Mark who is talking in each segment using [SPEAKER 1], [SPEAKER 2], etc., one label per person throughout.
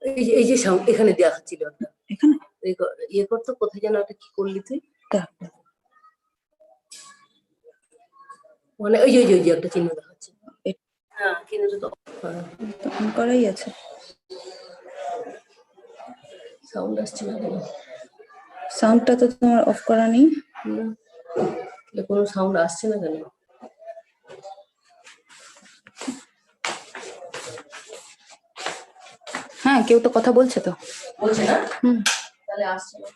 [SPEAKER 1] এই যে সাউন্ড এখানে দেওয়া ছিল একটা,
[SPEAKER 2] এখানে
[SPEAKER 1] ইয়ে করতো, কোথায় যেন একটা কি করলি তুই, মানে ওই যে একটা চিহ্ন দেখাচ্ছে। হ্যাঁ, চিহ্নটা তো
[SPEAKER 2] অন করাই আছে।
[SPEAKER 1] সাউন্ড আসছে না কেন?
[SPEAKER 2] সাউন্ডটা তো তোমার অফ করা নেই।
[SPEAKER 1] না, কোনো সাউন্ড আসছে না কেন?
[SPEAKER 2] হ্যাঁ, কেউ তো কথা বলছে তো।
[SPEAKER 1] বলছে না? তাহলে আসছে না।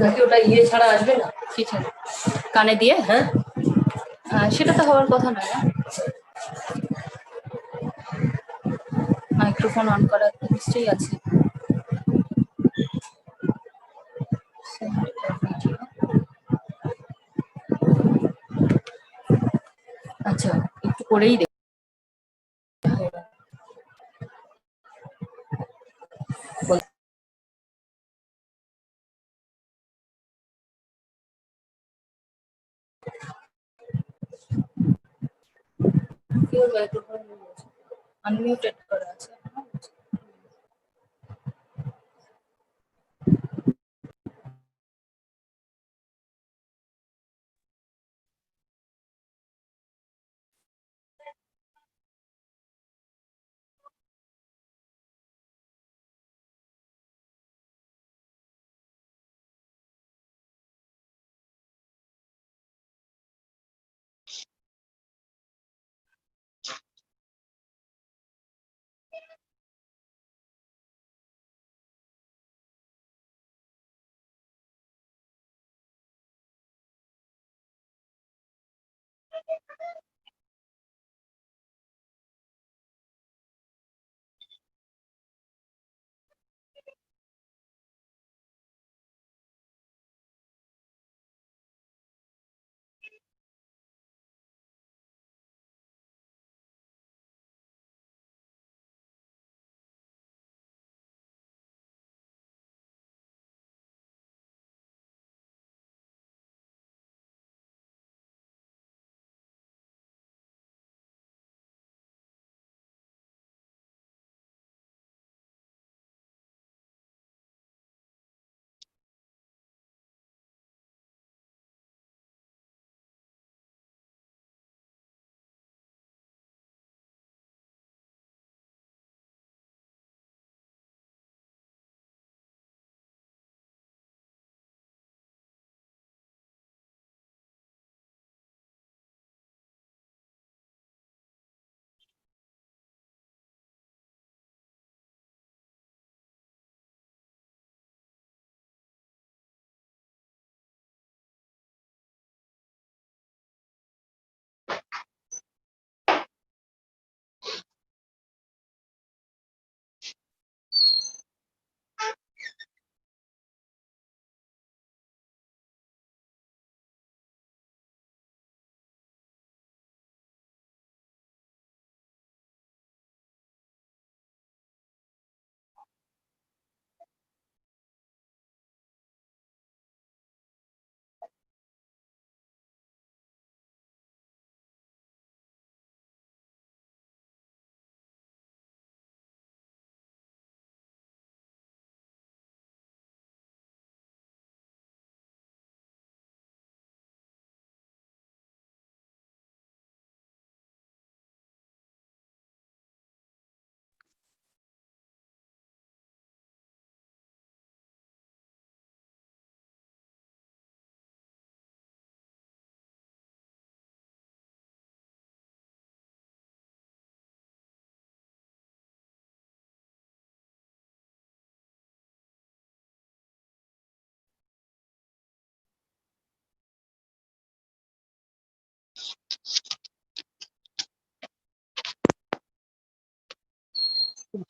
[SPEAKER 1] নাকি ওটা ইয়ে ছাড়া আসবে না?
[SPEAKER 2] কি ছাড়া? কানে দিয়ে?
[SPEAKER 1] হ্যাঁ,
[SPEAKER 2] সেটা তো হওয়ার কথা নয় না। মাইক্রোফোন অন করা নিশ্চয়ই আছে। আচ্ছা, একটু করেই দেখ। আনমিউটেড করা আছে।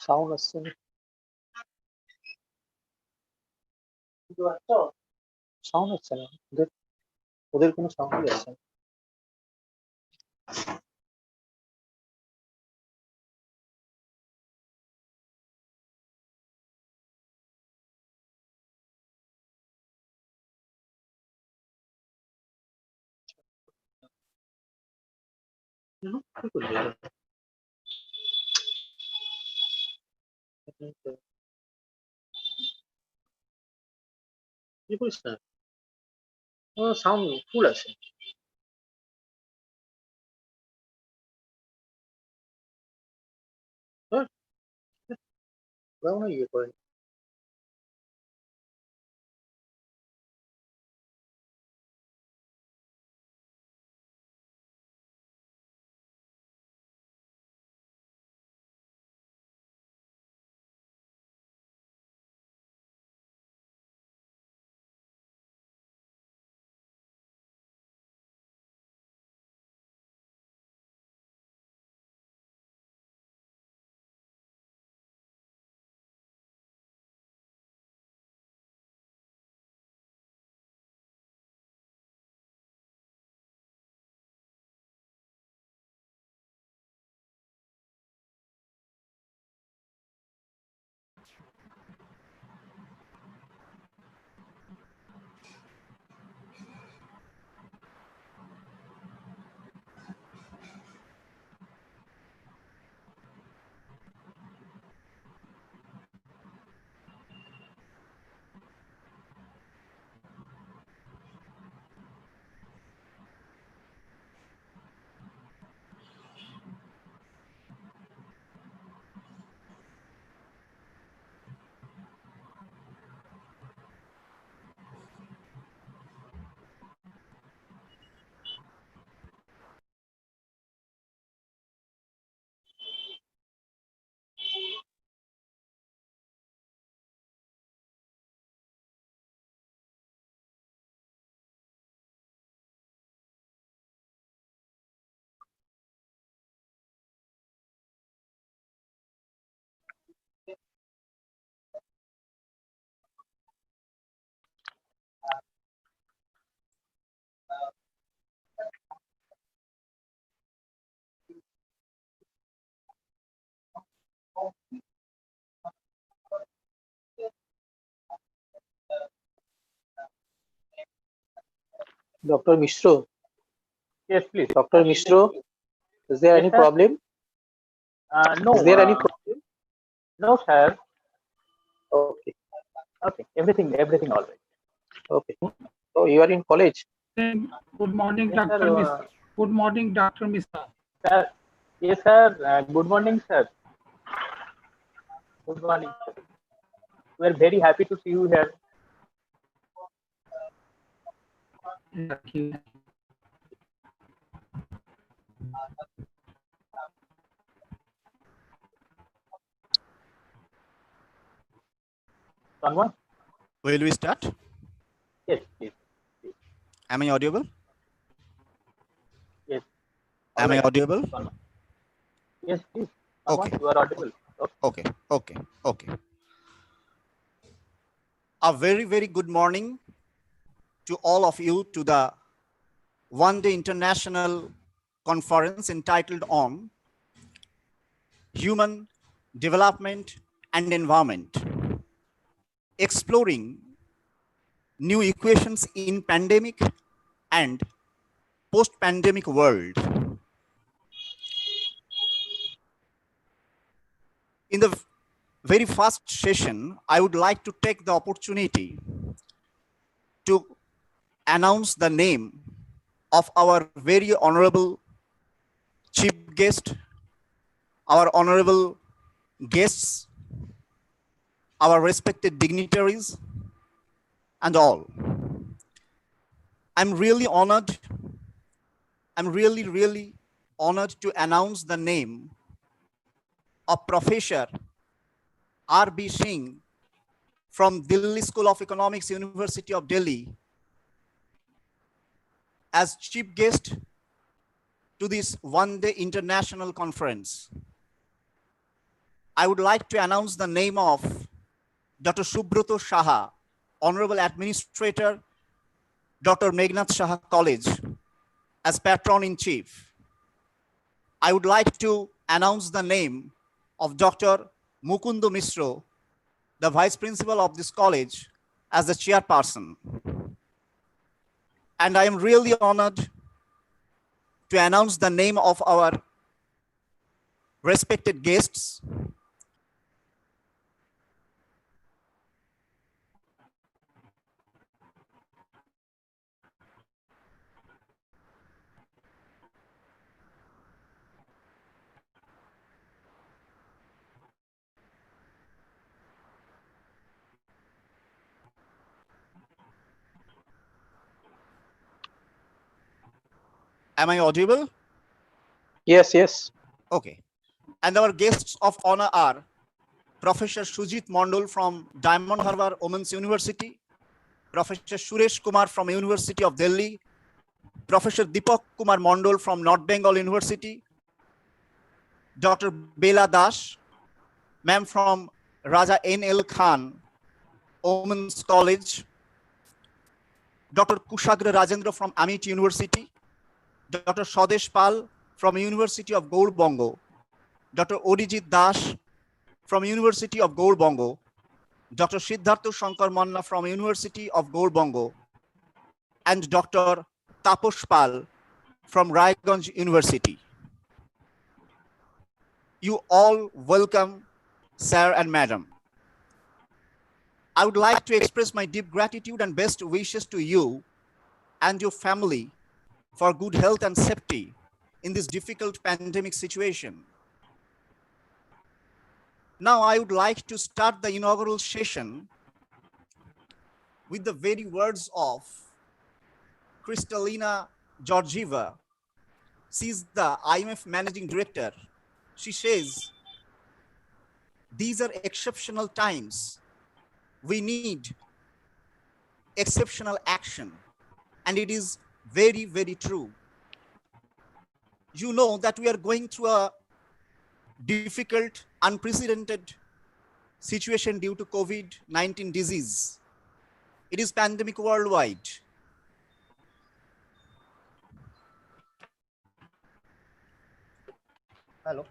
[SPEAKER 3] সাউন্ড আসছে না, সাউন্ড হচ্ছে না, ওদের কোনো সাউন্ডই আসছে না। কি করবে এটা? কি করিস না? সাউন্ড ফুল আছে। হ্যাঁ, ওরা মনে হয় ইয়ে করে। Dr. Mishro,
[SPEAKER 4] Yes, please.
[SPEAKER 3] Dr. Mishro, is there
[SPEAKER 4] Yes,
[SPEAKER 3] any
[SPEAKER 4] sir.
[SPEAKER 3] problem?
[SPEAKER 4] No.
[SPEAKER 3] Is there any problem?
[SPEAKER 4] No, sir.
[SPEAKER 3] Okay,
[SPEAKER 4] Okay. Everything all right.
[SPEAKER 3] okay. So you are in college?
[SPEAKER 5] Good morning,
[SPEAKER 4] Yes,
[SPEAKER 5] Dr.
[SPEAKER 4] sir.
[SPEAKER 5] Mishra. Good morning, Dr. Mishra.
[SPEAKER 4] Sir. Yes, sir. Good morning, sir. Good morning, sir. We are very happy to see you here.
[SPEAKER 5] Thank you.
[SPEAKER 4] Someone?
[SPEAKER 6] Will we start?
[SPEAKER 4] Yes, please.
[SPEAKER 6] Am I audible?
[SPEAKER 4] Yes.
[SPEAKER 6] Am I
[SPEAKER 4] Alright.
[SPEAKER 6] audible?
[SPEAKER 4] Someone. Yes, please. Someone,
[SPEAKER 6] Okay.
[SPEAKER 4] you are audible. Okay.
[SPEAKER 6] Okay. A very, very good morning to all of you to the one-day international conference entitled on Human Development and Environment, exploring new equations in pandemic and post-pandemic world. In the very first session, I would like to take the opportunity to announce the name of our very honorable chief guest, our honorable guests, our respected dignitaries, and all. I'm really honored. I'm really honored to announce the name of Professor R.B. Singh from Delhi School of Economics, University of Delhi, as chief guest to this one-day international conference. I would like to announce the name of Dr. Subroto Saha, Honorable Administrator, Dr. Meghnad Saha College, as Patron-in-Chief. I would like to announce the name of Dr. Mukundu Mishro, the Vice Principal of this college, as the Chairperson. And I am really honored to announce the name of our respected guests. Am I audible?
[SPEAKER 3] Yes, yes.
[SPEAKER 6] Okay. And our guests of honor are Professor Sujit Mondal from Diamond Harbour Women's University, Professor Suresh Kumar from University of Delhi, Professor Deepak Kumar Mondal from North Bengal University, Dr. Bela Das, ma'am from Raja N.L. Khan Women's College, Dr. Kushagra Rajendra from Amit University, Dr. Swadesh Pal from University of Gaurbanga, Dr. Orijit Das from University of Gaurbanga, Dr. Siddhartha Shankar Manna from University of Gaurbanga, and Dr. Taposh Pal from Raiganj University. You all welcome, sir and madam. I would like to express my deep gratitude and best wishes to you and your family for good health and safety in this difficult pandemic situation. Now, I would like to start the inaugural session with the very words of Kristalina Georgieva. She is the IMF Managing Director. She says, these are exceptional times. We need exceptional action. And it is very, very true. You know that we are going through a difficult, unprecedented situation due to COVID-19 disease. It is pandemic worldwide.
[SPEAKER 3] Hello.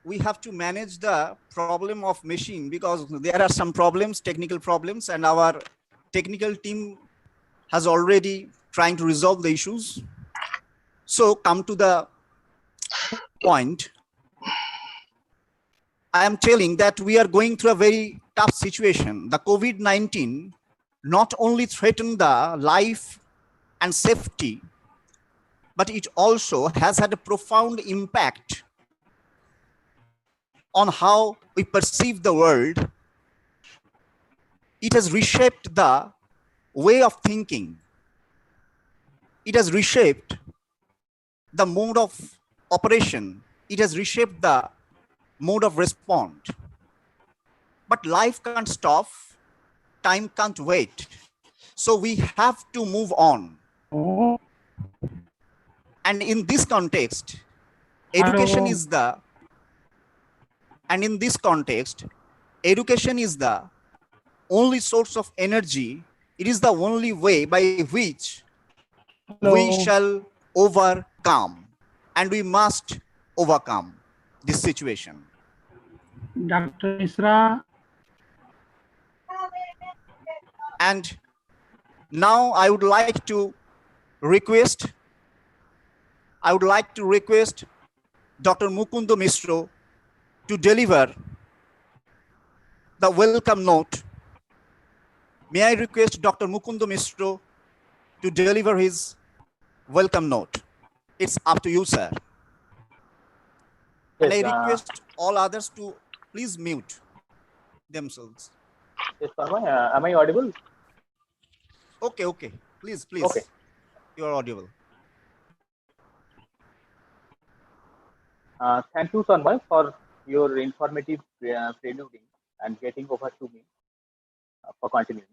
[SPEAKER 6] We have to manage the problem of machine because there are some problems, technical problems, and our technical team has already trying to resolve the issues. So come to the point. I am telling that we are going through a very tough situation. The COVID-19 not only threatened the life and safety, but it also has had a profound impact on how we perceive the world. It has reshaped the way of thinking. It has reshaped the mode of operation. It has reshaped the mode of response. But life can't stop. Time can't wait. So we have to move on. And in this context, education is the only source of energy. It is the only way by which we shall overcome, and we must overcome this situation.
[SPEAKER 5] Dr. Misra.
[SPEAKER 6] And now I would like to request Dr. Mukunda Mishra to deliver the welcome note. May I request Dr. Mukunda Mishra to deliver his welcome note? It's up to you, sir.
[SPEAKER 4] Yes,
[SPEAKER 6] And I request all others to please mute themselves.
[SPEAKER 4] yes, Tanmay, am I audible?
[SPEAKER 6] Okay. Please.
[SPEAKER 4] Okay.
[SPEAKER 6] You are audible.
[SPEAKER 4] Thank you, Tanmay, for your informative preluding and getting over to me for continuing.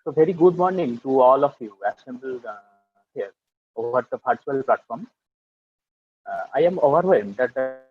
[SPEAKER 4] So very good morning to all of you assembled here over the virtual platform. I am overwhelmed that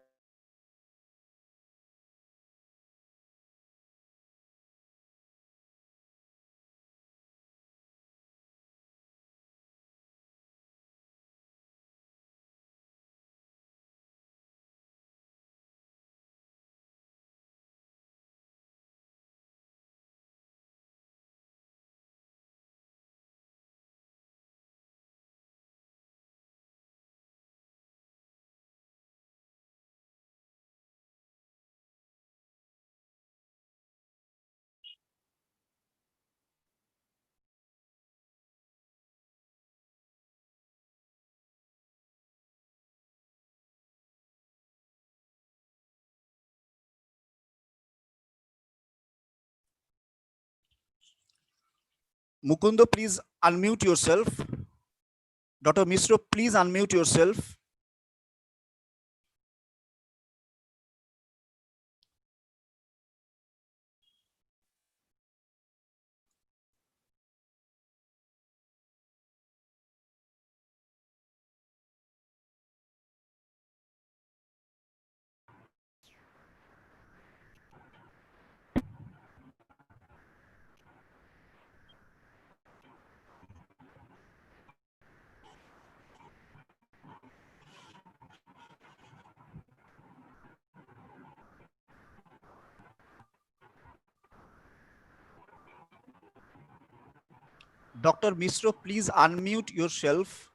[SPEAKER 6] Mukundo, please unmute yourself. Dr. Misro, please unmute yourself. Dr. Misro, please unmute yourself.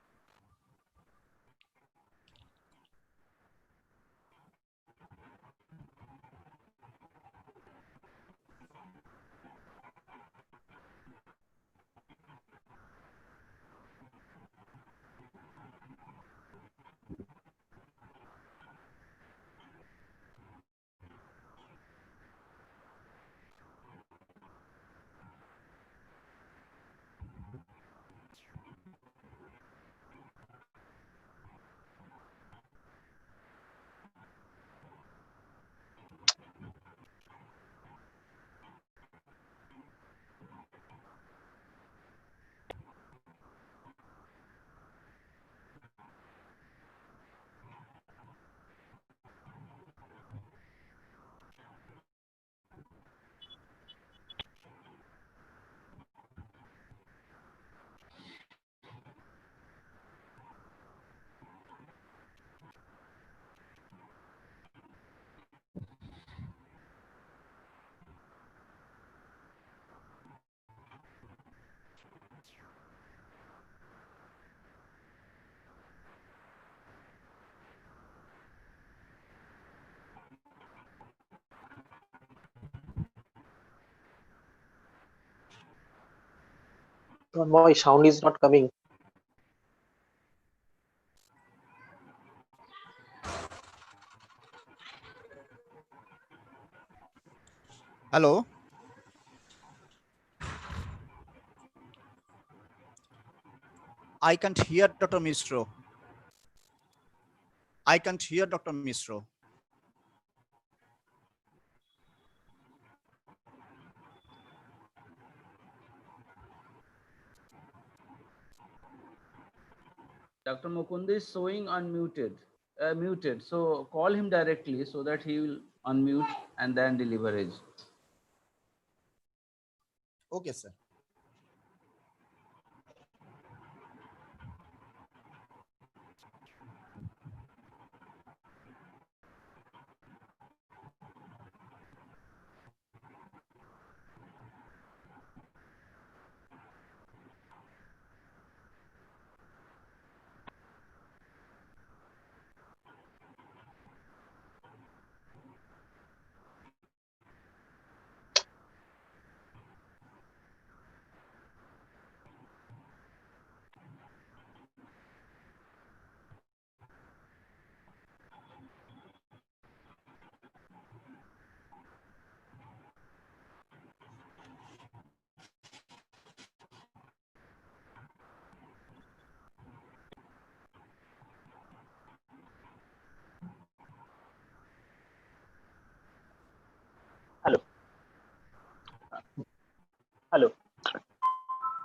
[SPEAKER 3] My sound is not coming.
[SPEAKER 6] Hello. I can't hear Dr. Misro. I can't hear Dr. Misro.
[SPEAKER 7] Dr. Mukund is showing muted. So call him directly so that he will unmute and then deliver his.
[SPEAKER 6] Okay, sir.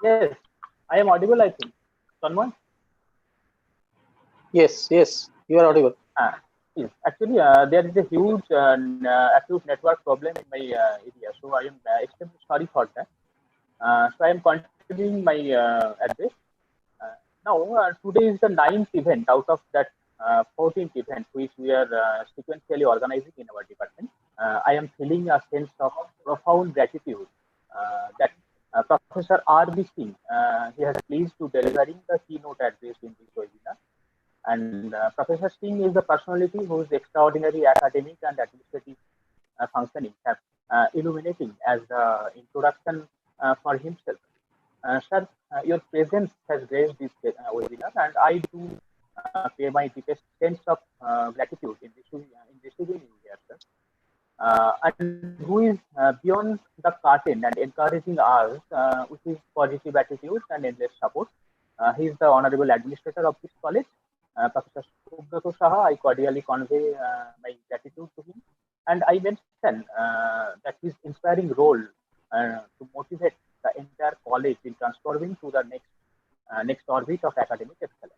[SPEAKER 4] Yes, I am audible, I think. Tanmoy?
[SPEAKER 3] Yes, yes, you are audible.
[SPEAKER 4] Yes, actually, there is a huge acute network problem in my area, so I am extremely sorry for that. So I am continuing my address. Uh, now, today is the ninth event out of that 14th event which we are sequentially organizing in our department. I am feeling a sense of profound gratitude that Professor R.B. Singh, he has pleased to delivering the keynote address in this webinar. And Professor Singh is a personality whose extraordinary academic and administrative functioning have illuminating as the introduction for himself. Sir, your presence has graced this webinar, and I do pay my deepest sense of gratitude in receiving you here, sir. And who is beyond the curtain and encouraging us with his positive attitude and endless support. He is the honorable administrator of this college, Professor Subroto Saha. I cordially convey my gratitude to him. And I mention that his inspiring role to motivate the entire college in transforming to the next orbit of academic excellence.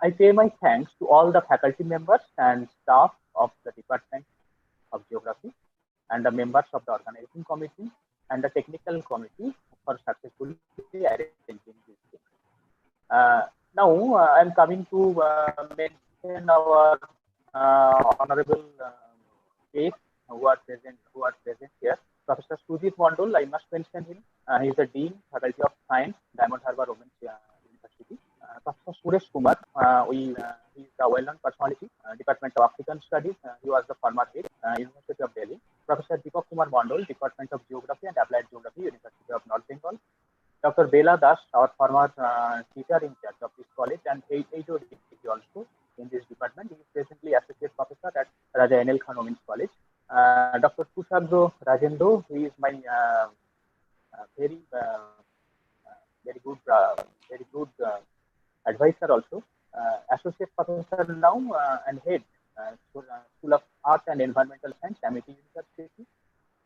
[SPEAKER 4] I pay my thanks to all the faculty members and staff of the Department of Geography and the members of the organizing committee and the technical committee for successfully arranging this thing. Now I am coming to mention our honorable guests who are present here. Professor Sujit Mondol, I must mention him. He is the Dean, Faculty of Science, Diamond Harbour Women's University. Professor Suresh Kumar, he is a well-known personality, Department of African Studies. He was the former head, University of Delhi. Professor Deepak Kumar Mondol, Department of Geography and Applied Geography, University of North Bengal. Dr. Bela Das, our former teacher in charge of this college, and HOD also in this department. He is presently associate professor at Raja N.L. Khan Women's College. Dr. Kushabro Rajendo, he is my very good advisor also, associate professor now and head School of Art and Environmental Science, Amity University.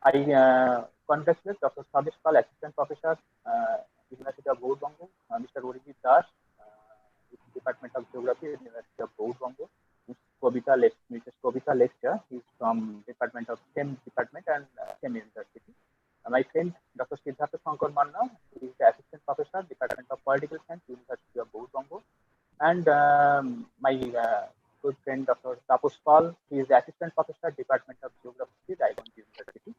[SPEAKER 4] I congratulate Dr. Sabesh Pal, assistant professor, University of Gaurbango, Mr. Orijit Das, Department of Geography, University of Gaurbango, Mrs. Kobita Lecture, he is from Department of same department and same university. My friend Dr. Siddhartha Shankar Manna, he is the assistant professor, Department of Political Science, University of Gaurbango, and my good friend Dr. Tapos Pal, he is the assistant professor, Department of Geography, Raiganj University.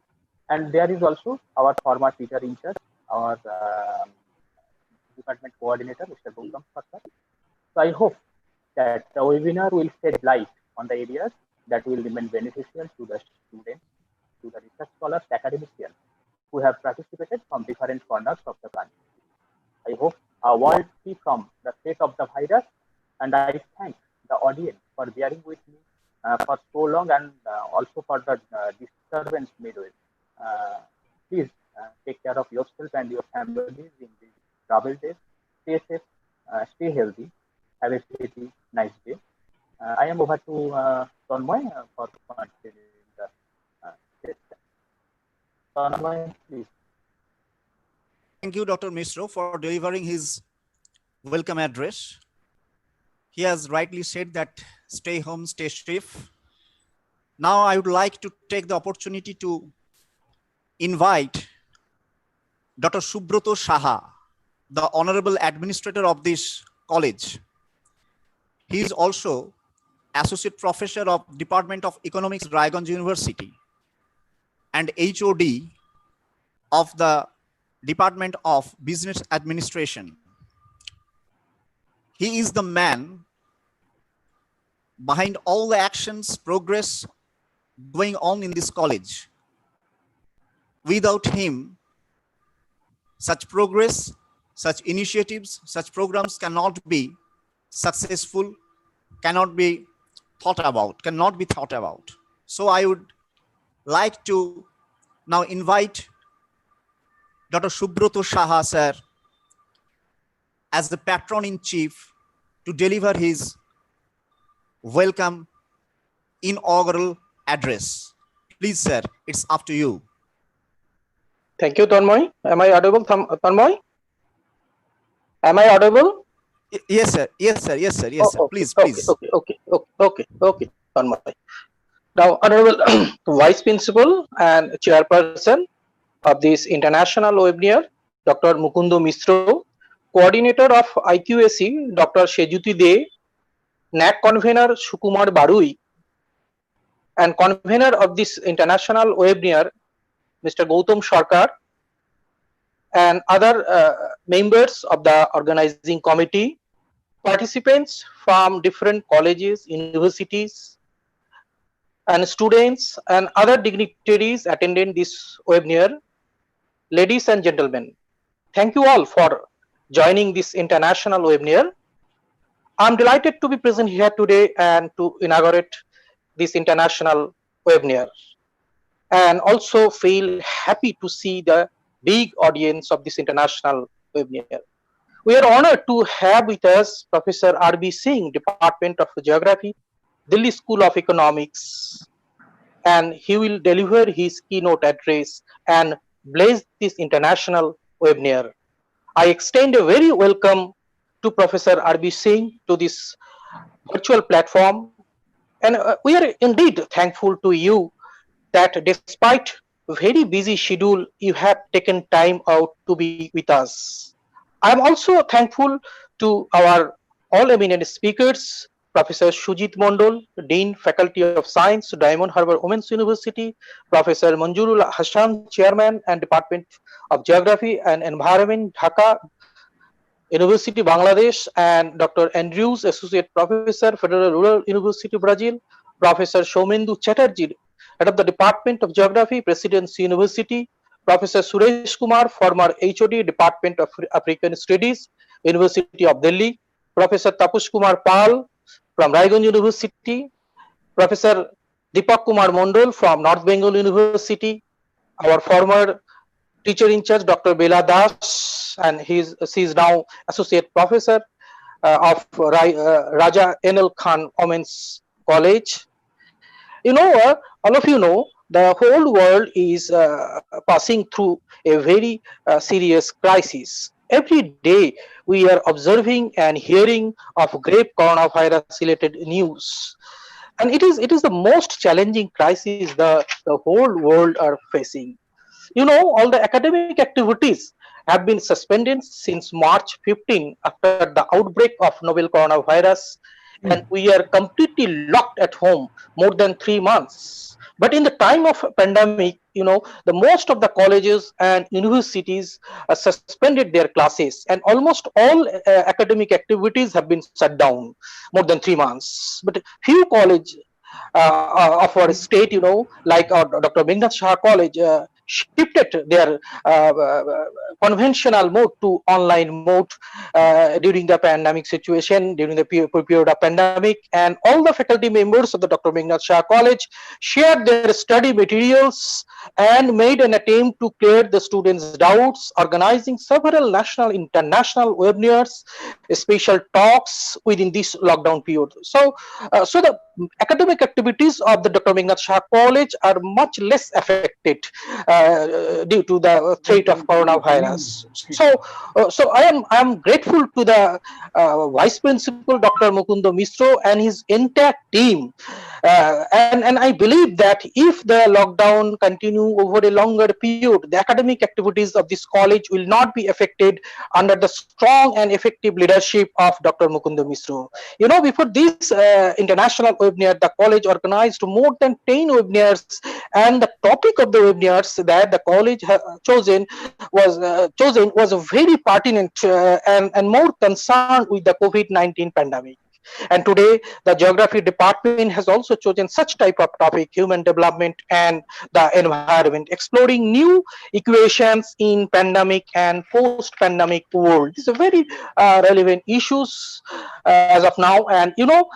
[SPEAKER 4] And there is also our former teacher in charge, our department coordinator, Mr. Gautam Sarkar. So I hope that the webinar will shed light on the areas that will remain beneficial to the students, to the research scholars, academicians who have participated from different corners of the country. I hope our world free from the threat of the virus, and I thank the audience for bearing with me for so long, and also for the disturbance made with. Please take care of yourself and your families in these travel days. Stay safe, stay healthy. Have a pretty nice day. I am over to Tanmoy for continuing the session. Tanmoy, please.
[SPEAKER 6] Thank you, Dr. Misro, for delivering his welcome address. He has rightly said that stay home, stay safe. Now I would like to take the opportunity to invite Dr. Subroto Saha, the Honorable Administrator of this college. He is also Associate Professor of Department of Economics, Raiganj University, and HOD of the Department of Business Administration. He is the man behind all the actions, progress going on in this college. Without him, such progress, such initiatives, such programs cannot be successful, cannot be thought about. So I would like to now invite Dr. Subroto Saha, sir, as the patron-in-chief to deliver his welcome inaugural address. Please, sir, it's up to you.
[SPEAKER 3] Thank you, Tanmoy. Am I audible, Tanmoy?
[SPEAKER 8] Am I audible?
[SPEAKER 6] Yes, sir. Yes, sir. Yes, sir. Yes, sir.
[SPEAKER 8] Oh,
[SPEAKER 6] Please,
[SPEAKER 8] okay,
[SPEAKER 6] please.
[SPEAKER 8] okay. Tanmay. Now, Honorable Vice Principal and Chairperson of this international webinar, Dr. Mukundo Misro, Coordinator of IQAC, Dr. Shejuti De, NAC Convener Sukumar Barui, and Convener of this international webinar, Mr. Gautam Sarkar, and other members of the organizing committee, participants from different colleges, universities, and students and other dignitaries attending this webinar. Ladies and gentlemen, thank you all for joining this international webinar. I'm delighted to be present here today and to inaugurate this international webinar, and also feel happy to see the big audience of this international webinar. We are honored to have with us Professor R.B. Singh, Department of Geography, Delhi School of Economics, and he will deliver his keynote address and bless this international webinar. I extend a very welcome to Professor R.B. Singh to this virtual platform, and we are indeed thankful to you that despite very busy schedule, you have taken time out to be with us. I am also thankful to our all eminent speakers, Professor Sujit Mondol, Dean, Faculty of Science, Diamond Harbour Women's University, Professor Manjurul Hassan, Chairman and Department of Geography and Environment, Dhaka University, Bangladesh, and Dr. Andrews, Associate Professor, Federal Rural University, Brazil, Professor Shomendu Chatterjee, Head of the Department of Geography, Presidency University, Professor Suresh Kumar, former HOD, Department of African Studies, University of Delhi, Professor Tapush Kumar Pal from Raiganj University, Professor Deepak Kumar Mondol from North Bengal University, our former teacher in charge, Dr. Bela Das, and she is now Associate Professor of Raja NL Khan Women's College. You know, all of you know, the whole world is passing through a very serious crisis. Every day we are observing and hearing of grave coronavirus related news. And it is the most challenging crisis the whole world are facing. You know, all the academic activities have been suspended since March 15 after the outbreak of novel coronavirus, and we are completely locked at home more than 3 months. But in the time of pandemic, you know, the most of the colleges and universities suspended their classes, and almost all academic activities have been shut down more than 3 months. But few college of our state, you know, like Dr. Meghnad Shah College, shifted their conventional mode to online mode during the pandemic situation, during the period of pandemic, and all the faculty members of the Dr. Meghnad Shah College shared their study materials and made an attempt to clear the students' doubts, organizing several national, international webinars, special talks within this lockdown period. So the academic activities of the Dr. Meghnad Shah College are much less affected due to the threat of coronavirus. So I am grateful to the Vice Principal Dr. Mukundo Misro and his entire team, and I believe that if the lockdown continue over a longer period, the academic activities of this college will not be affected under the strong and effective leadership of Dr. Mukundo Misro. You know, before this international webinar, the college organized more than 10 webinars, and the topic of the webinars that the college chosen was very pertinent and more concerned with the COVID-19 pandemic. And today, the geography department has also chosen such type of topic, human development and the environment, exploring new equations in pandemic and post-pandemic world. These are very relevant issues as of now. And you know,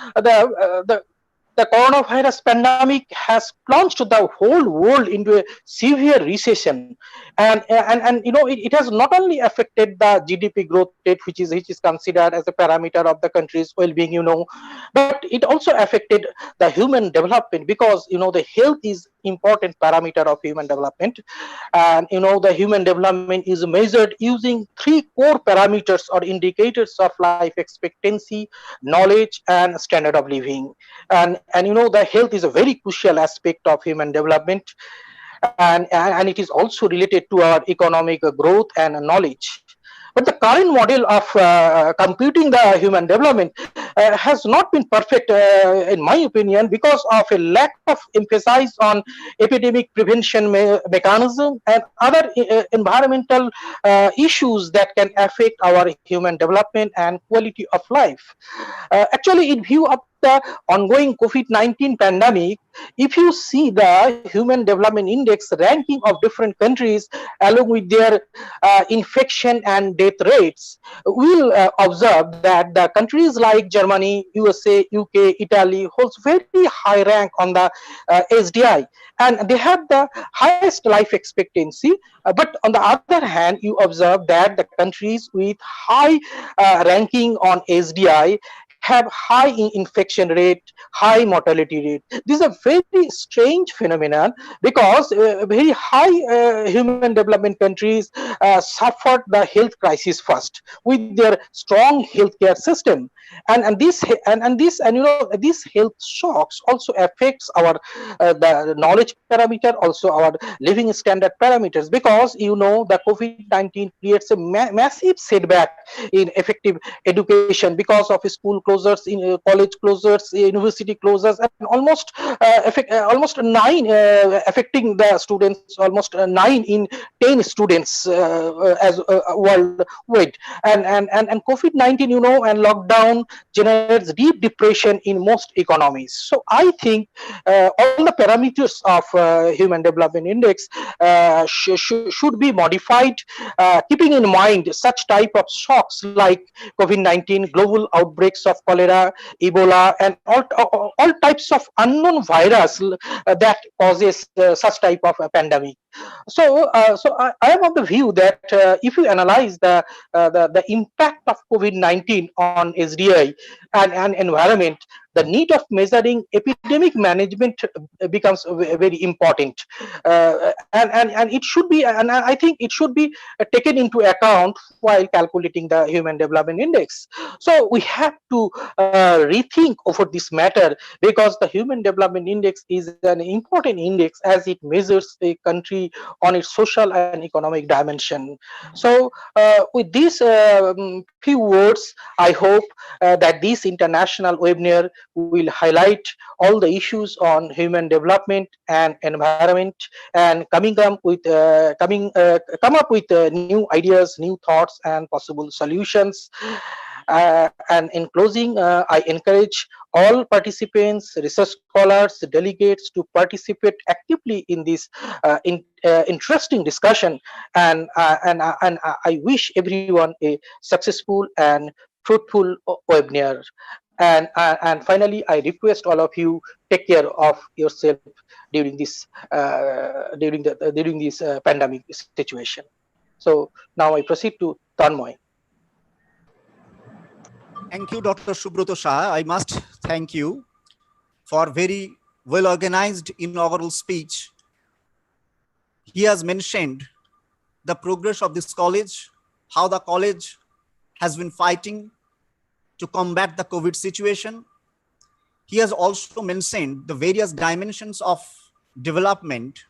[SPEAKER 8] the coronavirus pandemic has plunged the whole world into a severe recession, and you know, it has not only affected the GDP growth rate, which is considered as a parameter of the country's well-being, you know, but it also affected the human development, because you know the health is important parameter of human development. And the human development is measured using 3 core parameters or indicators of life expectancy, knowledge, and standard of living. And the health is a very crucial aspect of human development, and it is also related to our economic growth and knowledge. But the current model of computing the human development has not been perfect, in my opinion, because of a lack of emphasis on epidemic prevention mechanism and other environmental issues that can affect our human development and quality of life. Actually, in view of the ongoing COVID-19 pandemic, if you see the Human Development Index ranking of different countries along with their infection and death rates, we'll observe that the countries like Germany, USA, UK, Italy holds very high rank on the SDI, and they have the highest life expectancy. But on the other hand, you observe that the countries with high ranking on SDI have high infection rate, high mortality rate. This is a very strange phenomenon because very high human development countries suffered the health crisis first with their strong healthcare system, and this health shocks also affects our the knowledge parameter, also our living standard parameters, because the COVID-19 creates a massive setback in effective education because of school closures, in college closures, university closures, and almost 9 affecting the students, almost 9 in 10 students as worldwide. And COVID-19 and lockdown generates deep depression in most economies. So I think all the parameters of Human Development Index should be modified, keeping in mind such type of shocks like COVID-19, global outbreaks of cholera, Ebola, and all types of unknown virus that causes such type of a pandemic. So I am of the view that if you analyze the impact of COVID-19 on SDI and environment, the need of measuring epidemic management becomes very important, and it should be, and I think it should be taken into account while calculating the Human Development Index. So we have to rethink over this matter, because the Human Development Index is an important index as it measures a country on its social and economic dimension. So with these few words, I hope that this international webinar will highlight all the issues on human development and environment, and come up with new ideas, new thoughts, and possible solutions. And in closing, I encourage all participants, research scholars, delegates to participate actively in this interesting discussion, and I wish everyone a successful and fruitful webinar. And finally, I request all of you take care of yourself during this pandemic situation. So now I proceed to Tanmoy.
[SPEAKER 6] Thank you, Dr. Subroto Shah. I must thank you for very well organized inaugural speech. He has mentioned the progress of this college, how the college has been fighting to combat the COVID situation. He has also mentioned the various dimensions of development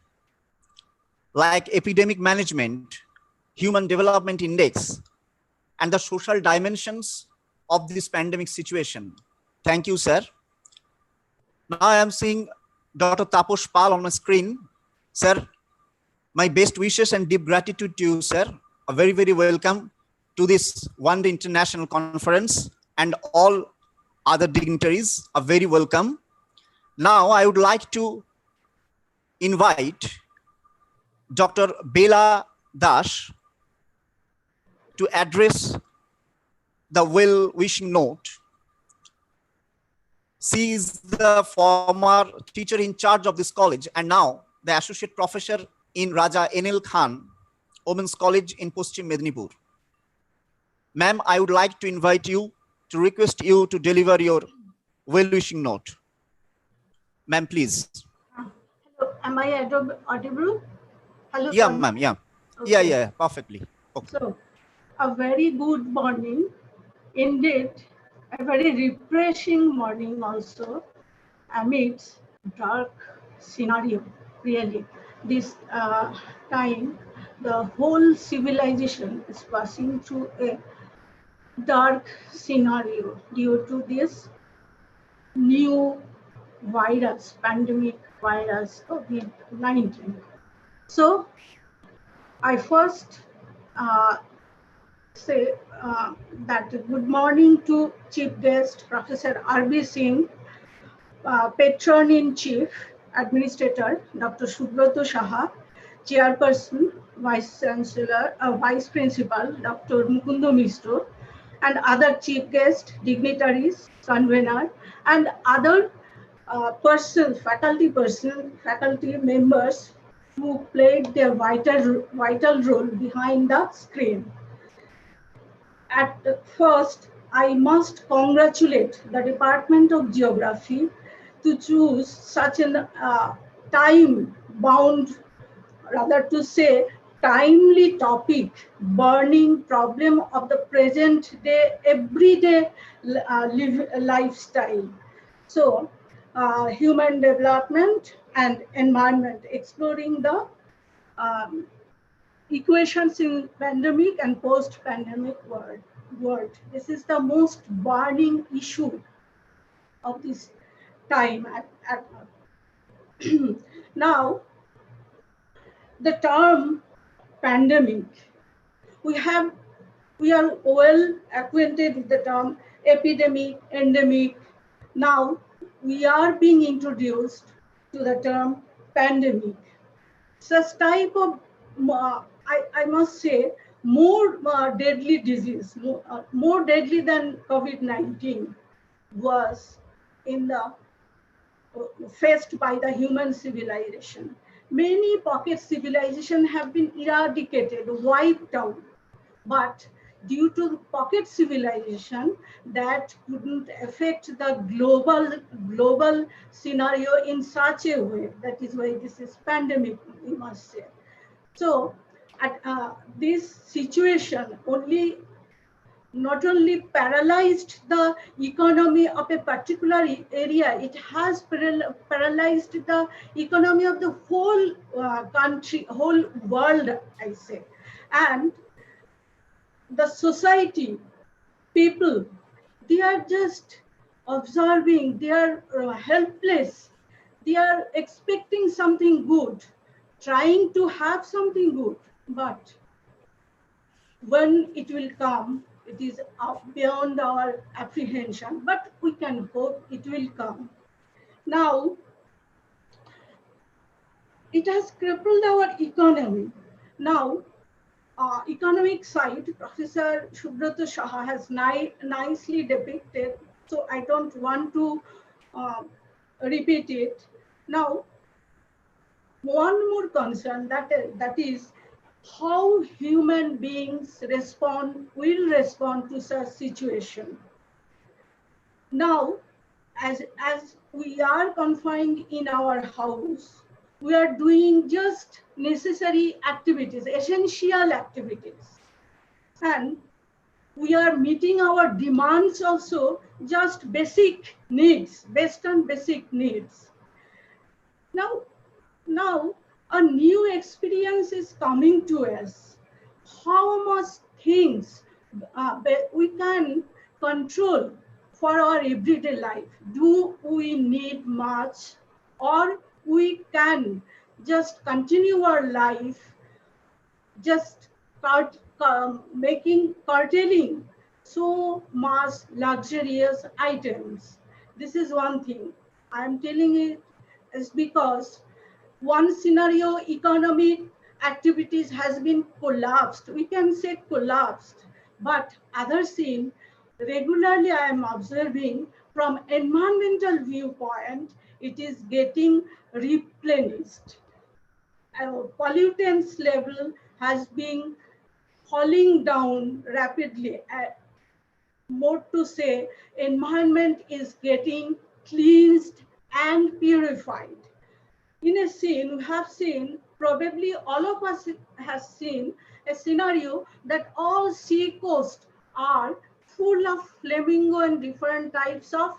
[SPEAKER 6] like epidemic management, Human Development Index, and the social dimensions of this pandemic situation. Thank you, sir. Now I am seeing Dr. Taposh Pal on my screen. Sir, my best wishes and deep gratitude to you, sir. A very, very welcome to this one-day international conference, and all other dignitaries are very welcome. Now I would like to invite Dr. Bela Das to address the well-wishing note. She is the former teacher in charge of this college and now the associate professor in Raja Enel Khan Women's College in Paschim Medinipur. Ma'am, I would like to invite you, to request you to deliver your well-wishing note. Ma'am, please.
[SPEAKER 1] Hello,
[SPEAKER 9] Am I audible? Hello.
[SPEAKER 6] Yeah,
[SPEAKER 9] Tanvi?
[SPEAKER 6] ma'am. Yeah.
[SPEAKER 9] Okay.
[SPEAKER 6] Yeah. Perfectly. Okay.
[SPEAKER 9] So, a very good morning. Indeed, a very refreshing morning also amidst dark scenario. Really, this time, the whole civilization is passing through a dark scenario due to this new virus, pandemic virus, COVID-19. So I first say that good morning to Chief Guest Professor R.B. Singh, Patron-in-Chief, Administrator Dr. Subroto Saha, Chairperson, Vice Chancellor, Vice Principal Dr. Mukundo Mistro, and other chief guests, dignitaries, convener, and other faculty members who played their vital role behind the screen. At first, I must congratulate the Department of Geography to choose such a time-bound, rather to say, timely topic, burning problem of the present day, everyday lifestyle. So, human development and environment, exploring the equations in pandemic and post-pandemic world. This is the most burning issue of this time. Now, the term pandemic, we are well acquainted with the term epidemic, endemic. Now, we are being introduced to the term pandemic. Such type of, I must say, more deadly disease, more deadly than COVID-19 was in the faced by the human civilization. Many pocket civilizations have been eradicated, wiped out, but due to pocket civilization that couldn't affect the global scenario in such a way. That is why this is pandemic, we must say. So at this situation not only paralyzed the economy of a particular area, it has paralyzed the economy of the whole country, whole world, I say. And the society, people, they are just observing, they are helpless, they are expecting something good, trying to have something good, but when it will come, it is beyond our apprehension, but we can hope it will come. Now, it has crippled our economy. Now, economic side, Professor Subroto Saha has nicely depicted, so I don't want to repeat it. Now, one more concern, that is how human beings will respond to such situation. Now, as we are confined in our house, we are doing just necessary activities, essential activities. And we are meeting our demands also, just basic needs, based on basic needs. Now a new experience is coming to us. How much things we can control for our everyday life? Do we need much, or we can just continue our life, just curtailing so much luxurious items? This is one thing. I'm telling it is because one scenario, economic activities has been collapsed. We can say collapsed, but other scene, regularly I am observing from environmental viewpoint, it is getting replenished. Pollutants level has been falling down rapidly. More to say, environment is getting cleansed and purified. in a scene, we have seen, probably all of us has seen a scenario that all sea coasts are full of flamingo and different types of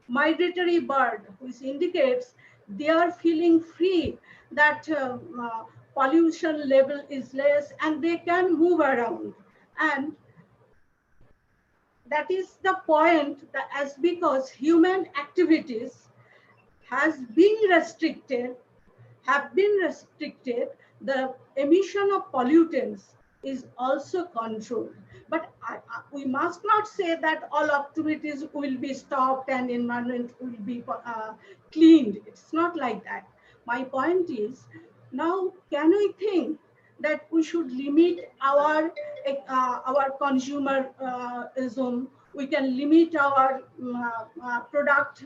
[SPEAKER 9] migratory bird, which indicates they are feeling free, that pollution level is less and they can move around. And that is the point, that as because human activities have been restricted, the emission of pollutants is also controlled. But we must not say that all activities will be stopped and environment will be cleaned. It's not like that. My point is, now can we think that we should limit our consumerism? We can limit our product.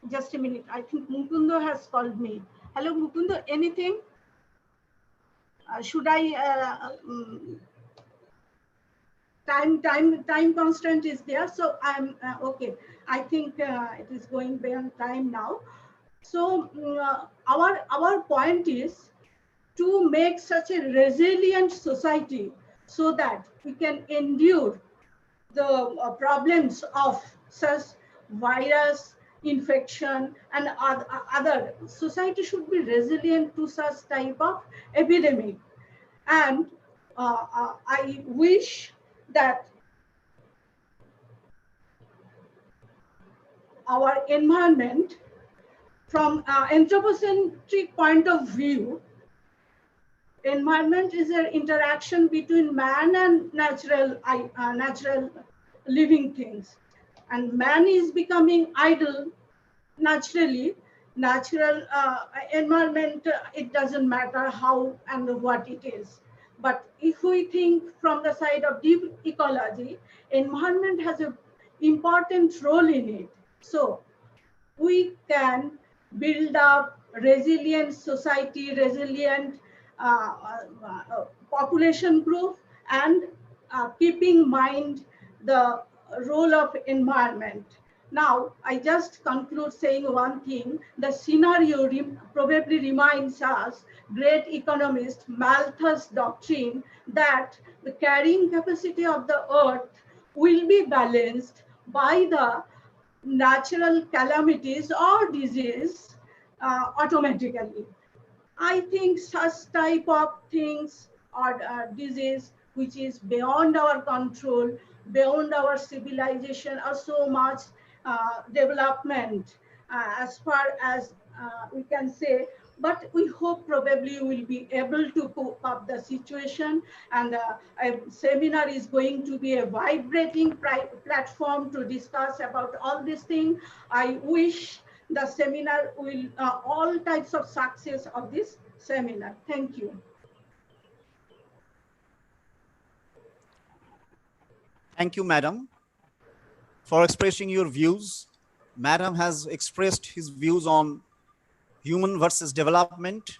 [SPEAKER 9] Just a minute. I think Mukundo has called me. Hello, Mukundo. Anything? Should I? Time constant is there, so I'm okay. I think it is going beyond time now. So our point is to make such a resilient society so that we can endure the problems of such virus infection and other. Society should be resilient to such type of epidemic. And I wish that our environment, from anthropocentric point of view, environment is an interaction between man and natural living things. And man is becoming idle naturally. Natural environment, it doesn't matter how and what it is. But if we think from the side of deep ecology, environment has an important role in it. So we can build up resilient society, resilient population group, and keep in mind the role of environment. Now, I just conclude saying one thing. The scenario probably reminds us, great economist Malthus' doctrine, that the carrying capacity of the earth will be balanced by the natural calamities or disease automatically. I think such type of things or disease which is beyond our control, beyond our civilization, or so much development as far as we can say. But we hope probably we will be able to cope up the situation, and a seminar is going to be a vibrating platform to discuss about all these things. I wish the seminar will all types of success of this seminar. Thank you.
[SPEAKER 6] Thank you, madam, for expressing your views. Madam has expressed his views on human versus development.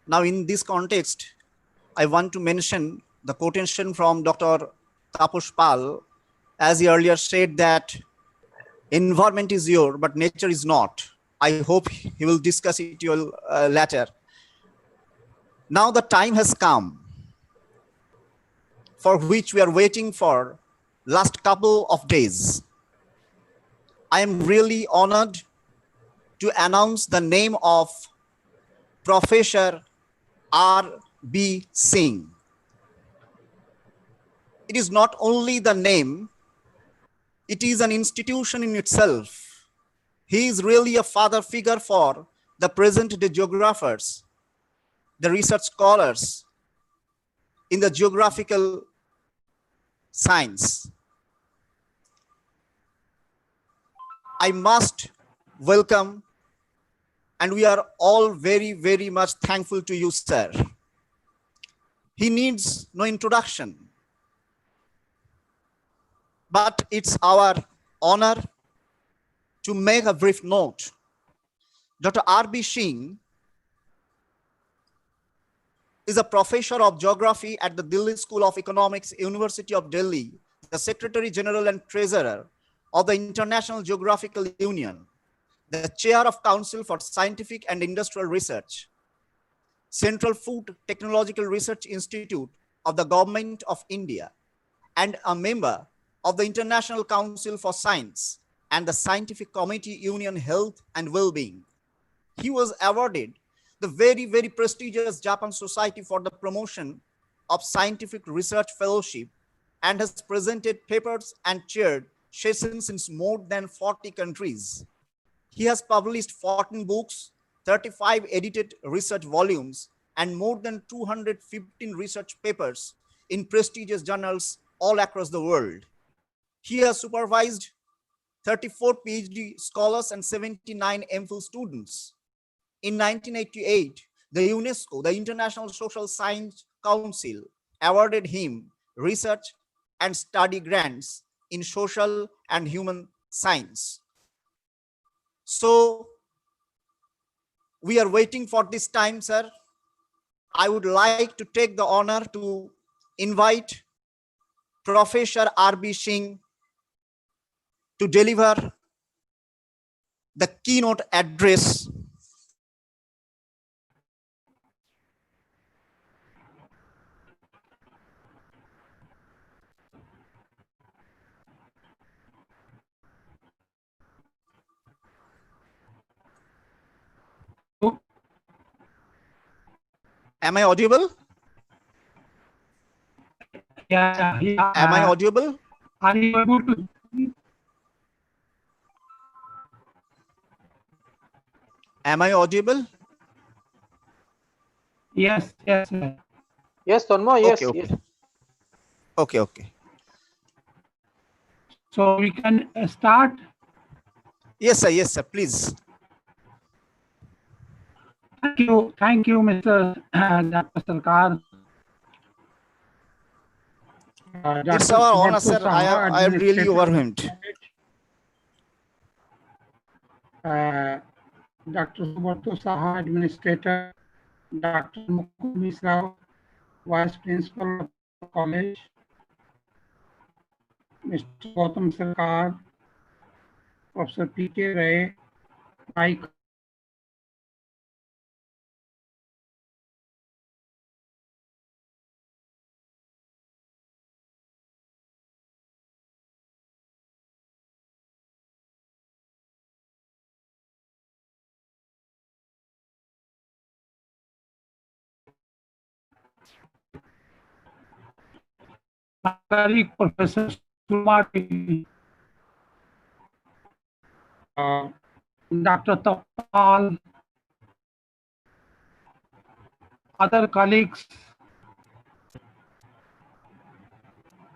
[SPEAKER 6] Now, in this context, I want to mention the quotation from Dr. Taposh Pal, as he earlier said that environment is your, but nature is not. I hope he will discuss it later. Now the time has come for which we are waiting for last couple of days. I am really honored to announce the name of Professor R.B. Singh. It is not only the name, it is an institution in itself. He is really a father figure for the present day geographers, the research scholars in the geographical science. I must welcome, and we are all very, very much thankful to you, sir. He needs no introduction, but it's our honor to make a brief note. Dr. R.B. Singh is a professor of geography at the Delhi School of Economics, University of Delhi, the Secretary General and Treasurer of the International Geographical Union, the Chair of Council for Scientific and Industrial Research, Central Food Technological Research Institute of the Government of India, and a member of the International Council for Science and the Scientific Committee Union Health and Well-being. He was awarded the very, very prestigious Japan Society for the Promotion of Scientific Research Fellowship and has presented papers and chaired sessions in more than 40 countries. He has published 14 books, 35 edited research volumes, and more than 215 research papers in prestigious journals all across the world. He has supervised 34 PhD scholars and 79 MPhil students. In 1988, the UNESCO, the International Social Science Council, awarded him research and study grants in social and human science. So we are waiting for this time, sir. I would like to take the honor to invite Professor R.B. Singh to deliver the keynote address. Am I audible?
[SPEAKER 5] Yeah, yeah.
[SPEAKER 6] Am I audible?
[SPEAKER 5] Are you able to?
[SPEAKER 6] Am I audible?
[SPEAKER 5] Yes, yes. Sir.
[SPEAKER 8] Yes, Tanmay, yes,
[SPEAKER 6] Okay,
[SPEAKER 8] yes.
[SPEAKER 6] okay, okay.
[SPEAKER 5] So we can start.
[SPEAKER 6] Yes, sir, please.
[SPEAKER 5] Thank you, Mr. Dr. Sarkar.
[SPEAKER 6] It's our honor, sir. I am really overwhelmed.
[SPEAKER 5] Dr. Subrata Saha, Administrator, Dr. Mukund Misra, Vice Principal of the College, Mr. Gautam Sarkar, Professor P.K. Ray, my colleague, Professor Sumati, Dr. Tapal, other colleagues.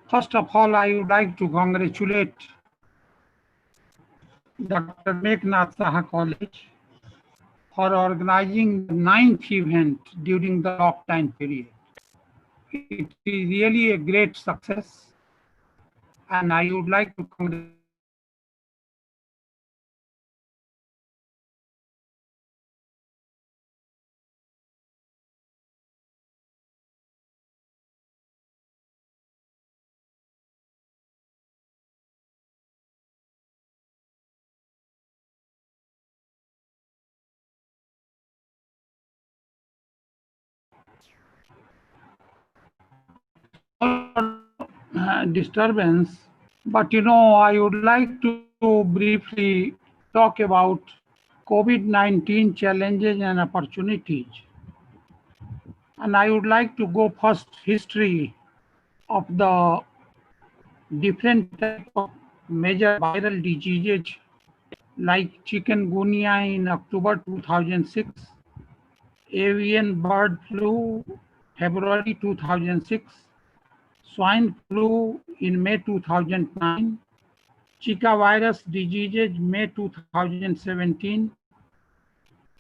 [SPEAKER 5] First of all, I would like to congratulate Dr. Meghnath Saha College for organizing the 9th event during the lockdown period. It is really a great success, and I would like to congratulate disturbance, but I would like to briefly talk about COVID-19 challenges and opportunities. And I would like to go first history of the different types of major viral diseases like chikungunya in October 2006, avian bird flu February 2006, swine flu in May 2009, Zika virus diseases May 2017,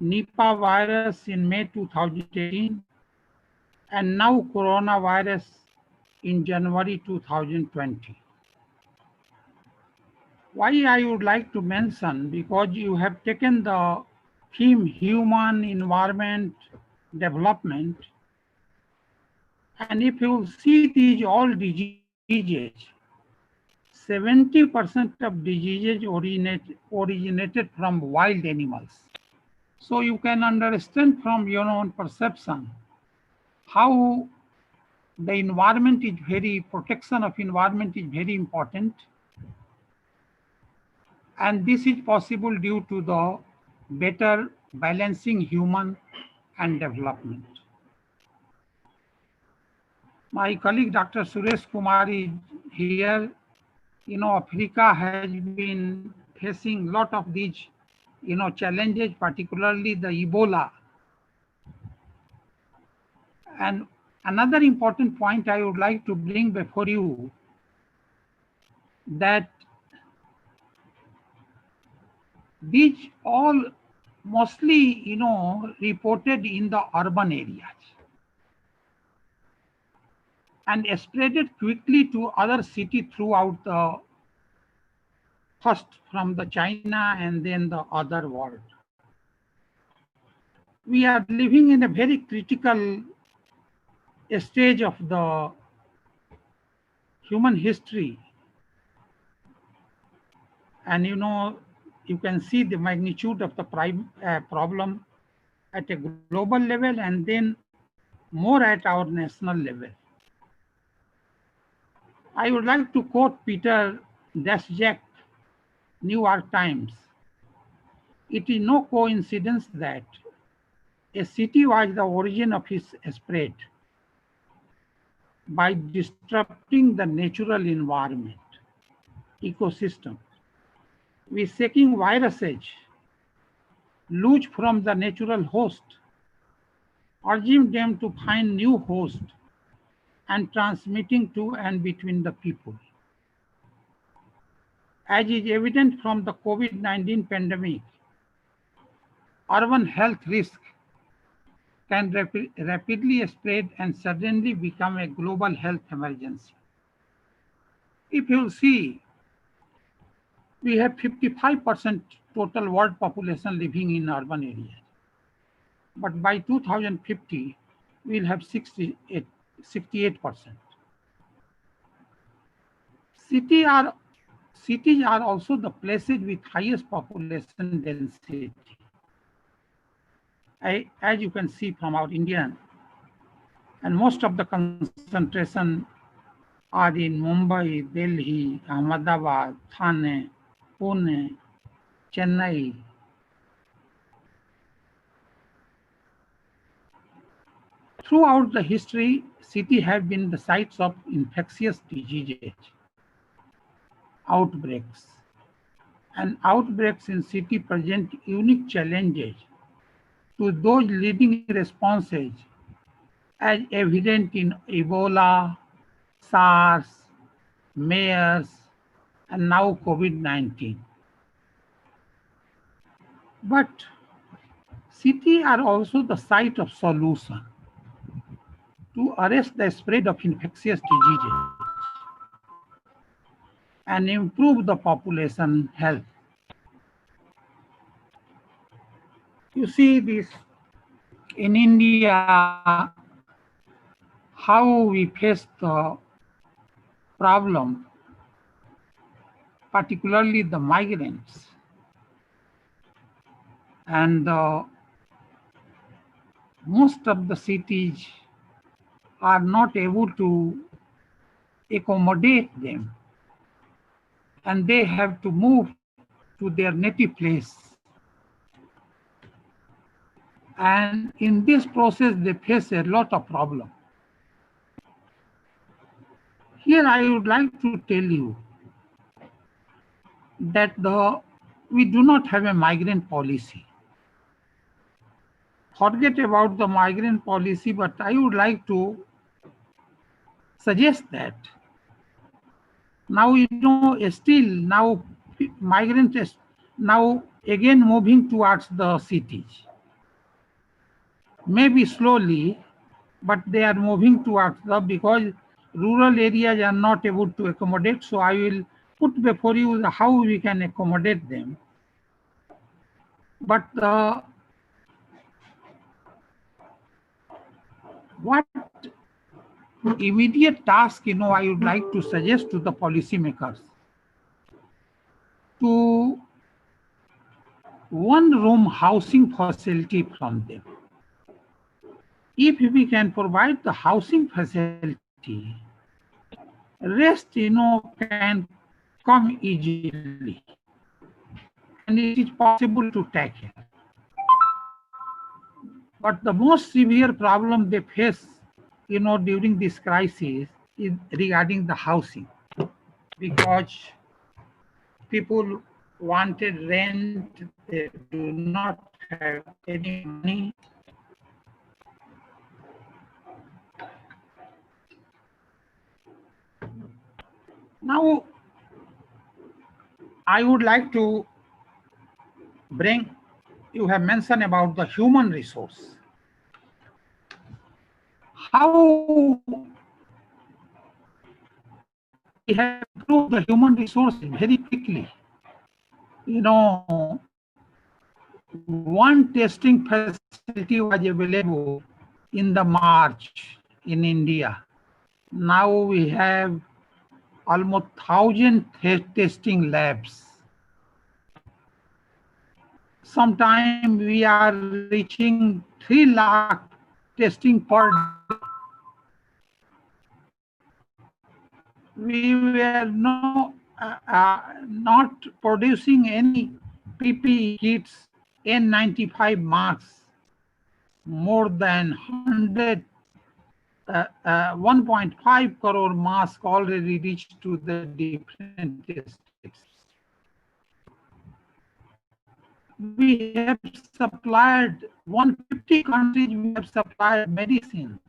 [SPEAKER 5] Nipah virus in May 2018, and now coronavirus in January 2020. Why I would like to mention, because you have taken the theme human environment development, and if you see these all diseases, 70% of diseases originated from wild animals. So you can understand from your own perception how the environment is protection of environment is very important. And this is possible due to the better balancing human and development. My colleague Dr. Suresh Kumar is here. Africa has been facing a lot of these, challenges, particularly the Ebola. And another important point I would like to bring before you, that these all mostly, reported in the urban areas and spreaded quickly to other cities throughout the, first from the China and then the other world. We are living in a very critical stage of the human history. And you can see the magnitude of the problem at a global level and then more at our national level. I would like to quote Peter Daszak, New York Times. It is no coincidence that a city was the origin of its spread by disrupting the natural environment, ecosystem. With taking viruses loose from the natural host, urging them to find new host and transmitting to and between the people. As is evident from the COVID-19 pandemic, urban health risk can rapidly spread and suddenly become a global health emergency. If you we have 55% total world population living in urban areas. But by 2050, we'll have 68%. Cities are also the places with highest population density. As you can see from our Indian, and most of the concentration are in Mumbai, Delhi, Ahmedabad, Thane, Pune, Chennai. Throughout the history, cities have been the sites of infectious diseases, outbreaks. And outbreaks in city present unique challenges to those leading responses, as evident in Ebola, SARS, MERS, and now COVID-19. But cities are also the site of solution to arrest the spread of infectious diseases and improve the population health. You see this in India, how we face the problem, particularly the migrants. And most of the cities are not able to accommodate them, and they have to move to their native place. And in this process, they face a lot of problems. Here I would like to tell you that we do not have a migrant policy. Forget about the migrant policy, but I would like to suggest that now still now migrants now again moving towards the cities. Maybe slowly, but they are moving towards because rural areas are not able to accommodate. So I will put before you how we can accommodate them. But what immediate task I would like to suggest to the policymakers one-room housing facility from them. If we can provide the housing facility, rest, can come easily, and it is possible to tackle. But the most severe problem they face, during this crisis is regarding the housing, because people wanted rent, they do not have any money. Now, I would like to bring, you have mentioned about the human resource. How we have improved the human resources very quickly. One testing facility was available in the March in India. Now we have almost 1,000 testing labs. Sometimes we are reaching 3 lakh testing per day. We were not producing any PPE kits, N95 masks, more than 1.5 crore masks already reached to the different states. We have supplied 150 countries, we have supplied medicine.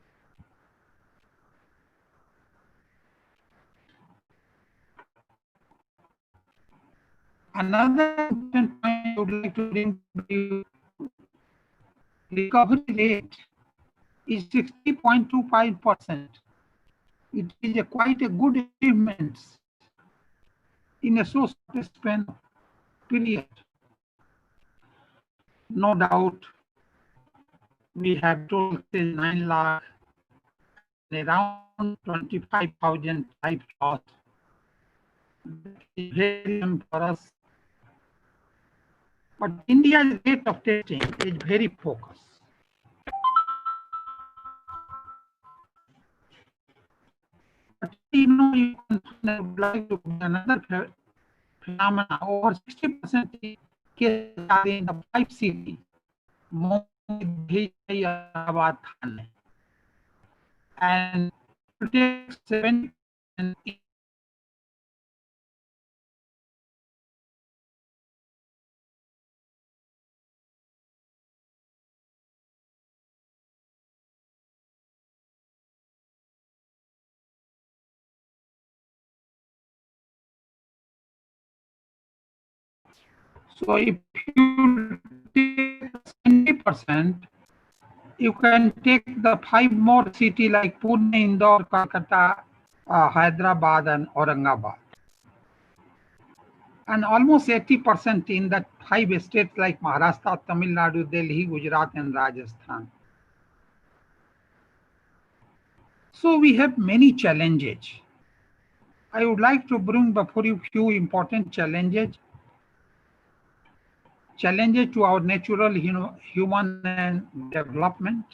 [SPEAKER 5] Another important point I would like to bring to you, recovery rate is 60.25%. It is quite a good achievement in a so short span period. No doubt, we have total 9 lakh, around 25,000 lives lost. That is very important for us. But India's rate of testing is very focused. But you can like to another phenomena. Over 60% cases are in the 5 cities. And it takes 7 So if you take 20%, you can take the 5 more cities like Pune, Indore, Kolkata, Hyderabad, and Aurangabad. And almost 80% in that 5 states like Maharashtra, Tamil Nadu, Delhi, Gujarat, and Rajasthan. So we have many challenges. I would like to bring before you few important challenges. Challenges to our natural human and development.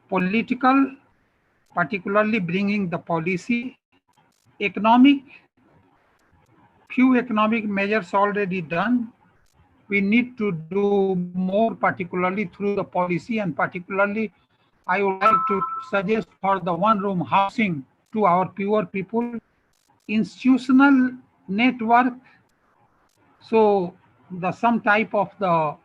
[SPEAKER 5] Political, particularly bringing the policy. Economic, few economic measures already done. We need to do more, particularly through the policy, and particularly I would like to suggest for the one-room housing to our poor people, institutional network. So some type of the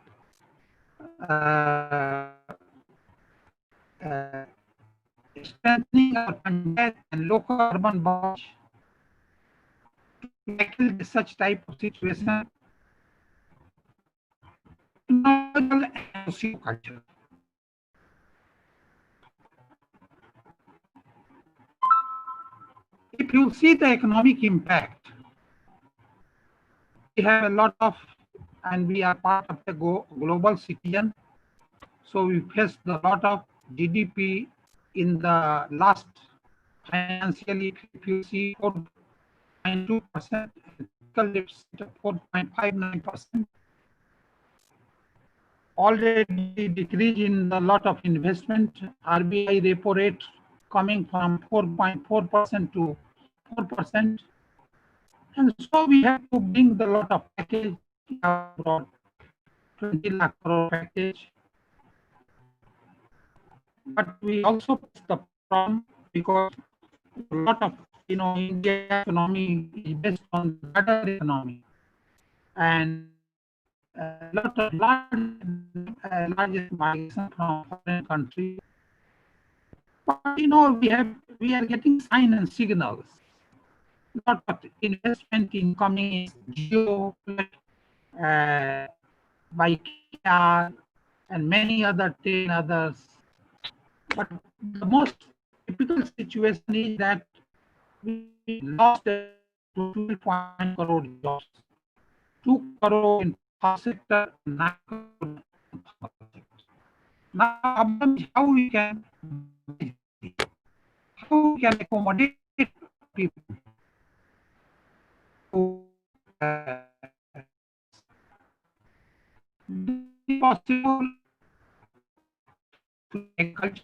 [SPEAKER 5] strengthening our panchayat and local urban bodies to tackle such type of situation. And socioculture. If you see the economic impact, we have a lot of, and we are part of the global citizen. So we faced a lot of GDP in the last financial year. If you see 4.2%, 4.59%, already decrease in the lot of investment. RBI repo rate coming from 4.4% to 4%. And so we have to bring the lot of package abroad, 20 lakh crore package. But we also face the problem because a lot of, India economy is based on the other economy. And a lot of largest migration from foreign countries. But we are getting signs and signals. Lot of investment incoming is Geo, by KR, and many other 10 others. But the most typical situation is that we lost 2.1 crore jobs, 2 crore in power sector, 9 crore in power sector. Now, how we can accommodate people who possible to agriculture,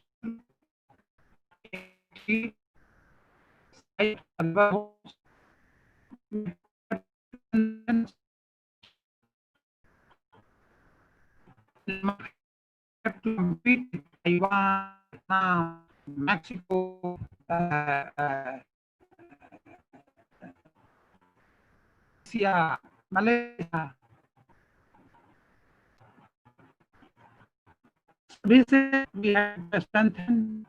[SPEAKER 5] have to compete with Taiwan, Vietnam, Mexico, Malaysia. We have to strengthen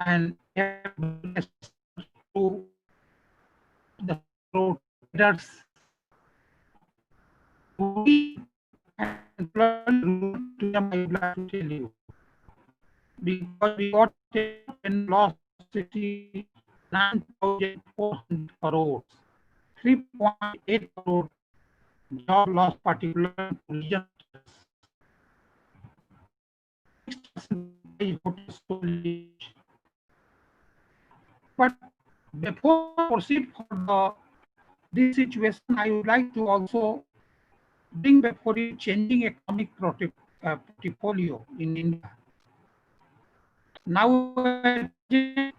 [SPEAKER 5] and have to the leaders. We to tell you because we got and lost 69,400 crores, 3.8 crore job loss, particular region. But before I proceed for this situation, I would like to also bring before you changing economic portfolio in India. Now, GDP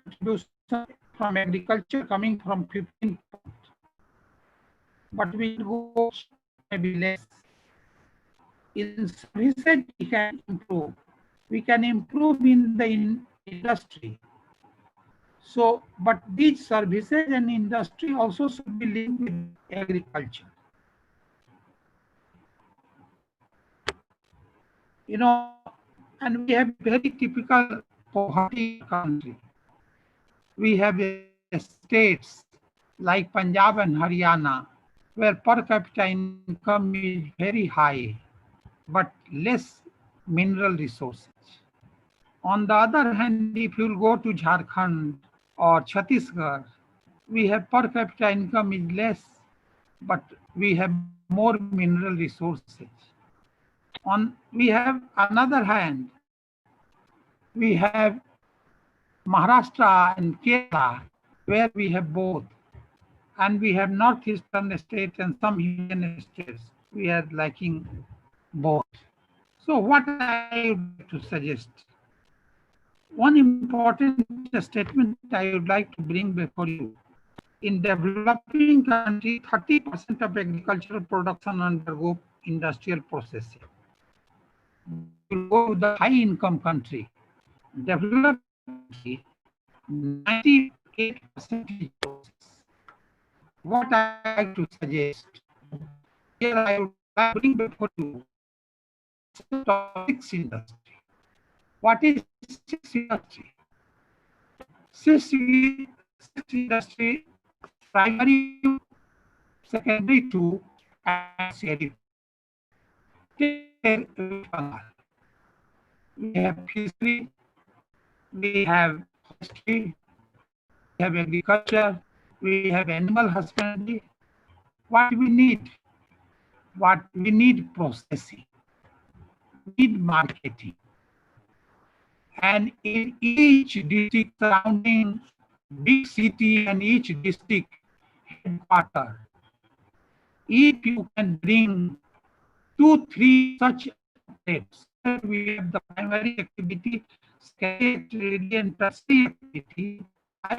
[SPEAKER 5] contribution from agriculture coming from 15%, but we go maybe less. In services, we can improve. We can improve in the industry. So, but these services and industry also should be linked with agriculture. And we have very typical poverty country. We have states like Punjab and Haryana, where per capita income is very high, but less mineral resources. On the other hand, if you go to Jharkhand or Chhattisgarh, we have per capita income is less, but we have more mineral resources. We have another hand, we have Maharashtra and Kerala, where we have both, and we have northeastern states and some Indian states. We are lacking both. So what I would like to suggest, one important statement I would like to bring before you. In developing country, 30% of agricultural production undergo industrial processing. You go to the high income country, developed country, 98% is process. What I like to suggest, here I would like to bring before you six industry. What is six industry? Six industry, primary, secondary two, and tertiary. We have history, we have history, we have agriculture, we have animal husbandry. What we need? What we need processing, we need marketing. And in each district surrounding big city and each district headquarter, if you can bring 2-3 such states. We have the primary activity, secondary and tertiary activity. I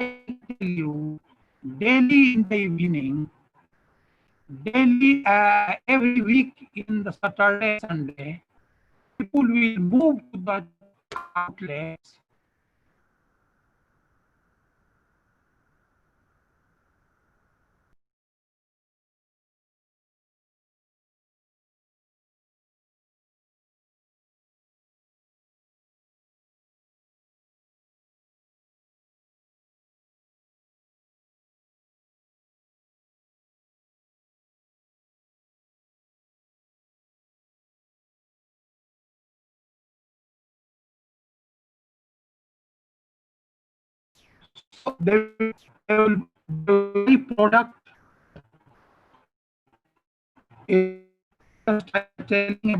[SPEAKER 5] tell you, daily in the evening, daily every week in the Saturday, Sunday, people will move to the outlets. So they will buy product is just telling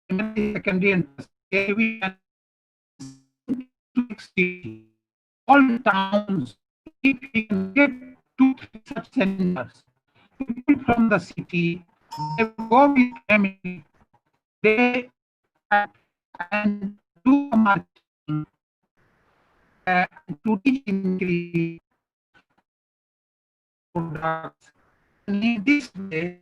[SPEAKER 5] about secondary and tertiary and all towns, if you can get 2-3 such centers, people from the city, they go with family, they and do marketing to increase products. And in this way,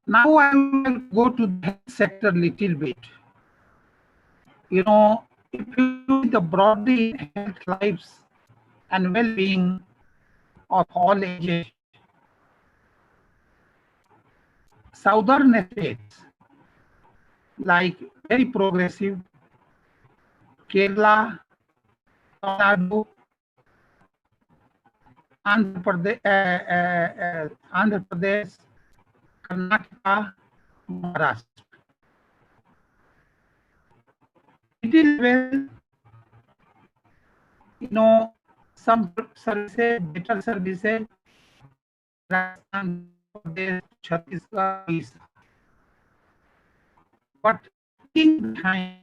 [SPEAKER 5] now I will go to the health sector a little bit. You know, if you look at the broadly health lives and well-being of all ages, southern states like very progressive, Kerala, Tamil Nadu, Andhra Pradesh, Karnataka, Maharashtra. It is well, you know, some services, better services, Rajasthan, Chhattisgarh, Odisha. But in behind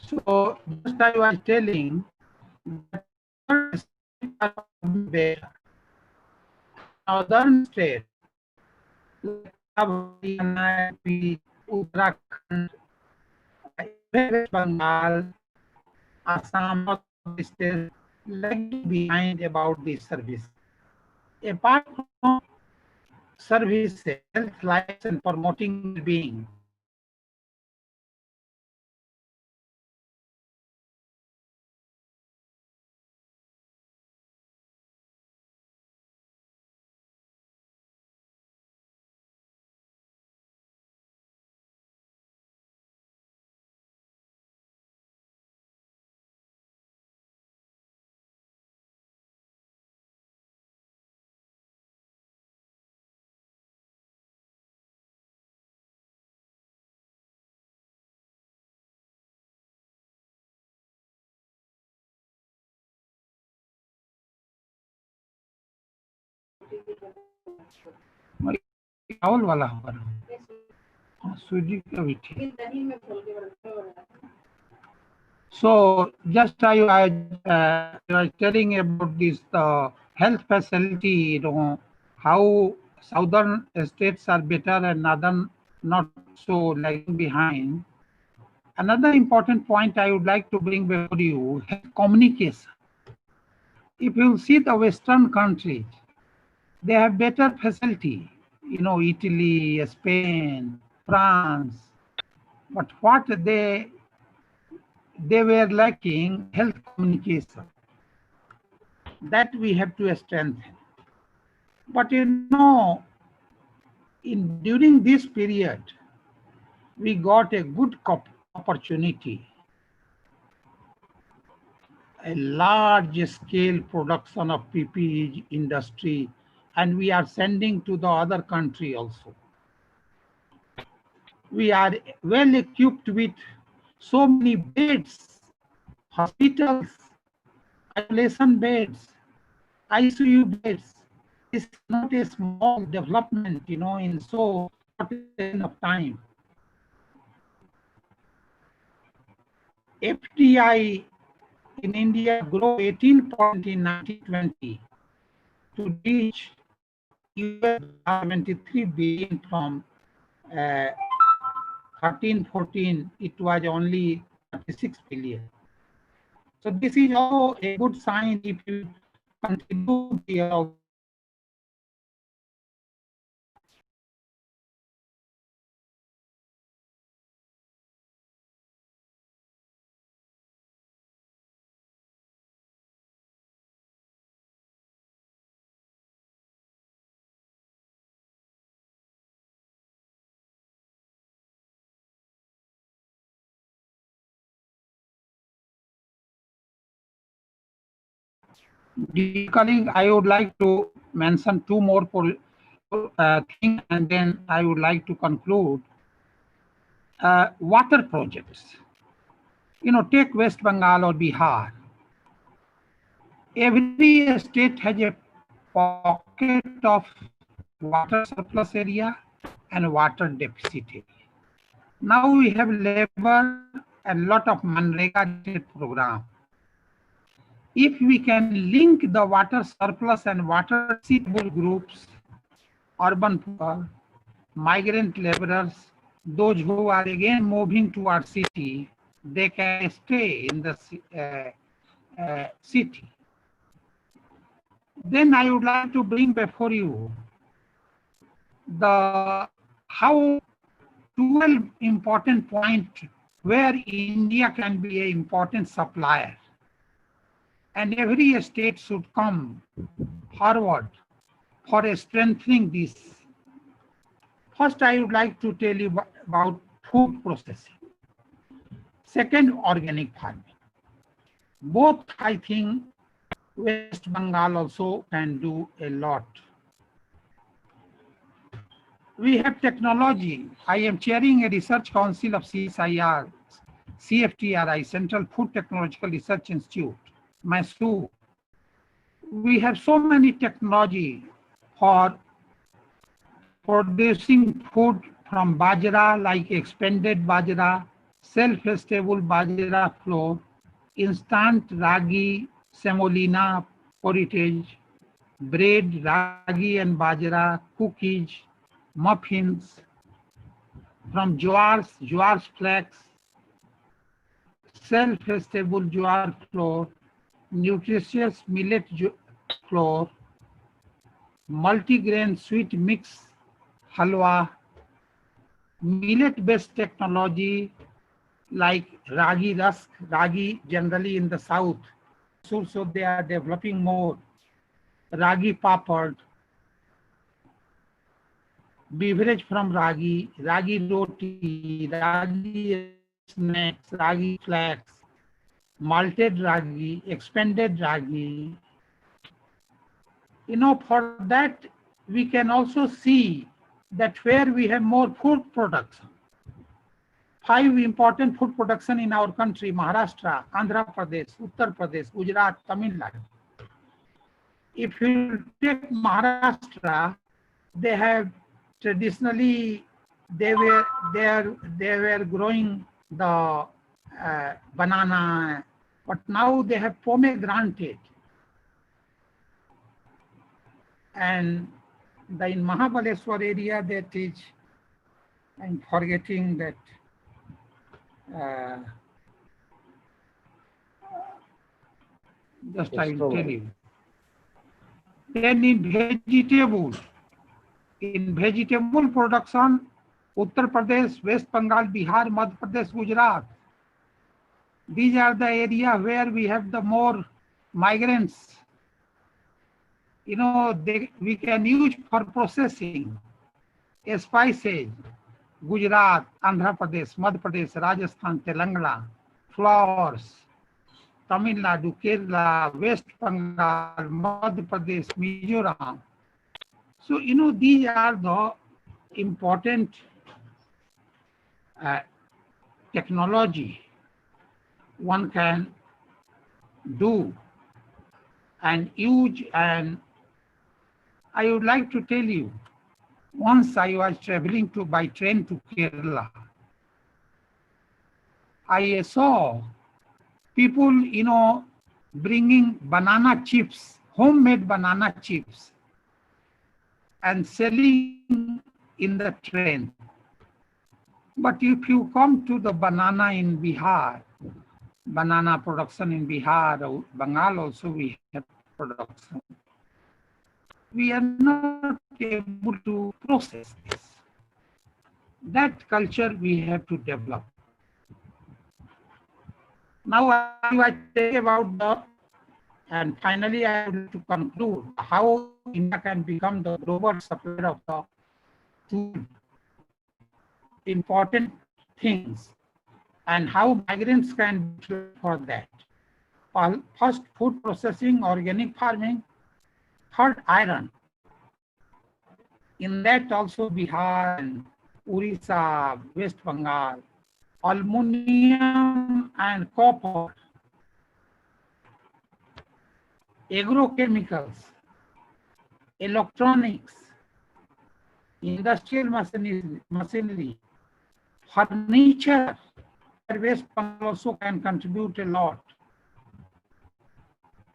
[SPEAKER 5] so just I was telling that northern states like Haryana, Uttarakhand, West Bengal, Assam, states lag behind about this service. Apart from services, health lives and promoting well-being, चावल वाला होगा ना, सूजी का भी ठीक. So just I was telling about this health facility, you know, how southern states are better and northern not so lagging behind. Another important point I would like to bring before you, health communication. if you see the Western countries, they have better facility, Italy, Spain, France. But what they were lacking health communication. That we have to strengthen. But during this period, we got a good opportunity, a large scale production of PPE industry, and we are sending to the other country also. We are well equipped with so many beds, hospitals, isolation beds, ICU beds. It's not a small development, in so short of time. FDI in India grew 18% in 1920 to reach $73 billion from 13-14, it was only 36 billion. So this is also a good sign if you continue the Colleague, I would like to mention two more things, and then I would like to conclude. Water projects. Take West Bengal or Bihar. Every state has a pocket of water surplus area and water deficit area. Now we have labor and lot of Manrega program. If we can link the water surplus and water suitable groups, urban poor, migrant laborers, those who are again moving to our city, they can stay in the city. Then I would like to bring before you how 12 important points where India can be an important supplier. And every state should come forward for strengthening this. First, I would like to tell you about food processing. Second, organic farming. Both, I think, West Bengal also can do a lot. We have technology. I am chairing a research council of CSIR, CFTRI, Central Food Technological Research Institute, Mysore. We have so many technology for producing food from bajra, like expanded bajra, self-stable bajra flour, instant ragi, semolina, porridge, bread, ragi and bajra, cookies, muffins, from jowars flax, self-stable jowar flour, nutritious millet flour, multigrain sweet mix halwa, millet-based technology like ragi rusk, ragi generally in the south. So they are developing more. Ragi papad, beverage from ragi, ragi roti, ragi snacks, ragi flax, malted ragi, expanded ragi. For that, we can also see that where we have more food production. 5 important food production in our country: Maharashtra, Andhra Pradesh, Uttar Pradesh, Gujarat, Tamil Nadu. If you take Maharashtra, they have traditionally they were growing the banana, but now they have pomegranate. And in Mahabaleshwar area, that is, I'm forgetting that. Just I will tell you. Then in vegetable production, Uttar Pradesh, West Bengal, Bihar, Madhya Pradesh, Gujarat. These are the area where we have the more migrants. You know, we can use for processing spices. Gujarat, Andhra Pradesh, Madhya Pradesh, Rajasthan, Telangana, flowers, Tamil Nadu, Kerala, West Bengal, Madhya Pradesh, Mizoram. So, you know, these are the important technology one can do and use. And I would like to tell you, once I was traveling by train to Kerala, I saw people, you know, bringing banana chips, homemade banana chips, and selling in the train. But if you come to the banana in Bihar, banana production in Bihar, or Bengal also we have production, we are not able to process this. That culture we have to develop. Now I will tell about the, and finally I will to conclude how India can become the global supplier of the two important things and how migrants can do for that. First, food processing, organic farming. Third, iron. In that also Bihar and Orissa, West Bengal, aluminum and copper, agrochemicals, electronics, industrial machinery, furniture, West Bengal also can contribute a lot.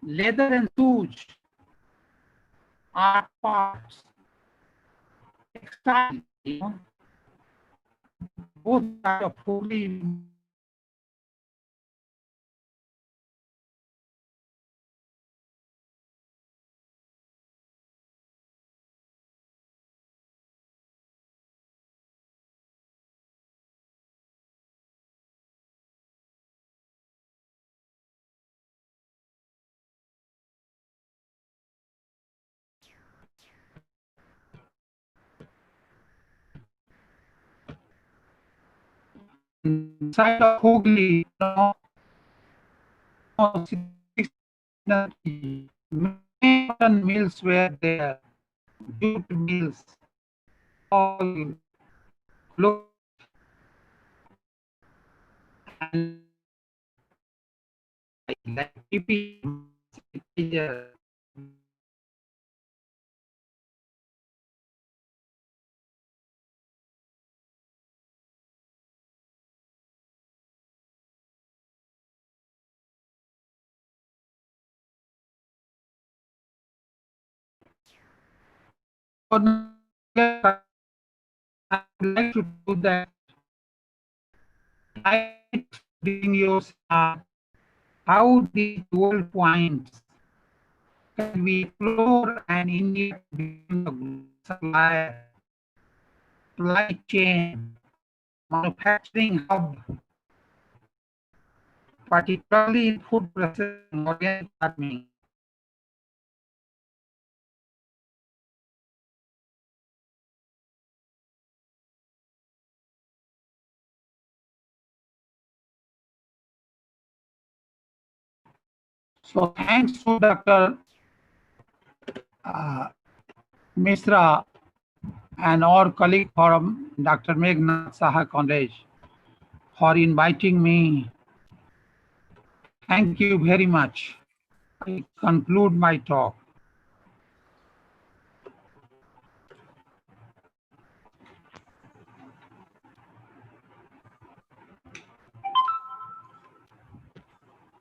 [SPEAKER 5] Leather and shoes, art parts, textile, you know, both are fully inside of Hooghly, many mills were there, jute mills, all closed, and like PP, I would like to do that. I bring you how the 12 points can we explore and India become the supplier, supply chain, manufacturing hub, particularly in food processing, organic farming. So thanks to Dr. Misra and our colleague from Dr. Meghnad Saha College for inviting me. Thank you very much. I conclude my talk.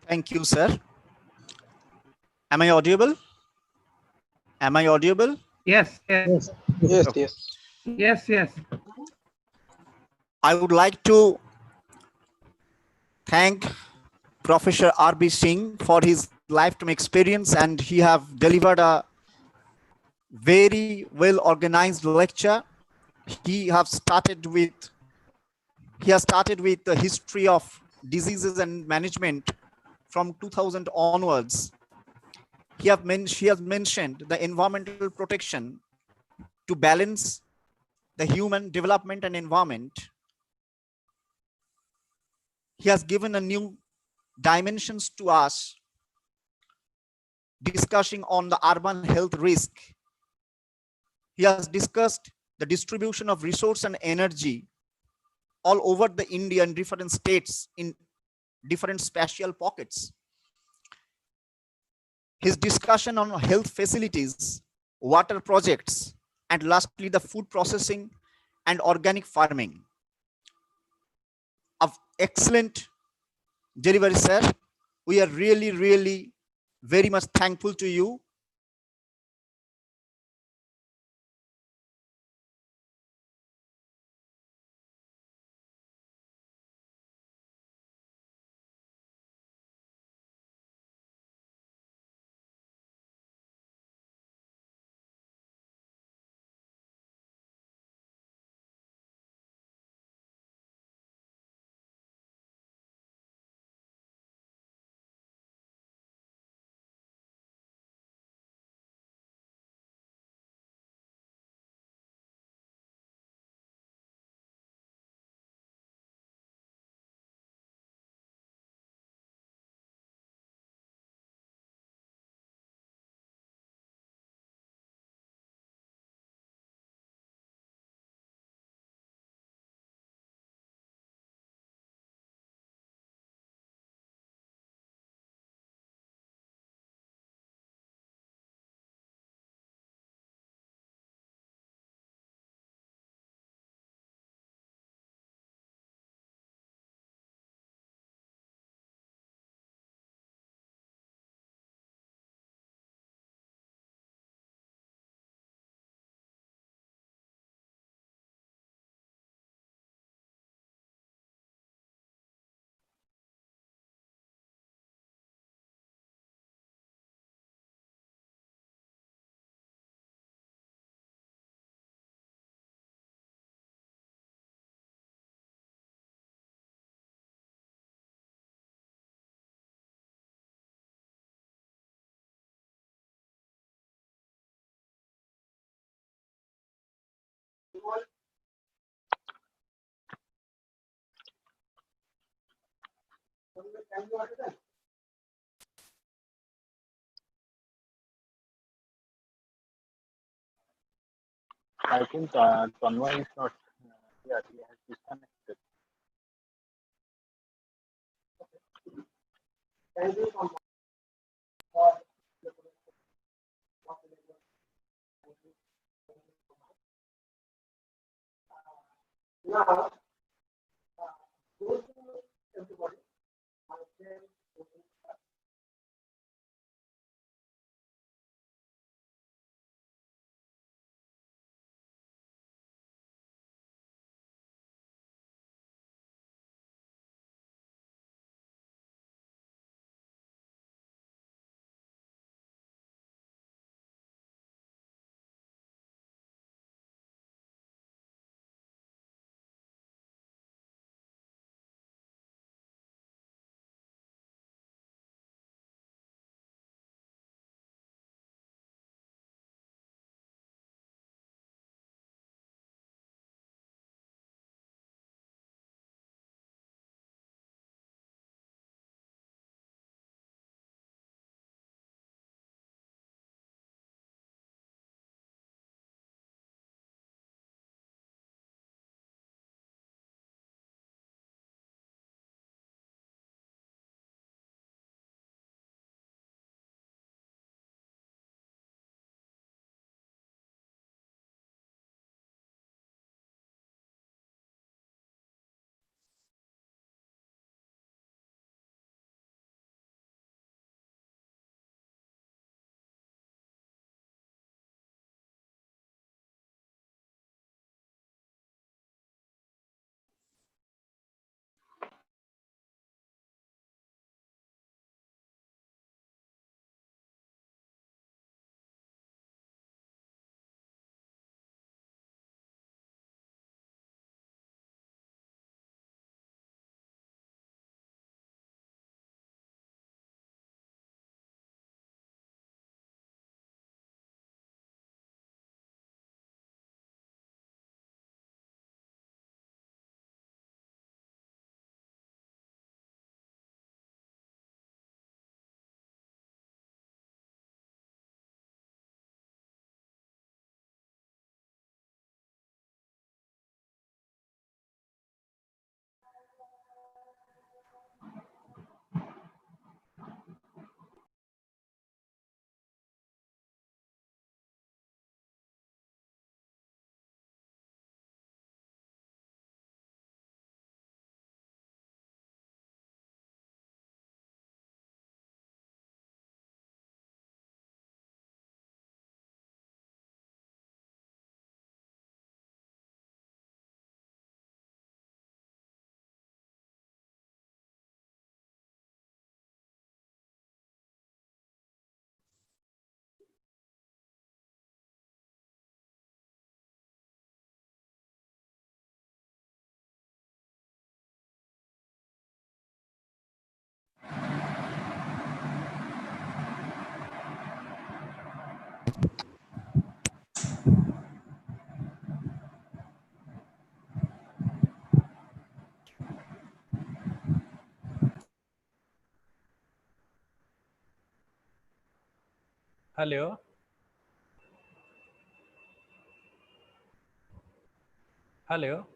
[SPEAKER 6] Thank you, sir. Am I audible? Am I audible?
[SPEAKER 5] Yes, yes.
[SPEAKER 8] Yes,
[SPEAKER 6] Okay.
[SPEAKER 8] yes.
[SPEAKER 5] Yes, yes.
[SPEAKER 6] I would like to thank Professor R.B. Singh for his lifetime experience, and he have delivered a very well organized lecture. He has started with the history of diseases and management from 2000 onwards. He has mentioned the environmental protection to balance the human development and environment. He has given a new dimensions to us, discussing on the urban health risk. He has discussed the distribution of resource and energy all over the India in different states in different spatial pockets. His discussion on health facilities, water projects, and lastly, the food processing and organic farming. Of excellent delivery, sir. We are really, really very much thankful to you.
[SPEAKER 4] I think Tanmay is not here. He has disconnected.
[SPEAKER 10] Hello. Hello.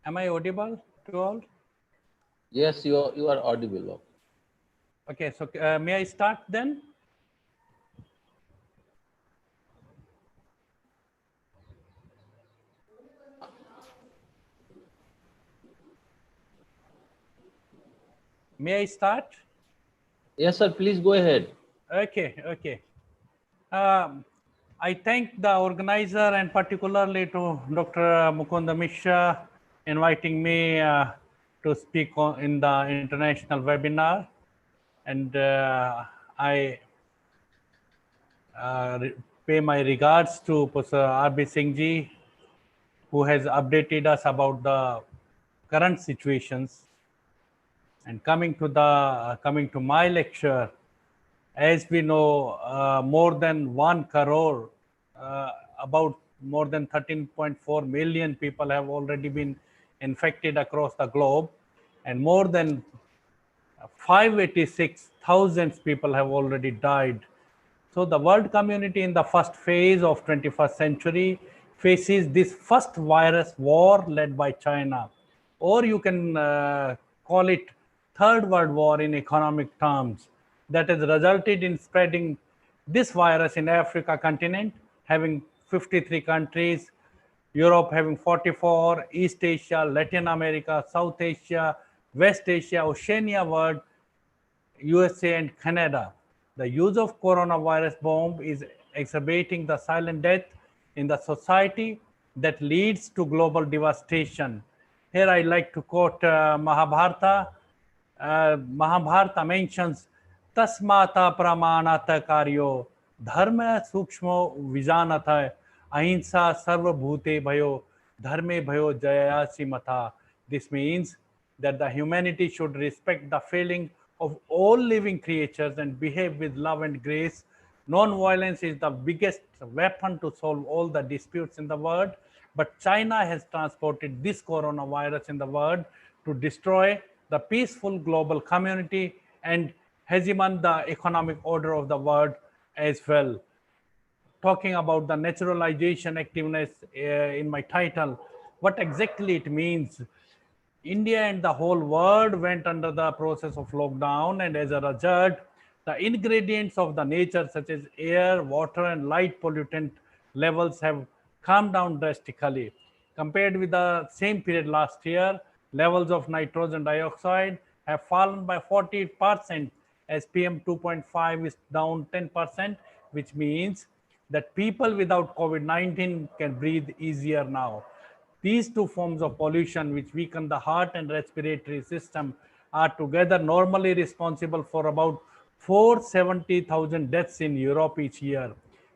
[SPEAKER 10] Am I audible to all?
[SPEAKER 7] Yes, you are audible.
[SPEAKER 10] Okay, so may I start then? May I start?
[SPEAKER 7] Yes, sir. Please go ahead.
[SPEAKER 10] Okay, okay. I thank the organizer and particularly to Dr. Mukunda Mishra inviting me to speak in the international webinar. And I pay my regards to Professor R.B. Singh ji, who has updated us about the current situations. And coming to my lecture, as we know, more than 1 crore, about more than 13.4 million people have already been infected across the globe, and more than 586,000 people have already died. So the world community in the first phase of 21st century faces this first virus war led by China, or you can call it third world war in economic terms, that has resulted in spreading this virus in Africa continent, having 53 countries, Europe having 44, East Asia, Latin America, South Asia, West Asia, Oceania world, USA and Canada. The use of coronavirus bomb is exacerbating the silent death in the society that leads to global devastation. Here I like to quote Mahabharata. Mahabharata mentions tasmata pramanata karyo dharma sukshmo vijanata ahimsa sarvabhute bhayo dharme bhayo jayasi matha. This means that the humanity should respect the feeling of all living creatures and behave with love and grace. Non-violence is the biggest weapon to solve all the disputes in the world, but China has transported this coronavirus in the world to destroy the peaceful global community and hegemon the economic order of the world as well. Talking about the naturalization activeness in my title, what exactly it means. India and the whole world went under the process of lockdown, and as a result, the ingredients of the nature such as air, water and light pollutant levels have come down drastically. Compared with the same period last year, levels of nitrogen dioxide have fallen by 40% as PM 2.5 is down 10%, which means that people without COVID-19 can breathe easier now. These two forms of pollution, which weaken the heart and respiratory system, are together normally responsible for about 470,000 deaths in Europe each year.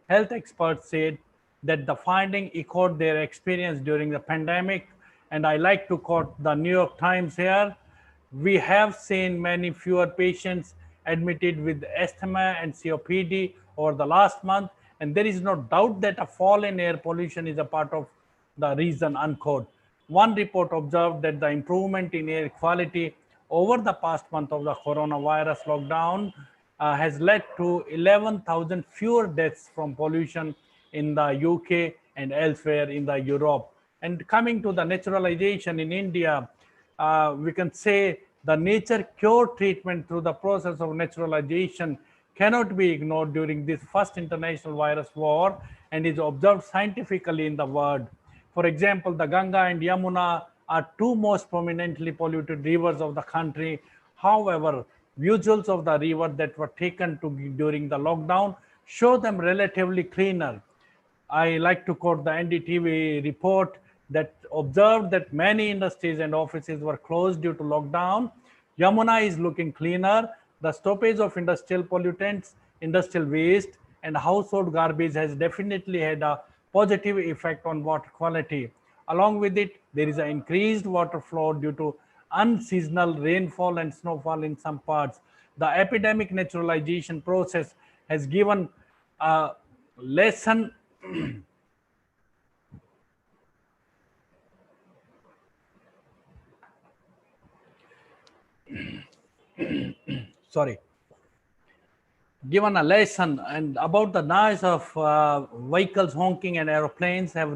[SPEAKER 10] Health experts said that the finding echoed their experience during the pandemic, and I like to quote the New York Times here. We have seen many fewer patients admitted with asthma and COPD over the last month, and there is no doubt that a fall in air pollution is a part of the reason, unquote. One report observed that the improvement in air quality over the past month of the coronavirus lockdown has led to 11,000 fewer deaths from pollution in the UK and elsewhere in the Europe. And coming to the naturalization in India, we can say the nature cure treatment through the process of naturalization cannot be ignored during this first international virus war and is observed scientifically in the world. For example, the Ganga and Yamuna are two most prominently polluted rivers of the country. However, visuals of the river that were taken during the lockdown show them relatively cleaner. I like to quote the NDTV report that observed that many industries and offices were closed due to lockdown. Yamuna is looking cleaner. The stoppage of industrial pollutants, industrial waste, and household garbage has definitely had a positive effect on water quality. Along with it, there is an increased water flow due to unseasonal rainfall and snowfall in some parts. The epidemic naturalization process has given a lesson sorry, given a lesson and about the noise of vehicles honking and aeroplanes have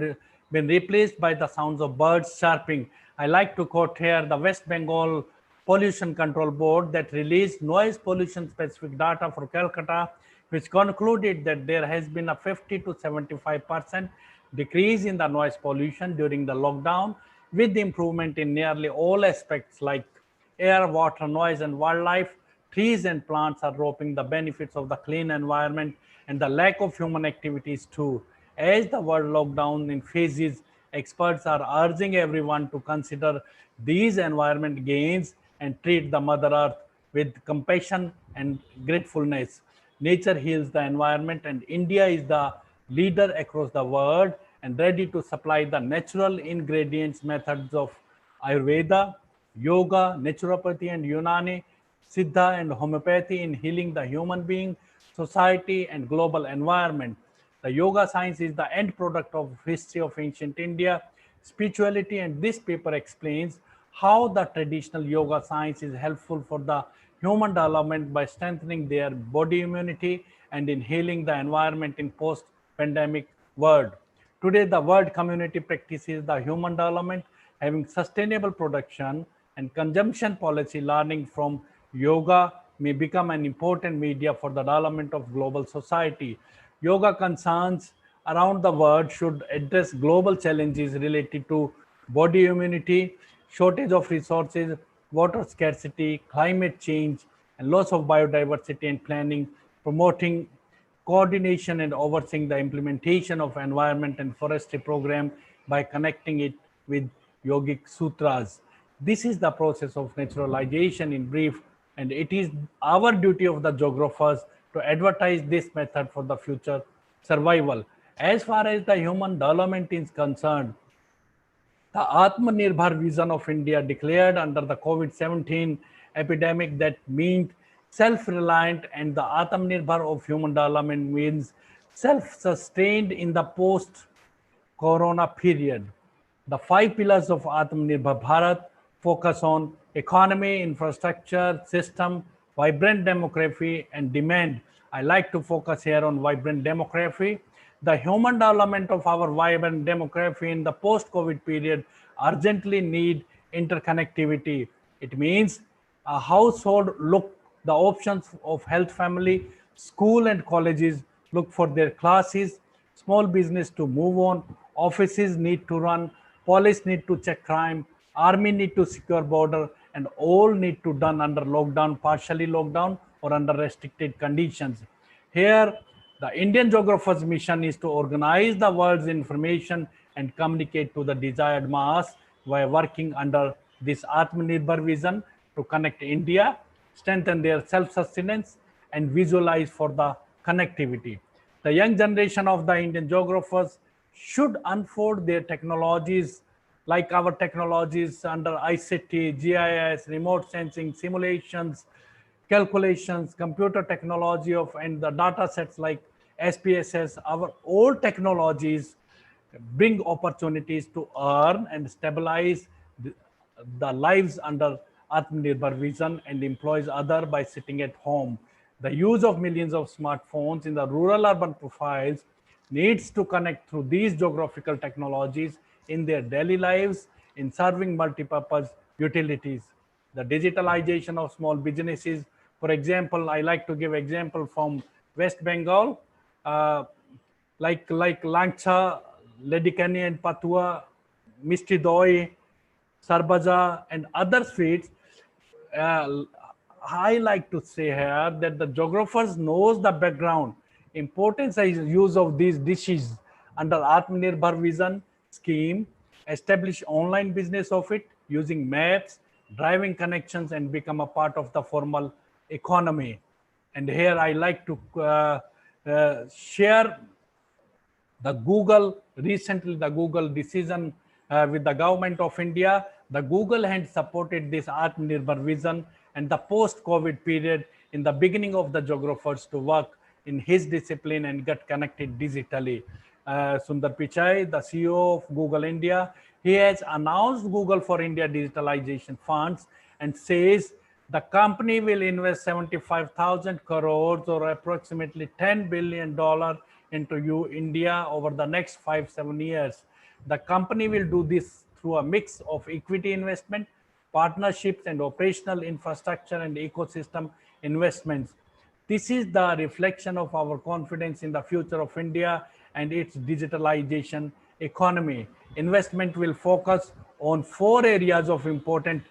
[SPEAKER 10] been replaced by the sounds of birds chirping. I like to quote here the West Bengal Pollution Control Board that released noise pollution specific data for Calcutta, which concluded that there has been a 50 to 75% decrease in the noise pollution during the lockdown, with the improvement in nearly all aspects like air, water, noise, and wildlife. Trees and plants are reaping the benefits of the clean environment and the lack of human activities too. As the world lockdown in phases, experts are urging everyone to consider these environment gains and treat the Mother Earth with compassion and gratefulness. Nature heals the environment, and India is the leader across the world and ready to supply the natural ingredients methods of Ayurveda, yoga, naturopathy, and Unani, Siddha, and homeopathy in healing the human being, society, and global environment. The yoga science is the end product of history of ancient India, spirituality, and this paper explains how the traditional yoga science is helpful for the human development by strengthening their body immunity and in healing the environment in post-pandemic world. Today, the world community practices the human development, having sustainable production and consumption policy. Learning from yoga may become an important media for the development of global society. Yoga concerns around the world should address global challenges related to body immunity, shortage of resources, water scarcity, climate change, and loss of biodiversity, and planning, promoting coordination and overseeing the implementation of environment and forestry program by connecting it with yogic sutras. This is the process of naturalization in brief, and it is our duty of the geographers to advertise this method for the future survival. As far as the human development is concerned, the Atmanirbhar vision of India declared under the COVID-17 epidemic that means self-reliant, and the Atmanirbhar of human development means self-sustained in the post-corona period. The 5 pillars of Atmanirbhar Bharat focus on economy, infrastructure, system, vibrant demography, and demand. I like to focus here on vibrant demography. The human development of our vibrant demography in the post-COVID period urgently need interconnectivity. It means a household look the options of health, family, school, and colleges look for their classes, small business to move on, offices need to run, police need to check crime, army need to secure border, and all need to done under lockdown, partially lockdown, or under restricted conditions. Here, the Indian geographer's mission is to organize the world's information and communicate to the desired mass by working under this Atmanirbhar vision to connect India, strengthen their self-sustenance, and visualize for the connectivity. The young generation of the Indian geographers should unfold their technologies like our technologies under ICT, GIS, remote sensing, simulations, calculations, computer technology of and the data sets like SPSS. Our old technologies bring opportunities to earn and stabilize the lives under Atmanirbhar vision and employs other by sitting at home. The use of millions of smartphones in the rural urban profiles needs to connect through these geographical technologies in their daily lives in serving multipurpose utilities. The digitalization of small businesses, for example, I like to give example from West Bengal, like Langcha, Ledikani and Patua, Misti Doi, Sarbaja, and other sweets. I like to say here that the geographers knows the background, importance and use of these dishes under Atmanirbhar vision scheme, establish online business of it using maps, driving connections, and become a part of the formal economy. And here I like to share the Google, recently the Google decision with the government of India. The Google had supported this Atmanirbhar vision and the post-COVID period in the beginning of the geographers to work in his discipline and get connected digitally. Sundar Pichai, the CEO of Google India, he has announced Google for India digitalization funds and says the company will invest 75,000 crores or approximately $10 billion into India over the next 5-7 years. The company will do this through a mix of equity investment, partnerships, and operational infrastructure and ecosystem investments. This is the reflection of our confidence in the future of India and its digitalization economy. Investment will focus on 4 areas of importance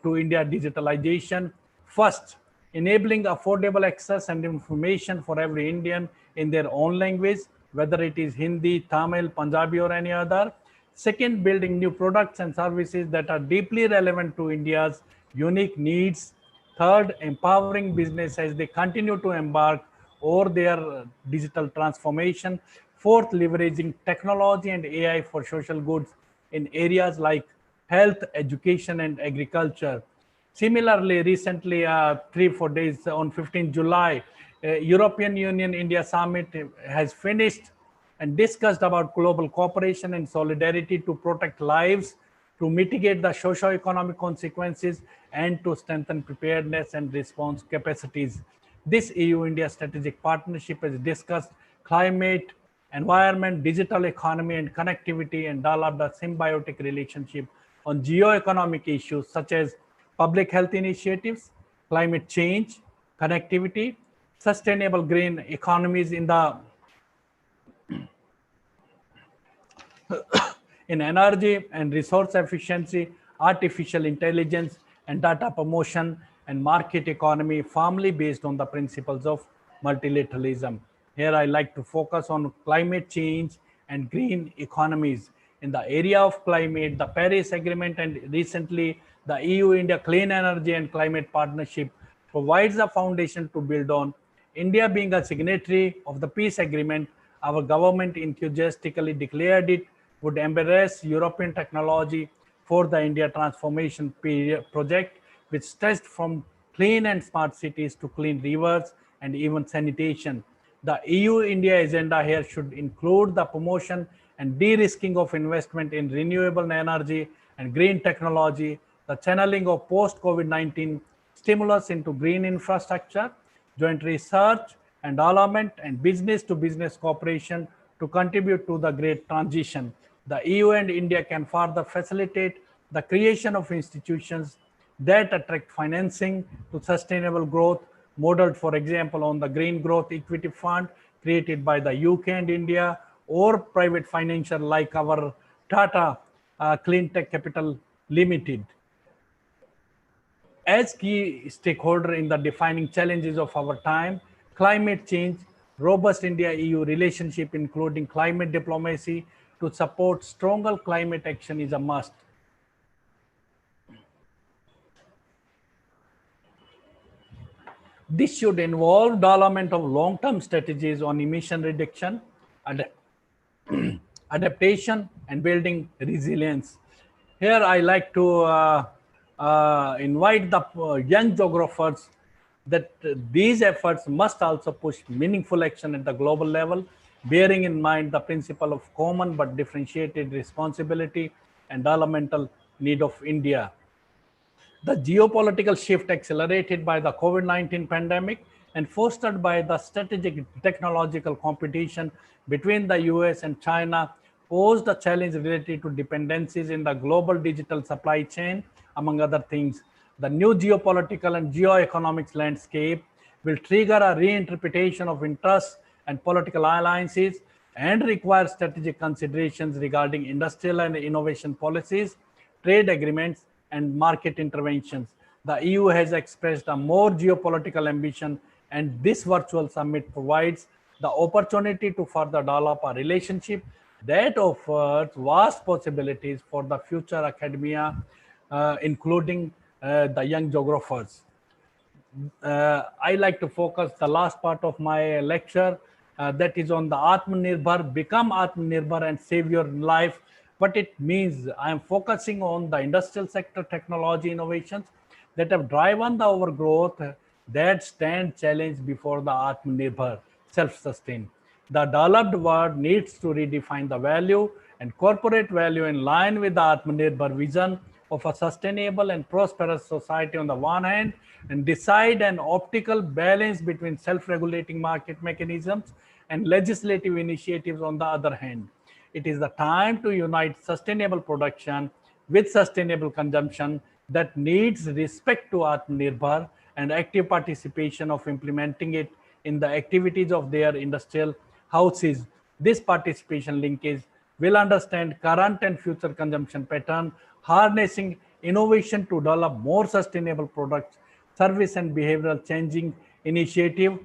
[SPEAKER 10] to India digitalization. First, enabling affordable access and information for every Indian in their own language, whether it is Hindi, Tamil, Punjabi, or any other. Second, building new products and services that are deeply relevant to India's unique needs. Third, empowering business as they continue to embark over their digital transformation. Fourth, leveraging technology and AI for social goods in areas like health, education, and agriculture. Similarly, recently, 3-4 days on 15 July, European Union India Summit has finished and discussed about global cooperation and solidarity to protect lives, to mitigate the socio-economic consequences, and to strengthen preparedness and response capacities. This EU-India strategic partnership has discussed climate, environment, digital economy, and connectivity, and developed a symbiotic relationship on geo-economic issues such as public health initiatives, climate change, connectivity, sustainable green economies in energy and resource efficiency, artificial intelligence, and data promotion, and market economy firmly based on the principles of multilateralism. Here I like to focus on climate change and green economies. In the area of climate, the Paris Agreement and recently the EU-India Clean Energy and Climate Partnership provides a foundation to build on. India being a signatory of the peace agreement, our government enthusiastically declared it would embrace European technology for the India transformation project, which stretched from clean and smart cities to clean rivers and even sanitation. The EU-India agenda here should include the promotion and de-risking of investment in renewable energy and green technology, the channeling of post-COVID-19 stimulus into green infrastructure, joint research and development, and business-to-business cooperation to contribute to the great transition. The EU and India can further facilitate the creation of institutions that attract financing to sustainable growth, modeled, for example, on the Green Growth Equity Fund created by the UK and India, or private financier like our Tata Clean Tech Capital Limited. As key stakeholder in the defining challenges of our time, climate change, robust India-EU relationship, including climate diplomacy, to support stronger climate action is a must. This should involve development of long-term strategies on emission reduction, adaptation, and building resilience. Here I like to invite the young geographers that these efforts must also push meaningful action at the global level, bearing in mind the principle of common but differentiated responsibility and developmental need of India. The geopolitical shift accelerated by the COVID-19 pandemic and fostered by the strategic technological competition between the US and China posed a challenge related to dependencies in the global digital supply chain, among other things. The new geopolitical and geoeconomics landscape will trigger a reinterpretation of interests and political alliances and require strategic considerations regarding industrial and innovation policies, trade agreements, and market interventions. The EU has expressed a more geopolitical ambition, and this virtual summit provides the opportunity to further develop a relationship that offers vast possibilities for the future academia, including the young geographers. I like to focus the last part of my lecture that is on the Atmanirbhar, become Atmanirbhar and save your life. What it means, I am focusing on the industrial sector technology innovations that have driven the overgrowth that stand challenge before the Atmanirbhar, self-sustain. The developed world needs to redefine the value and corporate value in line with the Atmanirbhar vision of a sustainable and prosperous society on the one hand, and decide an optimal balance between self-regulating market mechanisms and legislative initiatives on the other hand. It is the time to unite sustainable production with sustainable consumption that needs respect to Atmanirbhar and active participation of implementing it in the activities of their industrial houses. This participation linkage will understand current and future consumption pattern, harnessing innovation to develop more sustainable products, service and behavioral changing initiative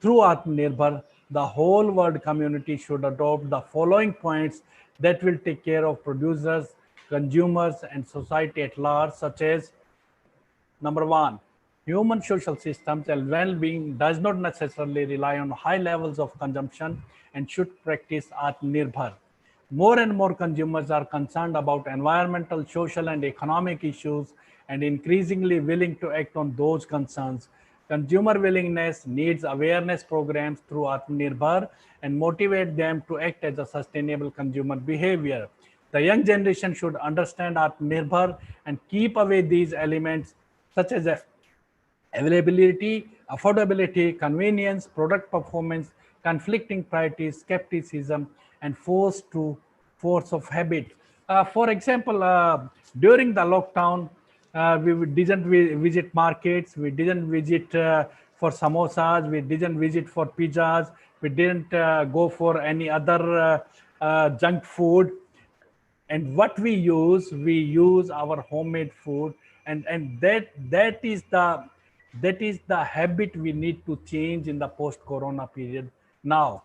[SPEAKER 10] through Atmanirbhar. The whole world community should adopt the following points that will take care of producers, consumers, and society at large, such as: number one, human social systems and well-being does not necessarily rely on high levels of consumption and should practice Atmanirbhar. More and more consumers are concerned about environmental, social, and economic issues and increasingly willing to act on those concerns. Consumer willingness needs awareness programs through Atmanirbhar and motivate them to act as a sustainable consumer behavior. The young generation should understand Atmanirbhar and keep away these elements such as availability, affordability, convenience, product performance, conflicting priorities, skepticism, and force of habit. For example, during the lockdown, we didn't visit markets, we didn't visit for samosas, we didn't visit for pizzas, we didn't go for any other junk food. And what we use our homemade food, and that is the habit we need to change in the post-corona period. Now,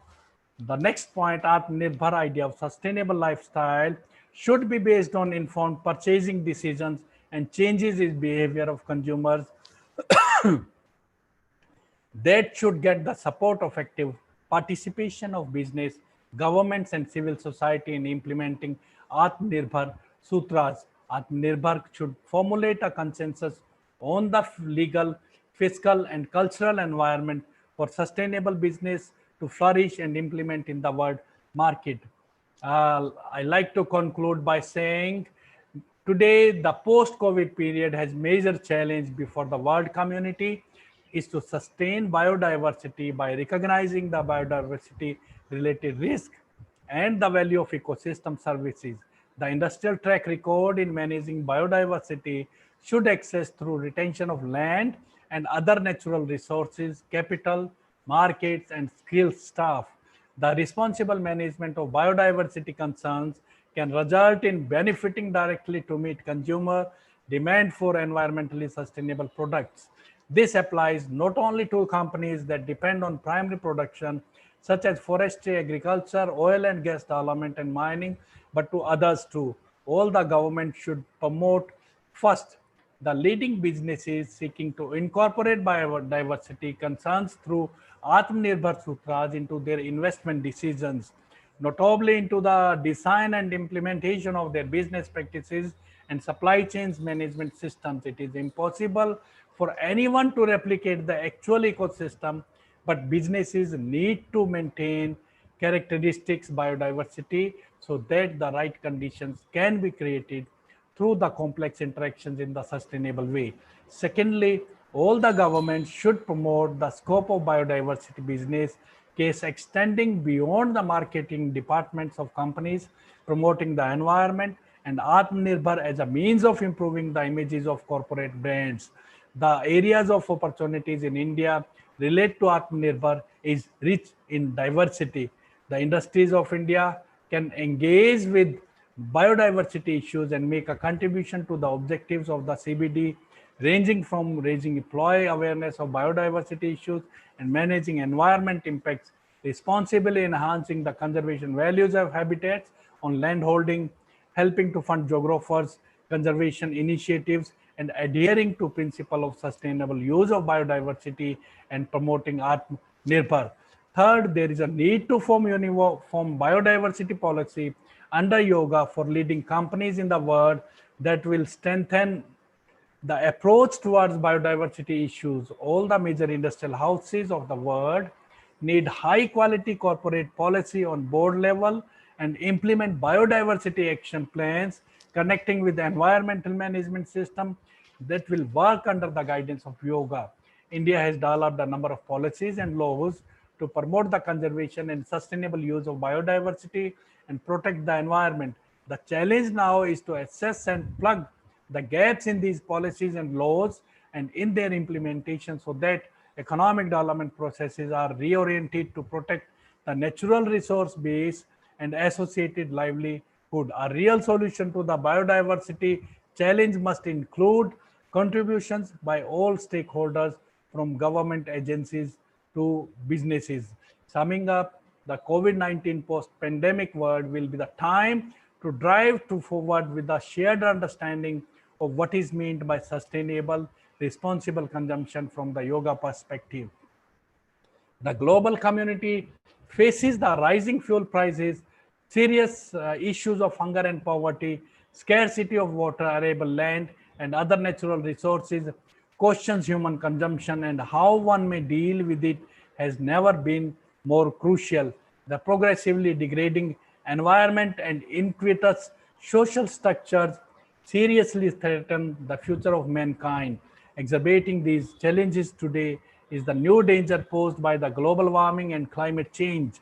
[SPEAKER 10] the next point, Atmanirbhar idea of sustainable lifestyle should be based on informed purchasing decisions and changes in behavior of consumers that should get the support of active participation of business, governments, and civil society in implementing Atmanirbhar Sutras. Atmanirbhar should formulate a consensus on the legal, fiscal, and cultural environment for sustainable business to flourish and implement in the world market. I like to conclude by saying today the post-COVID period has major challenge before the world community is to sustain biodiversity by recognizing the biodiversity related risk and the value of ecosystem services. The industrial track record in managing biodiversity should access through retention of land and other natural resources, capital, markets, and skilled staff. The responsible management of biodiversity concerns can result in benefiting directly to meet consumer demand for environmentally sustainable products. This applies not only to companies that depend on primary production, such as forestry, agriculture, oil and gas development, and mining, but to others too. All the government should promote first the leading businesses seeking to incorporate biodiversity concerns through Atmanirbhar Sutras into their investment decisions, notably into the design and implementation of their business practices and supply chains management systems. It is impossible for anyone to replicate the actual ecosystem, but businesses need to maintain characteristics biodiversity so that the right conditions can be created through the complex interactions in the sustainable way. Secondly, all the governments should promote the scope of biodiversity business case extending beyond the marketing departments of companies, promoting the environment, and Atmanirbhar as a means of improving the images of corporate brands. The areas of opportunities in India relate to Atmanirbhar is rich in diversity. The industries of India can engage with biodiversity issues and make a contribution to the objectives of the CBD, ranging from raising employee awareness of biodiversity issues and managing environment impacts, responsibly enhancing the conservation values of habitats on land holding, helping to fund geographers, conservation initiatives, and adhering to principle of sustainable use of biodiversity and promoting Atmanirbhar. Third, there is a need to form uniform biodiversity policy under yoga for leading companies in the world that will strengthen the approach towards biodiversity issues. All the major industrial houses of the world need high quality corporate policy on board level and implement biodiversity action plans connecting with the environmental management system that will work under the guidance of yoga. India has developed a number of policies and laws to promote the conservation and sustainable use of biodiversity and protect the environment. The challenge now is to assess and plug the gaps in these policies and laws and in their implementation so that economic development processes are reoriented to protect the natural resource base and associated livelihood. A real solution to the biodiversity challenge must include contributions by all stakeholders from government agencies to businesses. Summing up, the COVID-19 post-pandemic world will be the time to drive forward with a shared understanding of what is meant by sustainable, responsible consumption from the yoga perspective. The global community faces the rising fuel prices, serious issues of hunger and poverty, scarcity of water, arable land, and other natural resources, questions human consumption and how one may deal with it has never been more crucial. The progressively degrading environment and iniquitous social structures seriously threaten the future of mankind. Exacerbating these challenges today is the new danger posed by the global warming and climate change.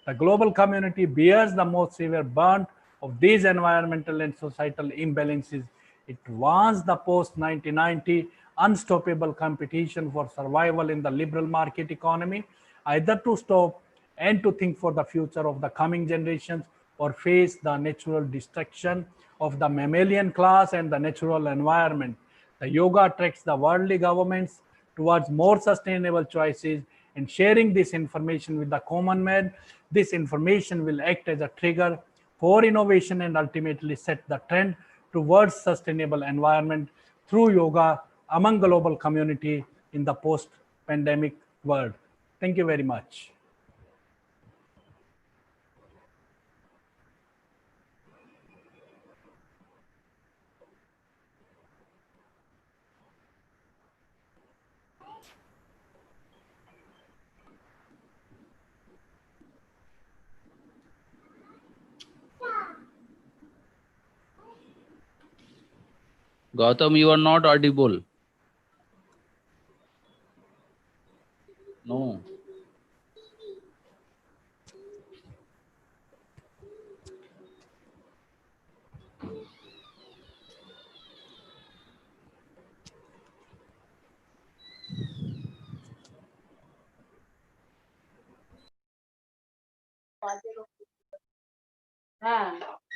[SPEAKER 10] The global community bears the most severe burden of these environmental and societal imbalances. It wants the post-1990 unstoppable competition for survival in the liberal market economy, either to stop and to think for the future of the coming generations or face the natural destruction of the mammalian class and the natural environment. The yoga attracts the worldly governments towards more sustainable choices and sharing this information with the common man. This information will act as a trigger for innovation and ultimately set the trend towards sustainable environment through yoga among global community in the post-pandemic world. Thank you very much.
[SPEAKER 7] Gautam, you are not audible. No.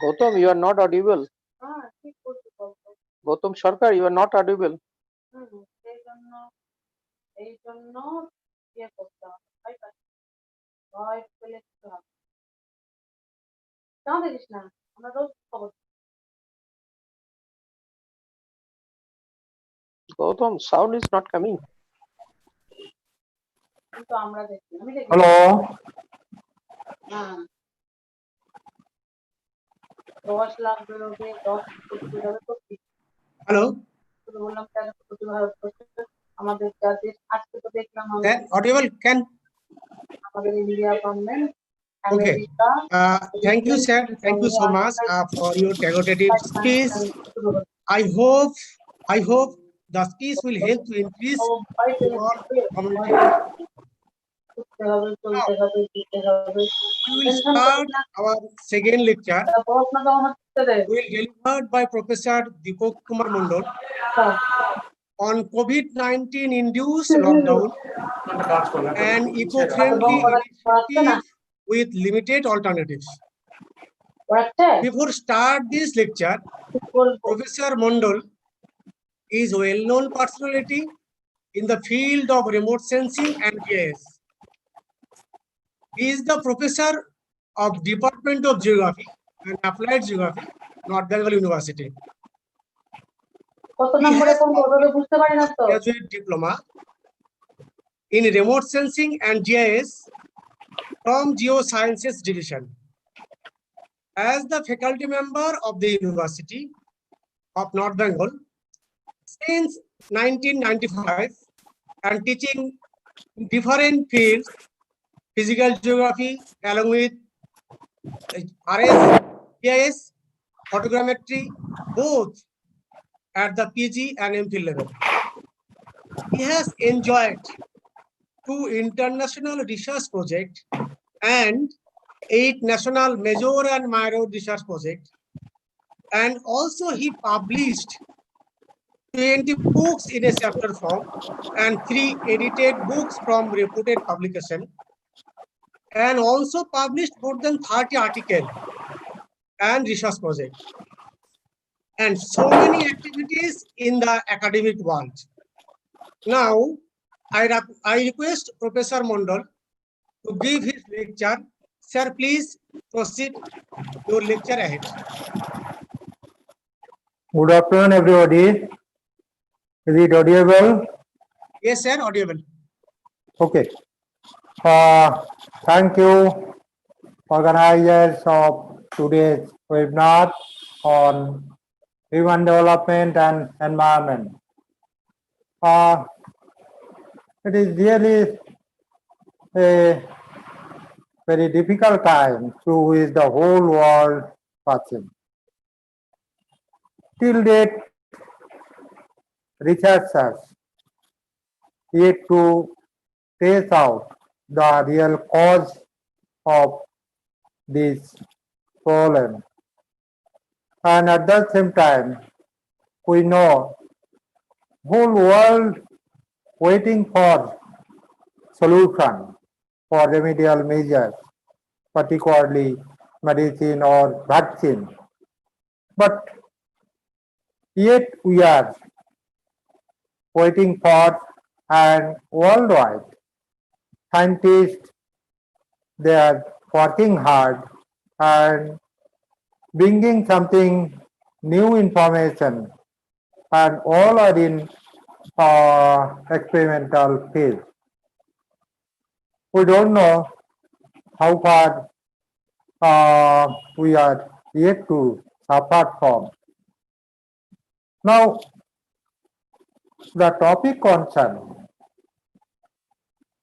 [SPEAKER 8] Gautam, you are not audible. Gautam Sarkar, you are not audible. Gautam, sound is not coming.
[SPEAKER 11] Hello. Hello. Audible? Can? Okay. Thank you, sir. Thank you so much for your derogative speech. I hope the speech will help to increase your community. Now, we will start our second lecture. Will delivered by Professor Deepak Kumar Mondal on COVID-19 induced lockdown and eco-friendly initiative with limited alternatives. Before start this lecture, Professor Mondal is a well-known personality in the field of remote sensing and GIS. He is the professor of Department of Geography and Applied Geography, North Bengal University. He has a graduate diploma in remote sensing and GIS from Geosciences Division. As the faculty member of the University of North Bengal, since 1995 and teaching different fields, physical geography along with RS, PIS, photogrammetry, both at the PG and MPhil level. He has enjoyed 2 international research projects and 8 national major and minor research projects. And also he published 20 books in a chapter form and 3 edited books from reputed publication, and also published more than 30 articles and research projects, and so many activities in the academic world. Now, I request Professor Mondal to give his lecture. Sir, please proceed your lecture ahead.
[SPEAKER 12] Good afternoon, everybody. Is it audible?
[SPEAKER 11] Yes, sir, audible.
[SPEAKER 12] Okay. Thank you, organizers of today's webinar on human development and environment. It is really a very difficult time through which the whole world passing. Till date, researchers yet to trace out the real cause of this problem. And at the same time, we know whole world waiting for solution for remedial measures, particularly medicine or vaccine. But yet we are waiting for, and worldwide scientists, they are working hard and bringing something new information, and all are in experimental phase. We don't know how far we are yet to suffer from. Now, the topic concerned,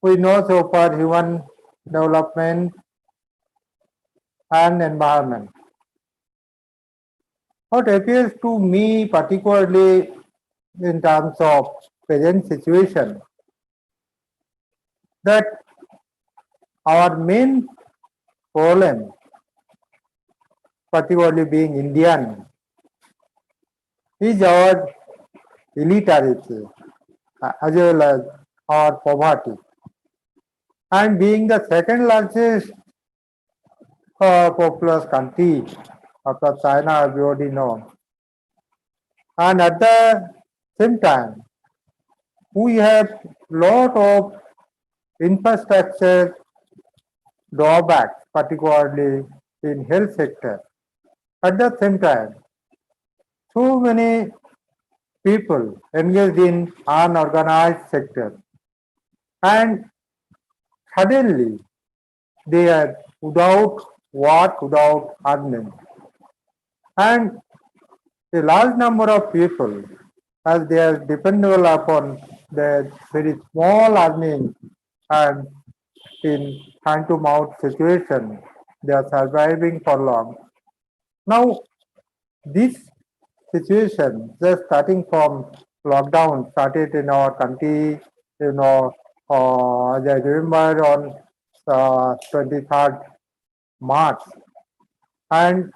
[SPEAKER 12] we know so far human development and environment. What appears to me, particularly in terms of present situation, that our main problem, particularly being Indian, is our elitism as well as our poverty. And being the second largest populous country after China, everybody knows. And at the same time, we have lot of infrastructure drawbacks, particularly in health sector. At the same time, so many people engaged in unorganized sector, and suddenly they are without work, without earning. And a large number of people, as they are dependable upon their very small earning and in hand-to-mouth situation, they are surviving for long. Now, this situation, just starting from lockdown, started in our country, as I remember on 23rd March, and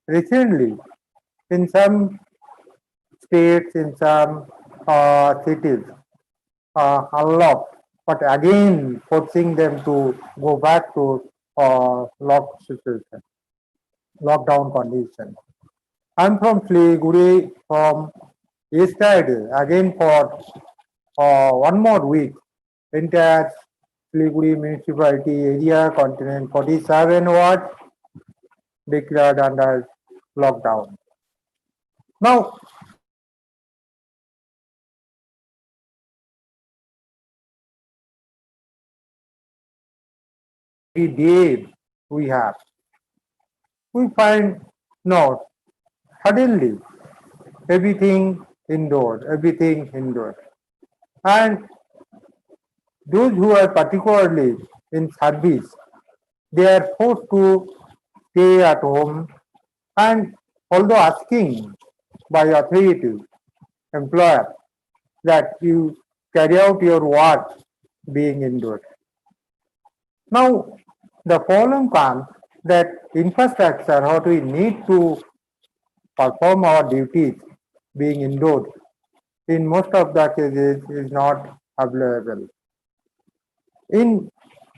[SPEAKER 12] recently in some states, in some cities, unlocked, but again forcing them to go back to locked situation, lockdown condition. I'm from Siliguri from yesterday, again for 1 more week, entire Siliguri municipality area containing 47 wards declared under lockdown. Now, every day we find no, suddenly everything indoor, everything indoor. And those who are particularly in service, they are forced to stay at home, and although asking by authority employer that you carry out your work being indoors. Now, the problem comes that infrastructure, what we need to perform our duties being indoors, in most of the cases is not available. In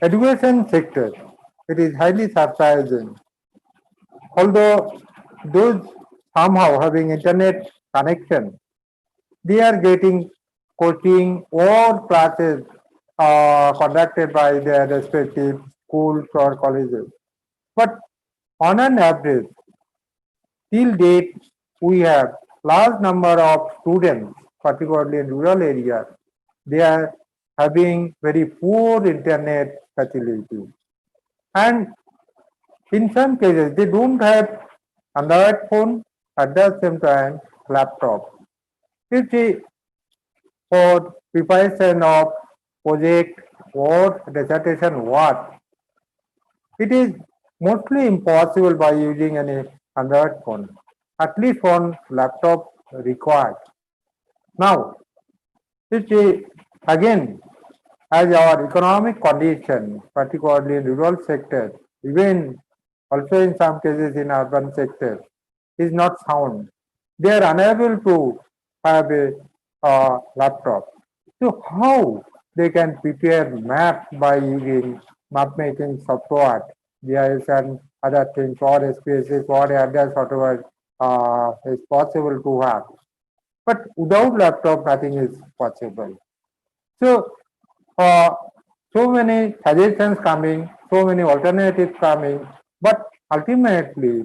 [SPEAKER 12] education sector, it is highly surprising. Although those somehow having internet connection, they are getting coaching or classes conducted by their respective schools or colleges. But on an average, till date, we have large number of students, particularly in rural areas, they are having very poor internet facility. And in some cases, they don't have Android phone, at the same time laptop. If they, for preparation of project or dissertation work, it is mostly impossible by using any Android phone. At least one laptop required. Now, if we, again, as our economic condition, particularly in rural sector, even also in some cases in urban sector, is not sound, they are unable to have a laptop. So how they can prepare map by using map making software, GIS and other things, or SPSS, or others, whatever is possible to have. But without laptop, nothing is possible. So, so many suggestions coming, so many alternatives coming, but ultimately,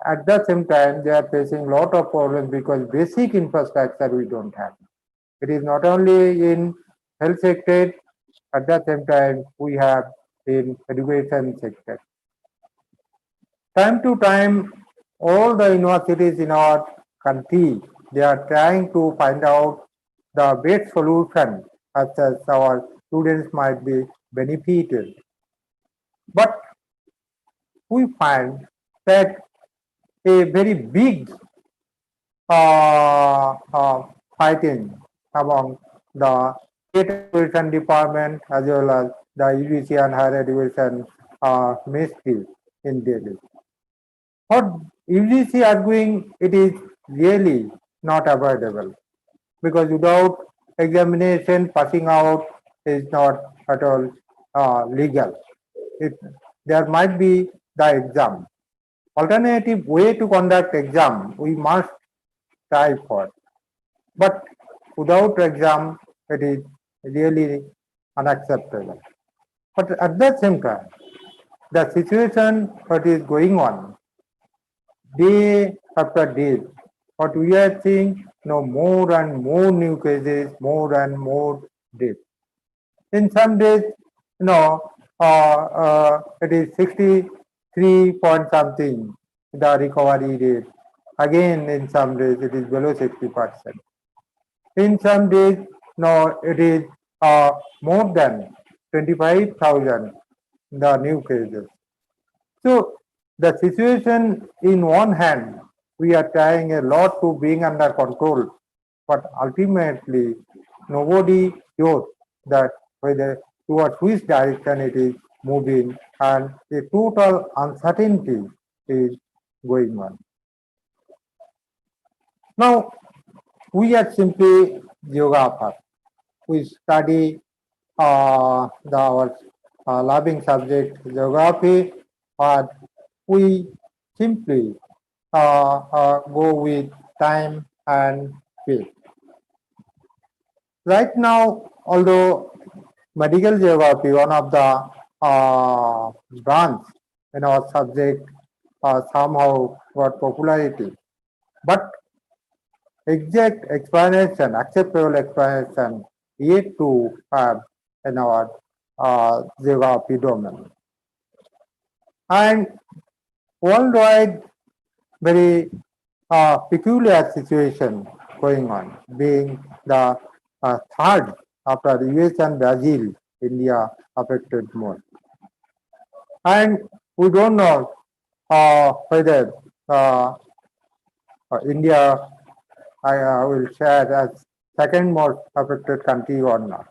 [SPEAKER 12] at the same time, they are facing a lot of problems because basic infrastructure we don't have. It is not only in health sector, at the same time, we have in education sector. Time to time, all the universities in our country, they are trying to find out the best solution as our students might be benefited. But we find that a very big fighting among the state education department as well as the UGC and higher education ministry in Delhi. What UGC arguing, it is really not avoidable because without examination, passing out is not at all legal. There might be the exam. Alternative way to conduct exam, we must try for. But without exam, it is really unacceptable. But at the same time, the situation that is going on, day after day, what we are seeing, more and more new cases, more and more deaths. In some days, it is 63 point something, the recovery rate. Again, in some days, it is below 60%. In some days, it is more than 25,000, the new cases. So, the situation in one hand, we are trying a lot to bring under control, but ultimately, nobody knows that whether towards which direction it is moving, and a total uncertainty is going on. Now, we are simply geographers. We study our loving subject, geography, but we simply go with time and faith. Right now, although medical geography, one of the branch in our subject, somehow got popularity, but exact explanation, acceptable explanation, yet to have in our geography domain. And worldwide, very peculiar situation going on, being the third after the US and Brazil, India affected more. And we don't know whether India will share as second most affected country or not,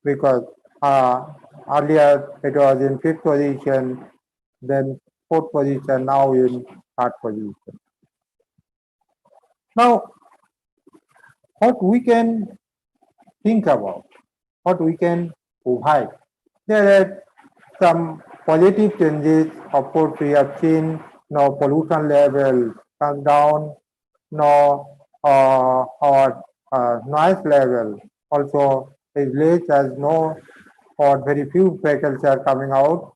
[SPEAKER 12] because earlier it was in fifth position, then fourth position, now in third position. Now, what we can think about, what we can provide, there are some positive changes. Of course, we have seen now pollution level comes down, now our noise level also is less, as no or very few vehicles are coming out.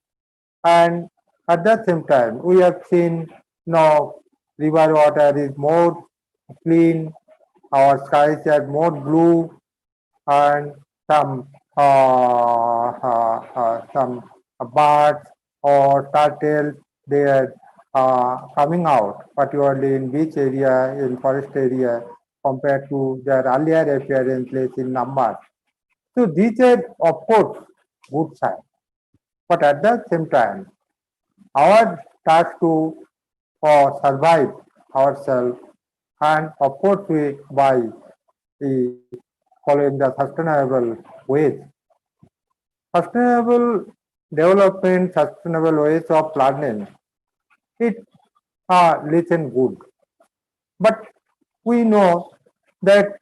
[SPEAKER 12] And at the same time, we have seen now river water is more clean, our skies are more blue, and some birds or turtles, they are coming out, particularly in beach area, in forest area, compared to their earlier appearances in numbers. So these are, of course, good signs. But at the same time, our task to survive ourselves, and of course we by following the sustainable ways. Sustainable development, sustainable ways of learning, it listen good. But we know that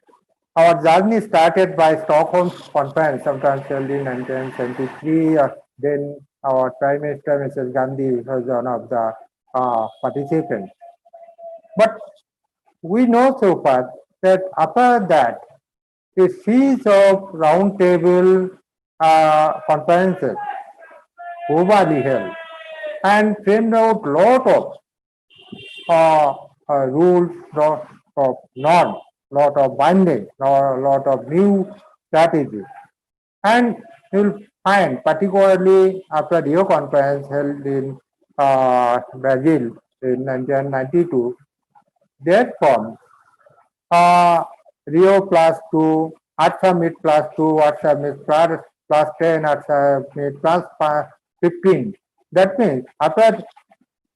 [SPEAKER 12] our journey started by Stockholm Conference sometime in 1973. Then our Prime Minister, Mrs. Gandhi, was one of the participants. But we know so far that after that, a series of roundtable conferences globally held and framed out lot of rules, lot of norms, lot of binding, lot of new strategies. And you'll find, particularly after Rio conference held in Brazil in 1992, that formed Rio +2, Earth Summit +2, Earth Summit +10, Earth Summit +15. That means after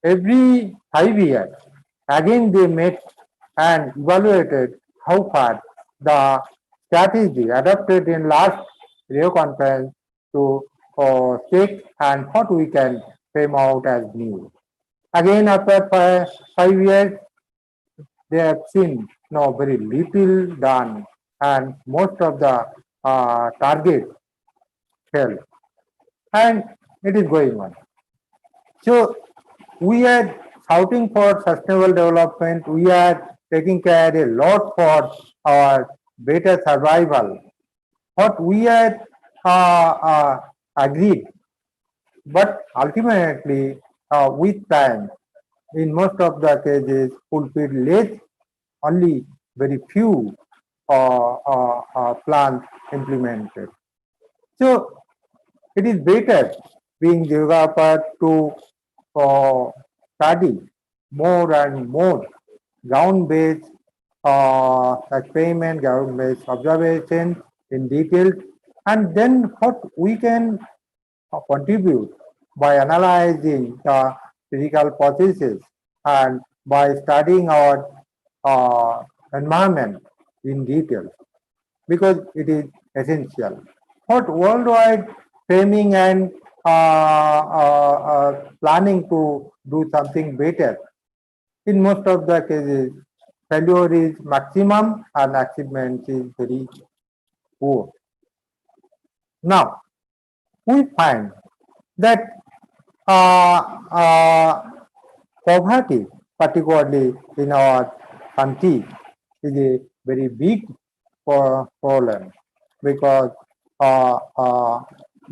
[SPEAKER 12] every 5 years, again they met and evaluated how far the strategy adopted in last Rio conference to take and what we can frame out as new. Again, after 5 years, they have seen very little done, and most of the targets fell, and it is going on. So we are shouting for sustainable development. We are taking care a lot for our better survival. What we are agreed, but ultimately with time, in most of the cases, fulfill less, only very few plans implemented. So it is better being geographer to study more and more ground-based experiment, ground-based observation in detail, and then what we can contribute by analyzing the physical processes and by studying our environment in detail, because it is essential. What worldwide framing and planning to do something better, in most of the cases, failure is maximum and achievement is very poor. Now, we find that poverty, particularly in our country, is a very big problem, because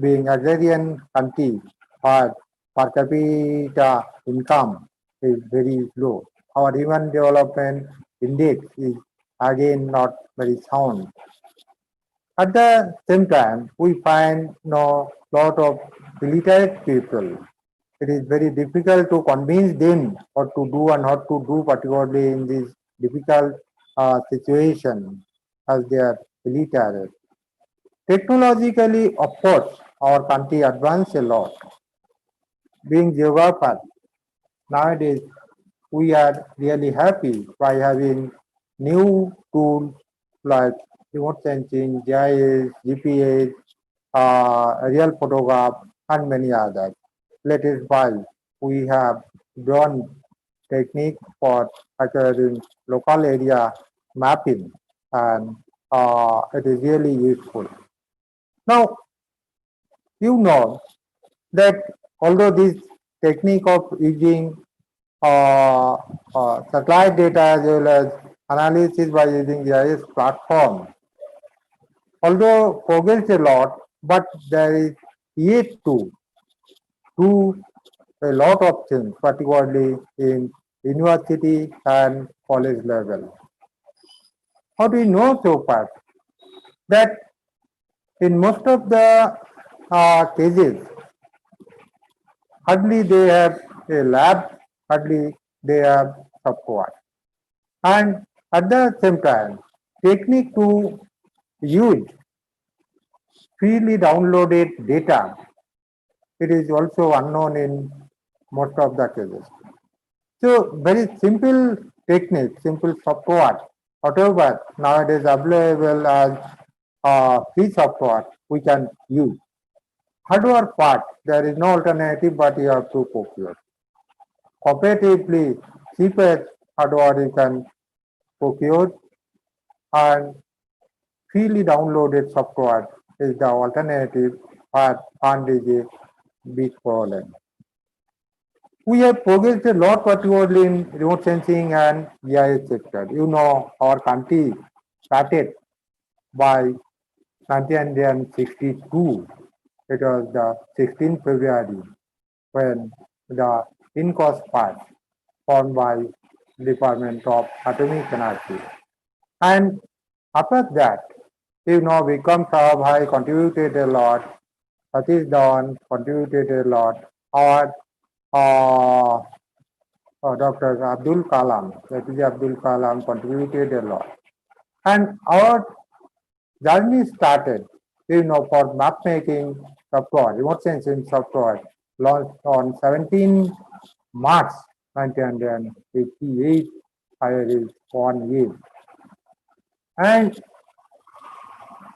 [SPEAKER 12] being agrarian country, our per capita income is very low. Our human development index is again not very sound. At the same time, we find lot of illiterate people. It is very difficult to convince them what to do and how to do, particularly in these difficult situation as they are elitary. Technologically, of course, our country advanced a lot. Being geographer, nowadays we are really happy by having new tools like remote sensing, GIS, GPS, aerial photograph, and many others. Latest by we have drone technique for acquiring local area mapping, and it is really useful. Now, you know that although this technique of using satellite data as well as analysis by using GIS platform, although progressed a lot, but there is yet to do a lot of things, particularly in university and college level. How do we know so far? That in most of the cases, hardly they have a lab, hardly they have software. And at the same time, technique to use freely downloaded data, it is also unknown in most of the cases. So very simple technique, simple software, whatever nowadays available as free software, we can use. Hardware part, there is no alternative, but you have to procure. Comparatively, cheaper hardware you can procure, and freely downloaded software is the alternative, but fund is a big problem. We have progressed a lot, particularly in remote sensing and GIS sector. You know, our country started by 1962. It was the 16th February when the INCOS part formed by Department of Atomic Energy. And after that, you know, Vikram Sarabhai contributed a lot, Satish Dhawan contributed a lot, our Dr. Abdul Kalam, APJ Abdul Kalam contributed a lot. And our journey started, you know, for map making software, remote sensing software, launched on 17 March 1988, I is 1 year. And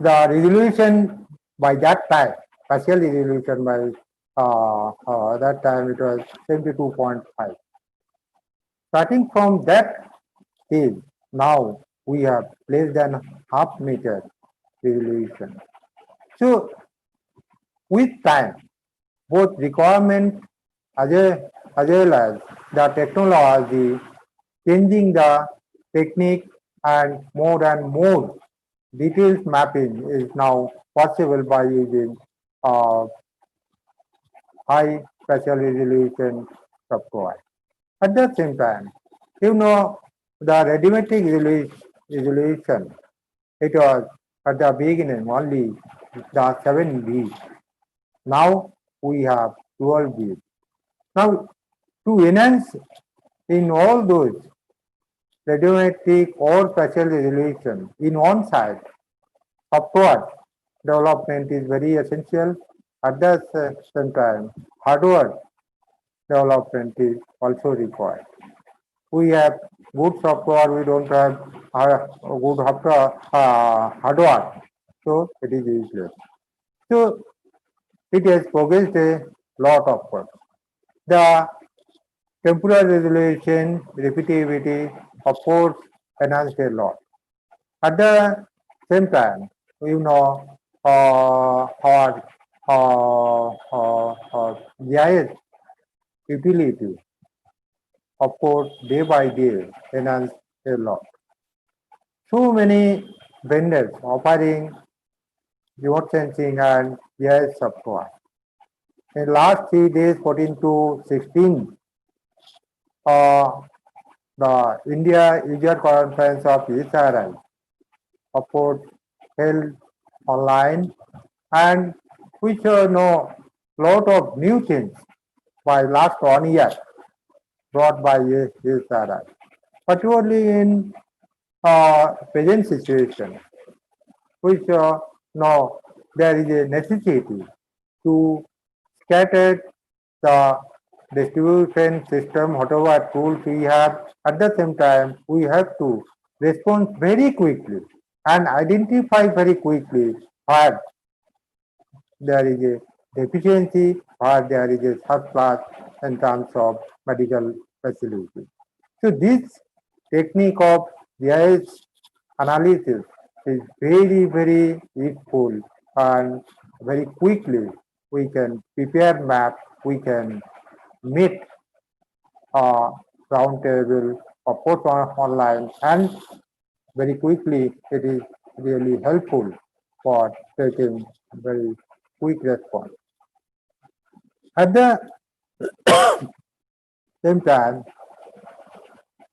[SPEAKER 12] the resolution by that time, partial resolution by that time it was 72.5. Starting from that stage, now we have less than half meter resolution. So with time, both requirement as well as the technology changing the technique, and more detailed mapping is now possible by using high spatial resolution software. At the same time, you know, the radiometric resolution, it was at the beginning only the 7B. Now we have 12B. Now to enhance in all those radiometric or spatial resolution in one side, software development is very essential. At the same time, hardware development is also required. We have good software, we don't have good hardware, so it is useless. So it has progressed a lot of work. The temporal resolution, repeatability, of course, enhanced a lot. At the same time, you know, our GIS utility, of course, day by day enhanced a lot. So many vendors offering remote sensing and GIS software. In last 3 days, 14 to 16, the India User Conference of ESRI, of course, held online, and we shall know lot of new things by last 1 year brought by ESRI, particularly in present situation, which now there is a necessity to scatter the distribution system, whatever tools we have. At the same time, we have to respond very quickly and identify very quickly where there is a deficiency or there is a surplus in terms of medical facilities. So this technique of GIS analysis is very, very useful, and very quickly we can prepare map, we can meet a roundtable or post online, and very quickly it is really helpful for taking very quick response. At the same time,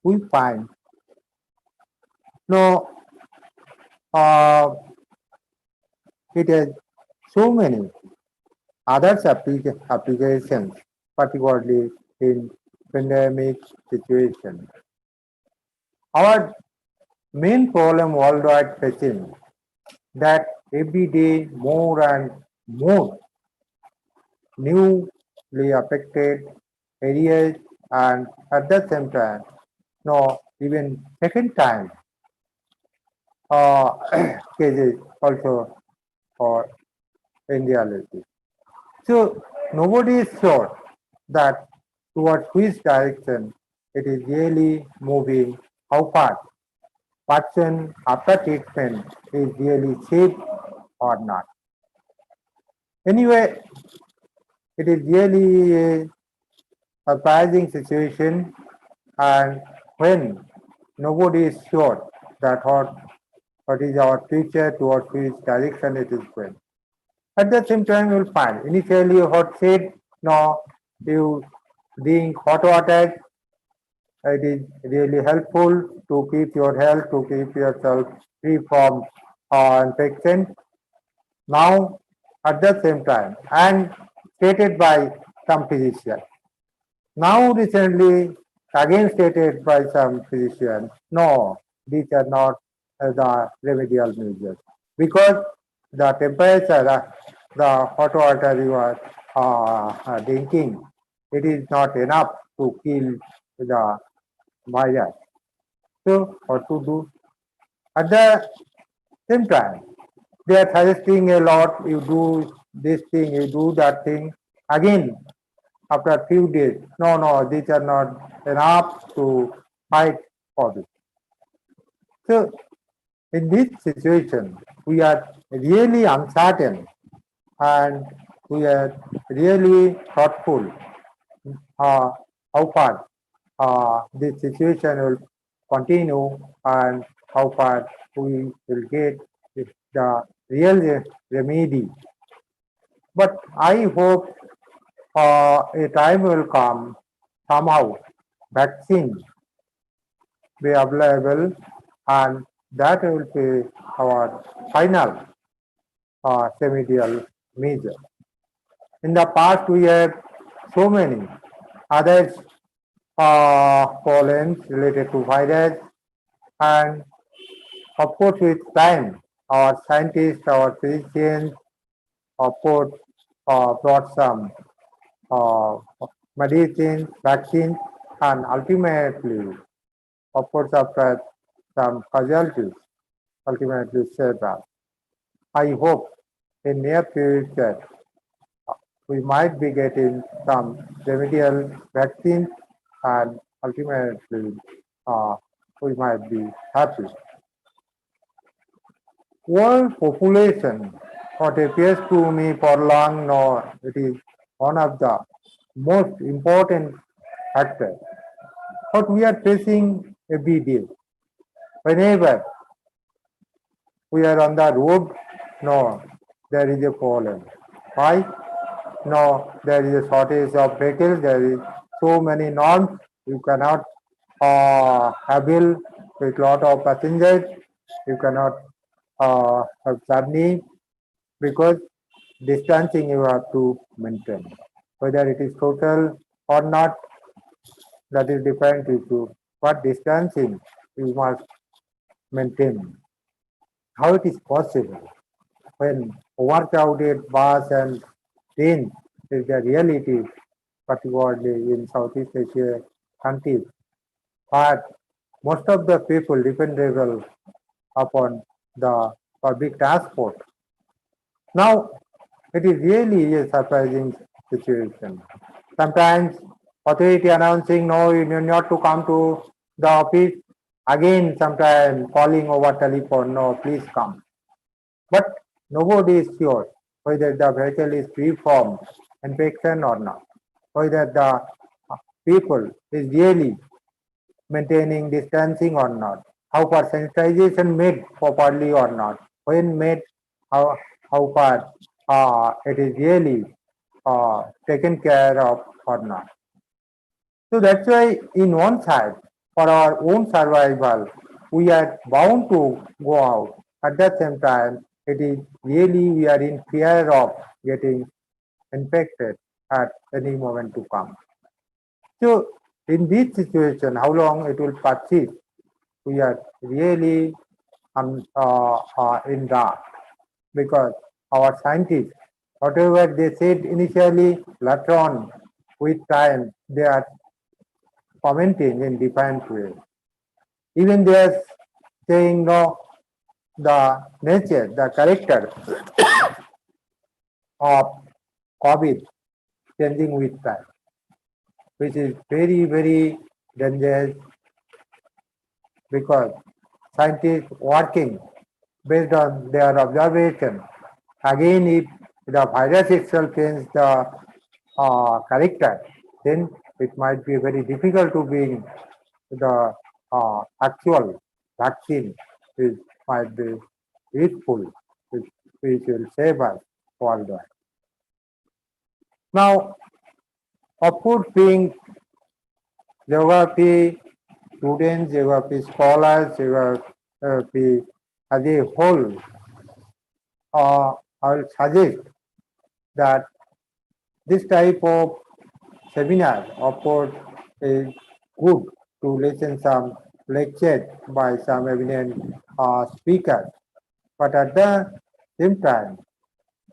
[SPEAKER 12] we find no it has so many other applications, particularly in pandemic situation. Our main problem worldwide facing that every day more and more newly affected areas, and at the same time, no, even second time cases also for Indiality. So nobody is sure that towards which direction it is really moving, how far person after treatment is really safe or not. Anyway, it is really a surprising situation, and when nobody is sure that what is our future, towards which direction it is going. At the same time, you will find initially what said, no, you drink hot water. It is really helpful to keep your health, to keep yourself free from infection. Now, at the same time, and stated by some physician. Now, recently, again stated by some physician, no, these are not the remedial measures, because the temperature, the hot water you are drinking, it is not enough to kill the virus. So what to do? At the same time, they are suggesting a lot, you do this thing, you do that thing. Again, after a few days, no, these are not enough to fight for this. So in this situation, we are really uncertain, and we are really thoughtful how far this situation will continue and how far we will get the real remedy. But I hope a time will come, somehow vaccine be available, and that will be our final remedial measure. In the past, we have so many other problems related to virus, and of course, with time, our scientists, our physicians, of course, brought some medicines, vaccines, and ultimately, of course, after some casualties, ultimately saved us. I hope in near future we might be getting some remedial vaccines, and ultimately we might be happy. World population, what appears to me for long now, it is one of the most important factors. What we are facing every day, whenever we are on the road, no, there is a problem. Why? No, there is a shortage of vehicles, there is so many norms, you cannot travel with lot of passengers, you cannot have journey, because distancing you have to maintain. Whether it is total or not, that is different issue. But distancing you must maintained. How it is possible when overcrowded bus and train is the reality, particularly in Southeast Asia countries, but most of the people dependable upon the public transport. Now, it is really a surprising situation. Sometimes authority announcing, no, you need not to come to the office. Again, sometimes calling over telephone, no, please come. But nobody is sure whether the vehicle is free from infection or not, whether the people is really maintaining distancing or not, how far sensitization made properly or not, when made, how far it is really taken care of or not. So that's why in one side, for our own survival, we are bound to go out. At the same time, it is really we are in fear of getting infected at any moment to come. So in this situation, how long it will persist, we are really in dark, because our scientists, whatever they said initially, later on, with time, they are commenting in different ways. Even they are saying, no, the nature, the character of COVID changing with time, which is very, very dangerous, because scientists working based on their observation. Again, if the virus itself changes the character, then it might be very difficult to bring the actual vaccine, which might be useful, which will save us worldwide. Now, of course, being geography students, geography scholars, geography as a whole, I will suggest that this type of seminar, of course, is good to listen some lectures by some eminent speakers, but at the same time,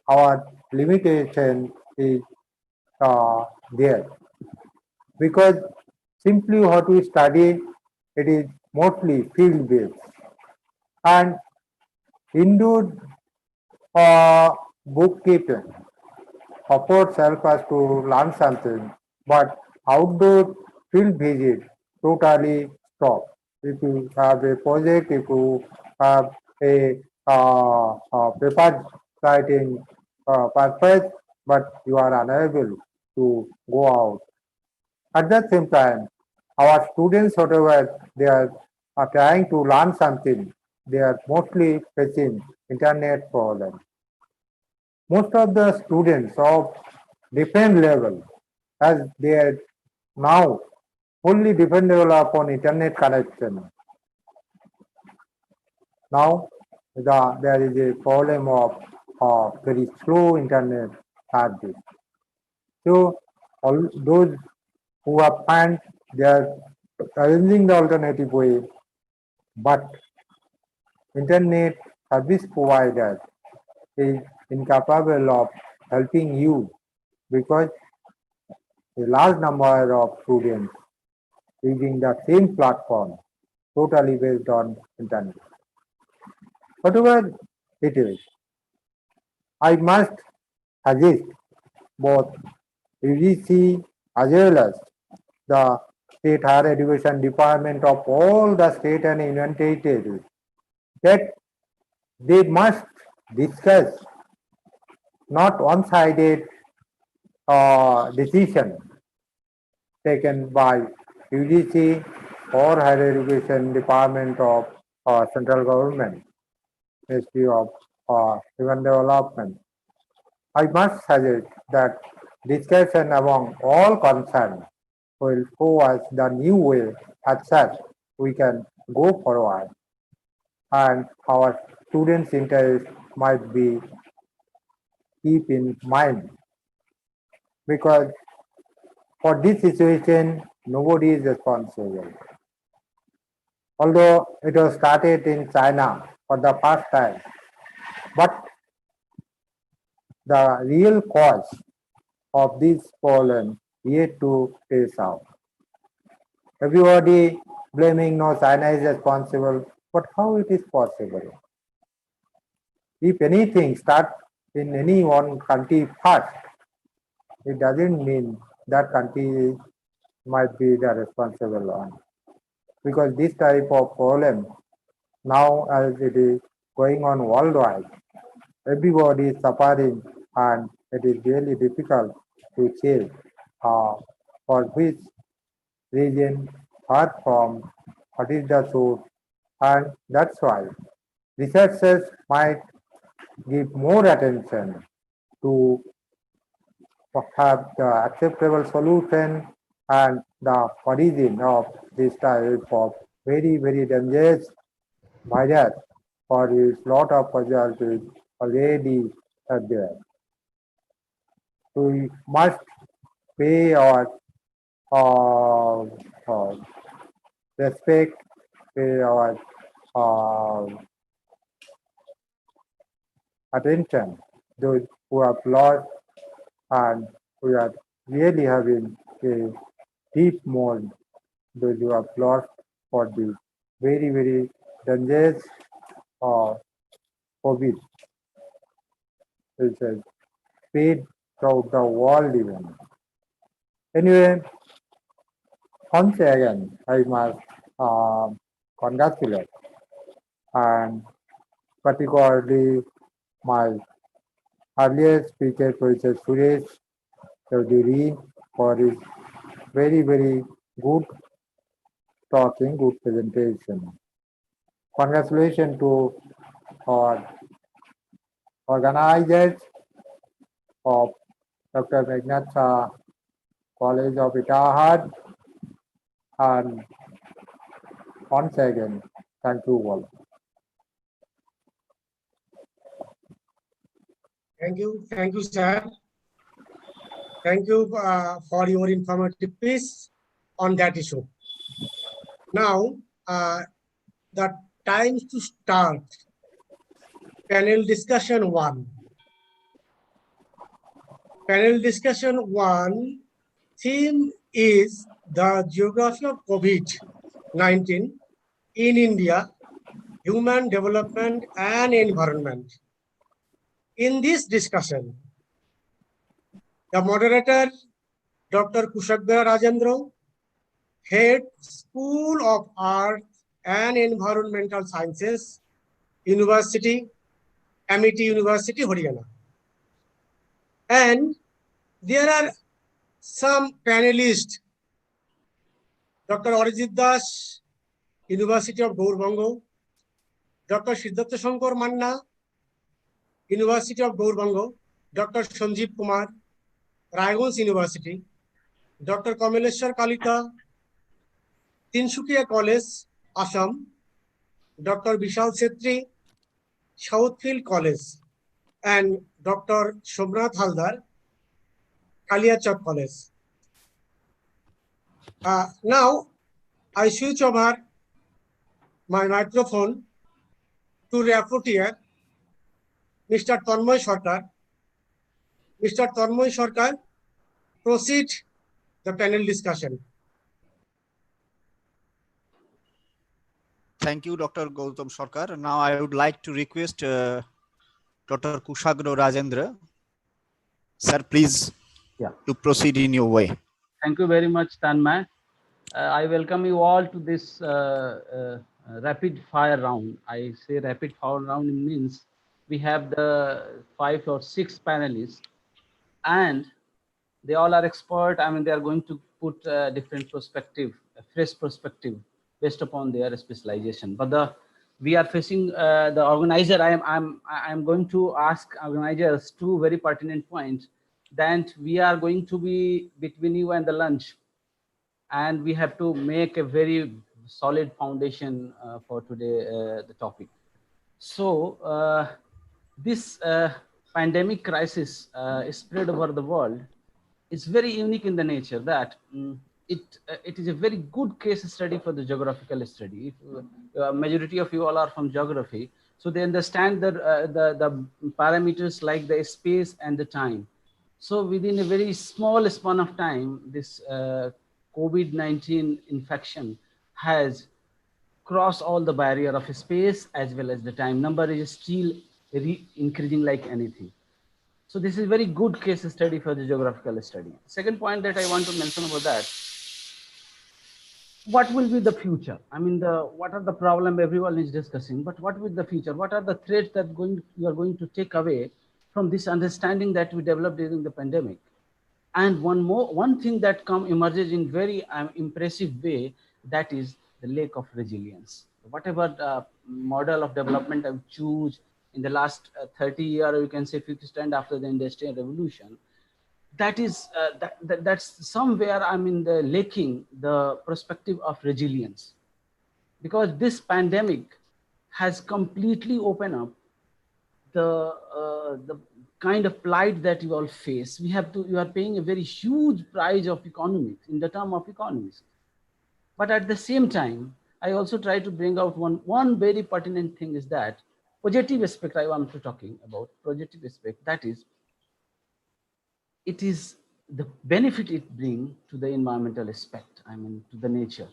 [SPEAKER 12] our limitation is there, because simply what we study, it is mostly field based, and indoor bookkeeping of course help us to learn something, but outdoor field visit totally stop. If you have a project, if you have a paper writing purpose, but you are unable to go out. At the same time, our students, whatever they are trying to learn something, they are mostly facing internet problems. Most of the students of different level, as they are now fully dependable upon internet connection. Now there is a problem of very slow internet service. So all those who have found, they are arranging the alternative way, but internet service provider is incapable of helping you, because a large number of students using the same platform totally based on internet. Whatever it is, I must suggest both UGC as well as the State Higher Education Department of all the state and union territories that they must discuss not one-sided decision taken by UGC or Higher Education Department of central government, Ministry of Human Development. I must suggest that discussion among all concerned will show us the new way as such we can go forward, and our students' interest might be keep in mind, because for this situation nobody is responsible. although it was started in China for the first time. But the real cause of this problem yet to trace out. Everybody blaming no, China is responsible, but how it is possible? If anything start in any one country first, it doesn't mean that country might be the responsible one. Because this type of problem now as it is going on worldwide, everybody is suffering and it is really difficult to say for which region, far from, what is the source, and that's why researchers might give more attention to have the acceptable solution and the origin of this type of very, very dangerous virus, for which lot of casualties already are there. We must pay our respect, pay our attention those who have lost, and we are really having a deep mourn those who have lost for the very, very dangerous COVID, which has spread throughout the world even. Anyway, once again, I must congratulate and particularly my earlier speaker, Professor Suresh Chaudhary, for his very, very good talking, good presentation. Congratulations to our organizers of Dr. Meghnad Shah College of Ittihad, and once again, thank you all.
[SPEAKER 11] Thank you, sir. Thank you for your informative piece on that issue. Now, the time to start panel discussion 1. Panel discussion 1 theme is the geography of COVID-19 in India, human development and environment. In this discussion, the moderator, Dr. Kushagra Rajendra, Head, School of Art and Environmental Sciences, University, Amity University, Haryana. And there are some panelists, Dr. Arijit Das, University of Gaurbango, Dr. Siddhartha Shankar Manna, University of Gaurbango, Dr. Sanjeev Kumar, Raiganj University, Dr. Kamaleshwar Kalita, Tinshukia College, Assam, Dr. Vishal Setri, Southfield College, and Dr. Shobnath Haldar, Kaliachak College. Now, I switch over my microphone to rapporteur, Mr. Tanmoy Sarkar. Mr. Tanmoy Sarkar, proceed the panel discussion.
[SPEAKER 6] Thank you, Dr. Gautam Sarkar. Now I would like to request Dr. Kushagra Rajendra. Sir, please to proceed in your way.
[SPEAKER 7] Thank you very much, Tanmay. I welcome you all to this rapid fire round. I say rapid fire round means we have the 5 or 6 panelists and they all are expert. I mean, they are going to put a different perspective, a fresh perspective based upon their specialization. But we are facing the organizer. I'm going to ask organizers 2 very pertinent points. Then we are going to be between you and the lunch, and we have to make a very solid foundation for today, the topic. So this pandemic crisis is spread over the world. It's very unique in the nature that it is a very good case study for the geographical study. If majority of you all are from geography, so they understand the parameters like the space and the time. So within a very small span of time, this COVID-19 infection has crossed all the barrier of space as well as the time. Number is still increasing like anything. So this is a very good case study for the geographical study. Second point that I want to mention about that, what will be the future? I mean, what are the problem everyone is discussing, but what will be the future? What are the threats that you are going to take away from this understanding that we developed during the pandemic? And one thing that emerges in very impressive way, that is the lack of resilience. Whatever model of development I choose in the last 30 years, or you can say 50 stand after the Industrial Revolution, that's somewhere lacking the perspective of resilience, because this pandemic has completely opened up the kind of plight that you all face. You are paying a very huge price of economics in the term of economics. But at the same time, I also try to bring out one very pertinent thing, is that positive aspect I want to talking about, positive aspect, that is, it is the benefit it brings to the environmental aspect, to the nature.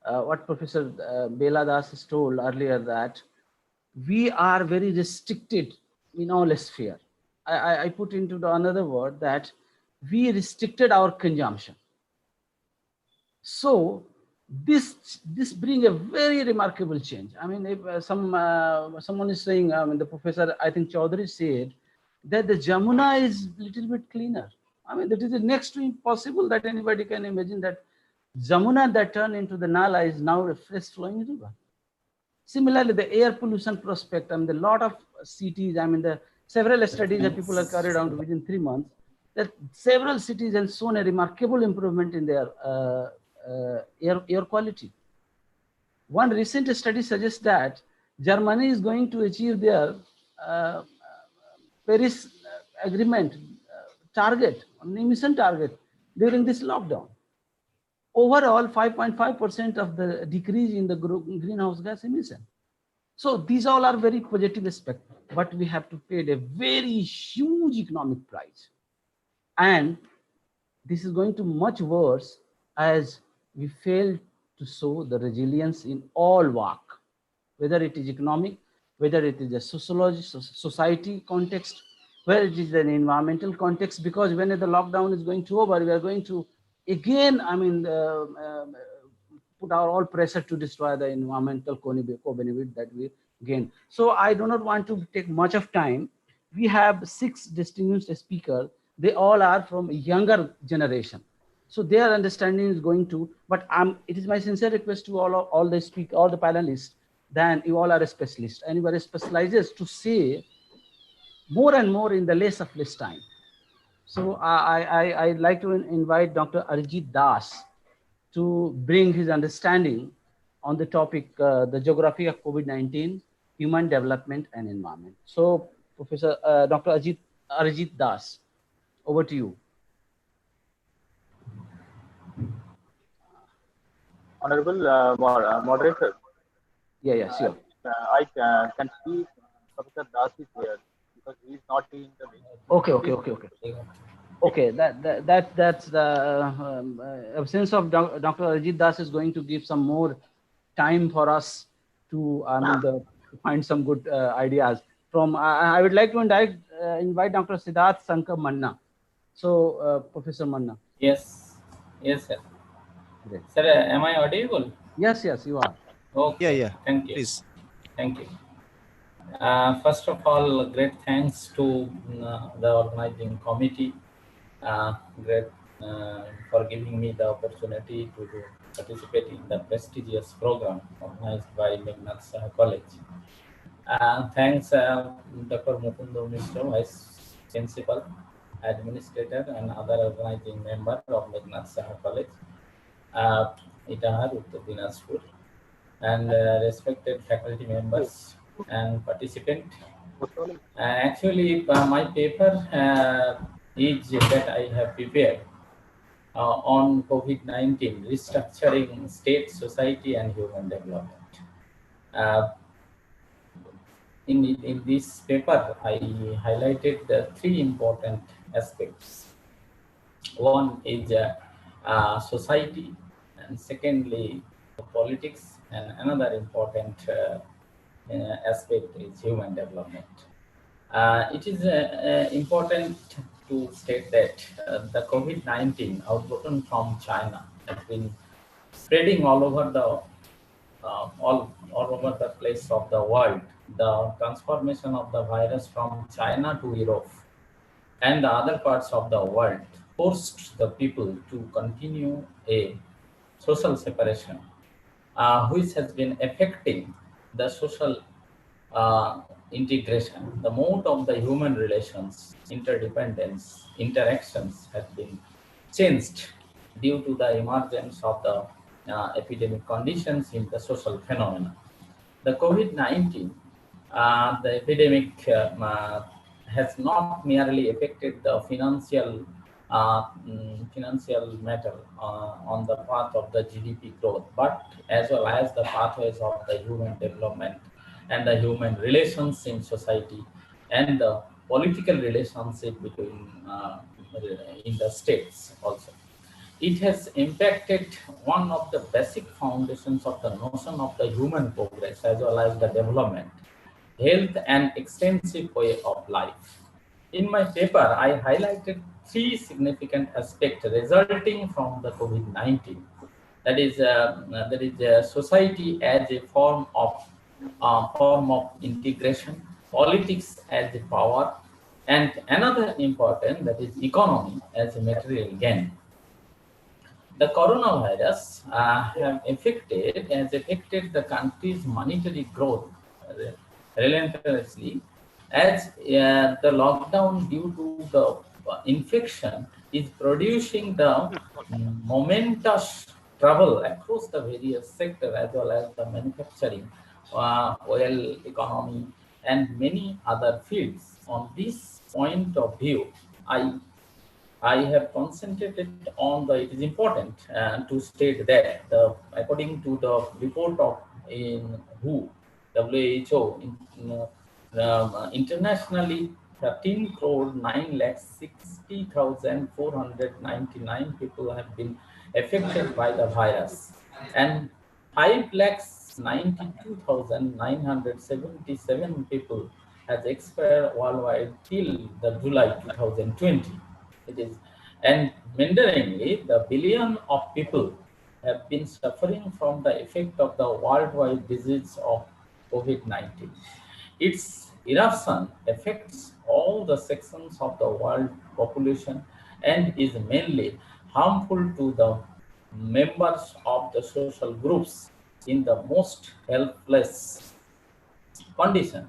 [SPEAKER 7] What Professor Bela Das has told earlier, that we are very restricted in all sphere. I put into another word that we restricted our consumption. So this brings a very remarkable change. If someone is saying, the professor, I think Chaudhary said, that the Jamuna is a little bit cleaner. That is next to impossible that anybody can imagine that Jamuna that turned into the Nala is now a fresh flowing river. Similarly, the air pollution prospect, a lot of cities, the several studies that people have carried out within 3 months, that several cities have shown a remarkable improvement in their air quality. One recent study suggests that Germany is going to achieve their Paris Agreement target, emission target during this lockdown. Overall, 5.5% of the decrease in the greenhouse gas emission. So these all are very positive aspects, but we have to pay a very huge economic price. And this is going to much worse as we fail to show the resilience in all work, whether it is economic, whether it is a society context, whether it is an environmental context, because when the lockdown is going to over, we are going to again, put our all pressure to destroy the environmental co-benefit that we gain. So I do not want to take much of time. We have 6 distinguished speakers. They all are from a younger generation. So their understanding is going to, but it is my sincere request to all the speakers, all the panelists, then you all are specialists. Anybody specializes to say more and more in the less time. So I'd like to invite Dr. Arijit Das to bring his understanding on the topic, the geography of COVID-19, human development and environment. So Professor Dr. Arijit Das, over to you.
[SPEAKER 4] Honorable moderator.
[SPEAKER 7] Yeah, sure.
[SPEAKER 4] I can see Professor Das is here because he is not in the meeting.
[SPEAKER 7] Okay. That's the absence of Dr. Arijit Das is going to give some more time for us to find some good ideas. From I would like to invite Dr. Siddharth Sankar Manna. So Professor Manna.
[SPEAKER 13] Yes, sir.
[SPEAKER 7] Great.
[SPEAKER 13] Sir, am I audible?
[SPEAKER 7] Yes, you are.
[SPEAKER 13] Okay.
[SPEAKER 6] Yeah.
[SPEAKER 13] Thank you.
[SPEAKER 6] Please.
[SPEAKER 13] Thank you. First of all, great thanks to the organizing committee. Great for giving me the opportunity to participate in the prestigious program organized by Meghnad Saha College. Thanks Dr. Mukundo Mishra, Vice Principal, Administrator and other organizing member of Meghnad Saha College, Itahar, Uttar Dinajpur, and respected faculty members and participant. Actually, my paper is that I have prepared on COVID-19, restructuring state, society, and human development. In this paper, I highlighted the three important aspects. One is society, and secondly, politics, and another important aspect is human development. It is important to state that the COVID-19 outbroken from China has been spreading all over the all over the place of the world. The transformation of the virus from China to Europe and the other parts of the world forced the people to continue a social separation, which has been affecting the social integration. The mode of the human relations, interdependence, interactions has been changed due to the emergence of the epidemic conditions in the social phenomena. The COVID-19, the epidemic has not merely affected the financial matter on the path of the GDP growth, but as well as the pathways of the human development and the human relations in society and the political relationship between in the states also. It has impacted one of the basic foundations of the notion of the human progress as well as the development, health, and extensive way of life. In my paper, I highlighted three significant aspects resulting from the COVID-19. That is society as a form of integration, politics as a power, and another important, that is economy as a material gain. The coronavirus has affected the country's monetary growth relentlessly, as the lockdown due to the infection is producing the momentous trouble across the various sectors as well as the manufacturing, oil economy, and many other fields. On this point of view, I have concentrated on it is important to state that according to the report of WHO, internationally 13,960,499 people have been affected by the virus, and 5,92,977 people has expired worldwide till the July 2020. It is, and wonderingly, the billion of people have been suffering from the effect of the worldwide disease of COVID-19. Its eruption affects all the sections of the world population and is mainly harmful to the members of the social groups in the most helpless condition,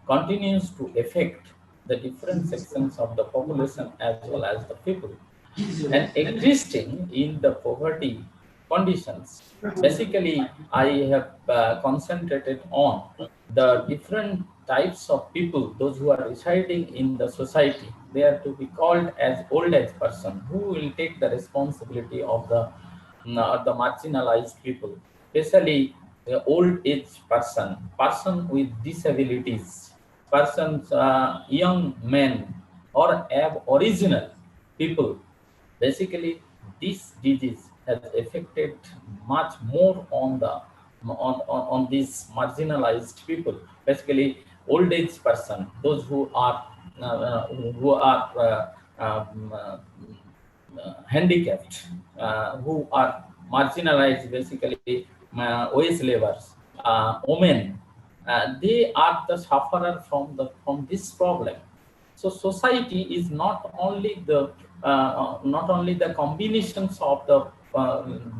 [SPEAKER 13] continues to affect the different sections of the population as well as the people, and existing in the poverty conditions. Basically, I have concentrated on the different types of people, those who are residing in the society. They are to be called as old age person, who will take the responsibility of the marginalized people, especially the old age person with disabilities, persons, young men, or aboriginal people. Basically, this disease has affected much more on these marginalized people. Basically, old age person, those who are handicapped, who are marginalized, basically wage laborers, women. They are the sufferer from this problem. So society is not only the combinations of the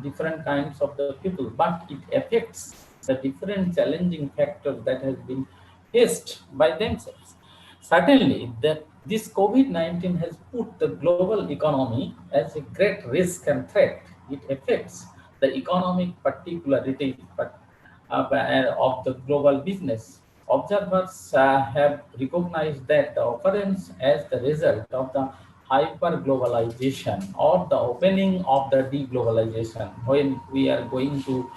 [SPEAKER 13] different kinds of the people, but it affects the different challenging factors that has been faced by themselves. Certainly, this COVID-19 has put the global economy as a great risk and threat. It affects the economic particularities of the global business. Observers have recognized that the occurrence as the result of the hyper-globalization or the opening of the deglobalization, when we are going to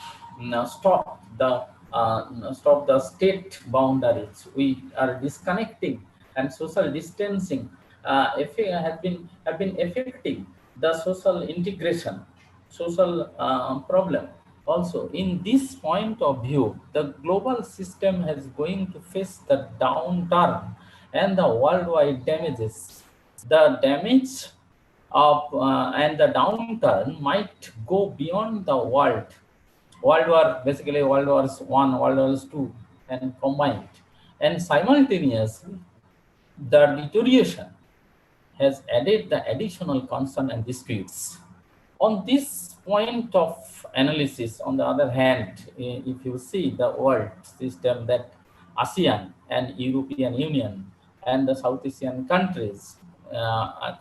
[SPEAKER 13] stop the state boundaries, we are disconnecting, and social distancing have been affecting the social integration, social problem. Also, in this point of view, the global system is going to face the downturn and the worldwide damages. The damage of and the downturn might go beyond the World War, basically World Wars One, World Wars Two, and combined. And simultaneously, the deterioration has added the additional concern and disputes. On this point of analysis, on the other hand, if you see the world system that ASEAN and European Union and the South Asian countries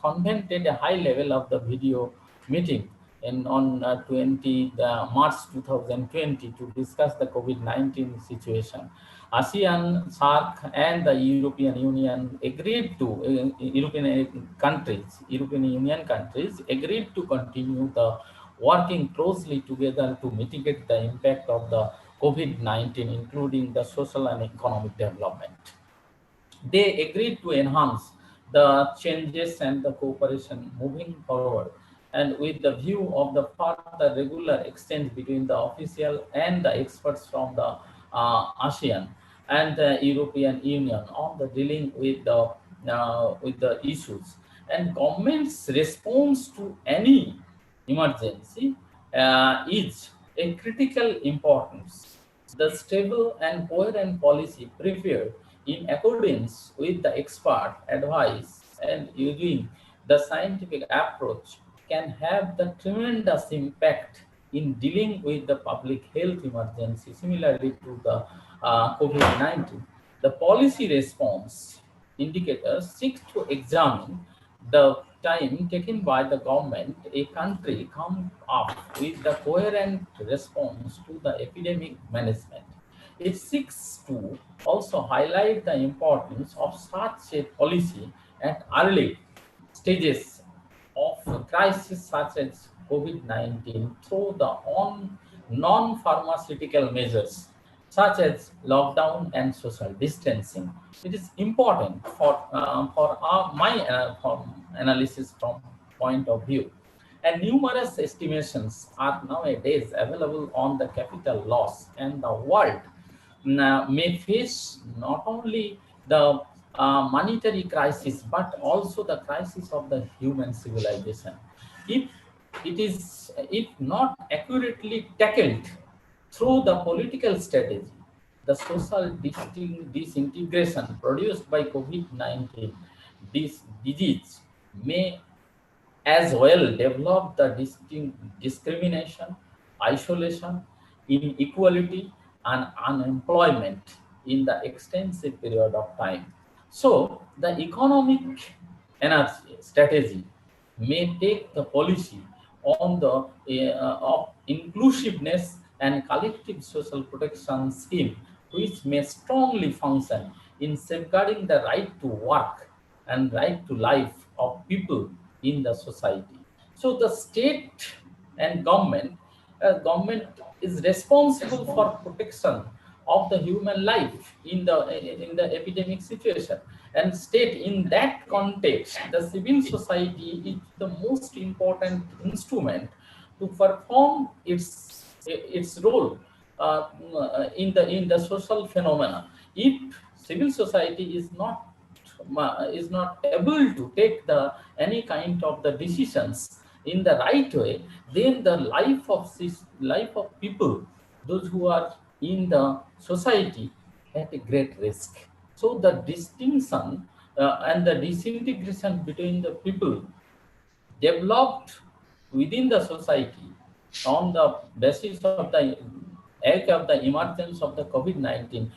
[SPEAKER 13] convened a high level of the video meeting on 20 March 2020 to discuss the COVID-19 situation. ASEAN, SAARC, and the European Union agreed to, European Union countries agreed to continue the working closely together to mitigate the impact of the COVID-19, including the social and economic development. They agreed to enhance the changes and the cooperation moving forward, and with the view of the further regular exchange between the official and the experts from the ASEAN and the European Union on the dealing with the issues, and government's response to any emergency is a critical importance. The stable and coherent policy prepared in accordance with the expert advice and using the scientific approach can have the tremendous impact in dealing with the public health emergency, similarly to the COVID-19. The policy response indicators seek to examine the time taken by the government, a country come up with the coherent response to the epidemic management. It seeks to also highlight the importance of such a policy at early stages of crisis such as COVID-19 through the non-pharmaceutical measures such as lockdown and social distancing. It is important for my analysis from point of view. And numerous estimations are nowadays available on the capital loss, and the world may face not only the monetary crisis, but also the crisis of the human civilization. If not accurately tackled through the political strategy, the social disintegration produced by COVID-19 disease may as well develop the discrimination, isolation, inequality, and unemployment in the extensive period of time. So the economic energy strategy may take the policy on the of inclusiveness and collective social protection scheme, which may strongly function in safeguarding the right to work and right to life of people in the society. So the state and government is responsible for protection of the human life in the epidemic situation. And state, in that context, the civil society is the most important instrument to perform its role in the social phenomena. If civil society is not able to take any kind of the decisions in the right way, then the life of people, those who are in the society, at a great risk. So the distinction and the disintegration between the people developed within the society on the basis of the act of the emergence of the COVID-19,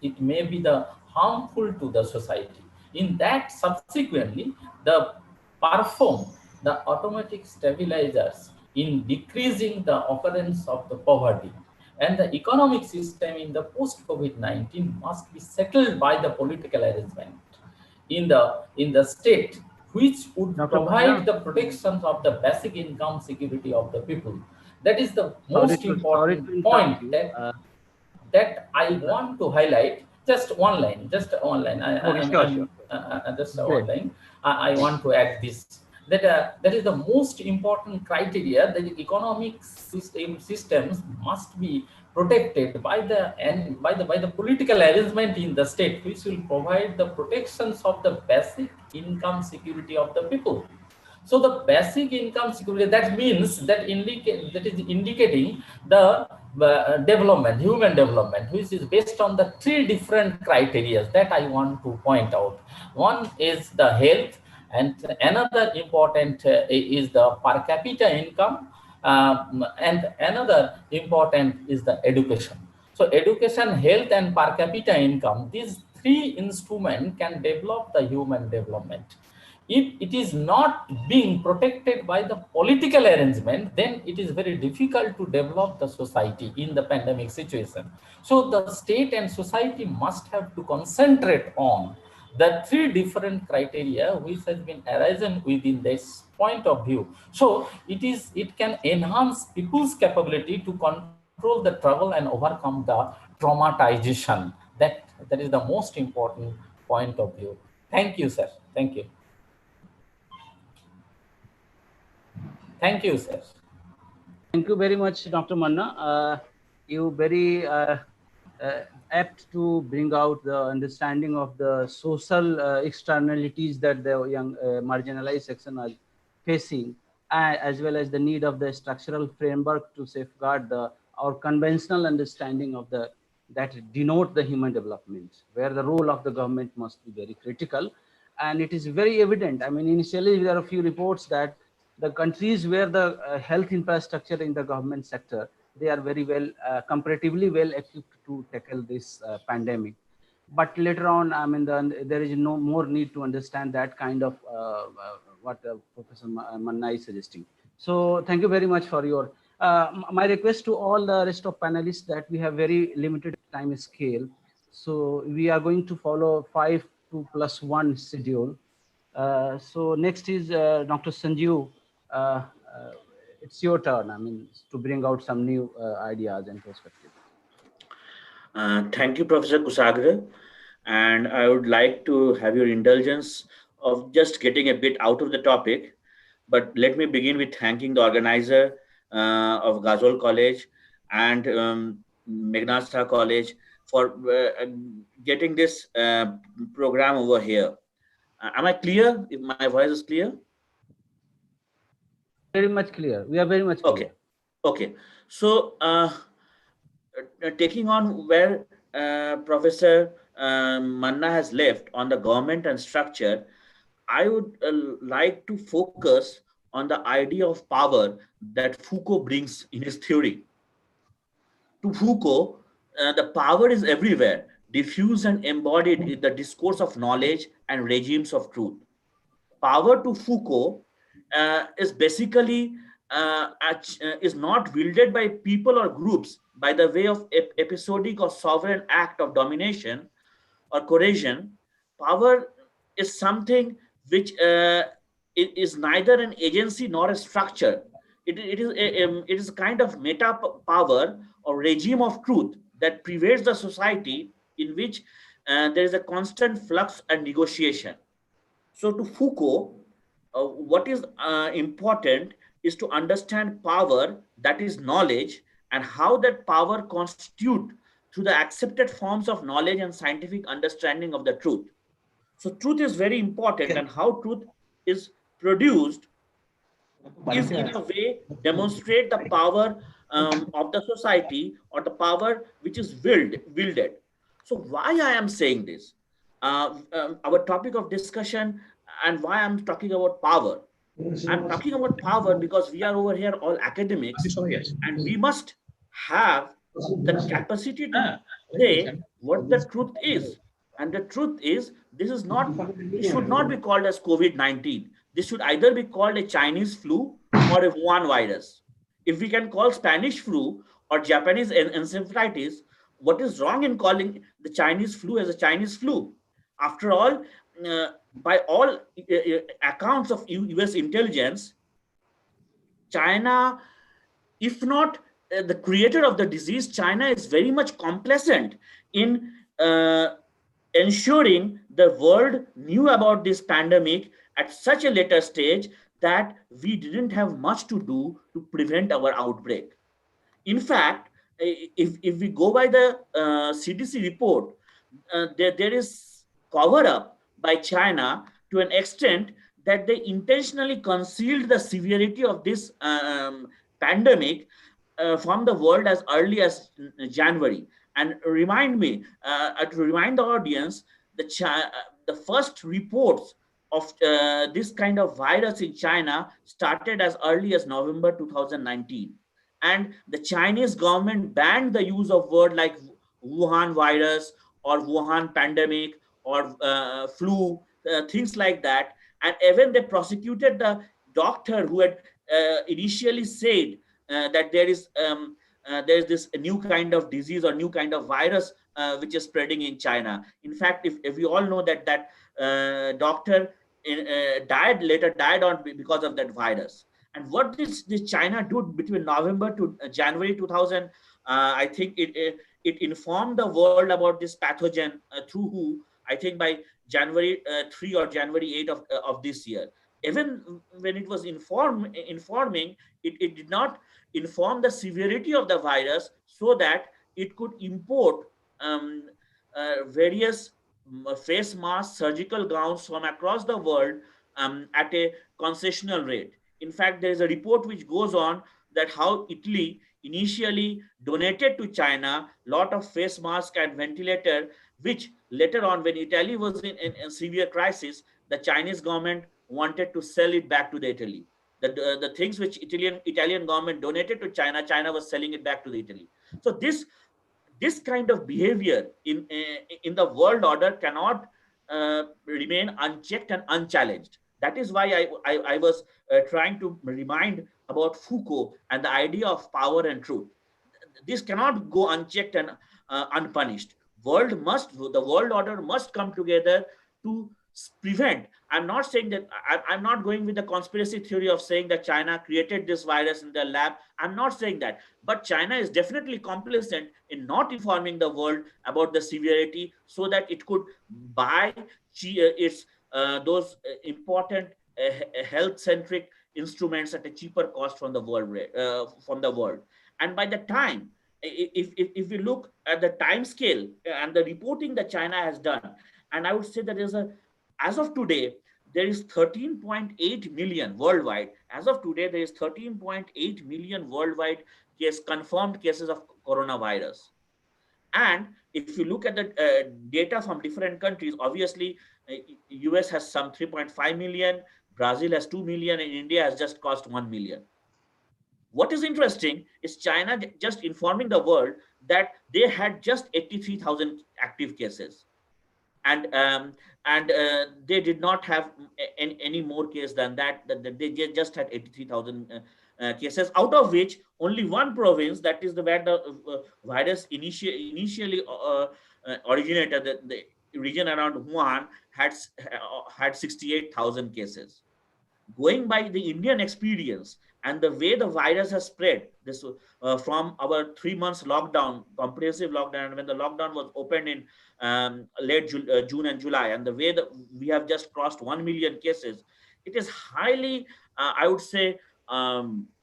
[SPEAKER 13] it may be the harmful to the society. In that, subsequently, the perform the automatic stabilizers in decreasing the occurrence of the poverty. And the economic system in the post-COVID-19 must be settled by the political arrangement in the state, which would provide the protections of the basic income security of the people. That is the most important point that I want to highlight. Just one line, just one line. Just one line. I want to add this. That is the most important criteria that the economic systems must be protected by the political arrangement in the state, which will provide the protections of the basic income security of the people. So the basic income security, that means that is indicating the development, human development, which is based on the three different criteria that I want to point out. One is the health, and another important is the per capita income, and another important is the education. So education, health, and per capita income, these three instruments can develop the human development. If it is not being protected by the political arrangement, then it is very difficult to develop the society in the pandemic situation. So the state and society must have to concentrate on the three different criteria which has been arisen within this point of view. So it can enhance people's capability to control the trouble and overcome the traumatization. That is the most important point of view. Thank you, sir. Thank you. Thank you, sir.
[SPEAKER 7] Thank you very much, Dr. Manna. You very apt to bring out the understanding of the social externalities that the young marginalized section are facing, as well as the need of the structural framework to safeguard our conventional understanding of that denote the human development, where the role of the government must be very critical. And it is very evident. I mean, initially there are a few reports that the countries where the health infrastructure in the government sector, they are very well, comparatively well equipped to tackle this pandemic. But later on, I mean, there is no more need to understand that kind of what Professor Manna is suggesting. So thank you very much for your, my request to all the rest of panelists that we have very limited time scale. So we are going to follow 5:2+1 schedule. So next is Dr. Sanjeev. It's your turn, I mean, to bring out some new ideas and perspectives.
[SPEAKER 14] Thank you, Professor Kusagre. And I would like to have your indulgence of just getting a bit out of the topic. But let me begin with thanking the organizer of Ghazal College and Meghnad Shah College for getting this program over here. Am I clear? If my voice is clear?
[SPEAKER 7] Very much clear. We are very much clear.
[SPEAKER 14] Okay. So taking on where Professor Manna has left on the government and structure, I would like to focus on the idea of power that Foucault brings in his theory. To Foucault, the power is everywhere, diffused and embodied in the discourse of knowledge and regimes of truth. Power to Foucault is basically is not wielded by people or groups by the way of episodic or sovereign act of domination or coercion. Power is something which is neither an agency nor a structure. It is a kind of meta power or regime of truth that pervades the society in which there is a constant flux and negotiation. So to Foucault, what is important is to understand power, that is knowledge, and how that power constitutes through the accepted forms of knowledge and scientific understanding of the truth. So truth is very important, and how truth is produced is in a way demonstrate the power of the society or the power which is wielded. So why I am saying this? Our topic of discussion and why I'm talking about power. I'm talking about power because we are over here all academics, and we must have the capacity to say what the truth is. And the truth is, this is not, it should not be called as COVID-19. This should either be called a Chinese flu or a Wuhan virus. If we can call Spanish flu or Japanese encephalitis, what is wrong in calling the Chinese flu as a Chinese flu? After all, by all accounts of US intelligence, China, if not the creator of the disease, China is very much complacent in ensuring the world knew about this pandemic at such a later stage that we didn't have much to do to prevent our outbreak. In fact, if we go by the CDC report, there is cover up by China to an extent that they intentionally concealed the severity of this pandemic from the world as early as January. And to remind the audience, the first reports of this kind of virus in China started as early as November 2019. And the Chinese government banned the use of words like Wuhan virus or Wuhan pandemic or flu, things like that. And even they prosecuted the doctor who had initially said that there is this new kind of disease or new kind of virus which is spreading in China. In fact, if we all know that doctor later died on because of that virus. And what did this China do between November to January 2000? I think it informed the world about this pathogen through WHO, I think by January 3 or January 8 of this year. Even when it was informing, it did not inform the severity of the virus so that it could import various face masks, surgical gowns from across the world at a concessional rate. In fact, there is a report which goes on that how Italy initially donated to China a lot of face masks and ventilator, which later on, when Italy was in severe crisis, the Chinese government wanted to sell it back to the Italy. The things which Italian government donated to China, China was selling it back to the Italy. So this kind of behavior in the world order cannot remain unchecked and unchallenged. That is why I was trying to remind about Foucault and the idea of power and truth. This cannot go unchecked and unpunished. The world order must come together to prevent. I'm not saying that, I'm not going with the conspiracy theory of saying that China created this virus in their lab. I'm not saying that, but China is definitely complicit in not informing the world about the severity so that it could buy its those important health-centric instruments at a cheaper cost from the world. And by the time, if we look at the time scale and the reporting that China has done, and I would say that as of today, there is 13.8 million worldwide. As of today, there is 13.8 million worldwide confirmed cases of coronavirus. And if you look at the data from different countries, obviously, US has some 3.5 million, Brazil has 2 million, and India has just crossed 1 million. What is interesting is China just informing the world that they had just 83,000 active cases. And they did not have any more cases than that. They just had 83,000 cases, out of which only one province, that is where the virus initially originated, the region around Wuhan, had 68,000 cases. Going by the Indian experience and the way the virus has spread, this from our 3 months lockdown, comprehensive lockdown, and when the lockdown was opened in late June and July, and the way that we have just crossed 1 million cases, it is highly, I would say,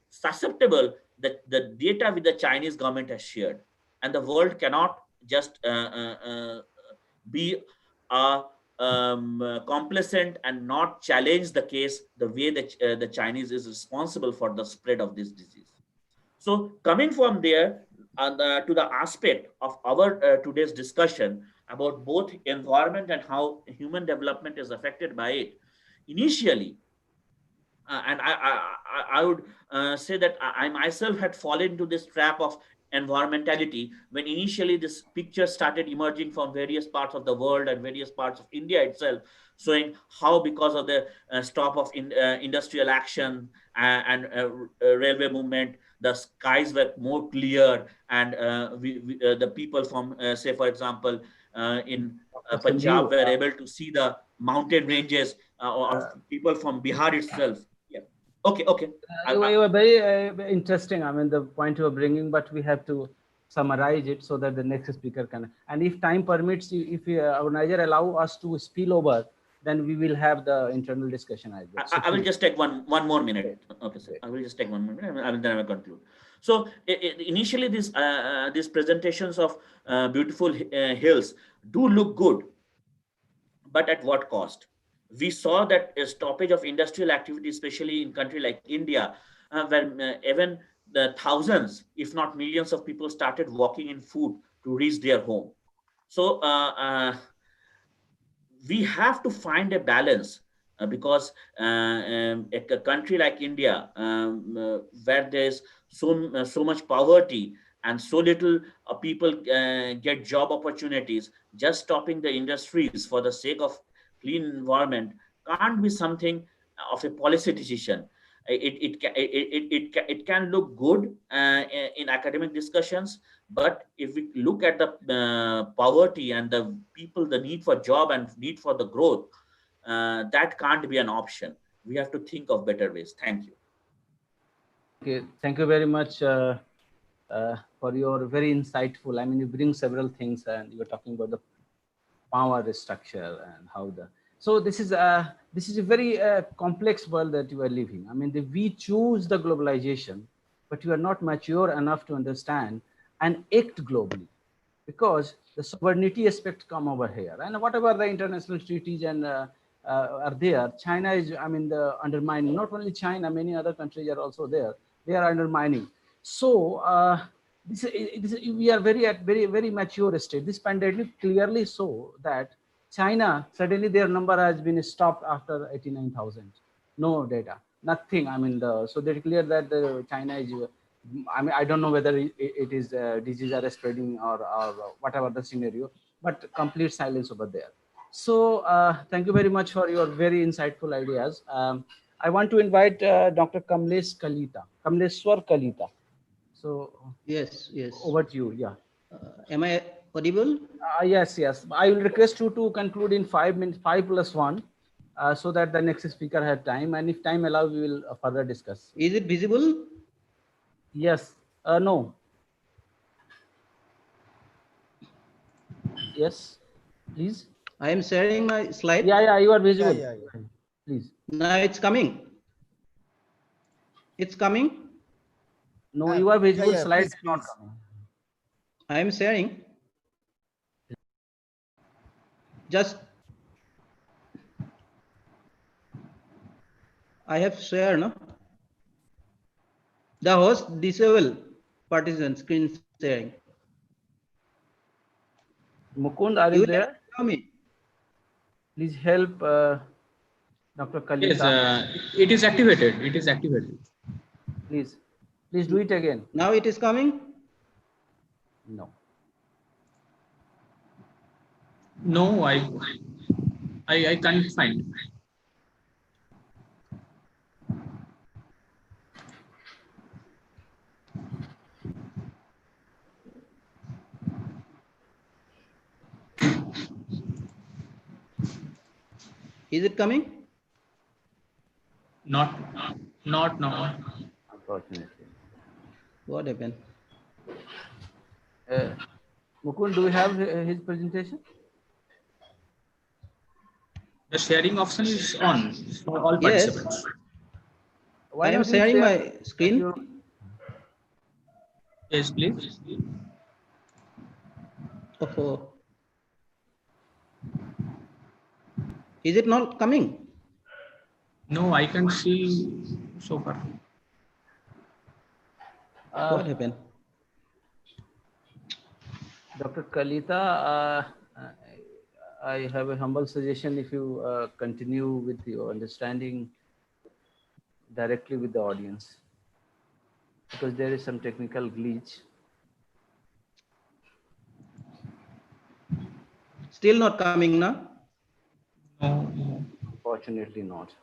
[SPEAKER 14] susceptible that the data with the Chinese government has shared, and the world cannot just be complacent and not challenge the case the way that the Chinese is responsible for the spread of this disease. So coming from there to the aspect of our today's discussion about both environment and how human development is affected by it, initially, and I would say that I myself had fallen into this trap of environmentality when initially this picture started emerging from various parts of the world and various parts of India itself, showing how because of the stop of industrial action and railway movement, the skies were more clear, and the people from, say, for example, in Punjab were able to see the mountain ranges or people from Bihar itself. Yeah. Okay. Okay.
[SPEAKER 7] You were very interesting. I mean, the point you were bringing, but we have to summarize it so that the next speaker can. And if time permits, if organizer allow us to spill over, then we will have the internal discussion as well.
[SPEAKER 14] I will just take one more minute. Okay, sir. I will just take 1 minute, and then I will conclude. So initially, these presentations of beautiful hills do look good, but at what cost? We saw that a stoppage of industrial activity, especially in country like India, where even the thousands, if not millions of people started walking in food to reach their home. So we have to find a balance because a country like India, where there's so much poverty and so little people get job opportunities, just stopping the industries for the sake of clean environment can't be something of a policy decision. It can look good in academic discussions, but if we look at the poverty and the people, the need for job and need for the growth, that can't be an option. We have to think of better ways. Thank you.
[SPEAKER 7] Okay, thank you very much for your very insightful. I mean, you bring several things, and you were talking about the power structure and how the. So this is a very complex world that you are living. I mean, we choose the globalization, but you are not mature enough to understand and act globally, because the sovereignty aspect come over here. And whatever the international treaties and are there, China is, I mean, the undermining. Not only China, many other countries are also there. They are undermining. So we are very mature state. This pandemic clearly show that China, suddenly their number has been stopped after 89,000. No data, nothing. I mean, so they declare that China is, I mean, I don't know whether it is disease are spreading or whatever the scenario, but complete silence over there. So thank you very much for your very insightful ideas. I want to invite Dr. Kamleshwar Kalita. So
[SPEAKER 15] yes.
[SPEAKER 7] Over to you. Yeah.
[SPEAKER 15] Am I audible?
[SPEAKER 7] Yes. I will request you to conclude in 5 minutes, 5+1, so that the next speaker has time. And if time allows, we will further discuss.
[SPEAKER 15] Is it visible?
[SPEAKER 7] Yes. No. Yes. Please.
[SPEAKER 15] I am sharing my slide.
[SPEAKER 7] Yeah. You are visible. Yeah. Please.
[SPEAKER 15] Now it's coming. It's coming.
[SPEAKER 7] No, you are visible. Slide is not coming.
[SPEAKER 15] I am sharing. Just I have shared, no? The host disable participant screen sharing.
[SPEAKER 7] Mukund, are you there?
[SPEAKER 15] Tell me.
[SPEAKER 7] Please help Dr. Kalita.
[SPEAKER 16] Yes, it is activated. It is activated.
[SPEAKER 7] Please do it again.
[SPEAKER 15] Now it is coming?
[SPEAKER 7] No.
[SPEAKER 16] No, I can't find.
[SPEAKER 15] Is it coming?
[SPEAKER 16] Not now.
[SPEAKER 7] Unfortunately.
[SPEAKER 15] What happened?
[SPEAKER 7] Mukund, do we have his presentation?
[SPEAKER 16] The sharing option is on for all participants.
[SPEAKER 15] I am sharing my screen.
[SPEAKER 16] Yes, please.
[SPEAKER 15] Oh. Is it not coming?
[SPEAKER 16] No, I can see so far.
[SPEAKER 15] What happened?
[SPEAKER 7] Dr. Kalita, I have a humble suggestion. If you continue with your understanding directly with the audience, because there is some technical glitch.
[SPEAKER 15] Still not coming now?
[SPEAKER 16] No.
[SPEAKER 7] Fortunately not.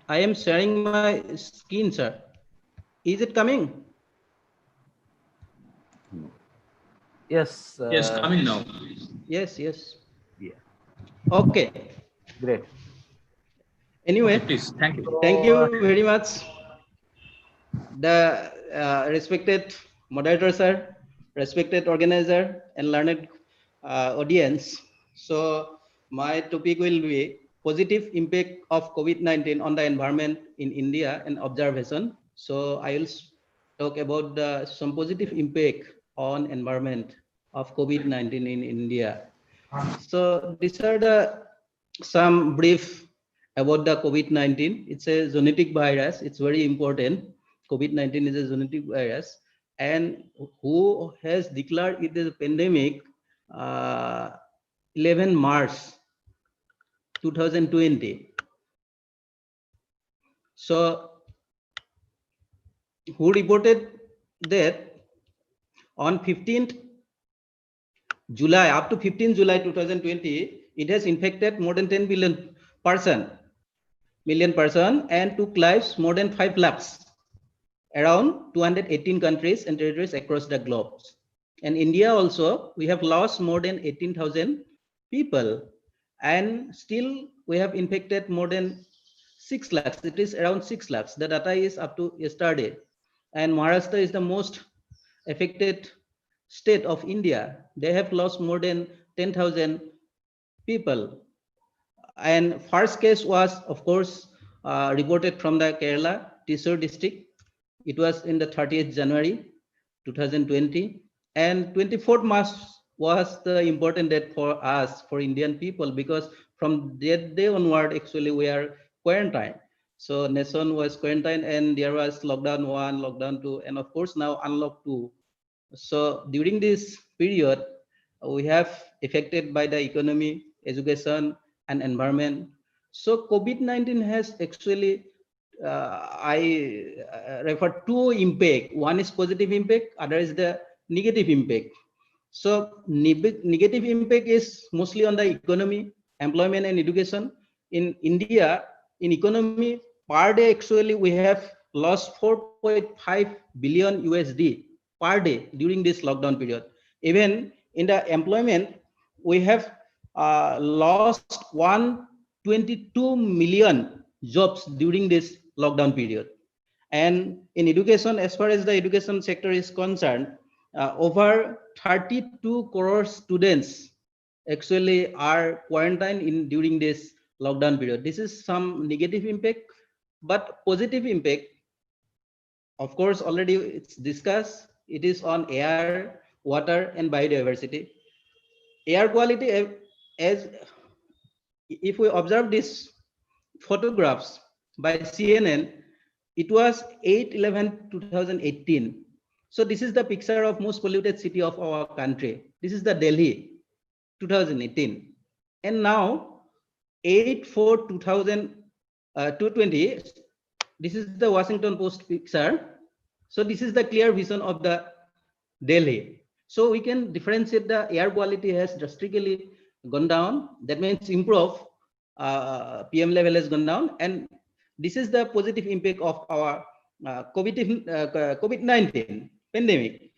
[SPEAKER 15] I am sharing my screen, sir. Is it coming?
[SPEAKER 7] No. Yes.
[SPEAKER 16] Yes, coming now.
[SPEAKER 15] Yes, yes.
[SPEAKER 7] Yeah.
[SPEAKER 15] Okay.
[SPEAKER 7] Great.
[SPEAKER 15] Anyway,
[SPEAKER 16] Okay, please. Thank you.
[SPEAKER 15] thank you very much. The respected moderator, sir, respected organizer, and learned audience. So my topic will be positive impact of COVID-19 on the environment in India and observation. So I will talk about some positive impact on environment of COVID-19 in India. So these are some brief about the COVID-19. It's a zoonotic virus. It's very important. COVID-19 is a zoonotic virus, and who has declared it as a pandemic 11 March 2020. So who reported that on 15th July, up to 15th July 2020, it has infected more than 10 million person and took lives more than 5 lakhs. Around 218 countries and territories across the globe. And India also, we have lost more than 18,000 people, and still we have infected more than 6 lakhs. It is around 6 lakhs. The data is up to yesterday. And Maharashtra is the most affected state of India. They have lost more than 10,000 people. And first case was, of course, reported from the Kerala, Thrissur district. It was in the 30th January 2020, and 24th March was the important date for us, for Indian people, because from that day onward, actually we are quarantined. So nation was quarantined, and there was lockdown 1, lockdown 2, and of course now unlock 2. So during this period, we have affected by the economy, education, and environment. So COVID-19 has actually I refer to impact. One is positive impact, other is the negative impact. So negative impact is mostly on the economy, employment, and education. In India, in economy, per day actually we have lost 4.5 billion USD per day during this lockdown period. Even in the employment, we have lost 122 million jobs during this lockdown period. And in education, as far as the education sector is concerned, over 32 crore students actually are quarantined during this lockdown period. This is some negative impact, but positive impact, of course, already it's discussed. It is on air, water, and biodiversity. Air quality, as if we observe these photographs by CNN, it was 8/11/2018. So this is the picture of most polluted city of our country. This is the Delhi, 2018. And now 8/4/2020, this is the Washington Post picture. So this is the clear vision of the Delhi. So we can differentiate the air quality has drastically gone down. That means improve. PM level has gone down, and this is the positive impact of our COVID-19 pandemic.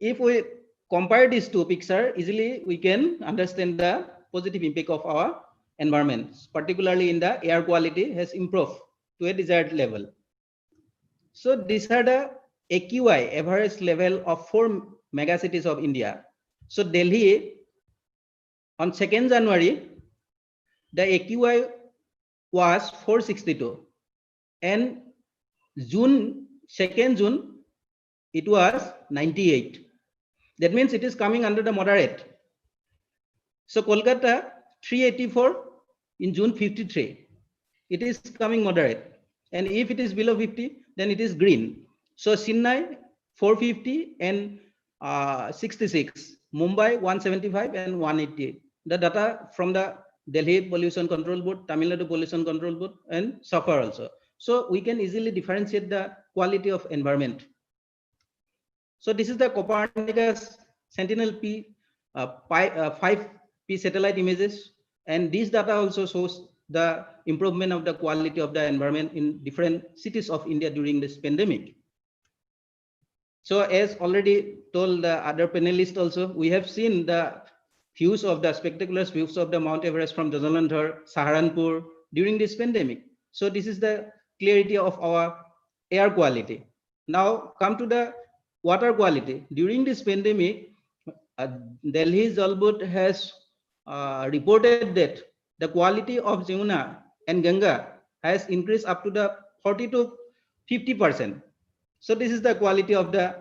[SPEAKER 15] If we compare these two pictures, easily we can understand the positive impact of our environment, particularly in the air quality has improved to a desired level. So these are the AQI, average level of 4 megacities of India. So Delhi, on 2nd January, the AQI was 462, and 2nd June, it was 98. That means it is coming under the moderate. So Kolkata 384, in June 53. It is coming moderate. And if it is below 50, then it is green. So Chennai 450 and 66. Mumbai 175 and 180. The data from the Delhi Pollution Control Board, Tamil Nadu Pollution Control Board, and SAFAR also. So we can easily differentiate the quality of environment. So this is the Copernicus Sentinel-P 5P satellite images, and this data also shows the improvement of the quality of the environment in different cities of India during this pandemic. So as already told the other panelists also, we have seen the views of the spectacular views of the Mount Everest from Jalandhar, Saharanpur during this pandemic. So this is the clarity of our air quality. Now come to the water quality. During this pandemic, Delhi Jal Board has reported that the quality of Jamuna and Ganga has increased up to the 40 to 50%. So this is the quality of the,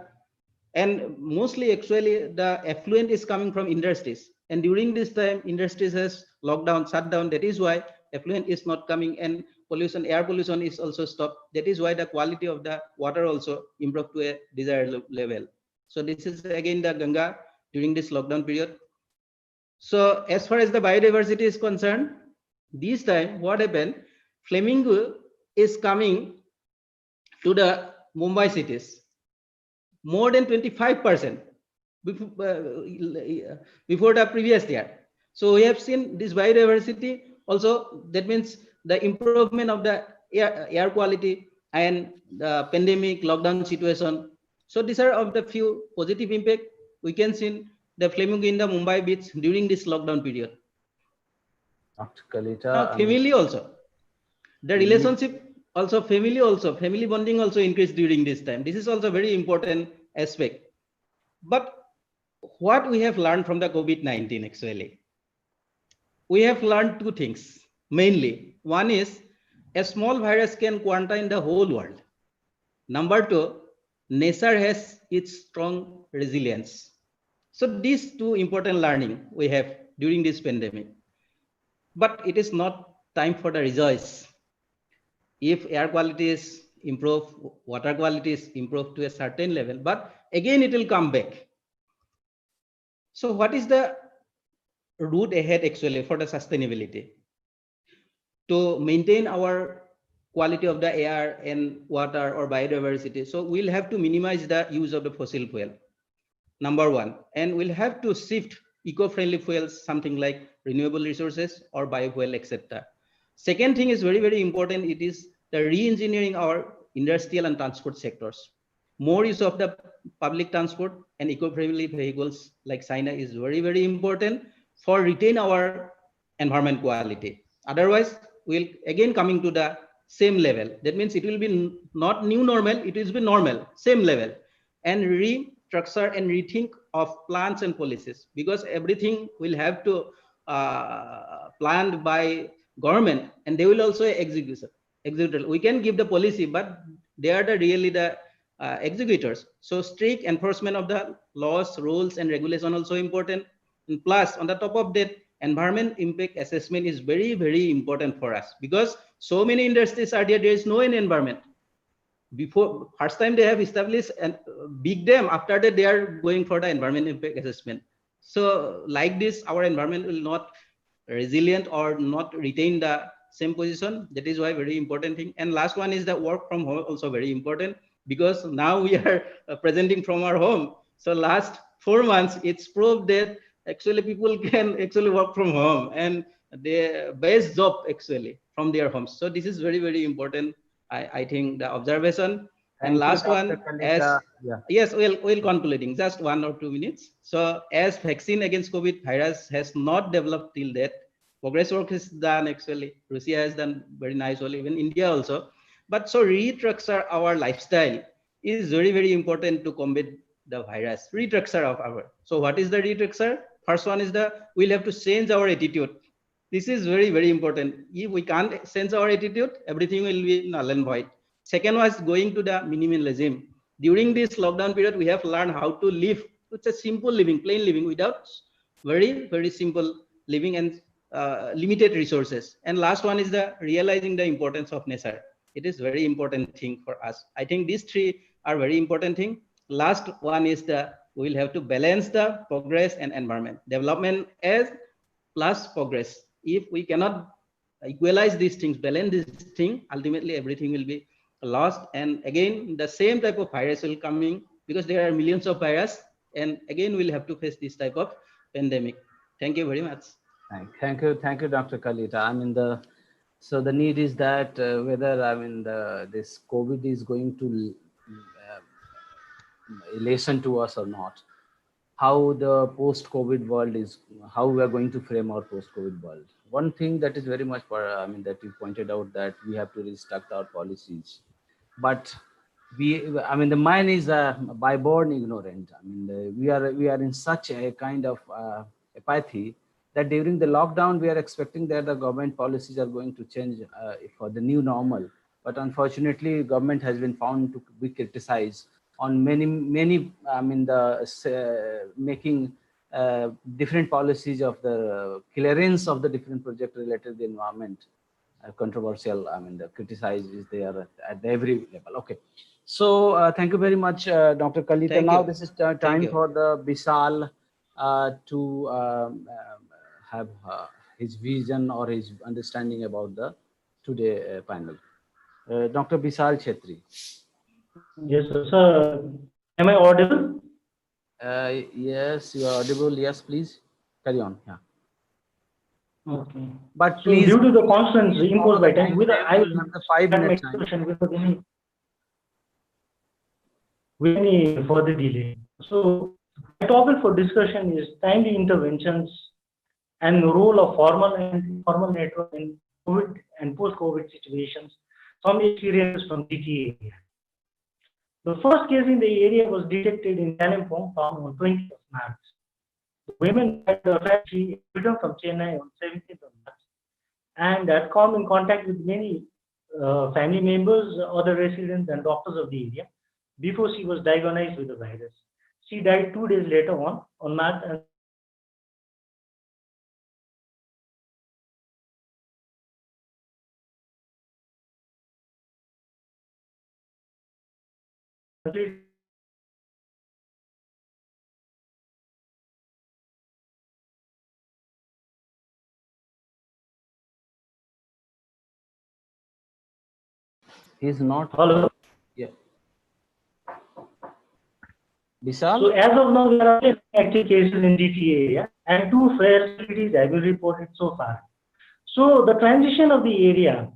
[SPEAKER 15] and mostly actually the effluent is coming from industries. And during this time, industries has locked down, shut down. That is why effluent is not coming, and pollution, air pollution is also stopped. That is why the quality of the water also improved to a desired level. So this is again the Ganga during this lockdown period. So as far as the biodiversity is concerned, this time what happened, flamingo is coming to the Mumbai cities, more than 25% before the previous year. So we have seen this biodiversity also. That means the improvement of the air quality and the pandemic lockdown situation. So these are of the few positive impact we can see the flamingo in the Mumbai beach during this lockdown period.
[SPEAKER 7] Dr. Kalita,
[SPEAKER 15] Now, family also, the relationship also, family bonding also increased during this time. This is also very important aspect. But what we have learned from the COVID-19 actually, we have learned two things mainly. One is a small virus can quarantine the whole world. Number two, nature has its strong resilience. So these two important learning we have during this pandemic. But it is not time for the rejoice. If air quality is improved, water quality is improved to a certain level, but again it will come back. So what is the route ahead actually for the sustainability? To maintain our quality of the air and water or biodiversity, so we'll have to minimize the use of the fossil fuel, number one, and we'll have to shift eco-friendly fuels, something like renewable resources or biofuel, etc. Second thing is very, very important. It is the re-engineering our industrial and transport sectors. More use of the public transport and eco-friendly vehicles like China is very, very important for retain our environment quality. Otherwise, we'll again coming to the same level. That means it will be not new normal, it will be normal, same level. And restructure and rethink of plans and policies, because everything will have to planned by government, and they will also execute. We can give the policy, but they are really the executors. So strict enforcement of the laws, rules, and regulation also important. And plus, on the top of that, environment impact assessment is very, very important for us, because so many industries are there is no environment. Before first time they have established a big dam, after that they are going for the environment impact assessment. So like this, our environment will not resilient or not retain the same position. That is why very important thing. And last one is the work from home, also very important, because now we are presenting from our home. So last 4 months, it's proved that actually people can actually work from home and the best job actually from their homes. So this is very, very important. I think the observation. And last one, as yes, we'll concluding just 1 or 2 minutes. So as vaccine against COVID virus has not developed till that, progress work is done actually. Russia has done very nice, even India also. But so restructure our lifestyle is very, very important to combat the virus. Restructure of our. So what is the restructure? First one is we'll have to change our attitude. This is very, very important. If we can't change our attitude, everything will be null and void. Second was going to the minimalism. During this lockdown period, we have learned how to live. It's a simple living, plain living, without very, very simple living and limited resources. And last one is the realizing the importance of nature. It is very important thing for us. I think these three are very important thing. Last one is we'll have to balance the progress and environment. Development as plus progress. If we cannot equalize these things, balance this thing, ultimately everything will be lost. And again, the same type of virus will coming, because there are millions of virus, and again we'll have to face this type of pandemic. Thank you very much.
[SPEAKER 7] Thank you, Dr. Kalita. I mean, so the need is that whether this COVID is going to a lesson to us or not. How the post-COVID world is, how we are going to frame our post-COVID world. One thing that is very much, that you pointed out, that we have to restructure our policies. But the mind is by born ignorant. We are in such a kind of apathy that during the lockdown, we are expecting that the government policies are going to change for the new normal. But unfortunately, government has been found to be criticized on many, making different policies of the clearance of the different project related to the environment controversial. The criticize is there at every level. Okay. So thank you very much, Dr. Kalita.
[SPEAKER 15] Thank
[SPEAKER 7] Now
[SPEAKER 15] you.
[SPEAKER 7] this is time for the Bisal to have his vision or his understanding about the today panel. Dr. Bisal Chetri.
[SPEAKER 17] Yes, sir. Sir, am I audible?
[SPEAKER 7] Yes, you are audible. Yes, please carry on. Yeah.
[SPEAKER 17] Okay.
[SPEAKER 7] But
[SPEAKER 17] So
[SPEAKER 7] please,
[SPEAKER 17] due to the constraints imposed by time, I will
[SPEAKER 7] have the 5 minutes time.
[SPEAKER 17] discussion with any further delay. So my topic for discussion is timely interventions and the role of formal and informal network in COVID and post-COVID situations, some experiences from GTA area. The first case in the area was detected in Kalimpong on 20th of March. The women had actually returned from Chennai on 17th of March and had come in contact with many family members, other residents and doctors of the area before she was diagnosed with the virus. She died 2 days later on March.
[SPEAKER 7] He's not.
[SPEAKER 17] Hello.
[SPEAKER 7] Yeah. Bisal?
[SPEAKER 17] So as of now, there are active cases in GTA area and 2 facilities have been reported so far. So the transition of the area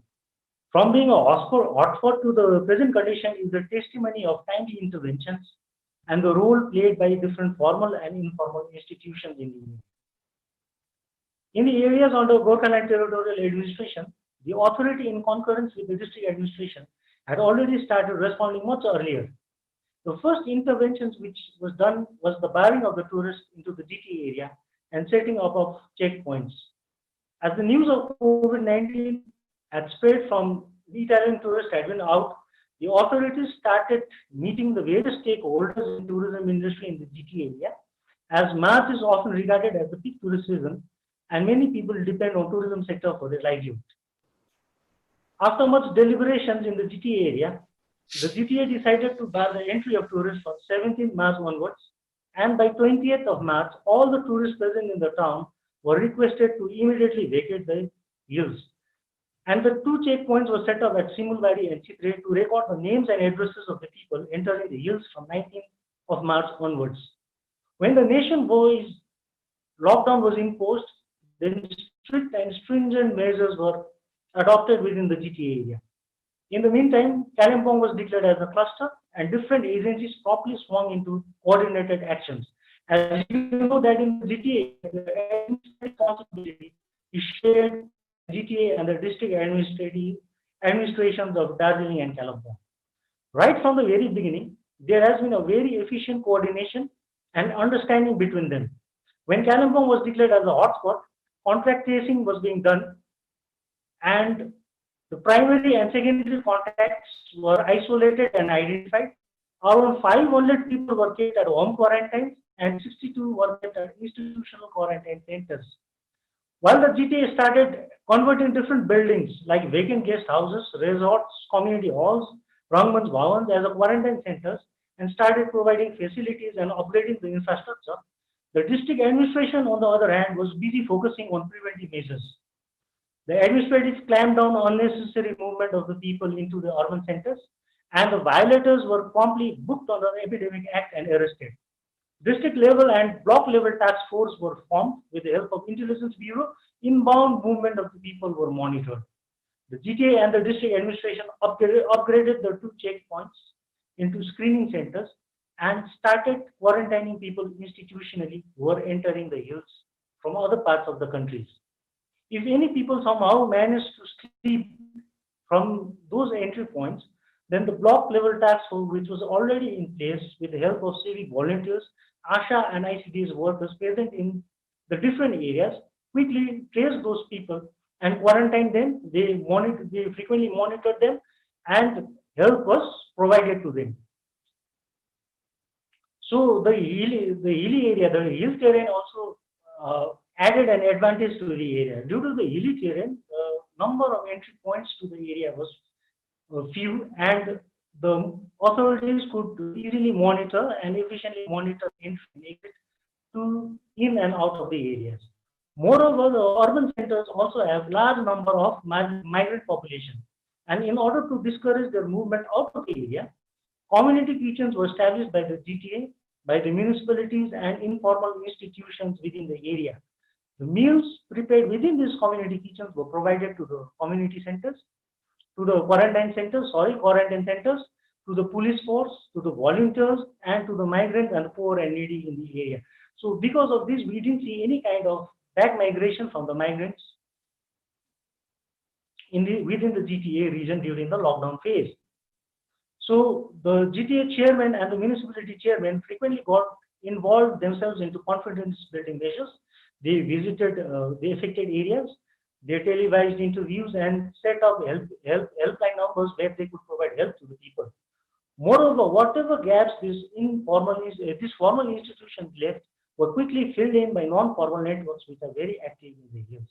[SPEAKER 17] from being a hotspot to the present condition is the testimony of timely interventions and the role played by different formal and informal institutions in the area. In the areas under Gorkhaland Territorial Administration, the authority in concurrence with the district administration had already started responding much earlier. The first interventions which was done was the barring of the tourists into the GTA area and setting up of checkpoints. As the news of COVID-19 had spread from the Italian tourists had been out, the authorities started meeting the various stakeholders in tourism industry in the GTA area, as March is often regarded as the peak tourist season and many people depend on tourism sector for their livelihood. After much deliberations in the GTA area, the GTA decided to bar the entry of tourists from 17th March onwards, and by 20th of March, all the tourists present in the town were requested to immediately vacate the hills. And the 2 checkpoints were set up at Simulwadi and Chittre to record the names and addresses of the people entering the hills from 19th of March onwards. When the nationwide lockdown was imposed, then strict and stringent measures were adopted within the GTA area. In the meantime, Kalimpong was declared as a cluster and different agencies promptly swung into coordinated actions. As you know that in the GTA, the responsibility is shared GTA and the district administrations of Darjeeling and Kalimpong. Right from the very beginning, there has been a very efficient coordination and understanding between them. When Kalimpong was declared as a hotspot, contact tracing was being done and the primary and secondary contacts were isolated and identified. Around 500 people were kept at home quarantine and 62 were kept at institutional quarantine centers. While the GTA started converting different buildings like vacant guest houses, resorts, community halls, Rangman's Bhavans as a quarantine centers and started providing facilities and upgrading the infrastructure, the district administration, on the other hand, was busy focusing on preventive measures. The administrators clamped down on unnecessary movement of the people into the urban centers, and the violators were promptly booked under the Epidemic Act and arrested. District level and block level task force were formed with the help of Intelligence Bureau. Inbound movement of the people were monitored. The GTA and the district administration upgraded the 2 checkpoints into screening centers and started quarantining people institutionally who were entering the hills from other parts of the countries. If any people somehow managed to sleep from those entry points, then the block level task force, which was already in place with the help of civic volunteers, ASHA and ICD's workers present in the different areas, quickly traced those people and quarantined them. They frequently monitored them, and help was provided to them. So the hilly area, the hill terrain also added an advantage to the area. Due to the hilly terrain, the number of entry points to the area was few, and the authorities could easily monitor and efficiently monitor entry and exit to in and out of the areas. Moreover, the urban centers also have large number of migrant population, and in order to discourage their movement out of the area, community kitchens were established by the GTA, by the municipalities and informal institutions within the area. The meals prepared within these community kitchens were provided to the community centers, to the quarantine centers, to the police force, to the volunteers, and to the migrants and the poor and needy in the area. So because of this, we didn't see any kind of back migration from the migrants within the GTA region during the lockdown phase. So the GTA chairman and the municipality chairman frequently got involved themselves into confidence building measures. They visited the affected areas, they televised interviews and set up helpline numbers where they could provide help to the people. Moreover, whatever gaps these formal institutions left were quickly filled in by non-formal networks which are very active in the hills.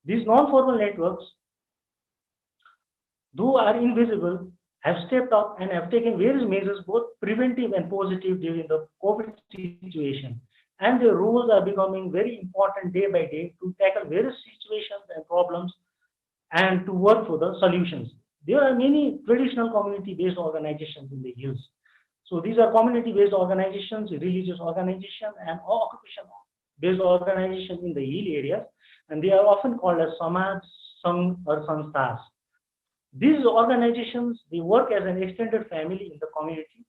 [SPEAKER 17] These non-formal networks, though are invisible, have stepped up and have taken various measures, both preventive and positive, during the COVID situation. And their roles are becoming very important day by day to tackle various situations and problems and to work for the solutions. There are many traditional community-based organizations in the hills. So these are community-based organizations, religious organizations, and occupation-based organizations in the hill areas, and they are often called as Samaj, Sangh, or Sansthaas. These organizations, they work as an extended family in the community,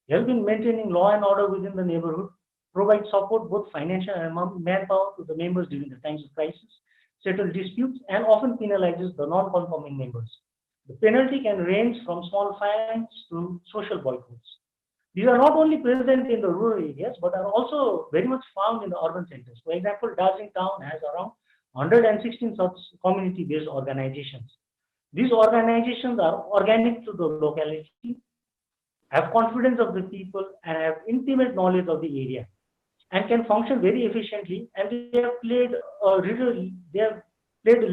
[SPEAKER 17] help in maintaining law and order within the neighborhood, provide support both financial and manpower to the members during the times of crisis, settle disputes, and often penalizes the non-conforming members. The penalty can range from small fines to social boycotts. These are not only present in the rural areas, but are also very much found in the urban centers. For example, Darjeeling town has around 116 such community-based organizations. These organizations are organic to the locality, have confidence of the people, and have intimate knowledge of the area, and can function very efficiently. And they have played a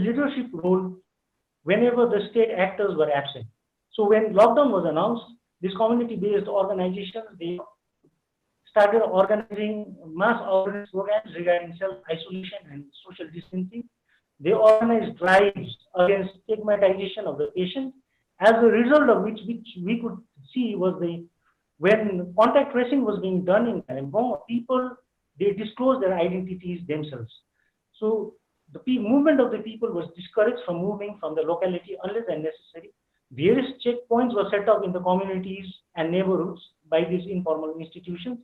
[SPEAKER 17] leadership role whenever the state actors were absent. So when lockdown was announced, these community-based organizations, they started organizing mass awareness programs regarding self-isolation and social distancing. They organized drives against stigmatization of the patient, as a result of which we could see was when contact tracing was being done in Kalimpong, people, they disclosed their identities themselves. So the movement of the people was discouraged from moving from the locality unless and necessary. Various checkpoints were set up in the communities and neighborhoods by these informal institutions.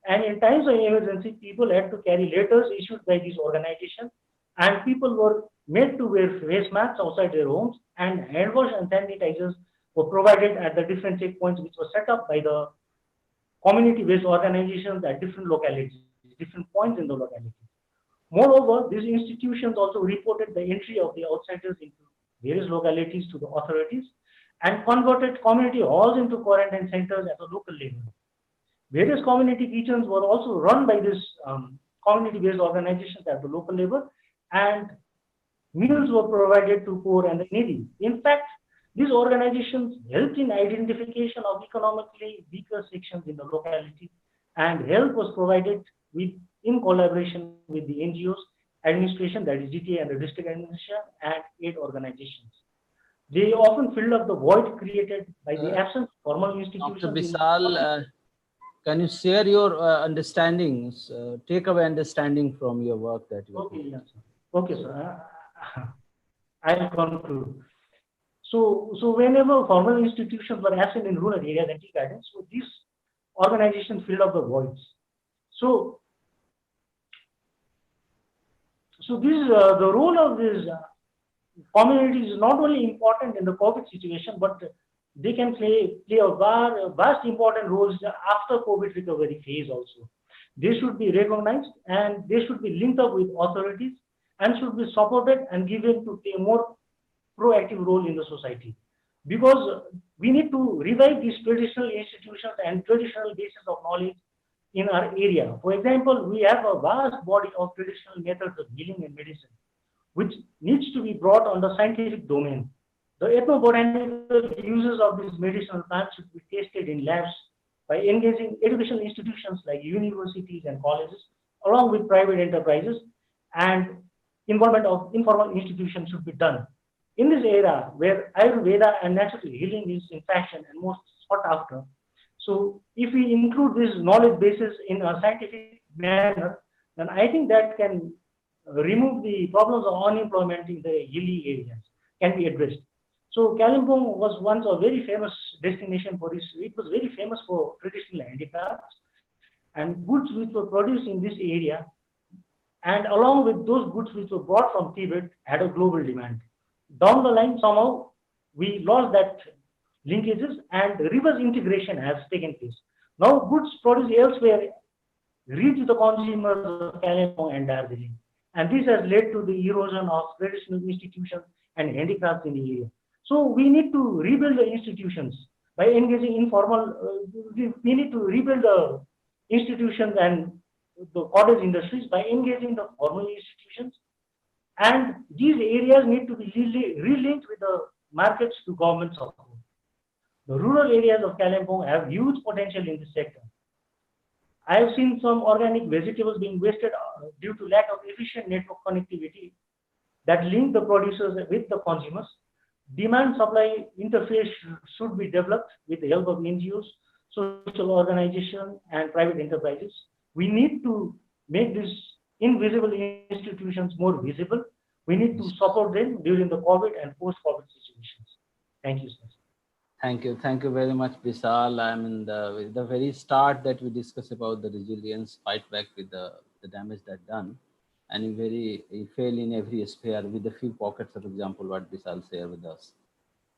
[SPEAKER 17] And in times of emergency, people had to carry letters issued by these organizations, and people were made to wear face masks outside their homes, and hand wash and sanitizers were provided at the different checkpoints which were set up by the community-based organizations at different localities, different points in the locality. Moreover, these institutions also reported the entry of the outsiders into various localities to the authorities and converted community halls into quarantine centers at a local level. Various community kitchens were also run by these community-based organizations at the local level, and meals were provided to poor and the needy. In fact, these organizations helped in identification of economically weaker sections in the locality, and help was provided in collaboration with the NGOs, administration, that is GTA and the district administration, and aid organizations. They often filled up the void created by the absence of formal institutions.
[SPEAKER 7] Dr. Bisal, can you share your understandings, takeaway understanding from your work that you
[SPEAKER 17] Okay, yes, sir. Okay, sir. I'll conclude. So whenever formal institutions were absent in rural areas and tea gardens, so these organization filled up the voids. So this the role of this community is not only important in the COVID situation, but they can play a vast important roles after COVID recovery phase also. They should be recognized and they should be linked up with authorities and should be supported and given to play a more proactive role in the society. Because we need to revive these traditional institutions and traditional bases of knowledge in our area. For example, we have a vast body of traditional methods of healing and medicine, which needs to be brought on the scientific domain. The ethnobotanical uses of these medicinal plants should be tested in labs by engaging educational institutions like universities and colleges, along with private enterprises, and involvement of informal institutions should be done. In this era where Ayurveda and natural healing is in fashion and most sought after, so if we include this knowledge bases in a scientific manner, then I think that can remove the problems of unemployment in the hilly areas, can be addressed. So Kalimpong was once a very famous destination for this. It was very famous for traditional handicrafts and goods which were produced in this area, and along with those goods which were brought from Tibet had a global demand. Down the line, somehow we lost that linkages and reverse integration has taken place. Now goods produced elsewhere reach the consumers of Kalimpong and Darjeeling, and this has led to the erosion of traditional institutions and handicrafts in the area. So we need to rebuild the institutions by engaging informal, we need to rebuild the institutions and the cottage industries by engaging the formal institutions. And these areas need to be relinked with the markets to government support. The rural areas of Kalimpong have huge potential in this sector. I have seen some organic vegetables being wasted due to lack of efficient network connectivity that link the producers with the consumers. Demand-supply interface should be developed with the help of NGOs, social organizations, and private enterprises. We need to make these invisible institutions more visible. We need to support them during the COVID and post-COVID situations. Thank you, sir.
[SPEAKER 7] Thank you very much, Bisal. I mean, the very start that we discussed about the resilience, fight back with the damage that done, and he fail in every sphere with a few pockets, for example, what Bisal share with us.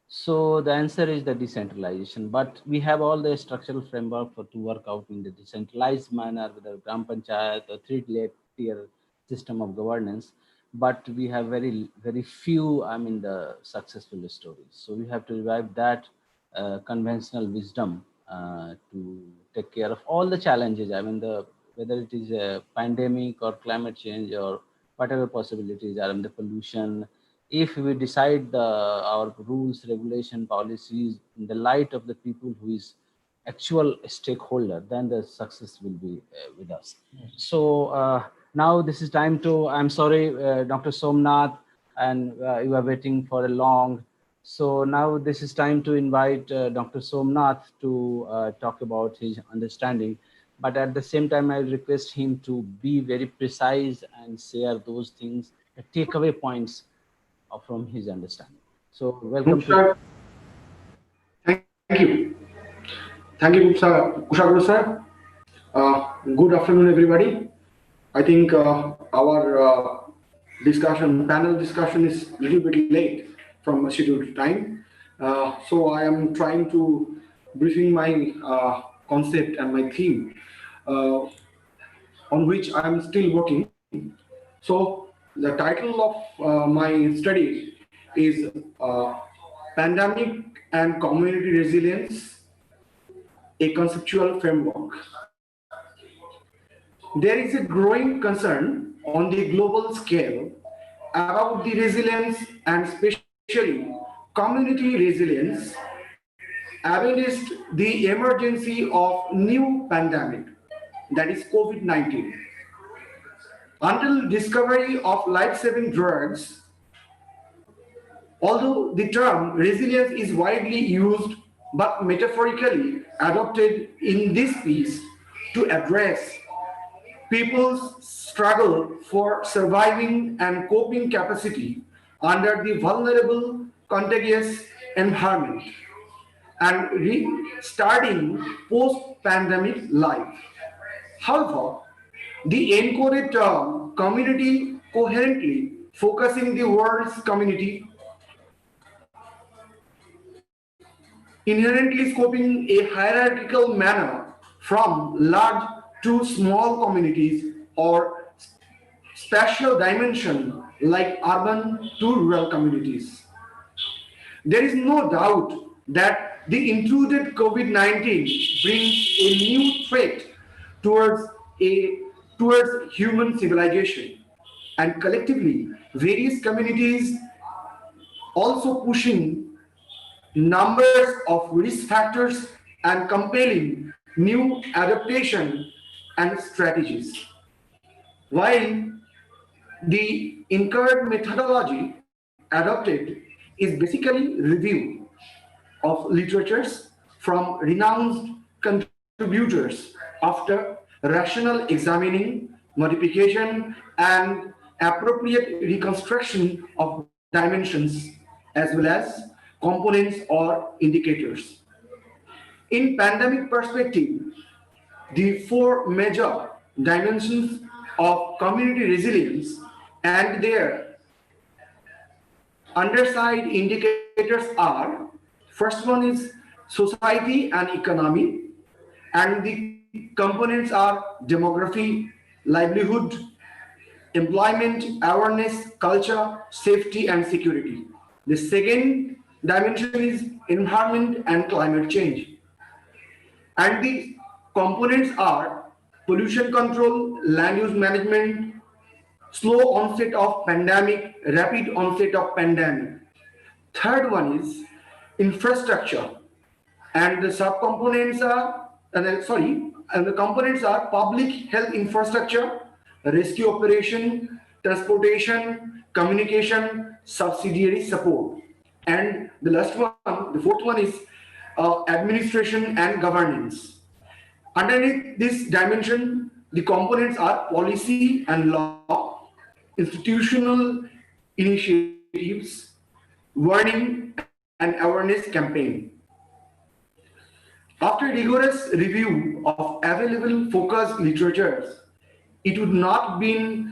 [SPEAKER 7] So the answer is the decentralization, but we have all the structural framework to work out in the decentralized manner with the Gram Panchayat or three-tier system of governance. But we have very few, the successful stories. So we have to revive that conventional wisdom to take care of all the challenges. Whether it is a pandemic or climate change or whatever possibilities are in the pollution. If we decide our rules, regulation, policies in the light of the people who is actual stakeholder, then the success will be with us. Yes. So now this is time to, I'm sorry, Dr. Somnath, and you are waiting for a long. So now this is time to invite Dr. Somnath to talk about his understanding. But at the same time, I request him to be very precise and share those things, the takeaway points from his understanding. So welcome.
[SPEAKER 18] Thank you. Thank you, Kushagra sir. Good afternoon, everybody. I think our panel discussion is a little bit late from scheduled time. So I am trying to briefing my concept and my theme on which I am still working. So the title of my study is Pandemic and Community Resilience, a Conceptual Framework. There is a growing concern on the global scale about the resilience and especially community resilience amidst the emergency of new pandemic, that is COVID-19. Until discovery of life-saving drugs, although the term resilience is widely used but metaphorically adopted in this piece to address people's struggle for surviving and coping capacity under the vulnerable, contagious environment and restarting post post-pandemic life. However, the anchored community coherently focusing the world's community, inherently scoping a hierarchical manner from large to small communities or spatial dimension like urban to rural communities. There is no doubt that the intruded COVID-19 brings a new threat towards human civilization, and collectively various communities also pushing numbers of risk factors and compelling new adaptation and strategies. While the incurred methodology adopted is basically review of literatures from renowned contributors after rational examining, modification, and appropriate reconstruction of dimensions as well as components or indicators. In pandemic perspective, the four major dimensions of community resilience and their underside indicators are: first one is society and economy, and the components are demography, livelihood, employment, awareness, culture, safety, and security. The second dimension is environment and climate change. And the components are pollution control, land use management, slow onset of pandemic, rapid onset of pandemic. Third one is infrastructure, and the subcomponents are, and the components are public health infrastructure, rescue operation, transportation, communication, subsidiary support. And the last one, the fourth one is administration and governance. Underneath this dimension, the components are policy and law, institutional initiatives, warning and awareness campaign. After rigorous review of available focused literatures, it would not be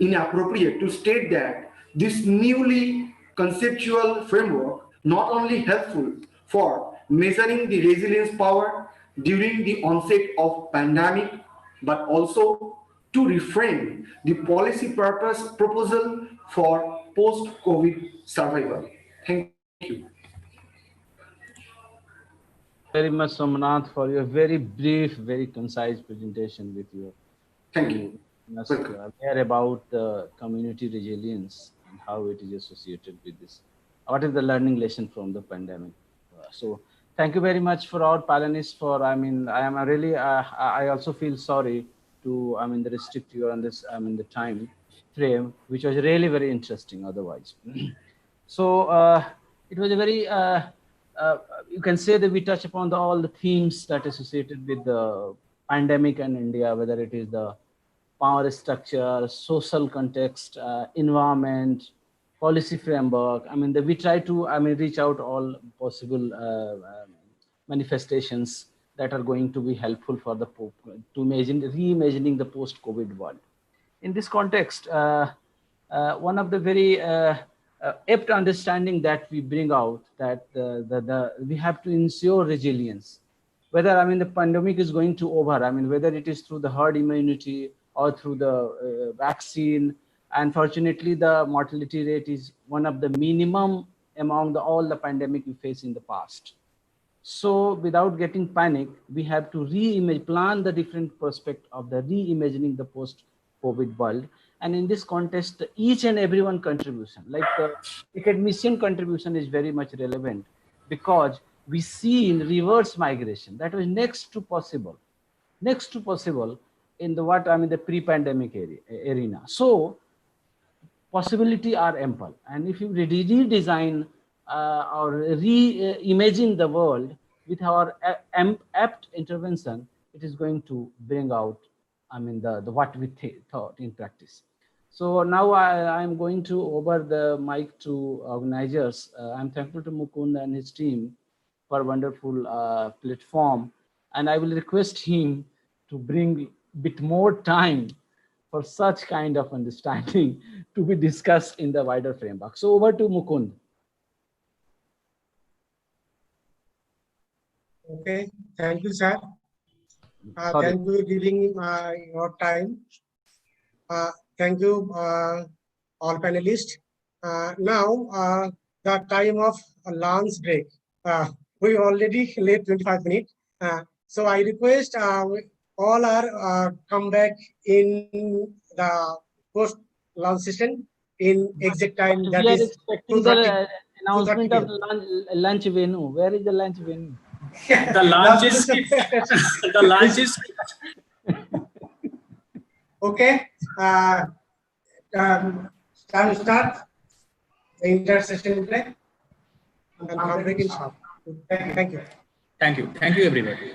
[SPEAKER 18] inappropriate to state that this newly conceptual framework not only helpful for measuring the resilience power during the onset of pandemic, but also to reframe the policy purpose proposal for post-COVID survival. Thank you.
[SPEAKER 7] Very much, Somnath, for your very brief, very concise presentation with your.
[SPEAKER 18] Thank you.
[SPEAKER 7] Aware about the community resilience and how it is associated with this. What is the learning lesson from the pandemic? So, thank you very much for our panelists. For I am really I also feel sorry to restrict you on this the time frame, which was really very interesting otherwise. So it was a very you can say that we touch upon all the themes that are associated with the pandemic and India, whether it is the power structure, social context, environment, policy framework. We try to reach out all possible manifestations that are going to be helpful for the reimagining the post-COVID world. In this context, one of the very apt understanding that we bring out that we have to ensure resilience, whether the pandemic is going to over, whether it is through the herd immunity or through the vaccine. Unfortunately, the mortality rate is one of the minimum among all the pandemic we face in the past. So without getting panic, we have to plan the different perspective of the reimagining the post-COVID world. And in this context, each and everyone contribution, like the academician contribution is very much relevant, because we see in reverse migration that was next to possible in the the pre-pandemic arena. So possibility are ample, and if you redesign or reimagine the world with our apt intervention, it is going to bring out the what we thought in practice. So now I'm going to over the mic to organizers. I'm thankful to Mukund and his team for a wonderful platform, and I will request him to bring bit more time for such kind of understanding to be discussed in the wider framework. So over to Mukund.
[SPEAKER 11] Okay, thank you, sir.
[SPEAKER 7] Sorry.
[SPEAKER 11] Thank you for giving your time. Thank you, all panelists. Now, the time of lunch break. We already late 25 minutes. So I request all are come back in the post lunch session in exact time. That
[SPEAKER 7] We are
[SPEAKER 11] is
[SPEAKER 7] expecting
[SPEAKER 11] 2:30.
[SPEAKER 7] the announcement of lunch venue. Where is the lunch venue?
[SPEAKER 16] The lunch is the lunch is
[SPEAKER 11] okay. Start the inter-session play and come back in shop. Thank you.
[SPEAKER 16] thank you. Thank you, everybody.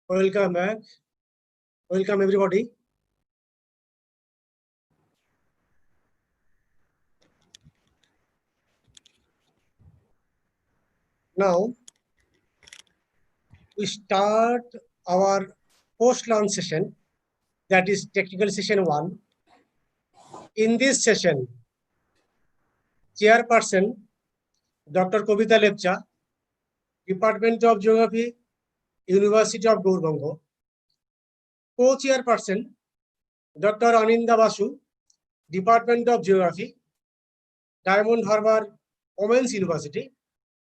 [SPEAKER 11] Welcome back. Welcome everybody. Now we start our post-launch session, that is technical session 1. In this session, Chairperson Dr. Kobita Lepcha, Department of Geography, University of Gaurbango, Co-Chairperson Dr. Aninda Basu, Department of Geography, Diamond Harbour Women's University,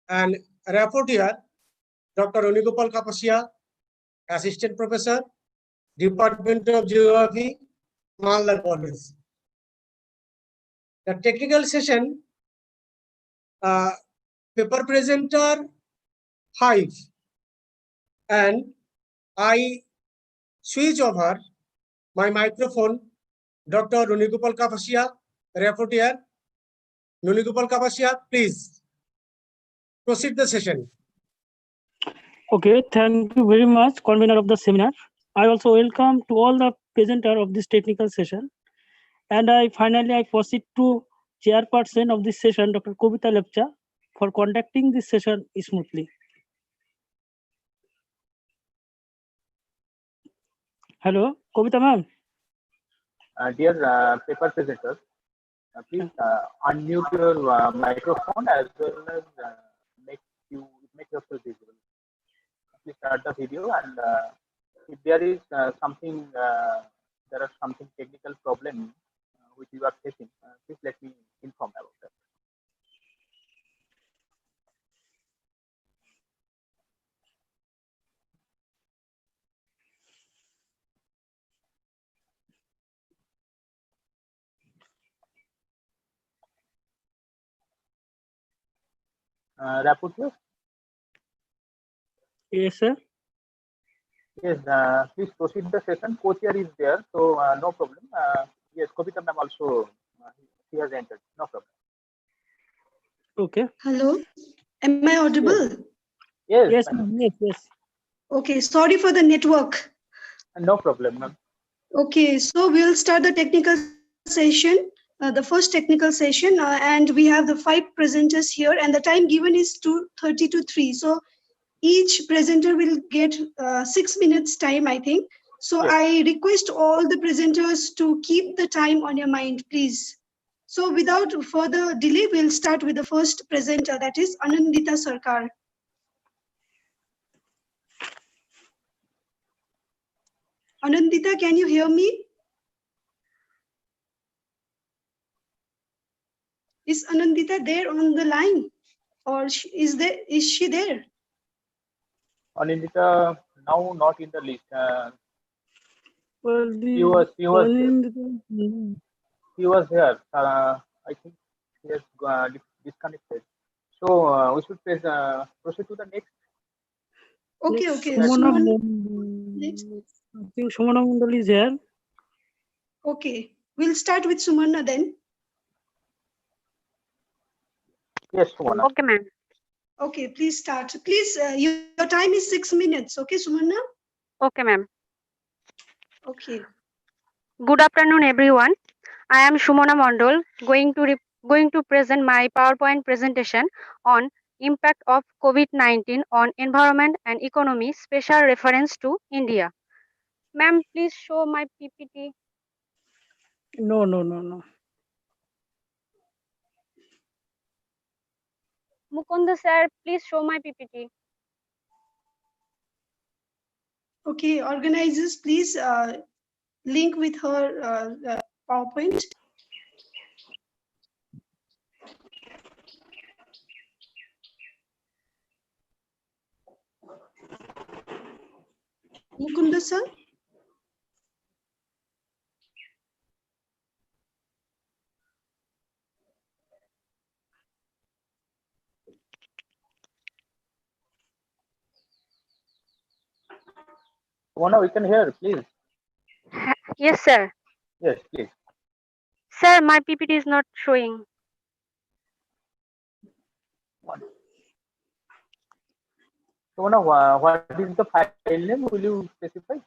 [SPEAKER 11] and rapporteur Dr. Onigopal Kapasia, Assistant Professor, Department of Geography, Malda College. The technical session, paper presenter 5, and I switch over my microphone, Dr. Nunigopal Kapasia, rapporteur. Nunigopal Kapasia, please proceed the session.
[SPEAKER 19] Okay, thank you very much, convener of the seminar. I also welcome to all the presenter of this technical session. And I proceed to chairperson of this session, Dr. Kobita Lepcha, for conducting this session smoothly. Hello, Kobita ma'am.
[SPEAKER 4] Dear paper presenters, please unmute your microphone as well as make yourself visible. Please start the video, and if there is something technical problem which you are facing, please let me inform about that. Rapporteur?
[SPEAKER 19] Yes, sir.
[SPEAKER 4] Yes, please proceed the session. Co-chair is there, so no problem. Yes, Kobita ma'am also, she has entered. No problem.
[SPEAKER 19] Okay.
[SPEAKER 20] Hello, am I audible?
[SPEAKER 4] Yes.
[SPEAKER 19] Yes, yes, yes.
[SPEAKER 20] Okay, sorry for the network.
[SPEAKER 4] No problem, ma'am.
[SPEAKER 20] Okay, so we'll start the technical session, the first technical session, and we have the 5 presenters here, and the time given is 2:30 to 3. So each presenter will get 6 minutes time, I think. So
[SPEAKER 4] Yes.
[SPEAKER 20] I request all the presenters to keep the time on your mind, please. So without further delay, we'll start with the first presenter, that is Anandita Sarkar. Anandita, can you hear me? Is Anandita there on the line, or is she there?
[SPEAKER 4] Anindita now not in the list.
[SPEAKER 19] Well,
[SPEAKER 4] He was here. I think he has disconnected. So we should proceed to the next.
[SPEAKER 20] Okay, okay.
[SPEAKER 19] Sumana
[SPEAKER 20] Next.
[SPEAKER 19] I think Sumana Mandal is here.
[SPEAKER 20] Okay, we'll start with Sumarna then.
[SPEAKER 4] Yes, Sumana.
[SPEAKER 20] Okay, ma'am. Okay, please start. Please, your time is 6 minutes. Okay, Sumarna?
[SPEAKER 21] Okay, ma'am.
[SPEAKER 20] Okay.
[SPEAKER 21] Good afternoon, everyone. I am Shumona Mondol, going to present my PowerPoint presentation on impact of COVID-19 on environment and economy, special reference to India. Ma'am, please show my PPT.
[SPEAKER 19] No.
[SPEAKER 21] Mukunda sir, please show my PPT.
[SPEAKER 20] Okay, organizers, please link with her PowerPoint. Mukunda sir?
[SPEAKER 4] Sumana, we can hear, please.
[SPEAKER 21] Yes, sir.
[SPEAKER 4] Yes, please.
[SPEAKER 21] Sir, my PPT is not showing.
[SPEAKER 4] Sumana, what is the file name? Will you specify?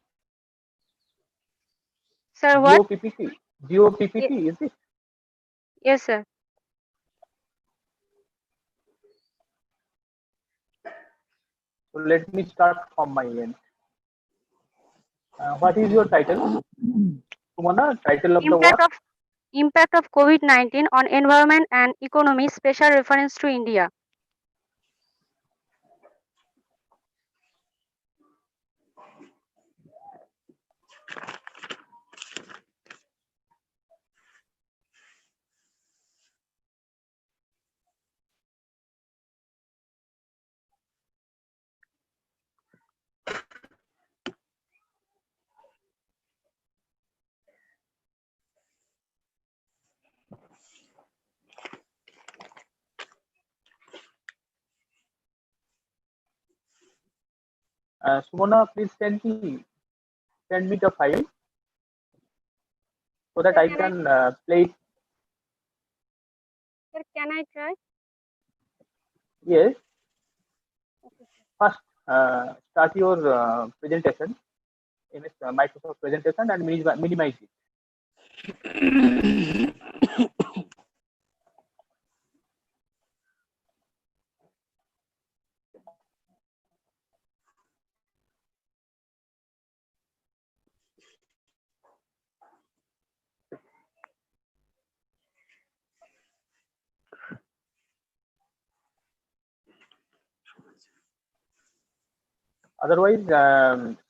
[SPEAKER 21] Sir, what?
[SPEAKER 4] GOPPT. GOPPT, is it?
[SPEAKER 21] Yes, sir.
[SPEAKER 4] So let me start from my end. What is your title? Sumana, title of the what?
[SPEAKER 21] Impact of COVID-19 on environment and economy, special reference to India.
[SPEAKER 4] Sumana, please send me the file so that I can play it.
[SPEAKER 21] Sir, can I try?
[SPEAKER 4] Yes. First, start your presentation, MS Microsoft presentation, and minimize it. Otherwise,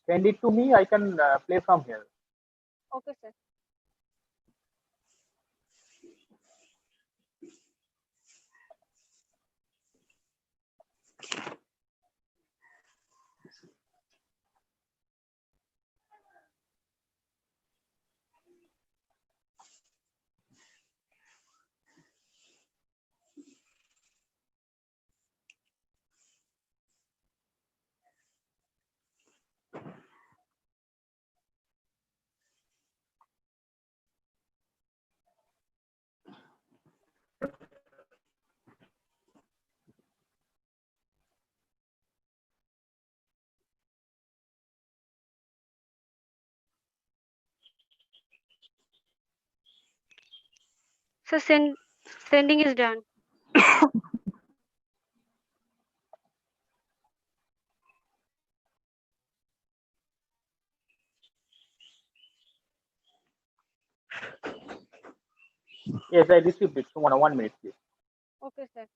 [SPEAKER 4] send it to me. I can play from here.
[SPEAKER 21] Okay, sir. So sending is done.
[SPEAKER 4] Yes, I received it. So 1 minute, please.
[SPEAKER 21] Okay, sir.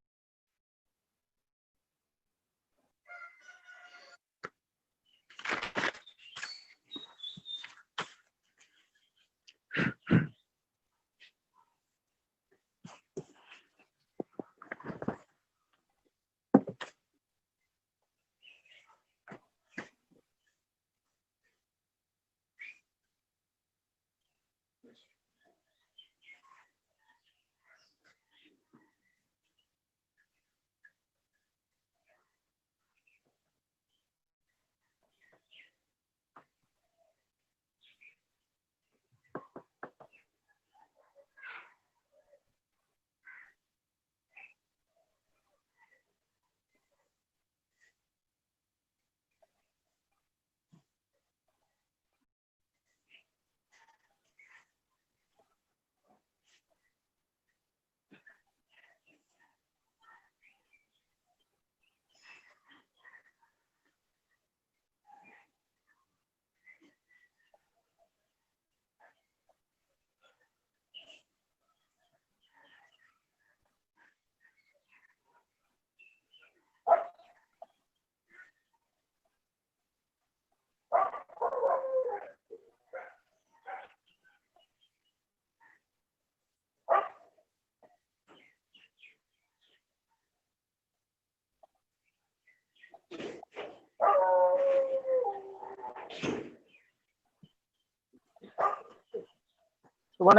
[SPEAKER 4] So when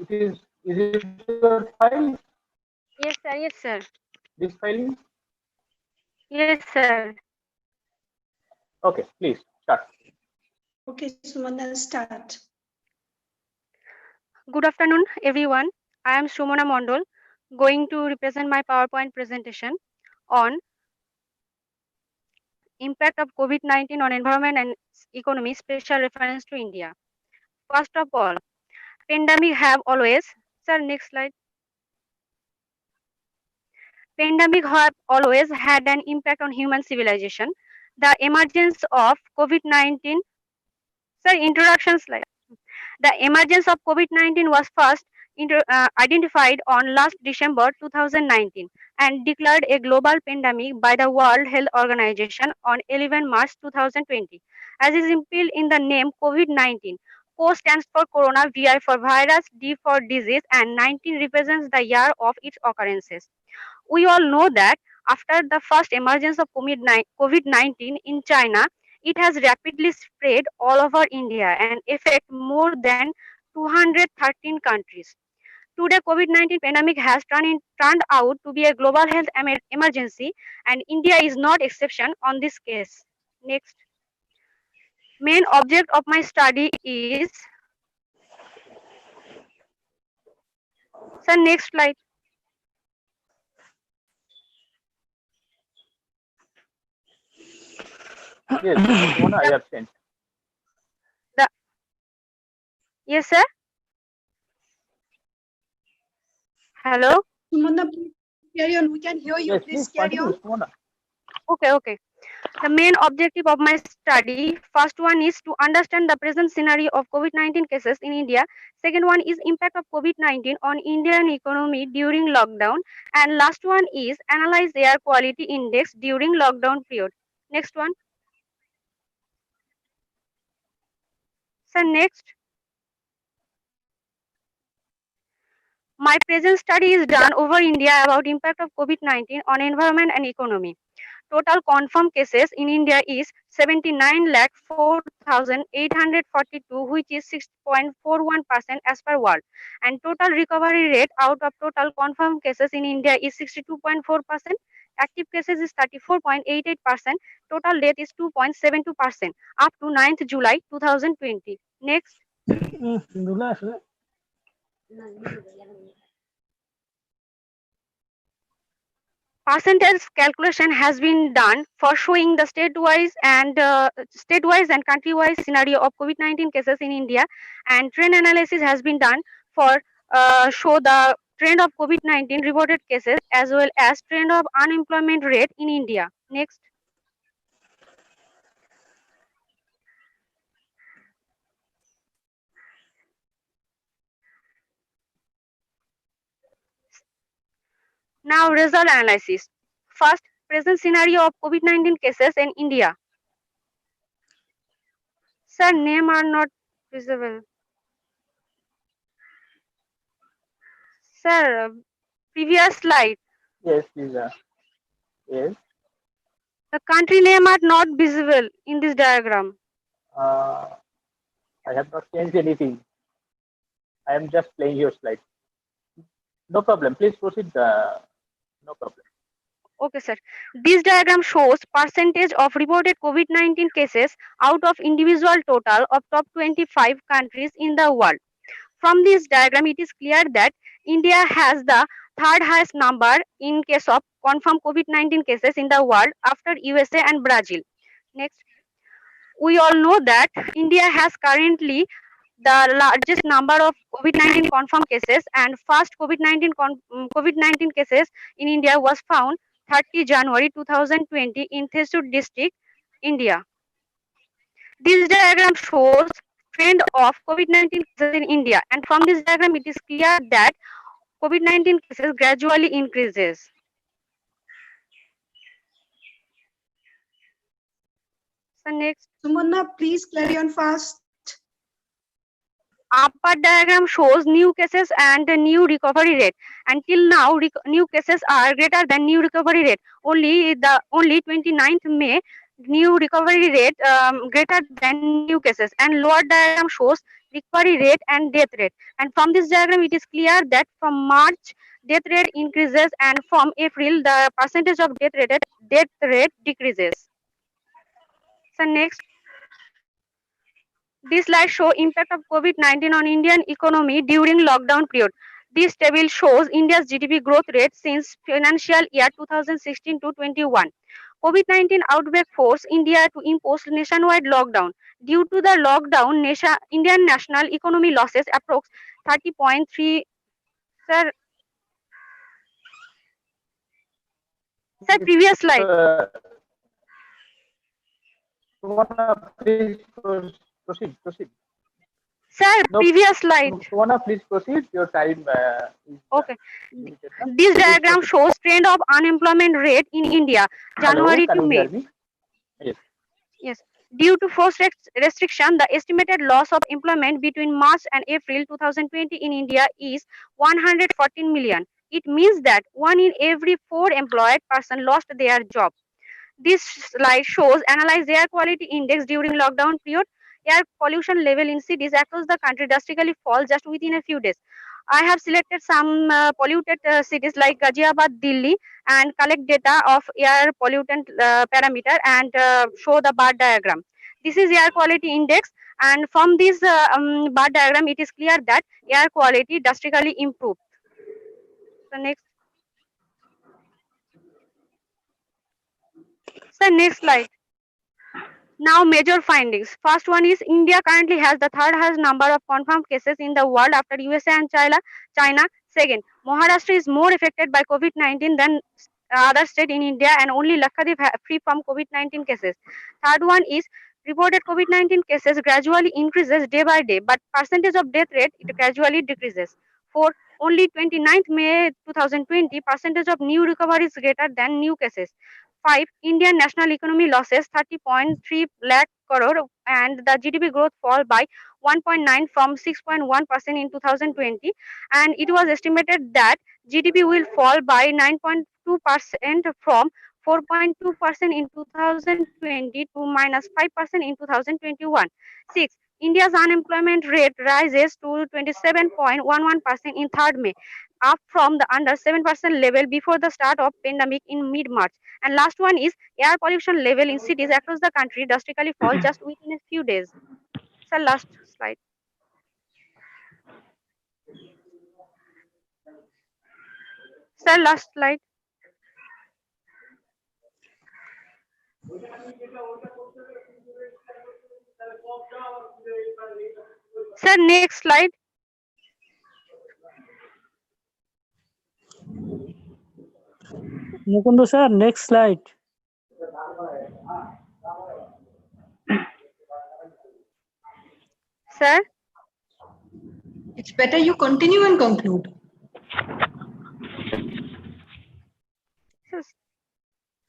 [SPEAKER 4] is it your file?
[SPEAKER 21] Yes, sir. Yes, sir.
[SPEAKER 4] This file?
[SPEAKER 21] Yes, sir.
[SPEAKER 4] Okay, please start.
[SPEAKER 20] Okay, Sumana, start.
[SPEAKER 21] Good afternoon, everyone. I am Sumana Mondol, going to represent my PowerPoint presentation on impact of COVID-19 on environment and economy, special reference to India. First of all, pandemic have always, sir, next slide. Pandemic have always had an impact on human civilization. The emergence of COVID-19, sir, introduction slide. The emergence of COVID-19 was first identified on last December 2019 and declared a global pandemic by the World Health Organization on 11 March 2020. As is implied in the name COVID-19, CO stands for corona, VI for virus, D for disease, and 19 represents the year of its occurrences. We all know that after the first emergence of COVID-19 in China, it has rapidly spread all over India and affect more than 213 countries. Today, COVID-19 pandemic has turned out to be a global health emergency, and India is not exception on this case. Next. Main object of my study is, sir, next slide.
[SPEAKER 4] Yes, Mona, I have sent.
[SPEAKER 21] Yes, sir. Hello.
[SPEAKER 20] Sumana, please carry on. We can hear you.
[SPEAKER 4] Yes,
[SPEAKER 20] Please
[SPEAKER 4] please
[SPEAKER 20] carry on.
[SPEAKER 4] continue, Mona.
[SPEAKER 21] Okay. The main objective of my study, first one is to understand the present scenario of COVID-19 cases in India. Second one is impact of COVID-19 on Indian economy during lockdown. And last one is analyze air quality index during lockdown period. Next one. So next. My present study is done over India about impact of COVID-19 on environment and economy. Total confirmed cases in India is 79,04,842, which is 6.41% as per world. And total recovery rate out of total confirmed cases in India is 62.4%. Active cases is 34.88%. Total death is 2.72% up to 9th July 2020. Next. Percentage calculation has been done for showing the statewise and country-wise scenario of COVID-19 cases in India, and trend analysis has been done for show the trend of COVID-19 reported cases as well as trend of unemployment rate in India. Next. Now result analysis. First, present scenario of COVID-19 cases in India. Sir, name are not visible. Sir, previous slide.
[SPEAKER 4] Yes, please. Yes.
[SPEAKER 21] The country name are not visible in this diagram.
[SPEAKER 4] I have not changed anything. I am just playing your slide. No problem. Please proceed. No problem.
[SPEAKER 21] Okay, sir. This diagram shows percentage of reported COVID-19 cases out of individual total of top 25 countries in the world. From this diagram, it is clear that India has the third highest number in case of confirmed COVID-19 cases in the world after USA and Brazil. Next. We all know that India has currently the largest number of COVID-19 confirmed cases, and first COVID-19 cases in India was found 30 January 2020 in Thrissur district, India. This diagram shows trend of COVID-19 cases in India, and from this diagram it is clear that COVID-19 cases gradually increases. So next.
[SPEAKER 20] Sumana, please carry on fast.
[SPEAKER 21] Upper diagram shows new cases and new recovery rate. Until now, new cases are greater than new recovery rate. Only 29th May, new recovery rate greater than new cases. And lower diagram shows recovery rate and death rate. And from this diagram, it is clear that from March, death rate increases, and from April, the percentage of death rate decreases. So next. This slide shows impact of COVID-19 on Indian economy during lockdown period. This table shows India's GDP growth rate since financial year 2016 to 21. COVID-19 outbreak forced India to impose nationwide lockdown. Due to the lockdown, Indian national economy losses approx 30.3. Sir, previous slide.
[SPEAKER 4] Please proceed.
[SPEAKER 21] Sir,
[SPEAKER 4] No,
[SPEAKER 21] previous slide.
[SPEAKER 4] Sumana, please proceed. Your time is
[SPEAKER 21] Okay. This diagram shows trend of unemployment rate in India, January
[SPEAKER 4] Hello,
[SPEAKER 21] to
[SPEAKER 4] can you
[SPEAKER 21] May.
[SPEAKER 4] hear me? Yes.
[SPEAKER 21] Yes. Due to forced restriction, the estimated loss of employment between March and April 2020 in India is 114 million. It means that 1 in every 4 employed person lost their job. This slide shows analyzed air quality index during lockdown period. Air pollution level in cities across the country drastically fall just within a few days. I have selected some polluted cities like Ghaziabad, Delhi, and collect data of air pollutant parameter and show the bar diagram. This is air quality index, and from this bar diagram, it is clear that air quality drastically improved. The next. So next slide. Now major findings. First one is India currently has the third highest number of confirmed cases in the world after USA and China. Second, Maharashtra is more affected by COVID-19 than other states in India, and only Lakshadweep free from COVID-19 cases. Third one is reported COVID-19 cases gradually increases day by day, but percentage of death rate it gradually decreases. Four, only 29th May 2020 percentage of new recoveries greater than new cases. 5. Indian national economy losses 30.3 lakh crore and the GDP growth fall by 1.9 from 6.1% in 2020, and it was estimated that GDP will fall by 9.2% from 4.2% in 2020 to minus 5% in 2021. 6. India's unemployment rate rises to 27.11% in 3rd May, up from the under 7% level before the start of pandemic in mid-March. And last one is air pollution level in cities across the country drastically fall just within a few days. So last slide. Sir, last slide. Sir, next slide.
[SPEAKER 19] Mukundu sir, next slide.
[SPEAKER 21] Sir?
[SPEAKER 20] It's better you continue and conclude.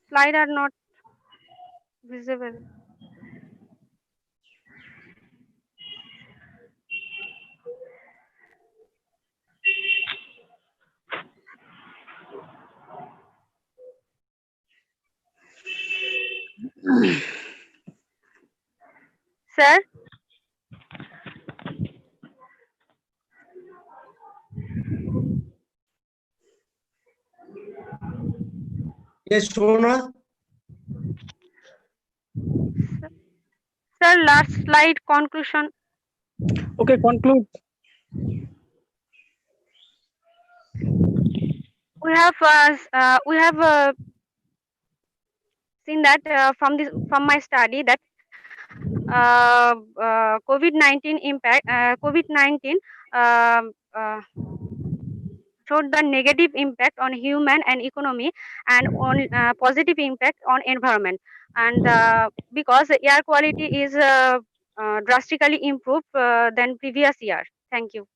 [SPEAKER 21] Slide are not visible. Sir?
[SPEAKER 11] Yes, Shona.
[SPEAKER 21] Sir, last slide conclusion.
[SPEAKER 19] Okay, conclude.
[SPEAKER 21] We have seen that from my study that COVID-19 impact COVID-19 showed the negative impact on human and economy and on positive impact on environment, and because the air quality is drastically improved than previous year. Thank you.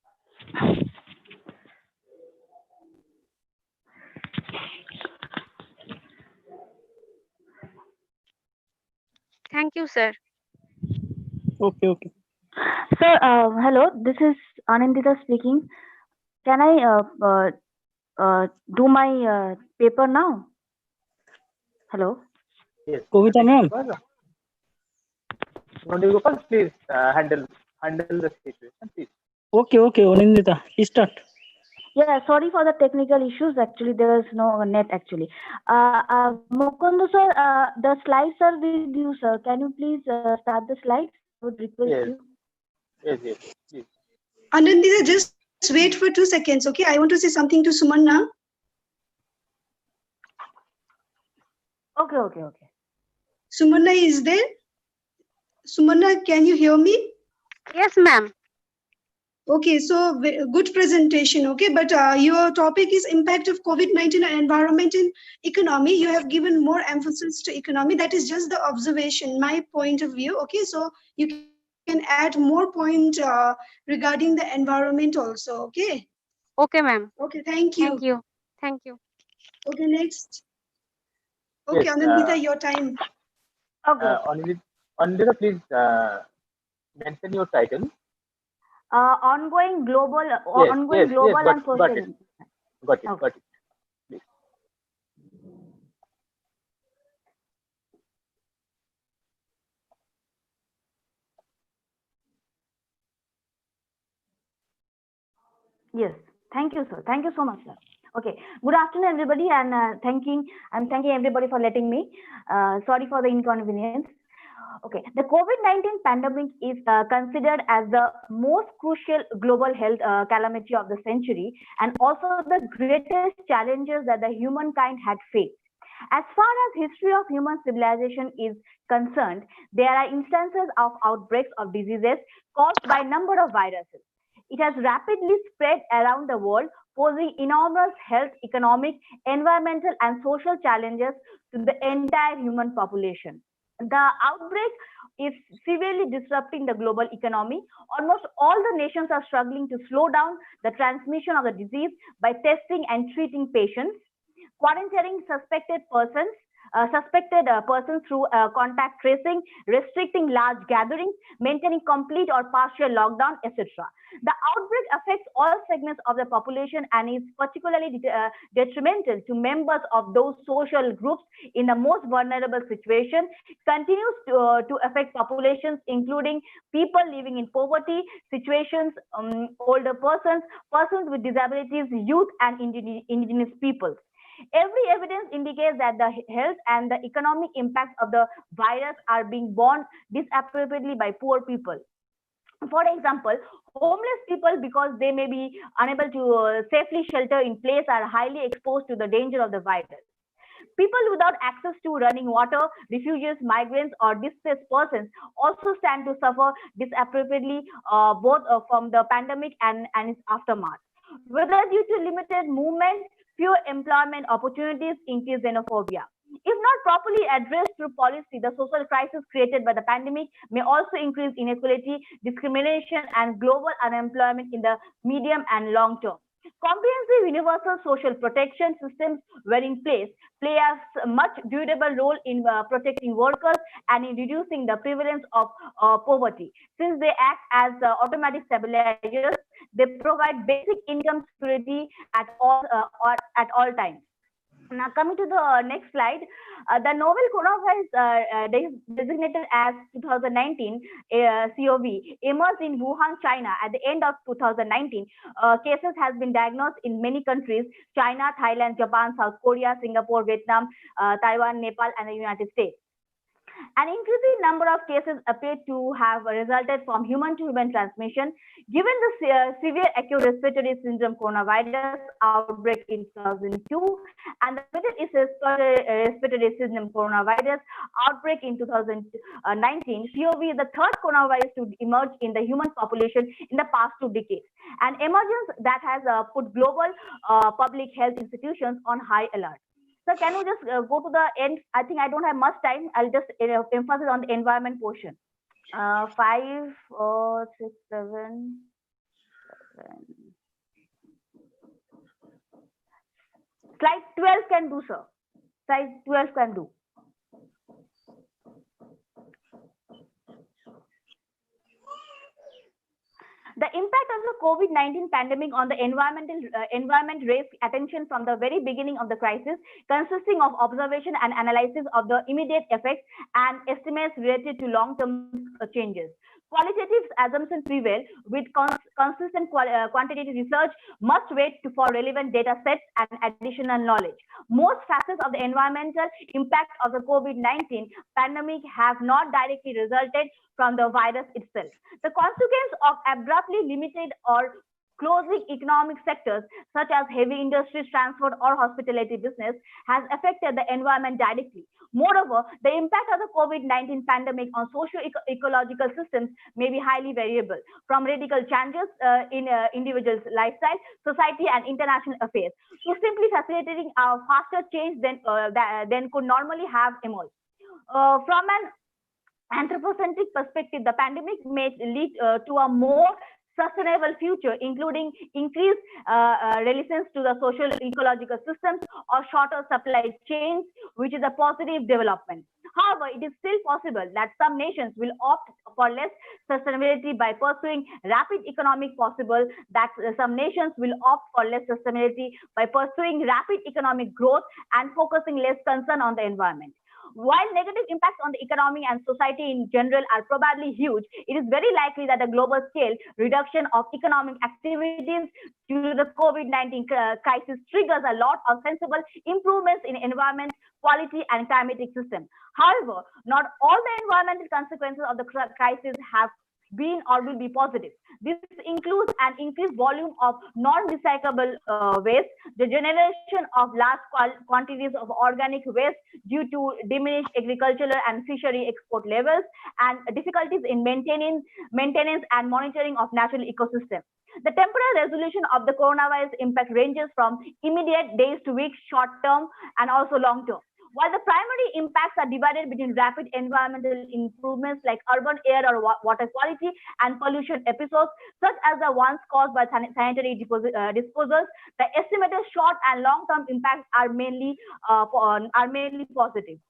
[SPEAKER 21] Thank you, sir.
[SPEAKER 19] Okay.
[SPEAKER 2] Sir, hello, this is Anindita speaking. Can I do my paper now? Hello?
[SPEAKER 4] Yes.
[SPEAKER 19] Kavita ma'am.
[SPEAKER 4] Gopal, please handle the situation, please.
[SPEAKER 19] Okay, Anindita, start.
[SPEAKER 2] Yeah, sorry for the technical issues. Actually, there is no net actually. Mukundu sir, the slides are with you, sir. Can you please start the slides? I would request you.
[SPEAKER 4] Yes, please.
[SPEAKER 20] Anindita, just wait for 2 seconds, okay? I want to say something to Sumanna.
[SPEAKER 2] Okay.
[SPEAKER 20] Sumanna is there? Sumanna, can you hear me?
[SPEAKER 21] Yes, ma'am.
[SPEAKER 20] Okay, so good presentation. Okay, but your topic is impact of COVID-19 on environment and economy. You have given more emphasis to economy. That is just the observation, my point of view. Okay, so you can add more point regarding the environment also. Okay.
[SPEAKER 21] Okay, ma'am.
[SPEAKER 20] Okay, thank you.
[SPEAKER 21] Thank you.
[SPEAKER 20] Okay, next. Okay,
[SPEAKER 4] Yes.
[SPEAKER 20] Anandita, your time.
[SPEAKER 2] Okay.
[SPEAKER 4] Anandita, please mention your title.
[SPEAKER 2] Ongoing global
[SPEAKER 4] Yes,
[SPEAKER 2] and social.
[SPEAKER 4] got it.
[SPEAKER 2] Okay.
[SPEAKER 4] Please.
[SPEAKER 2] Yes. Thank you, sir. Thank you so much, sir. Okay. Good afternoon, everybody, and I'm thanking everybody for letting me. Sorry for the inconvenience. Okay. The COVID-19 pandemic is considered as the most crucial global health calamity of the century, and also the greatest challenges that the humankind had faced. As far as history of human civilization is concerned, there are instances of outbreaks of diseases caused by a number of viruses. It has rapidly spread around the world, posing enormous health, economic, environmental, and social challenges to the entire human population. The outbreak is severely disrupting the global economy. Almost all the nations are struggling to slow down the transmission of the disease by testing and treating patients, quarantining suspected persons through contact tracing, restricting large gatherings, maintaining complete or partial lockdown, etc. The outbreak affects all segments of the population and is particularly detrimental to members of those social groups in the most vulnerable situation. Continues to affect populations including people living in poverty situations, older persons, persons with disabilities, youth, and indigenous peoples. Every evidence indicates that the health and the economic impacts of the virus are being borne disappropriately by poor people. For example, homeless people, because they may be unable to safely shelter in place, are highly exposed to the danger of the virus. People without access to running water, refugees, migrants, or displaced persons also stand to suffer disappropriately both from the pandemic and its aftermath. Whether due to limited movement, fewer employment opportunities, increased xenophobia. If not properly addressed through policy, the social crisis created by the pandemic may also increase inequality, discrimination, and global unemployment in the medium and long term. Comprehensive universal social protection systems were in place, play a much durable role in protecting workers and in reducing the prevalence of poverty. Since they act as automatic stabilizers, they provide basic income security at all times. Now, coming to the next slide, the novel coronavirus designated as 2019 COV emerged in Wuhan, China at the end of 2019. Cases has been diagnosed in many countries: China, Thailand, Japan, South Korea, Singapore, Vietnam, Taiwan, Nepal, and the United States. An increasing number of cases appear to have resulted from human-to-human transmission. Given the severe acute respiratory syndrome coronavirus outbreak in 2002 and the Middle East respiratory syndrome coronavirus outbreak in 2019, COV is the third coronavirus to emerge in the human population in the past 2 decades, an emergence that has put global public health institutions on high alert. So can we just go to the end? I think I don't have much time. I'll just emphasize on the environment portion. 5, 4, 6, 7. Slide 12 can do, sir. Slide 12 can do. The impact of the COVID-19 pandemic on the environment raised attention from the very beginning of the crisis, consisting of observation and analysis of the immediate effects and estimates related to long-term changes. Qualitative assumptions prevail, with consistent quantitative research must wait for relevant data sets and additional knowledge. Most facets of the environmental impact of the COVID-19 pandemic have not directly resulted from the virus itself. The consequence of abruptly limited or closing economic sectors such as heavy industries, transport, or hospitality business has affected the environment directly. Moreover, the impact of the COVID-19 pandemic on socio-ecological systems may be highly variable, from radical changes in individuals' lifestyle, society, and international affairs, to simply facilitating a faster change than could normally have emerged. From an anthropocentric perspective, the pandemic may lead to a more sustainable future, including increased resilience to the social ecological systems or shorter supply chains, which is a positive development. However, it is still possible that some nations will opt for less sustainability by pursuing rapid economic possible, that some nations will opt for less sustainability by pursuing rapid economic growth and focusing less concern on the environment. While negative impacts on the economy and society in general are probably huge, it is very likely that a global scale reduction of economic activities due to the COVID-19 crisis triggers a lot of sensible improvements in environment quality and climatic system. However, not all the environmental consequences of the crisis have been or will be positive. This includes an increased volume of non-recyclable waste, the generation of large quantities of organic waste due to diminished agricultural and fishery export levels, and difficulties in maintenance and monitoring of natural ecosystems. The temporary resolution of the coronavirus impact ranges from immediate days to weeks, short term, and also long term. While the primary impacts are divided between rapid environmental improvements like urban air or water quality and pollution episodes, such as the ones caused by sanitary disposals, the estimated short and long-term impacts are mainly positive.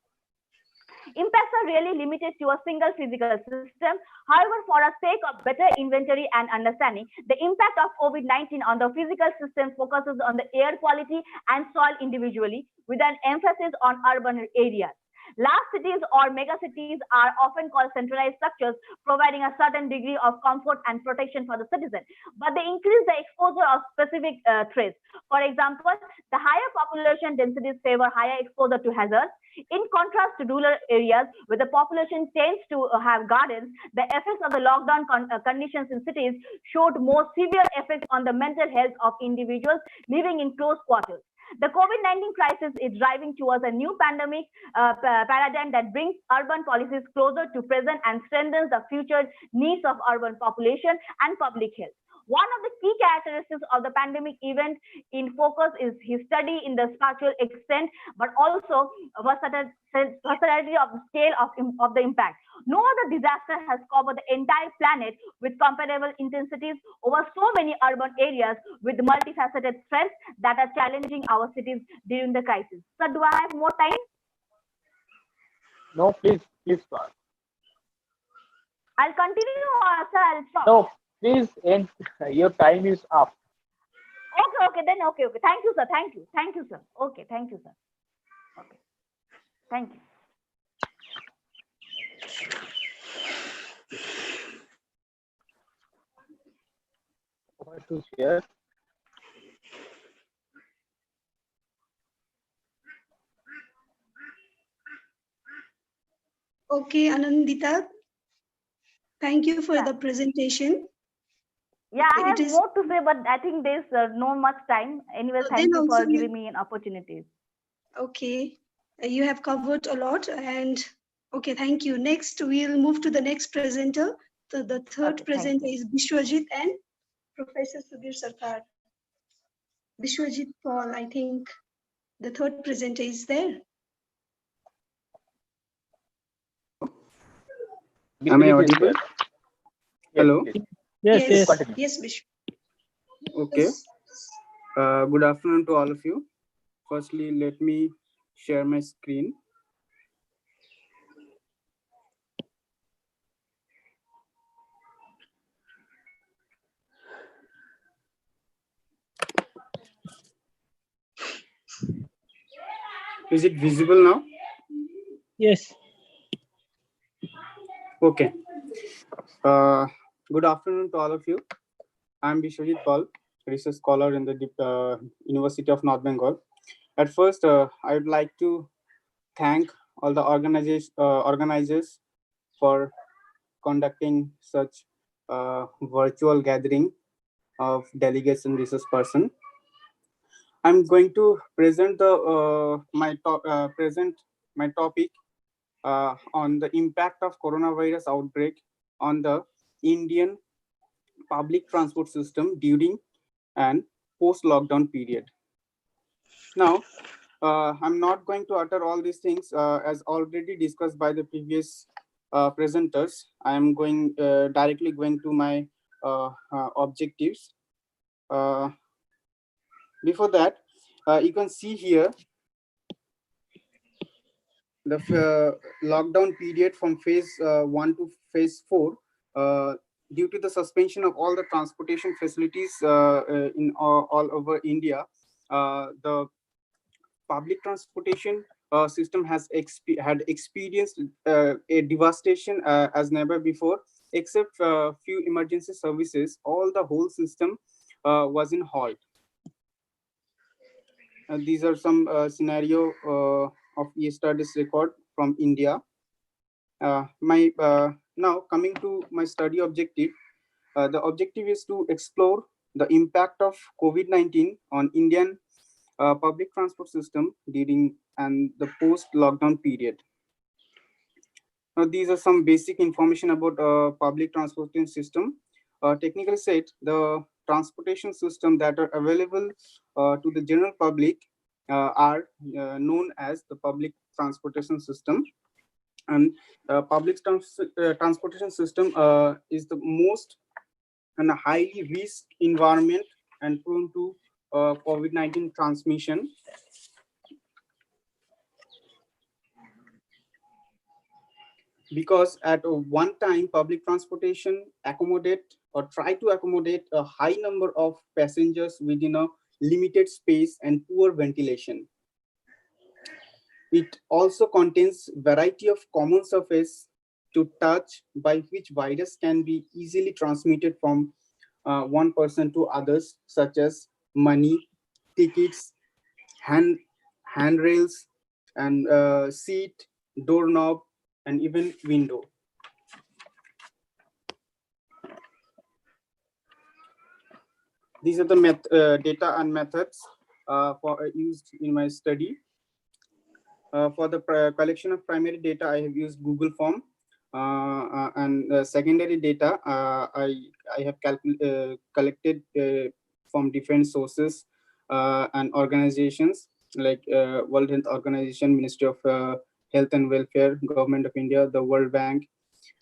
[SPEAKER 2] Impacts are really limited to a single physical system. However, for the sake of better inventory and understanding, the impact of COVID-19 on the physical system focuses on the air quality and soil individually, with an emphasis on urban areas. Large cities or megacities are often called centralized structures, providing a certain degree of comfort and protection for the citizen, but they increase the exposure of specific threats. For example, the higher population densities favor higher exposure to hazards. In contrast to rural areas where the population tends to have gardens, the effects of the lockdown conditions in cities showed more severe effects on the mental health of individuals living in close quarters. The COVID-19 crisis is driving towards a new pandemic paradigm that brings urban policies closer to present and strengthens the future needs of urban population and public health. One of the key characteristics of the pandemic event in focus is his study in the spatial extent, but also versatility of the scale of the impact. No other disaster has covered the entire planet with comparable intensities over so many urban areas with multifaceted threats that are challenging our cities during the crisis. So, do I have more time?
[SPEAKER 4] No, please start.
[SPEAKER 2] I'll continue or sir, I'll stop.
[SPEAKER 4] No, please end. Your time is up.
[SPEAKER 2] Okay, then okay. Thank you, sir. Thank you, sir. Okay, thank you, sir. Okay, thank you.
[SPEAKER 4] Over to share.
[SPEAKER 20] Okay, Anandita, thank you for the presentation.
[SPEAKER 2] Yeah, I have more to say, but I think there's no much time. Anyway, thank you for giving me an opportunity.
[SPEAKER 20] Okay, you have covered a lot, and okay, thank you. Next, we'll move to the next presenter. The third presenter is Bishwajit and Professor Subir Sarkar. Bishwajit Paul, I think the third presenter is there.
[SPEAKER 3] Am I audible? Hello.
[SPEAKER 20] Yes, Bishwajit.
[SPEAKER 3] Okay. Good afternoon to all of you. Firstly, let me share my screen. Is it visible now?
[SPEAKER 19] Yes.
[SPEAKER 3] Okay. Good afternoon to all of you. I'm Bishwajit Paul, research scholar in the University of North Bengal. At first, I would like to thank all the organizers for conducting such virtual gathering of delegates and research person. I'm going to present my topic on the impact of coronavirus outbreak on the Indian public transport system during and post-lockdown period. Now, I'm not going to utter all these things as already discussed by the previous presenters. I am going directly going to my objectives. Before that, you can see here the lockdown period from phase 1 to phase 4 due to the suspension of all the transportation facilities in all over India. The public transportation system has had experienced a devastation as never before. Except few emergency services, the whole system was in halt. These are some scenario of yesterday's record from India. Now coming to my study objective, the objective is to explore the impact of COVID-19 on Indian public transport system during and the post-lockdown period. Now, these are some basic information about public transportation system. Technically said, the transportation system that are available to the general public are known as the public transportation system. And public transportation system is the most and a highly risk environment and prone to COVID-19 transmission. Because at one time, public transportation accommodate or try to accommodate a high number of passengers within a limited space and poor ventilation. It also contains variety of common surface to touch by which virus can be easily transmitted from one person to others, such as money, tickets, handrails, and seat, doorknob, and even window. These are the data and methods used in my study. For the collection of primary data, I have used Google Form, and secondary data I have collected from different sources and organizations like World Health Organization, Ministry of Health and Welfare, Government of India, the World Bank,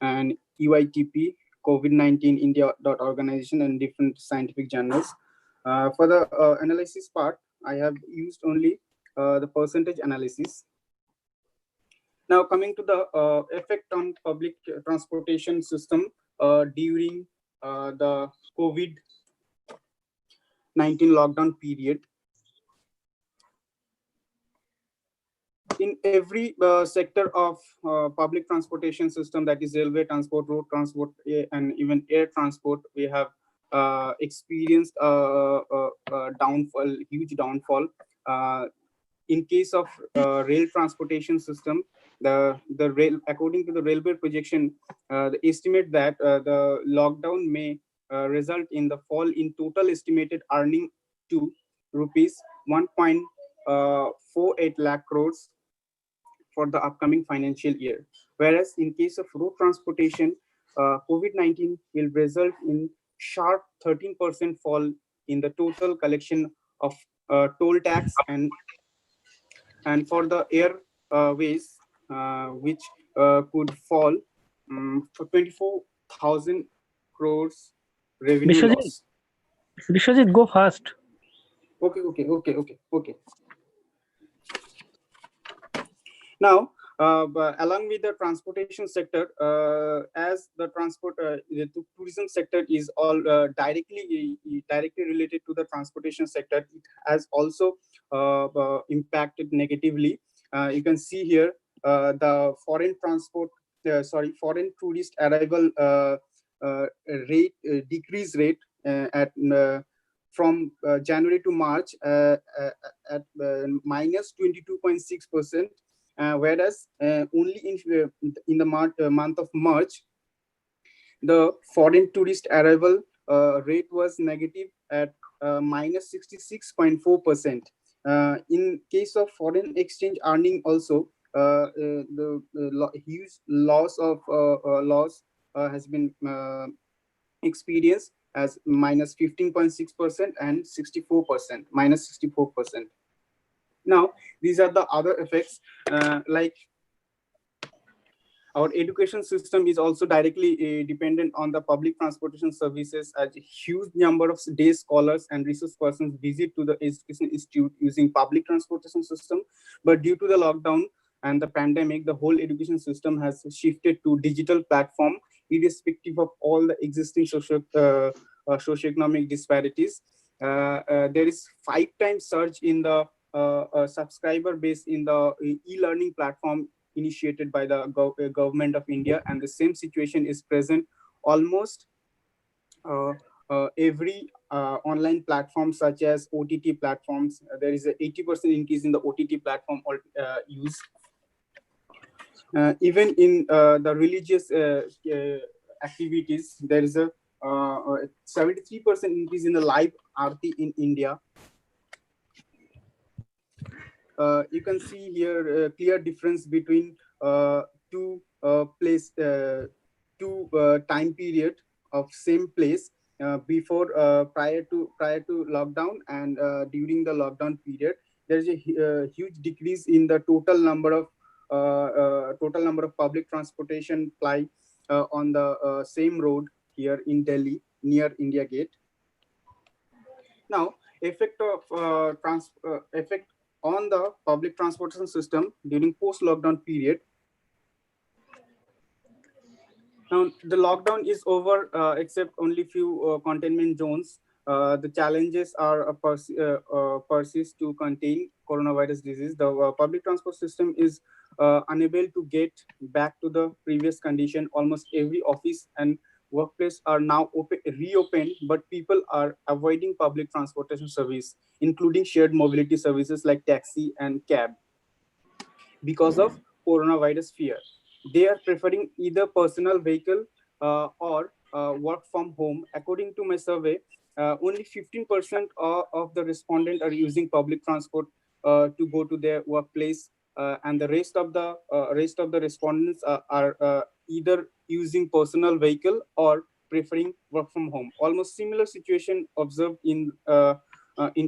[SPEAKER 3] and UITP, COVID-19 India.organization, and different scientific journals. For the analysis part, I have used only the percentage analysis. Now coming to the effect on public transportation system during the COVID-19 lockdown period. In every sector of public transportation system, that is railway transport, road transport, and even air transport, we have experienced a downfall, huge downfall. In case of rail transportation system, the rail, according to the railway projection, the estimate that the lockdown may result in the fall in total estimated earning to rupees 1.48 lakh crores for the upcoming financial year. Whereas in case of road transportation, COVID-19 will result in sharp 13% fall in the total collection of toll tax, and for the airways, which could fall for 24,000 crores revenue loss.
[SPEAKER 19] Vishwajit, go fast.
[SPEAKER 3] Okay. Now, along with the transportation sector, as the the tourism sector is all directly related to the transportation sector, it has also impacted negatively. You can see here the foreign tourist arrival rate decrease rate at from January to March at minus 22.6%. Whereas only in the month of March, the foreign tourist arrival rate was negative at minus 66.4%. In case of foreign exchange earning also, huge loss of has been experienced as minus 15.6% and 64%, minus 64%. Now, these are the other effects, like our education system is also directly dependent on the public transportation services, as a huge number of day scholars and resource persons visit to the education institute using public transportation system. But due to the lockdown and the pandemic, the whole education system has shifted to digital platform, irrespective of all the existing socioeconomic disparities. There is 5 times surge in the subscriber base in the e-learning platform initiated by the government of India, and the same situation is present almost every online platform, such as OTT platforms. There is a 80% increase in the OTT platform use. Even in the religious activities, there is a 73% increase in the live Aarti in India. You can see here a clear difference between two time period of same place before prior to lockdown and during the lockdown period. There is a huge decrease in the total number of public transportation ply on the same road here in Delhi near India Gate. Now, effect on the public transportation system during post-lockdown period. Now, the lockdown is over, except only few containment zones. The challenges are persist to contain coronavirus disease. The public transport system is unable to get back to the previous condition. Almost every office and workplace are now reopened, but people are avoiding public transportation service, including shared mobility services like taxi and cab, because of coronavirus fear. They are preferring either personal vehicle or work from home. According to my survey, only 15% of the respondents are using public transport to go to their workplace, and the rest of the respondents are either using personal vehicle or preferring work from home. Almost similar situation observed in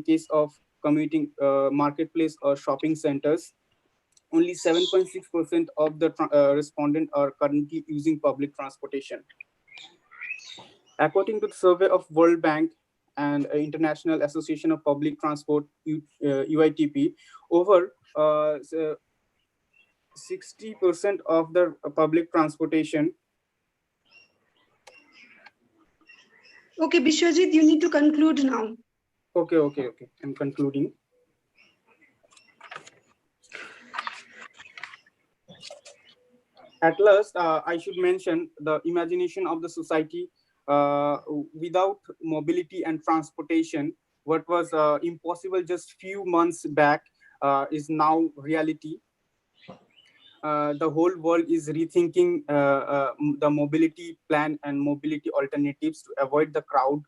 [SPEAKER 3] case of commuting marketplace or shopping centers. Only 7.6% of the respondents are currently using public transportation. According to the survey of World Bank and International Association of Public Transport, UITP, over 60% of the public transportation.
[SPEAKER 20] Okay, Bishwajit, you need to conclude now.
[SPEAKER 3] Okay. I'm concluding. At last, I should mention the imagination of the society without mobility and transportation. What was impossible just few months back is now reality. The whole world is rethinking the mobility plan and mobility alternatives to avoid the crowd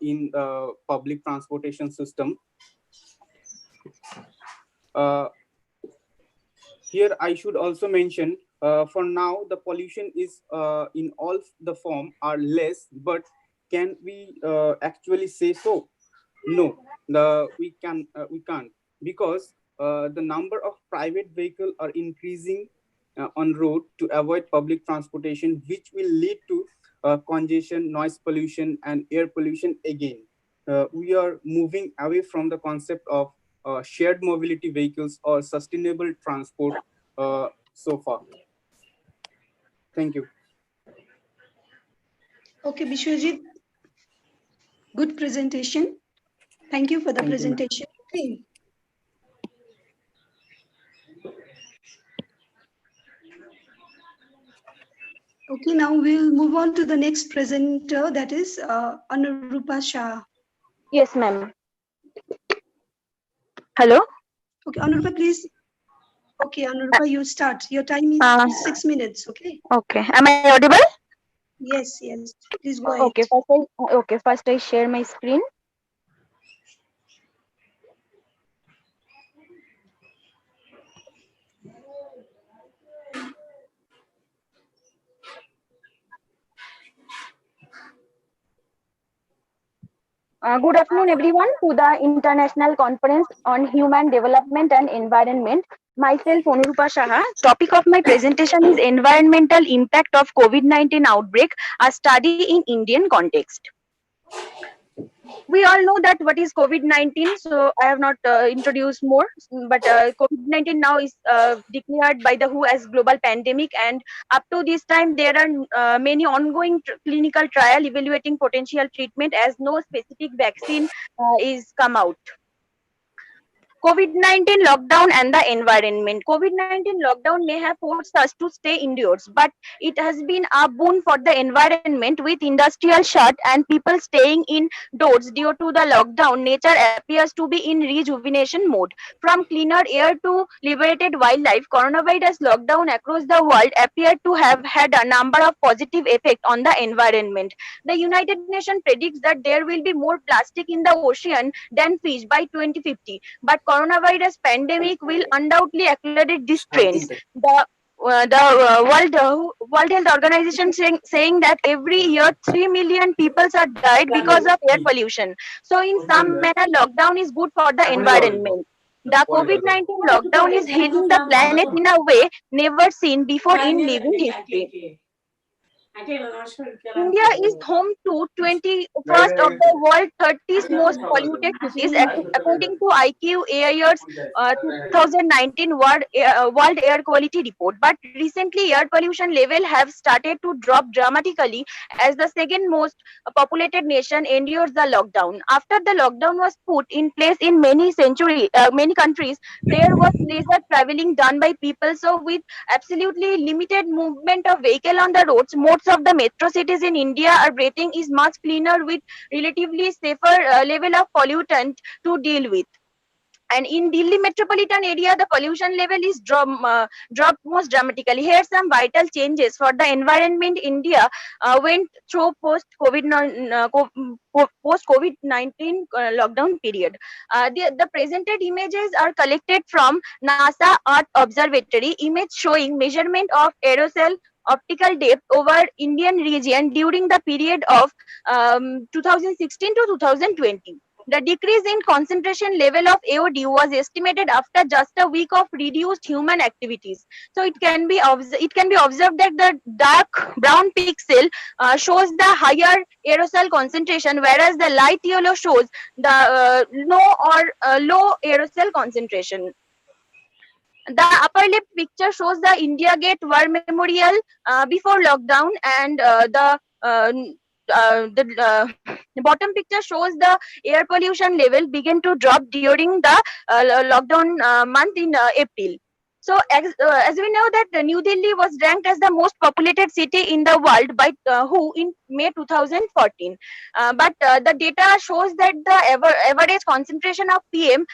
[SPEAKER 3] in the public transportation system. Here, I should also mention, for now, the pollution is in all the form are less, but can we actually say so? No, we can't, because the number of private vehicles are increasing on road to avoid public transportation, which will lead to congestion, noise pollution, and air pollution again. We are moving away from the concept of shared mobility vehicles or sustainable transport so far. Thank you.
[SPEAKER 20] Okay, Bishwajit, good presentation. Thank you for the presentation. Okay. Okay, now we'll move on to the next presenter, that is Anurupa Shah.
[SPEAKER 1] Yes, ma'am. Hello?
[SPEAKER 20] Okay, Anurupa, please. Okay, Anurupa, you start. Your time is 6 minutes, okay?
[SPEAKER 1] Okay. Am I audible?
[SPEAKER 20] Yes. Please go ahead.
[SPEAKER 1] Okay, first I share my screen. Good afternoon, everyone, to the International Conference on Human Development and Environment. Myself, Anurupa Saha. Topic of my presentation is Environmental Impact of COVID-19 Outbreak, a study in Indian context. We all know that what is COVID-19, so I have not introduced more, but COVID-19 now is declared by the WHO as global pandemic, and up to this time there are many ongoing clinical trial evaluating potential treatment, as no specific vaccine is come out. COVID-19 lockdown and the environment. COVID-19 lockdown may have forced us to stay indoors, but it has been a boon for the environment with industrial shut and people staying indoors due to the lockdown. Nature appears to be in rejuvenation mode. From cleaner air to liberated wildlife, coronavirus lockdown across the world appear to have had a number of positive effects on the environment. The United Nations predicts that there will be more plastic in the ocean than fish by 2050, but coronavirus pandemic will undoubtedly accelerate this trend. The World Health Organization saying that every year 3 million people are died because of air pollution. So in some manner, lockdown is good for the environment. The COVID-19 lockdown is healing the planet in a way never seen before in living history. India is home to 21st of the world 30th most polluted cities according to IQAIR's 2019 World Air Quality Report. But recently air pollution level have started to drop dramatically as the second most populated nation endures the lockdown. After the lockdown was put in place in many countries, there was lesser traveling done by people. So with absolutely limited movement of vehicle on the roads, most of the metro cities in India are breathing is much cleaner with relatively safer level of pollutant to deal with. And in Delhi metropolitan area, the pollution level is dropped most dramatically. Here some vital changes for the environment. India went through post COVID-19 lockdown period. The presented images are collected from NASA Earth Observatory. Image showing measurement of aerosol optical depth over Indian region during the period of 2016 to 2020. The decrease in concentration level of AOD was estimated after just a week of reduced human activities. So it can be observed that the dark brown pixel shows the higher aerosol concentration, whereas the light yellow shows the low aerosol concentration. The upper left picture shows the India Gate War Memorial before lockdown, and the bottom picture shows the air pollution level began to drop during the lockdown month in April. So as we know that New Delhi was ranked as the most populated city in the world by WHO in May 2014. But the data shows that the average concentration of PM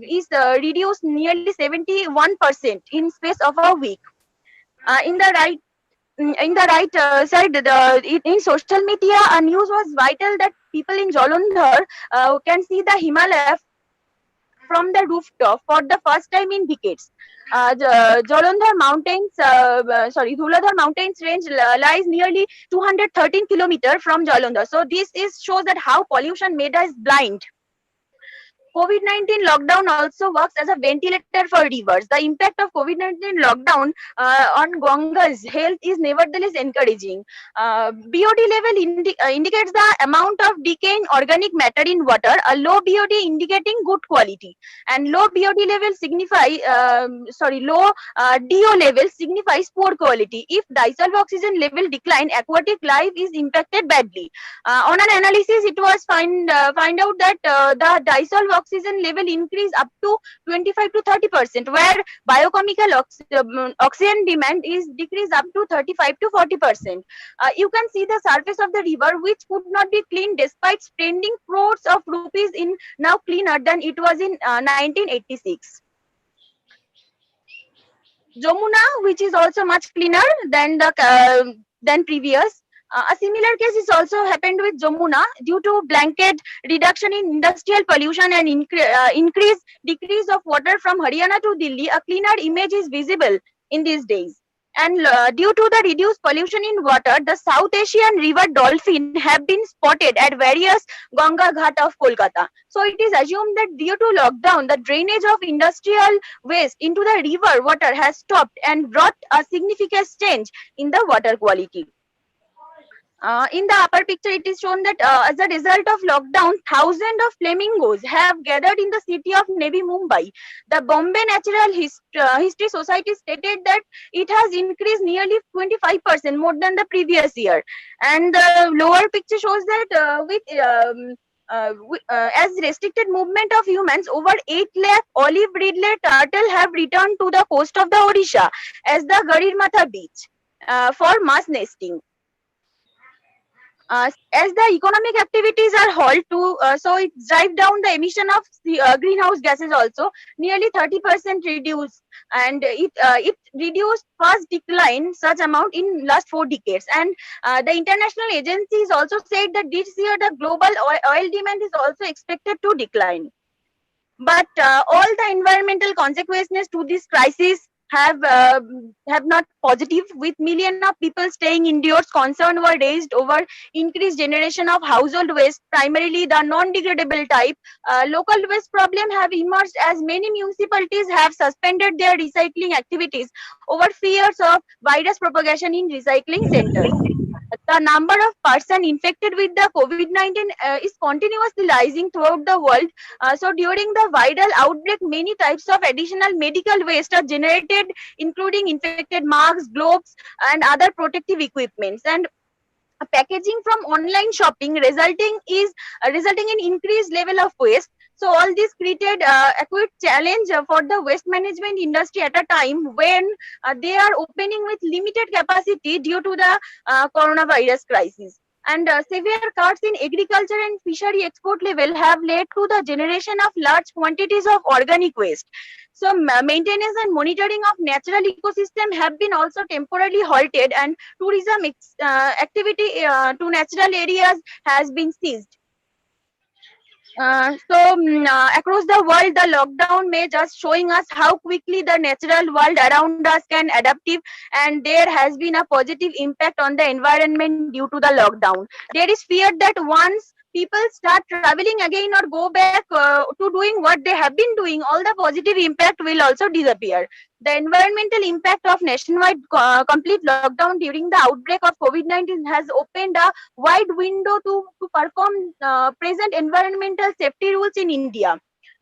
[SPEAKER 1] is reduced nearly 71% in space of a week. In the right side, in social media, news was vital that people in Jalandhar can see the Himalaya from the rooftop for the first time in decades. Jalandhar Mountains, Dhuladhar Mountains range lies nearly 213 kilometers from Jalandhar. So this shows that how pollution made us blind. COVID-19 lockdown also works as a ventilator for rivers. The impact of COVID-19 lockdown on Ganga's health is nevertheless encouraging. BOD level indicates the amount of decaying organic matter in water. A low BOD indicating good quality, and low BOD level low DO level signifies poor quality. If dissolved oxygen level decline, aquatic life is impacted badly. On an analysis, it was find out that the dissolved oxygen level increase up to 25 to 30%, where biochemical oxygen demand is decreased up to 35 to 40%. You can see the surface of the river, which could not be cleaned despite spending crores of rupees in now cleaner than it was in 1986. Jamuna, which is also much cleaner than previous. A similar case is also happened with Jamuna due to blanket reduction in industrial pollution and decrease of water from Haryana to Delhi. A cleaner image is visible in these days. And due to the reduced pollution in water, the South Asian river dolphin have been spotted at various Ganga Ghat of Kolkata. So it is assumed that due to lockdown, the drainage of industrial waste into the river water has stopped and brought a significant change in the water quality. In the upper picture, it is shown that as a result of lockdown, thousands of flamingos have gathered in the city of Navi Mumbai. The Bombay Natural History Society stated that it has increased nearly 25% more than the previous year. And the lower picture shows that as restricted movement of humans, over 8 lakh olive ridley turtle have returned to the coast of the Odisha as the Garirmatha beach for mass nesting. As the economic activities are halt to so it drive down the emission of greenhouse gases also nearly 30% reduced, and it reduced fast decline such amount in last 4 decades. And the international agencies also said that this year the global oil demand is also expected to decline. But all the environmental consequences to this crisis have not positive, with millions of people staying indoors. Concern were raised over increased generation of household waste, primarily the non-degradable type. Local waste problem have emerged as many municipalities have suspended their recycling activities over fears of virus propagation in recycling centers. The number of persons infected with the COVID-19 is continuously rising throughout the world. So during the viral outbreak, many types of additional medical waste are generated, including infected masks, gloves, and other protective equipments. And packaging from online shopping resulting in increased level of waste. So all this created acute challenge for the waste management industry at a time when they are opening with limited capacity due to the coronavirus crisis. And severe cuts in agriculture and fishery export level have led to the generation of large quantities of organic waste. So maintenance and monitoring of natural ecosystem have been also temporarily halted, and tourism activity to natural areas has been seized. Across the world, the lockdown may just showing us how quickly the natural world around us can adaptive, and there has been a positive impact on the environment due to the lockdown. There is fear that once people start traveling again or go back to doing what they have been doing, all the positive impact will also disappear. The environmental impact of nationwide complete lockdown during the outbreak of COVID-19 has opened a wide window to perform present environmental safety rules in India.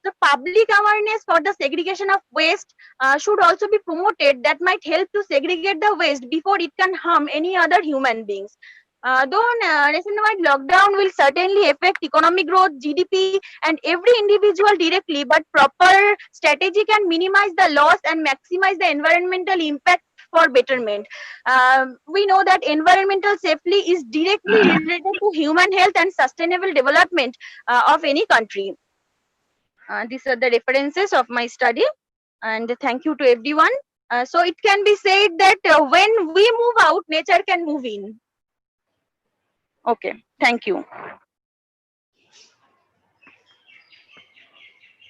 [SPEAKER 1] The public awareness for the segregation of waste should also be promoted, that might help to segregate the waste before it can harm any other human beings. Though nationwide lockdown will certainly affect economic growth, GDP, and every individual directly, but proper strategy can minimize the loss and maximize the environmental impact for betterment. We know that environmental safety is directly related to human health and sustainable development of any country. These are the references of my study, and thank you to everyone. So it can be said that when we move out, nature can move in. Okay, thank you.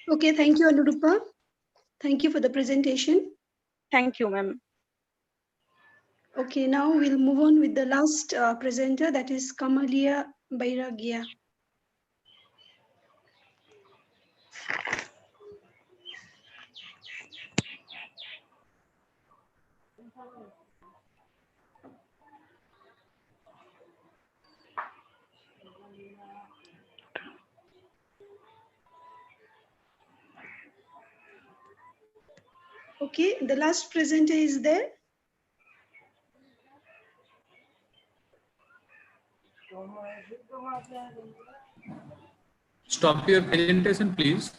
[SPEAKER 20] Okay, thank you, Anurupa. Thank you for the presentation.
[SPEAKER 1] Thank you, ma'am.
[SPEAKER 20] Okay, now we'll move on with the last presenter, that is Kamalia Bairagya. Okay, the last presenter is there.
[SPEAKER 16] Stop your presentation, please.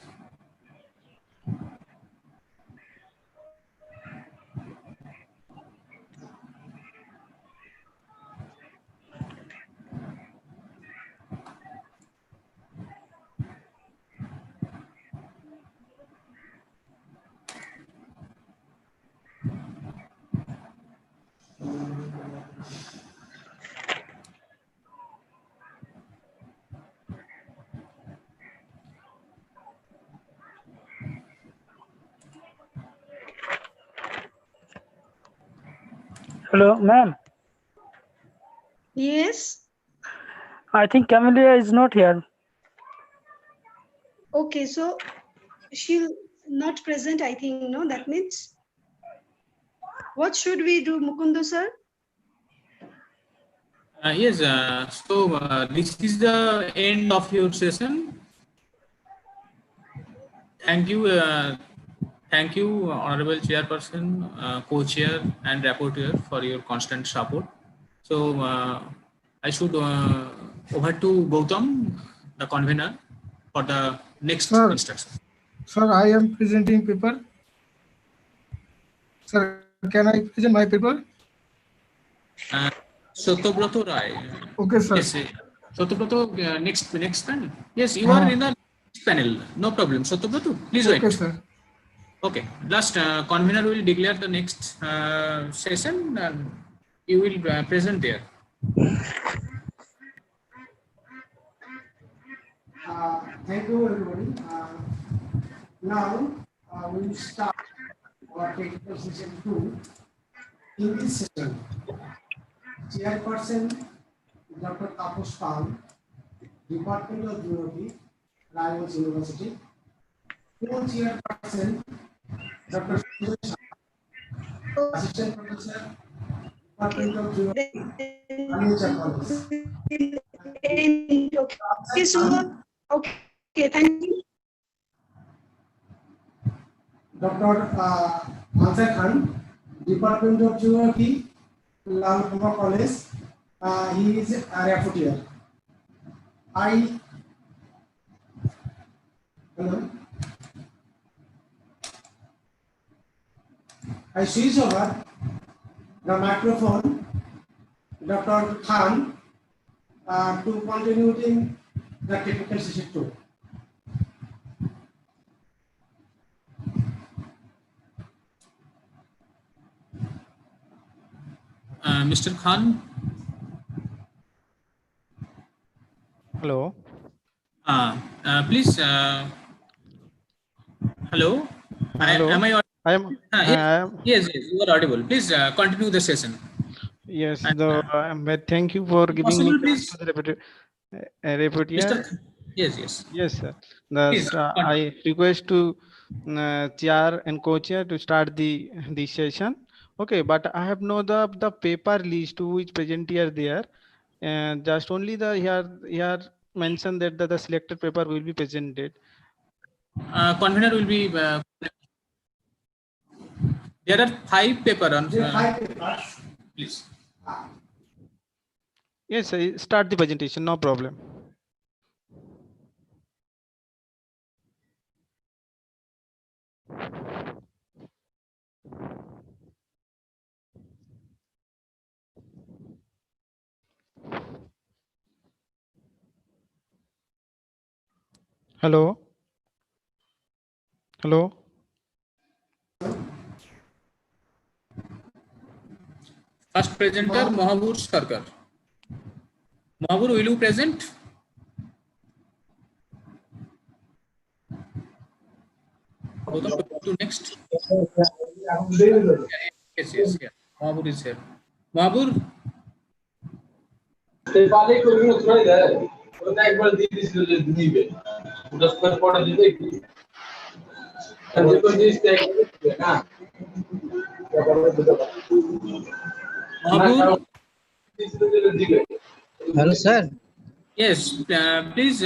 [SPEAKER 19] Hello, ma'am.
[SPEAKER 20] Yes.
[SPEAKER 19] I think Camelia is not here.
[SPEAKER 20] Okay, so she'll not present, I think, no, that means. What should we do, Mukundu sir?
[SPEAKER 16] Yes, so this is the end of your session. Thank you, Honorable Chairperson, Co-Chair, and Rapporteur for your constant support. So I should over to Gautam, the convener, for the next instruction.
[SPEAKER 9] Sir, I am presenting paper. Sir, can I present my paper?
[SPEAKER 16] Satyabrat Rai.
[SPEAKER 9] Okay, sir.
[SPEAKER 16] Yes, Satyabrat, next panel. Yes, you are in the next panel. No problem. Satyabrat, please wait.
[SPEAKER 9] Okay, sir.
[SPEAKER 16] Okay. Last convener will declare the next session, and you will present there.
[SPEAKER 9] Thank you, everybody. Now we will start our technical session 2. In this session, Chairperson Dr. Taposh Pal, Department of Geography, Rajgaj University. Co-Chairperson Dr. Sanjay Shah, Assistant Professor, Department of Geography, Anija College.
[SPEAKER 20] Okay, so okay, thank you.
[SPEAKER 9] Dr. Ansar Khan, Department of Geography, Lal Kumar College. He is a rapporteur. I switch over the microphone, Dr. Khan, to continue in the technical session 2.
[SPEAKER 16] Mr. Khan.
[SPEAKER 22] Hello.
[SPEAKER 16] Please. Hello.
[SPEAKER 22] Hello.
[SPEAKER 16] Am I audible?
[SPEAKER 22] I am.
[SPEAKER 16] Yes, you are audible. Please continue the session.
[SPEAKER 22] Yes. Thank you for giving
[SPEAKER 16] Possible,
[SPEAKER 22] me
[SPEAKER 16] please.
[SPEAKER 22] to the rapporteur.
[SPEAKER 16] Yes.
[SPEAKER 22] Yes, sir.
[SPEAKER 16] Please,
[SPEAKER 22] I request to chair and co-chair to start the session. Okay, but I have no the paper list to which present here there, and just only the here mentioned that the selected paper will be presented.
[SPEAKER 16] Convener will be. There are 5 papers on.
[SPEAKER 9] There are 5 papers.
[SPEAKER 16] Please.
[SPEAKER 22] Yes, sir. Start the presentation. No problem. Hello. Hello.
[SPEAKER 16] First presenter, Mahabur Sarkar. Mahabur, will you present? To next. Yes. Yeah. Mahabur is here. Mahabur.
[SPEAKER 23] Hello, sir.
[SPEAKER 16] Yes, please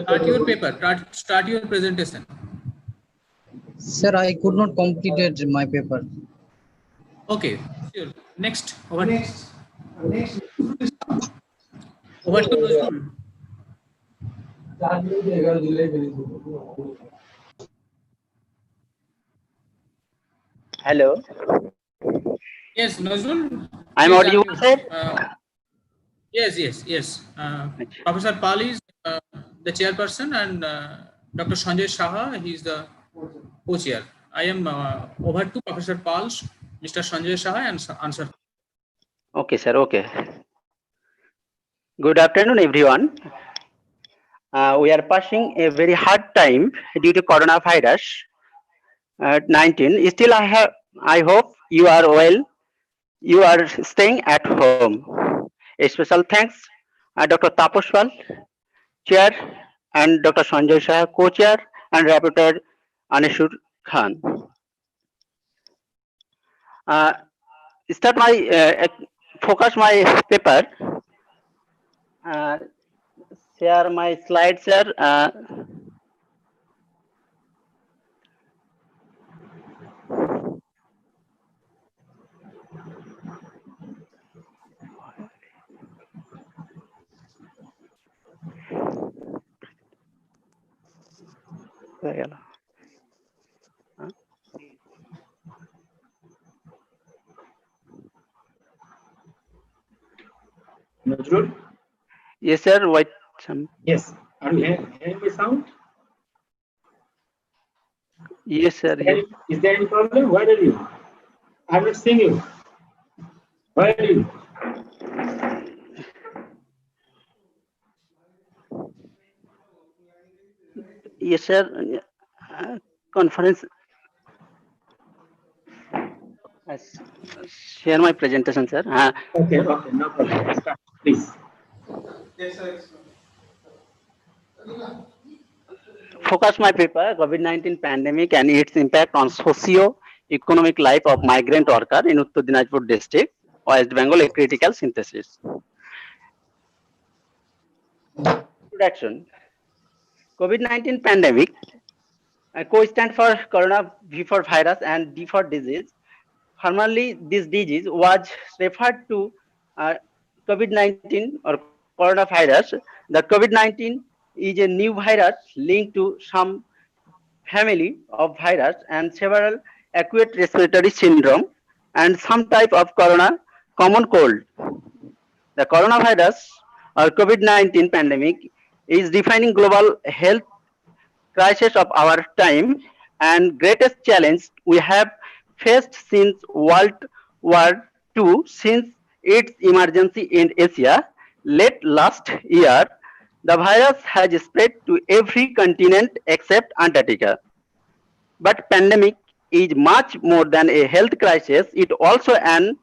[SPEAKER 16] start your paper. Start your presentation.
[SPEAKER 23] Sir, I could not complete my paper.
[SPEAKER 16] Okay, sure. Next. Over to
[SPEAKER 24] Hello.
[SPEAKER 16] Yes, Nazrul.
[SPEAKER 24] I'm audible, sir?
[SPEAKER 16] Yes. Professor Pal is the chairperson, and Dr. Sanjay Shah, he is the co-chair. I am over to Professor Pal, Mr. Sanjay Shah, and answer.
[SPEAKER 24] Okay, sir. Okay. Good afternoon, everyone. We are passing a very hard time due to coronavirus 19. Still, I hope you are well, you are staying at home. A special thanks Dr. Taposh Pal, Chair, and Dr. Sanjay Shah, Co-Chair, and Rapporteur Anishur Khan. Start my focus my paper. Share my slides here.
[SPEAKER 5] Nazrul?
[SPEAKER 24] Yes, sir. Wait.
[SPEAKER 5] Yes. Are you hearing the sound?
[SPEAKER 24] Yes, sir. Yes.
[SPEAKER 5] Is there any problem? Where are you? I'm not seeing you. Where are you?
[SPEAKER 24] Yes, sir. Conference. Share my presentation, sir.
[SPEAKER 5] Okay, okay, no problem. Start, please.
[SPEAKER 3] Yes, sir.
[SPEAKER 24] Focus my paper, COVID-19 pandemic and its impact on socio-economic life of migrant worker in Uttar Dinajpur district, West Bengal, a critical synthesis. Introduction. COVID-19 pandemic, CO stand for corona, V for virus, and D for disease. Formerly, this disease was referred to COVID-19 or coronavirus. The COVID-19 is a new virus linked to some family of virus and several acute respiratory syndrome and some type of common cold. The coronavirus or COVID-19 pandemic is defining global health crisis of our time and greatest challenge we have faced since World War II, since its emergency in Asia late last year. The virus has spread to every continent except Antarctica. But pandemic is much more than a health crisis. It also an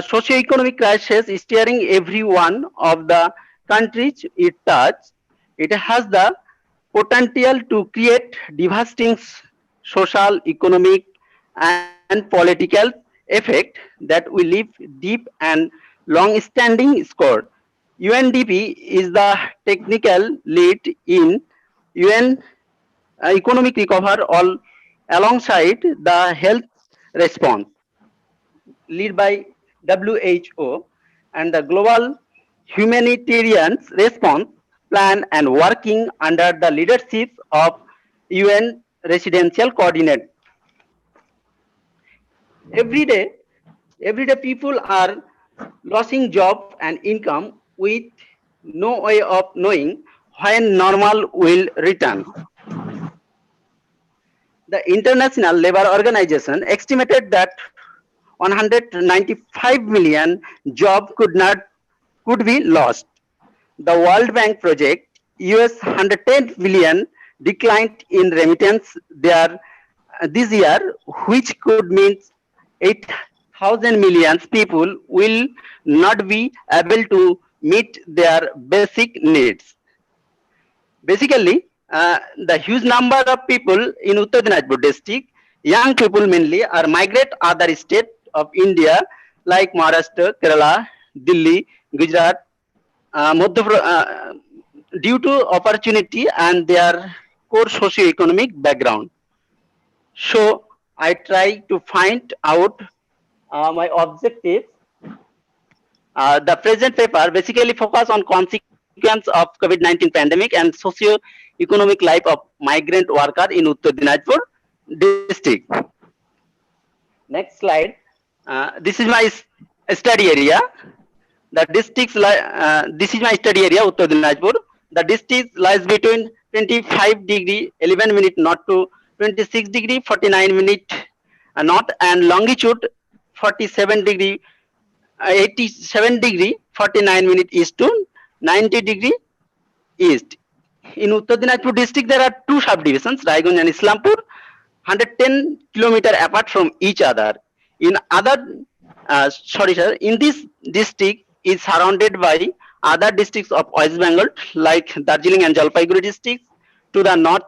[SPEAKER 24] socio-economic crisis steering every one of the countries it touches. It has the potential to create devastating social, economic, and political effect that will leave deep and long-standing score. UNDP is the technical lead in UN economic recovery all alongside the health response, led by WHO, and the global humanitarian response plan and working under the leadership of UN residential coordinator. Every day people are losing job and income with no way of knowing when normal will return. The International Labour Organization estimated that 195 million jobs could be lost. The World Bank project US 110 billion declined in remittance this year, which could mean 8,000 million people will not be able to meet their basic needs. Basically, the huge number of people in Uttar Dinajpur district, young people mainly, are migrate other states of India like Maharashtra, Kerala, Delhi, Gujarat, due to opportunity and their core socio-economic background. So I try to find out my objectives. The present paper basically focus on consequence of COVID-19 pandemic and socio-economic life of migrant worker in Uttar Dinajpur district. Next slide. This is my study area. The districts, this is my study area, Uttar Dinajpur. The district lies between 25 degree 11 minute north to 26 degree 49 minute north and longitude 47 degree 87 degree 49 minute east to 90 degree east. In Uttar Dinajpur district, there are two subdivisions, Raiganj and Islampur. 110 kilometers apart from each other. In this district is surrounded by other districts of West Bengal like Darjeeling and Jalpaiguri districts, to the north,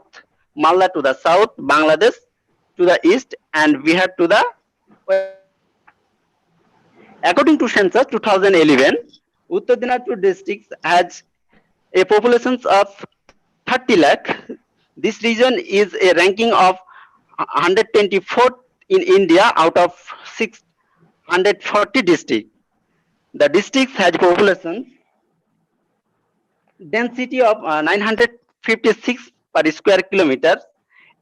[SPEAKER 24] Malda to the south, Bangladesh to the east, and Bihar to the west. According to census 2011, Uttar Dinajpur district has a population of 30 lakh. This region is a ranking of 124 in India out of 640 districts. The district has population density of 956 per square kilometer.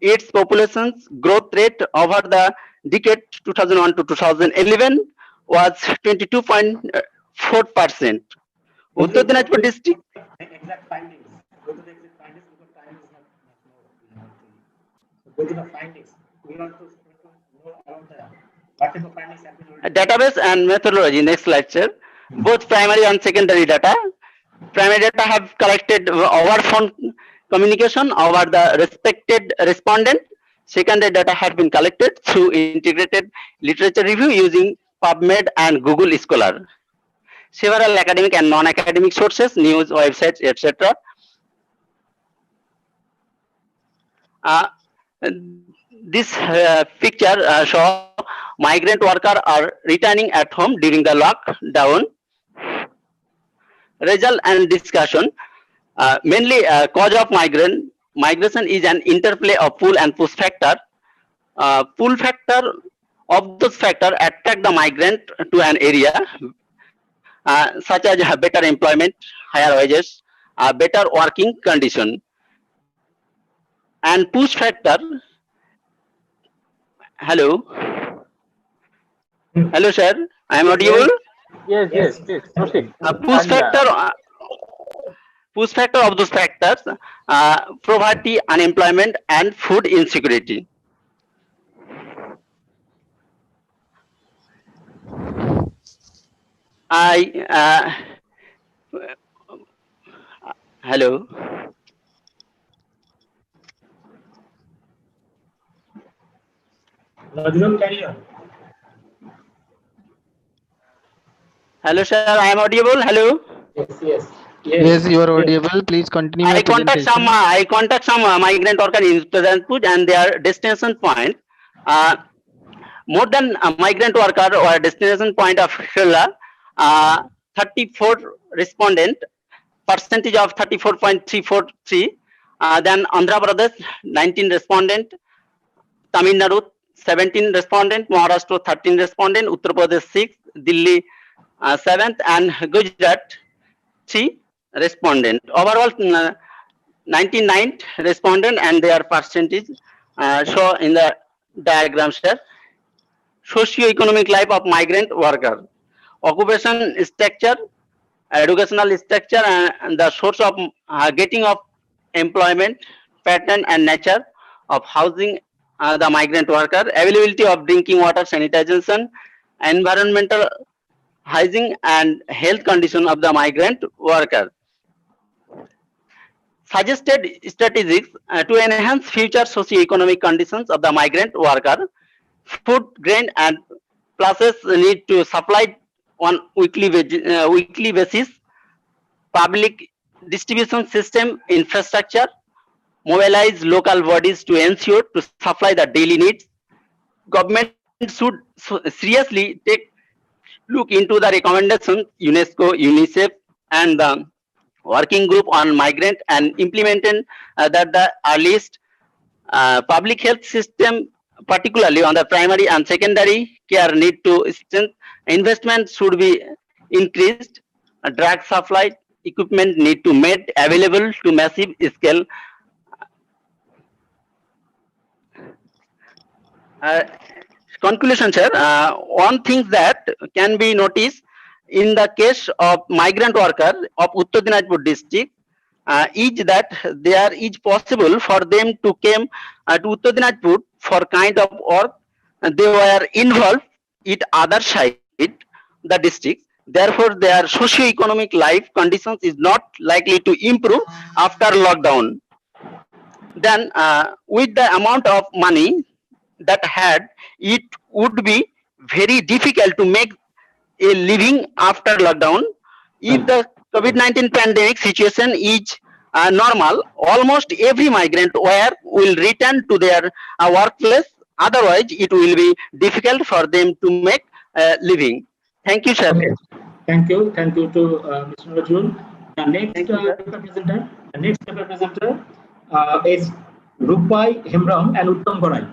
[SPEAKER 24] Its population's growth rate over the decade 2001 to 2011 was 22.4%. Uttar Dinajpur district.
[SPEAKER 5] Exact findings. Go to the exact findings because time is not more. Go to the findings. We want to know about what type of findings have been.
[SPEAKER 24] Database and methodology. Next lecture. Both primary and secondary data. Primary data have collected over phone communication over the respected respondent. Secondary data have been collected through integrated literature review using PubMed and Google Scholar. Several academic and non-academic sources, news, websites, etc. This picture shows migrant workers are returning at home during the lockdown. Result and discussion. Mainly cause of migration is an interplay of pull and push factor. Pull factor of those factors attract the migrant to an area, such as better employment, higher wages, better working condition. And push factor. Hello. Hello, sir. I am audible.
[SPEAKER 4] Yes, please proceed.
[SPEAKER 24] Push factor of those factors: poverty, unemployment, and food insecurity. Hello.
[SPEAKER 5] Carry on.
[SPEAKER 24] Hello, sir. I am audible. Hello.
[SPEAKER 22] Yes, you are audible. Please continue.
[SPEAKER 24] I contact some migrant workers in Pradhanpur and their destination point. More than a migrant worker or destination point of Kerala, 34 respondent, percentage of 34.343. Then Andhra Pradesh 19 respondent, Tamil Nadu 17 respondent, Maharashtra 13 respondent, Uttar Pradesh 6, Delhi 7th, and Gujarat 3 respondent. Overall 99 respondent and their percentage show in the diagram, sir. Socio-economic life of migrant worker, occupation structure, educational structure, and the source of getting of employment, pattern and nature of housing the migrant worker, availability of drinking water, sanitation, environmental hygiene and health condition of the migrant worker. Suggested strategies to enhance future socio-economic conditions of the migrant worker. Food, grain and pulses need to supply on weekly basis. Public distribution system infrastructure. Mobilize local bodies to ensure to supply the daily needs. Government should seriously look into the recommendations UNESCO, UNICEF and the working group on migrant and implementing that the earliest public health system, particularly on the primary and secondary care, need to strengthen. Investment should be increased. Drug supply equipment need to made available to massive scale. Conclusion, sir. One thing that can be noticed in the case of migrant worker of Uttar Dinajpur district is that there is possible for them to come to Uttar Dinajpur for kind of work they were involved in other side the district. Therefore, their socio-economic life conditions is not likely to improve after lockdown. Then, with the amount of money that had, it would be very difficult to make a living after lockdown. If the COVID-19 pandemic situation is normal, almost every migrant will return to their workplace. Otherwise, it will be difficult for them to make a living. Thank you, sir.
[SPEAKER 5] Okay. Thank you to Mr. Najrul. The next paper presenter is Rupai Hemram and Uttam Gorai.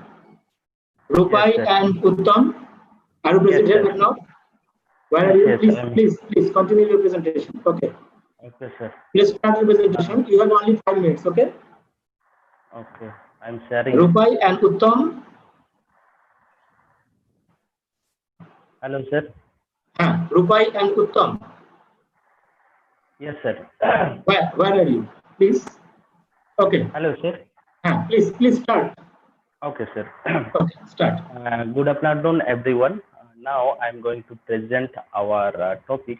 [SPEAKER 5] Rupai and Uttam, are you present here right now? Where are you? Please continue your presentation. Okay.
[SPEAKER 6] Okay, sir.
[SPEAKER 5] Please start your presentation. You have only 5 minutes. Okay.
[SPEAKER 6] Okay, I'm sharing.
[SPEAKER 5] Rupai and Uttam.
[SPEAKER 6] Hello, sir.
[SPEAKER 5] Rupai and Uttam.
[SPEAKER 6] Yes, sir.
[SPEAKER 5] Where are you? Please. Okay.
[SPEAKER 6] Hello, sir.
[SPEAKER 5] Please start.
[SPEAKER 6] Okay, sir.
[SPEAKER 5] Okay, start.
[SPEAKER 6] Good afternoon, everyone. Now I'm going to present our topic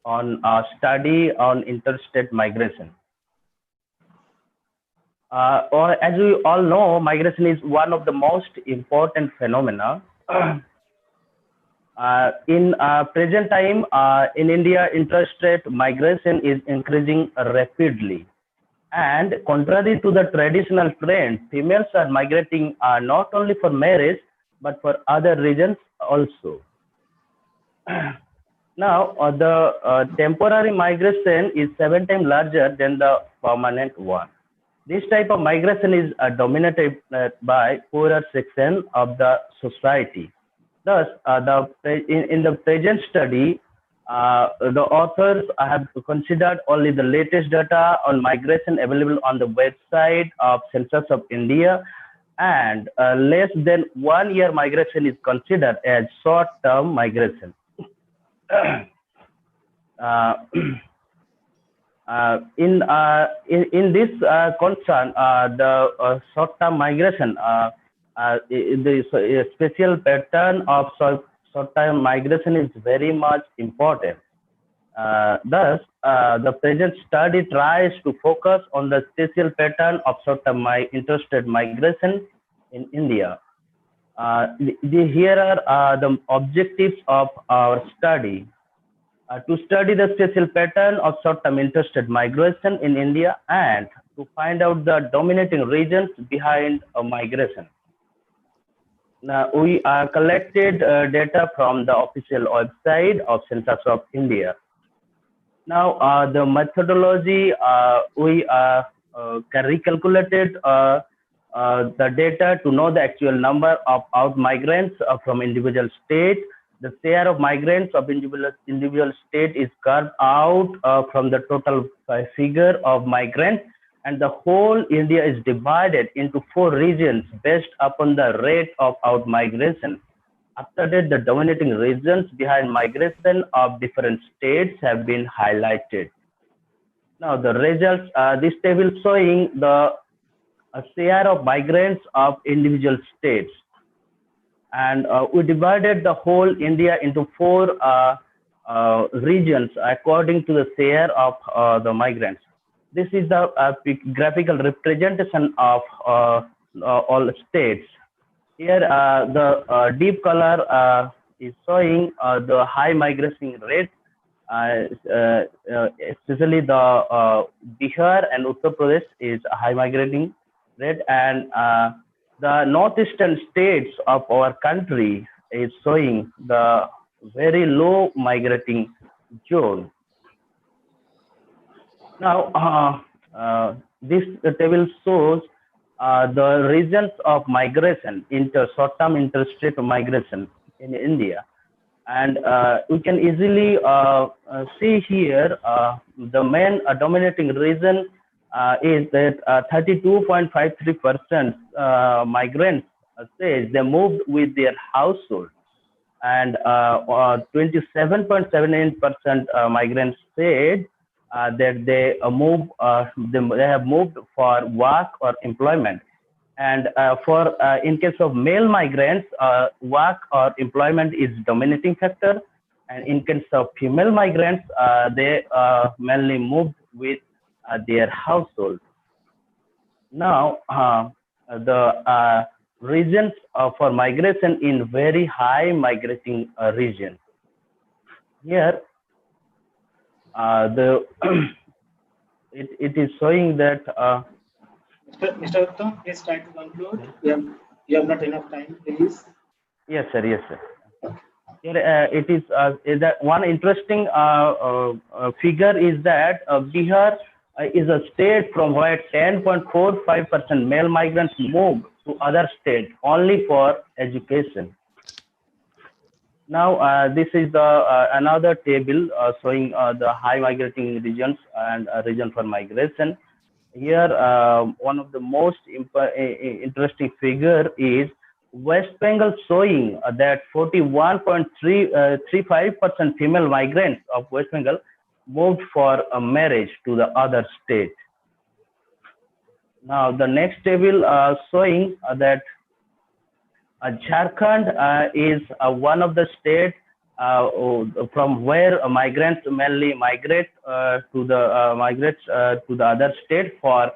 [SPEAKER 6] on study on interstate migration. Or as we all know, migration is one of the most important phenomena. In present time, in India, interstate migration is increasing rapidly. And contrary to the traditional trend, females are migrating not only for marriage, but for other reasons also. Now, the temporary migration is 7 times larger than the permanent one. This type of migration is dominated by poorer section of the society. Thus, in the present study, the authors have considered only the latest data on migration available on the website of Census of India, and less than 1 year migration is considered as short-term migration. In this concern, the short-term migration, the special pattern of short-term migration is very much important. Thus, the present study tries to focus on the special pattern of short-term interstate migration in India. Here are the objectives of our study. To study the special pattern of short-term interstate migration in India and to find out the dominating reasons behind migration. Now, we collected data from the official website of Census of India. Now, the methodology, we recalculated the data to know the actual number of out migrants from individual states. The share of migrants of individual state is carved out from the total figure of migrants, and the whole India is divided into 4 regions based upon the rate of out migration. After that, the dominating reasons behind migration of different states have been highlighted. Now, the results, this table showing the share of migrants of individual states. And we divided the whole India into 4 regions according to the share of the migrants. This is the graphical representation of all states. Here, the deep color is showing the high migration rate, especially the Bihar and Uttar Pradesh is a high migrating rate, and the northeastern states of our country is showing the very low migrating zone. Now, this table shows the regions of migration into short-term interstate migration in India. And we can easily see here the main dominating reason is that 32.53% migrants say they moved with their household, and 27.79% migrants said that they have moved for work or employment. And in case of male migrants, work or employment is dominating factor, and in case of female migrants, they mainly moved with their household. Now, the regions for migration in very high migrating regions. Here, it is showing that.
[SPEAKER 5] Mr. Uttam, please try to conclude. You have not enough time, please.
[SPEAKER 6] Yes, sir. Yes, sir. Here, it is that one interesting figure is that Bihar is a state from where 10.45% male migrants move to other states only for education. Now, this is the another table showing the high migrating regions and region for migration. Here, one of the most interesting figure is West Bengal, showing that 41.35% female migrants of West Bengal moved for a marriage to the other state. Now, the next table showing that Jharkhand is one of the states from where migrants mainly migrate to the other state for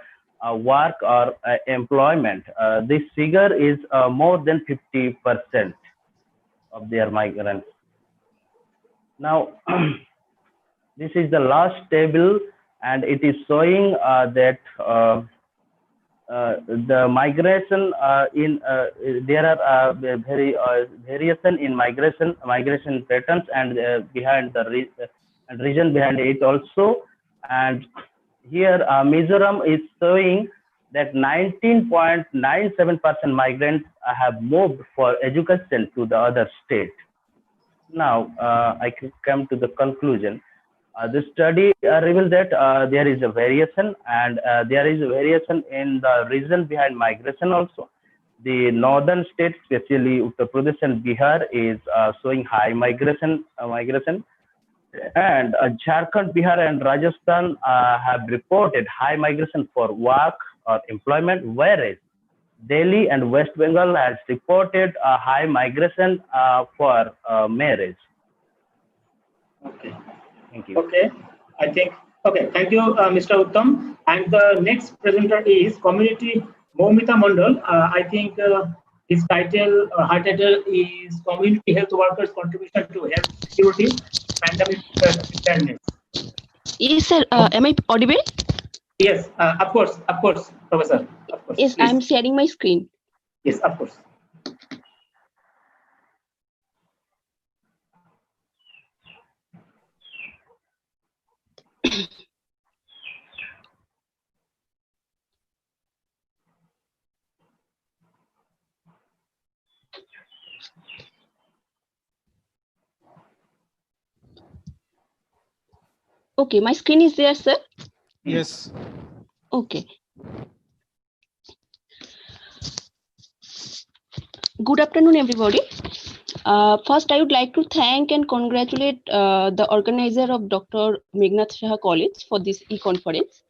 [SPEAKER 6] work or employment. This figure is more than 50% of their migrants. Now, this is the last table, and it is showing that the migration there are variation in migration patterns, and behind the region behind it also. And here Mizoram is showing that 19.97% migrants have moved for education to the other state. Now I can come to the conclusion. The study revealed that there is a variation, and there is a variation in the reason behind migration also. The northern states, especially Uttar Pradesh and Bihar, is showing high migration. And Jharkhand, Bihar, and Rajasthan have reported high migration for work or employment, whereas Delhi and West Bengal has reported a high migration for marriage.
[SPEAKER 5] Okay.
[SPEAKER 6] Thank you.
[SPEAKER 5] Okay, I think, okay, thank you, Mr. Uttam. And the next presenter is Community Moumita Mondal. I think his title, her title is Community Health Workers' Contribution to Health Security, Pandemic Preparedness.
[SPEAKER 8] Yes, sir. Am I audible?
[SPEAKER 5] Yes, of course, Professor. Of course.
[SPEAKER 8] Yes,
[SPEAKER 5] Please.
[SPEAKER 8] I'm sharing my screen.
[SPEAKER 5] Yes, of course.
[SPEAKER 8] Okay, my screen is there, sir.
[SPEAKER 22] Yes.
[SPEAKER 8] Okay. Good afternoon, everybody. First, I would like to thank and congratulate the organizer of Dr. Meghnad Shah College for this e-conference.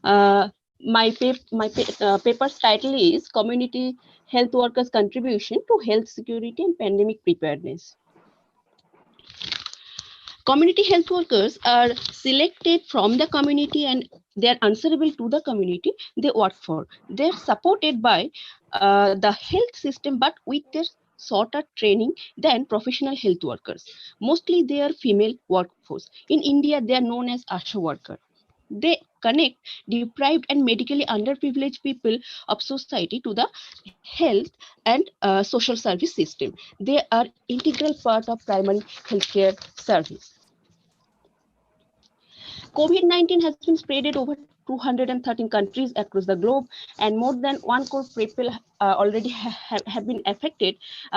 [SPEAKER 8] My paper's title is Community Health Workers' Contribution to Health Security and Pandemic Preparedness. Community health workers are selected from the community, and they are answerable to the community they work for. They're supported by the health system, but with their shorter training than professional health workers. Mostly they are female workforce. In India, they are known as ASHA worker. They connect deprived and medically underprivileged people of society to the health and social service system. They are integral part of primary healthcare service. COVID-19 has been spread over 213 countries across the globe, and more than 1 crore people already have been affected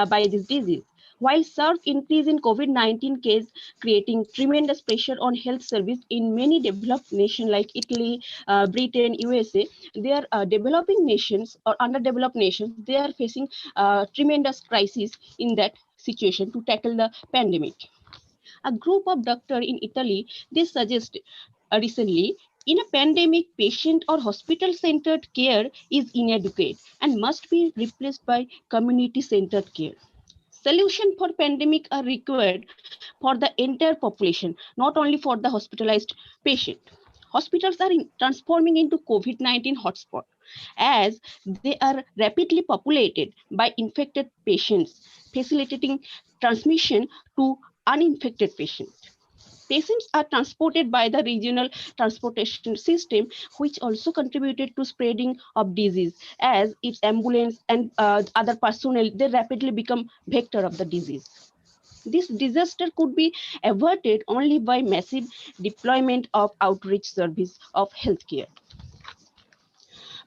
[SPEAKER 8] by this disease. While sharp increase in COVID-19 case creating tremendous pressure on health service in many developed nations like Italy, Britain, USA, they are developing nations or underdeveloped nations. They are facing tremendous crisis in that situation to tackle the pandemic. A group of doctors in Italy, they suggest recently, in a pandemic, patient or hospital-centered care is inadequate and must be replaced by community-centered care. Solutions for pandemic are required for the entire population, not only for the hospitalized patient. Hospitals are transforming into COVID-19 hotspot. as they are rapidly populated by infected patients, facilitating transmission to uninfected patients. Patients are transported by the regional transportation system, which also contributed to spreading of disease, as its ambulance and other personnel, they rapidly become vector of the disease. This disaster could be averted only by massive deployment of outreach service of healthcare.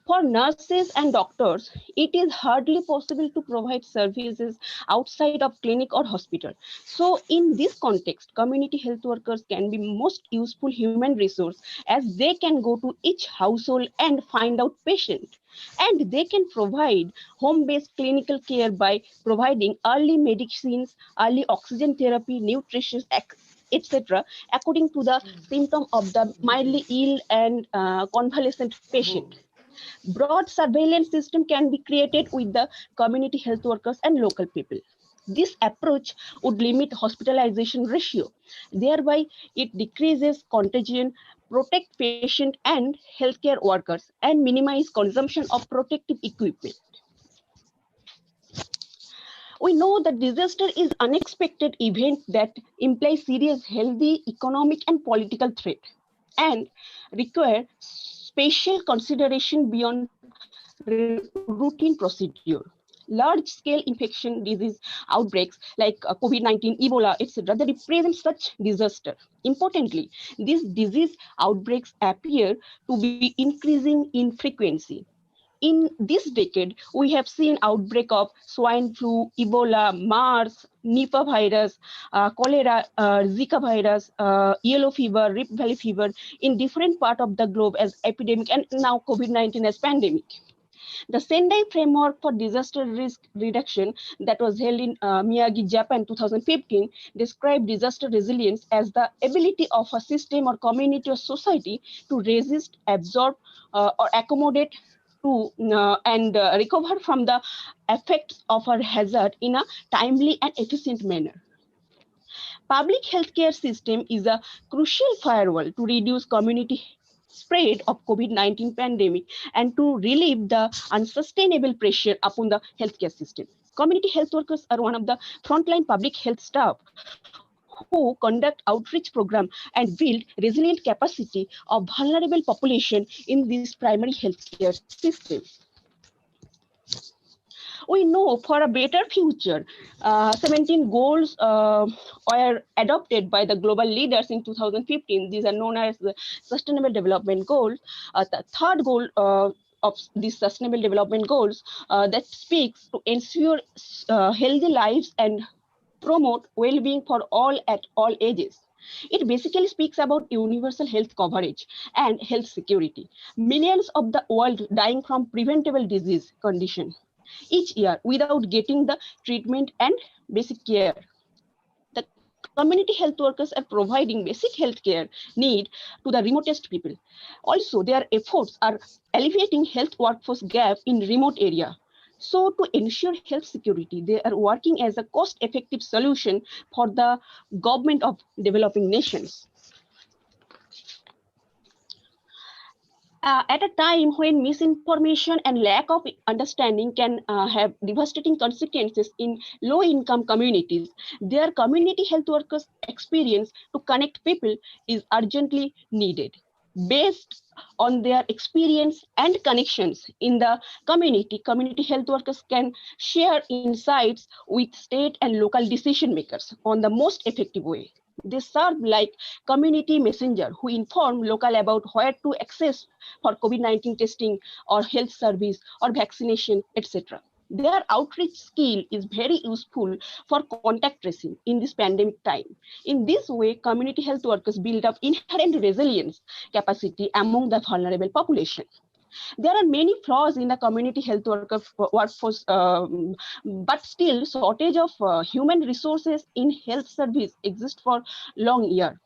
[SPEAKER 8] For nurses and doctors, it is hardly possible to provide services outside of clinic or hospital. So in this context, community health workers can be most useful human resource, as they can go to each household and find out patient. And they can provide home-based clinical care by providing early medicines, early oxygen therapy, nutrition, etc., according to the symptom of the mildly ill and convalescent patient. Broad surveillance system can be created with the community health workers and local people. This approach would limit hospitalization ratio. Thereby, it decreases contagion, protect patient and healthcare workers, and minimize consumption of protective equipment. We know that disaster is unexpected event that implies serious healthy, economic, and political threat, and require special consideration beyond routine procedure. Large-scale infection disease outbreaks like COVID-19, Ebola, etc., they represent such disaster. Importantly, these disease outbreaks appear to be increasing in frequency. In this decade, we have seen outbreak of swine flu, Ebola, MERS, Nipah virus, cholera, Zika virus, yellow fever, Rift Valley fever in different parts of the globe as epidemic, and now COVID-19 as pandemic. The Sendai Framework for Disaster Risk Reduction that was held in Miyagi, Japan 2015 described disaster resilience as the ability of a system or community or society to resist, absorb, or accommodate to and recover from the effects of a hazard in a timely and efficient manner. Public healthcare system is a crucial firewall to reduce community spread of COVID-19 pandemic and to relieve the unsustainable pressure upon the healthcare system. Community health workers are one of the frontline public health staff who conduct outreach program and build resilient capacity of vulnerable population in this primary healthcare system. We know for a better future, 17 goals were adopted by the global leaders in 2015. These are known as the Sustainable Development Goals. The third goal of these Sustainable Development Goals that speaks to ensure healthy lives and promote well-being for all at all ages. It basically speaks about universal health coverage and health security. Millions of the world dying from preventable disease condition each year without getting the treatment and basic care. The community health workers are providing basic health care need to the remotest people. Also, their efforts are alleviating health workforce gap in remote area. So to ensure health security, they are working as a cost-effective solution for the government of developing nations. At a time when misinformation and lack of understanding can have devastating consequences in low-income communities, their community health workers' experience to connect people is urgently needed. Based on their experience and connections in the community, community health workers can share insights with state and local decision makers on the most effective way. They serve like community messenger who inform local about where to access for COVID-19 testing or health service or vaccination, etc. Their outreach skill is very useful for contact tracing in this pandemic time. In this way, community health workers build up inherent resilience capacity among the vulnerable population. There are many flaws in the community health workforce, but still shortage of human resources in health service exists for long years.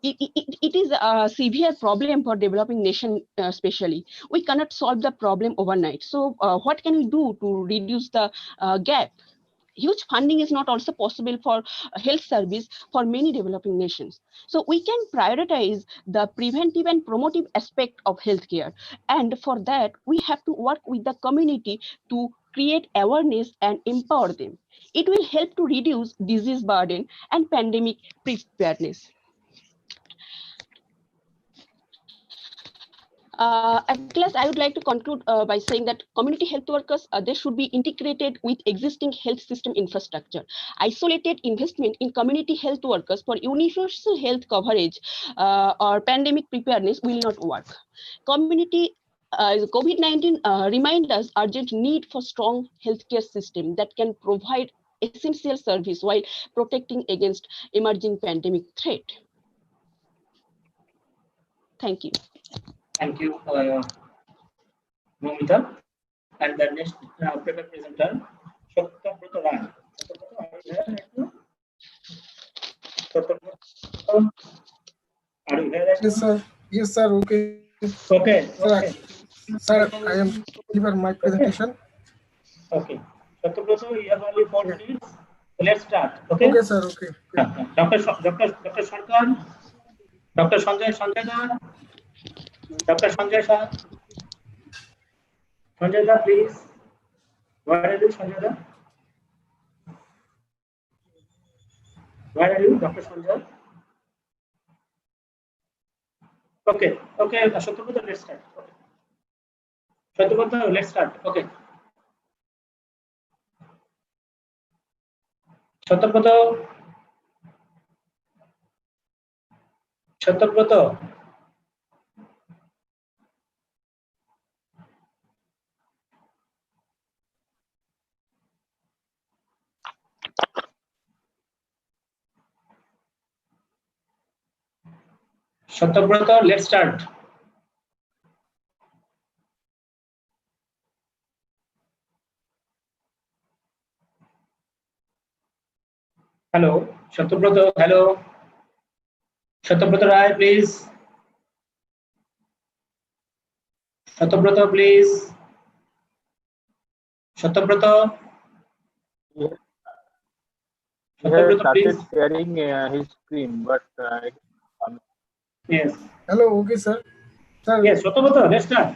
[SPEAKER 8] It is a severe problem for developing nation especially. We cannot solve the problem overnight. So what can we do to reduce the gap? huge funding is not also possible for health service for many developing nations. So we can prioritize the preventive and promotive aspect of healthcare. And for that, we have to work with the community to create awareness and empower them. It will help to reduce disease burden and pandemic preparedness. At last, I would like to conclude by saying that community health workers, they should be integrated with existing health system infrastructure. Isolated investment in community health workers for universal health coverage or pandemic preparedness will not work. COVID-19 remind us urgent need for strong healthcare system that can provide essential service while protecting against emerging pandemic threat. Thank you.
[SPEAKER 5] Thank you, Momita. And the next paper presenter, Shoktabrata Rai. Are you here?
[SPEAKER 10] Yes, sir. Yes, sir. Okay.
[SPEAKER 5] Okay.
[SPEAKER 10] Sir,
[SPEAKER 5] Okay.
[SPEAKER 10] sir, I am deliver my presentation.
[SPEAKER 5] Okay. Shoktabrata, you have only 4 minutes. So let's start. Okay.
[SPEAKER 10] Okay, sir. Okay.
[SPEAKER 5] Dr. Sarkar, Dr. Sanjay Dar, Dr. Sanjay Shah. Sanjay Da, please. Where are you, Sanjay Da? Where are you, Dr. Sanjay? Okay, okay, Shatobrata, let's start. Shatobrata, let's start. Okay. Shatobrata. Shatobrata. Shatobrata, let's start. Hello, Shatobrata, hello. Shatobrata Rai, please. Shatobrata, please. Shatobrata.
[SPEAKER 4] He has started sharing his screen, but
[SPEAKER 5] yes.
[SPEAKER 10] Hello. Okay, sir. Sir.
[SPEAKER 5] Yes, Shatobrata, let's start.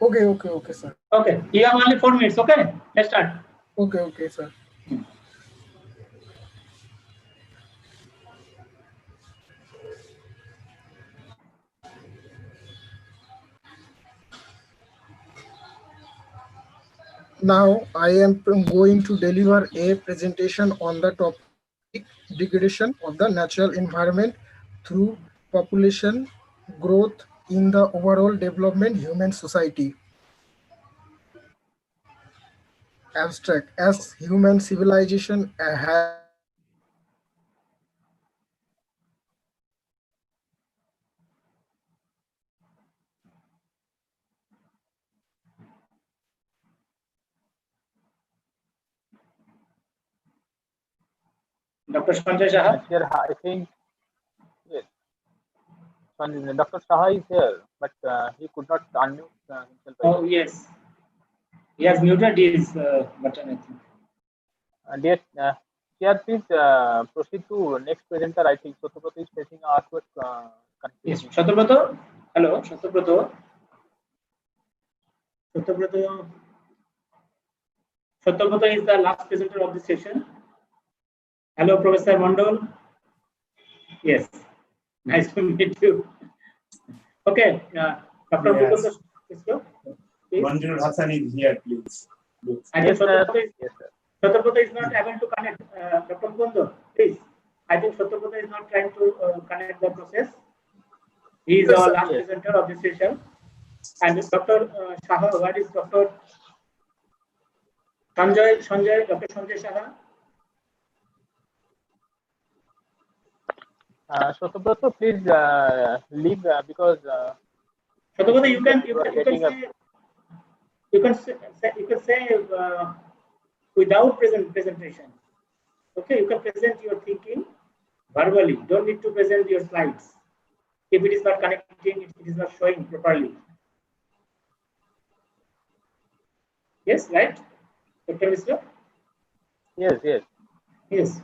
[SPEAKER 10] Okay. Okay. Okay, sir.
[SPEAKER 5] Okay, you have only 4 minutes. Okay, let's start.
[SPEAKER 10] Okay. Okay, sir. Now I am going to deliver a presentation on the topic degradation of the natural environment through population growth in the overall development human society. Abstract. As human civilization has
[SPEAKER 5] Dr. Sanjay Shah?
[SPEAKER 4] Here, I think, yes. Dr. Shah is here, but he could not unmute himself.
[SPEAKER 5] Oh, yes. He has muted his button, I think.
[SPEAKER 4] Dear Chair, please proceed to next presenter. I think Shatobrata is facing a awkward
[SPEAKER 5] Yes, Shatobrata. Hello, Shatobrata. Shatobrata. Shatobrata is the last presenter of the session. Hello, Professor Mondal. Yes, nice to meet you. Okay, Dr.
[SPEAKER 12] Yes.
[SPEAKER 5] Manjur
[SPEAKER 12] Hassan is here, please.
[SPEAKER 5] I think Shatobrata is not able to connect. Dr. Mukundu, please. I think Shatobrata is not trying to connect the process. He is our last presenter of this session. And Dr. Shah, what is Dr. Sanjay, Dr. Sanjay Shah?
[SPEAKER 4] Shatobrata, please leave because.
[SPEAKER 5] Shatobrata, you can say without presentation. Okay, you can present your thinking verbally. Don't need to present your slides. If it is not connecting, it is not showing properly. Yes, right, Dr. Mishra?
[SPEAKER 4] Yes, yes.
[SPEAKER 5] Yes.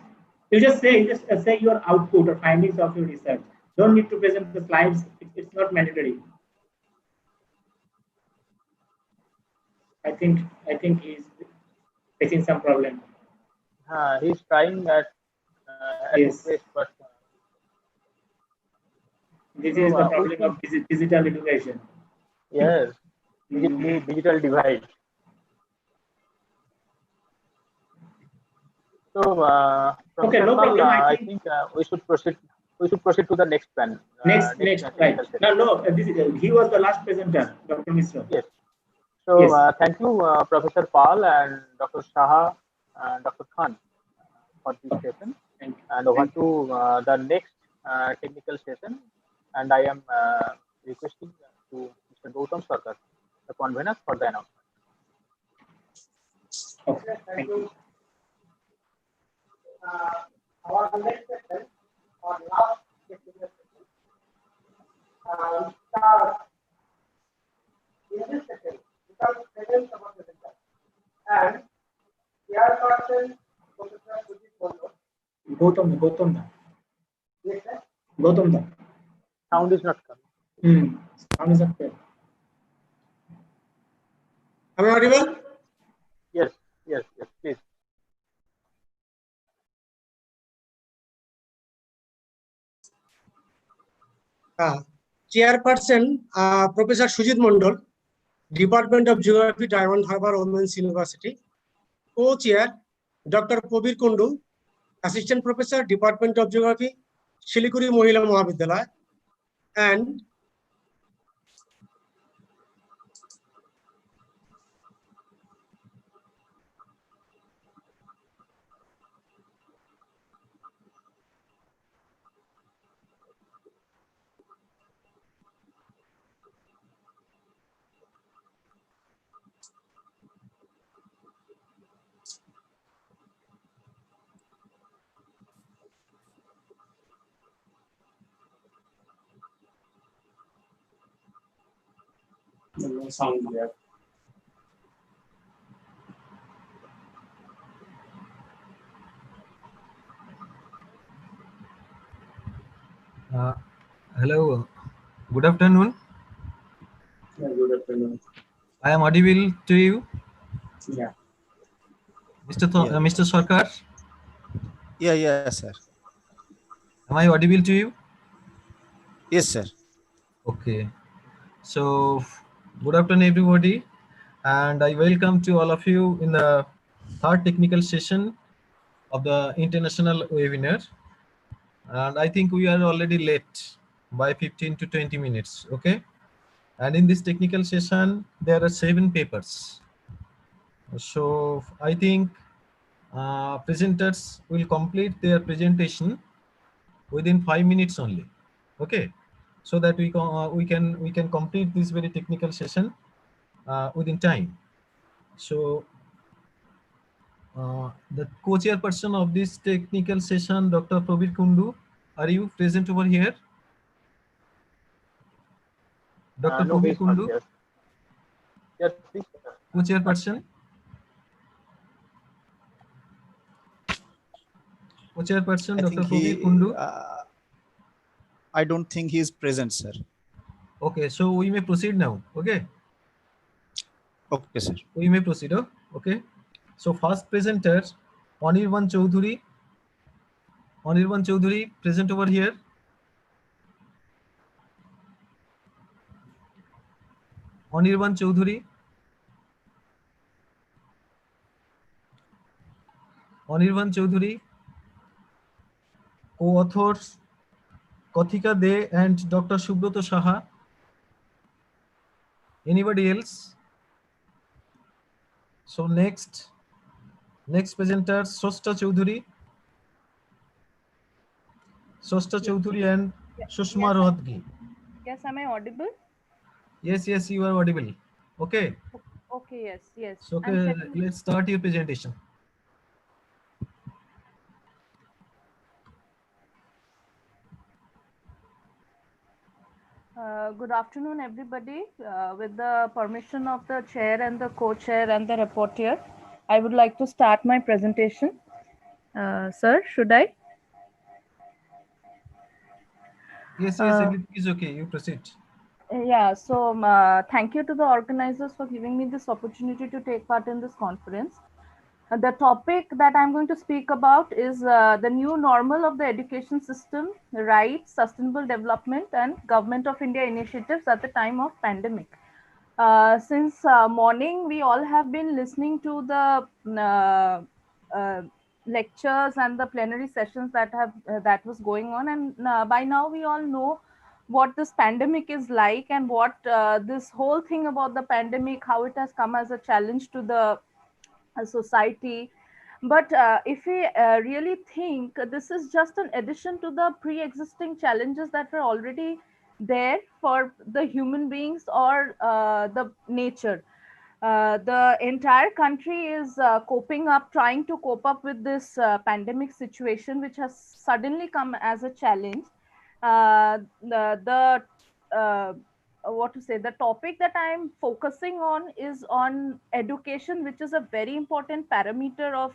[SPEAKER 5] You just say your output or findings of your research. Don't need to present the slides. It's not mandatory. I think he's facing some problem.
[SPEAKER 4] He's trying at
[SPEAKER 5] Yes.
[SPEAKER 4] request, but
[SPEAKER 5] This
[SPEAKER 4] so,
[SPEAKER 5] is the problem of digital education.
[SPEAKER 4] yes, digital divide. So,
[SPEAKER 5] Okay,
[SPEAKER 4] Professor
[SPEAKER 5] no
[SPEAKER 4] Pal,
[SPEAKER 5] problem.
[SPEAKER 4] I think we should proceed. We should proceed to the next panel.
[SPEAKER 5] Next, right. No, he was the last presenter, Dr. Misra.
[SPEAKER 4] Yes. So,
[SPEAKER 5] Yes.
[SPEAKER 4] thank you, Professor Pal and Dr. Shaha and Dr. Khan for this session. And over to the next technical session. And I am requesting to Mr. Gautam Sarkar, the convener, for the announcement.
[SPEAKER 5] Okay, thank you.
[SPEAKER 9] Our next session, our last technical session, start in this session without presence of a presenter. And chairperson, Professor Sujit Mondol.
[SPEAKER 5] Gautam.
[SPEAKER 9] Yes, sir.
[SPEAKER 5] Gautam.
[SPEAKER 4] Sound is not coming.
[SPEAKER 5] Sound is not clear.
[SPEAKER 11] Am I audible?
[SPEAKER 4] Yes, please.
[SPEAKER 11] Chairperson, Professor Sujit Mondol, Department of Geography, Diamond Harbour Women's University. Co-chair, Dr. Probir Kundu, Assistant Professor, Department of Geography, Shiliguri Mohila Mahavidyalaya, and
[SPEAKER 5] No sound there.
[SPEAKER 12] Hello, good afternoon.
[SPEAKER 5] Yeah, good afternoon.
[SPEAKER 12] I am audible to you,
[SPEAKER 5] Yeah.
[SPEAKER 12] Mr. Sarkar.
[SPEAKER 13] Yes, sir.
[SPEAKER 12] Am I audible to you?
[SPEAKER 13] Yes, sir.
[SPEAKER 12] Okay. So, good afternoon, everybody, and I welcome to all of you in the third technical session of the international webinar. And I think we are already late by 15 to 20 minutes. Okay. And in this technical session, there are 7 papers. So I think presenters will complete their presentation within 5 minutes only. Okay, so that we can complete this very technical session within time. So the co-chairperson of this technical session, Dr. Probir Kundu, are you present over here? Dr.
[SPEAKER 4] No,
[SPEAKER 12] Probir Kundu,
[SPEAKER 4] yes, please.
[SPEAKER 12] co-chairperson. Co-chairperson, Dr. Probir Kundu.
[SPEAKER 13] I don't think he is present, sir.
[SPEAKER 12] Okay, so we may proceed now. Okay.
[SPEAKER 13] Okay, sir.
[SPEAKER 12] We may proceed. Okay. So first presenter, Anirban Choudhury. Anirban Choudhury, present over here. Anirban Choudhury. Anirban Choudhury. Co-authors Kathika De and Dr. Subroto Saha. Anybody else? So next presenter, Sosta Choudhury. Sosta Choudhury and Sushma Rohatgi.
[SPEAKER 14] Yes, am I audible?
[SPEAKER 12] Yes, you are audible. Okay.
[SPEAKER 14] Okay, yes.
[SPEAKER 12] So okay, let's start your presentation.
[SPEAKER 14] Good afternoon, everybody. With the permission of the chair and the co-chair and the rapporteur, I would like to start my presentation. Sir, should I?
[SPEAKER 12] Yes, everything is okay. You proceed.
[SPEAKER 14] Yeah, so thank you to the organizers for giving me this opportunity to take part in this conference. The topic that I'm going to speak about is the new normal of the education system, rights, sustainable development, and Government of India initiatives at the time of pandemic. Since morning, we all have been listening to the lectures and the plenary sessions that was going on, and by now we all know what this pandemic is like and what this whole thing about the pandemic, how it has come as a challenge to the society. But if we really think, this is just an addition to the pre-existing challenges that were already there for the human beings or the nature. The entire country is coping up, trying to cope up with this pandemic situation, which has suddenly come as a challenge. The what to say, the topic that I'm focusing on is on education, which is a very important parameter of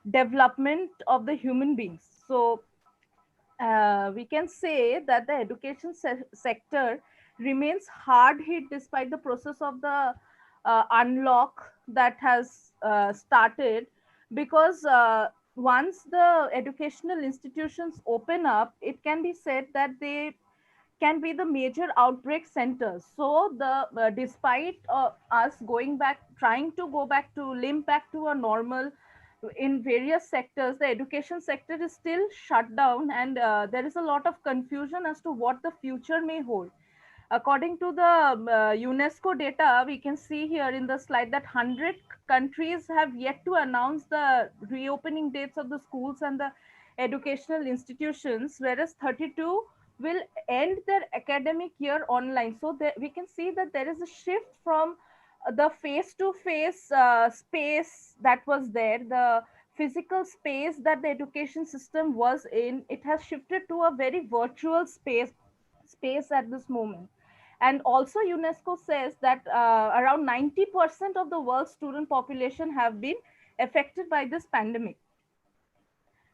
[SPEAKER 14] development of the human beings. So we can say that the education sector remains hard hit despite the process of the unlock that has started, because once the educational institutions open up, it can be said that they can be the major outbreak centers. So the despite us going back, trying to go back to limp back to a normal in various sectors, the education sector is still shut down, and there is a lot of confusion as to what the future may hold. According to the UNESCO data, we can see here in the slide that 100 countries have yet to announce the reopening dates of the schools and the educational institutions, whereas 32 will end their academic year online. So we can see that there is a shift from the face-to-face space that was there, the physical space that the education system was in. It has shifted to a very virtual space at this moment. And also UNESCO says that around 90% of the world's student population have been affected by this pandemic.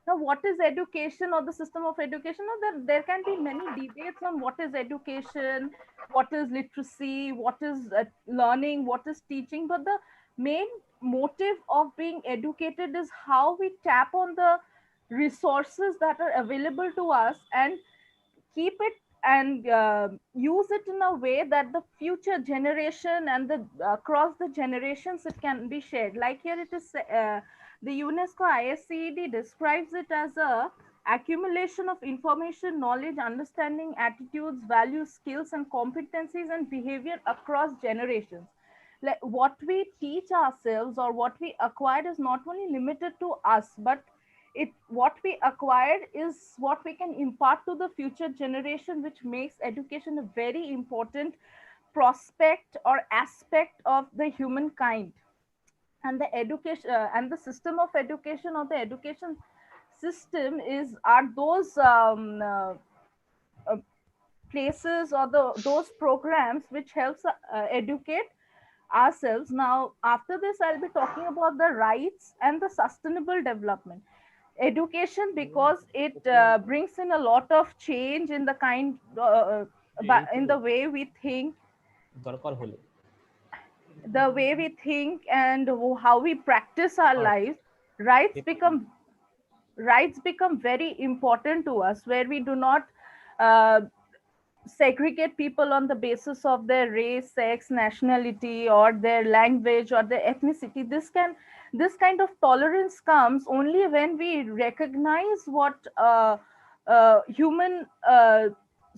[SPEAKER 14] Now, what is education or the system of education? Now, there can be many debates on what is education, what is literacy, what is learning, what is teaching. But the main motive of being educated is how we tap on the resources that are available to us and keep it and use it in a way that the future generation and the across the generations it can be shared. Like here it is, the UNESCO ISCED describes it as a accumulation of information, knowledge, understanding, attitudes, values, skills, and competencies and behavior across generations. Like what we teach ourselves or what we acquire is not only limited to us, but what we acquired is what we can impart to the future generation, which makes education a very important prospect or aspect of the humankind. And the education and the system of education or the education system are those places or those programs which helps educate ourselves. Now after this I'll be talking about the rights and the sustainable development. Education, because it brings in a lot of change in the kind in the way we think, and how we practice our lives. Rights become very important to us, where we do not segregate people on the basis of their race, sex, nationality, or their language or their ethnicity. This kind of tolerance comes only when we recognize what human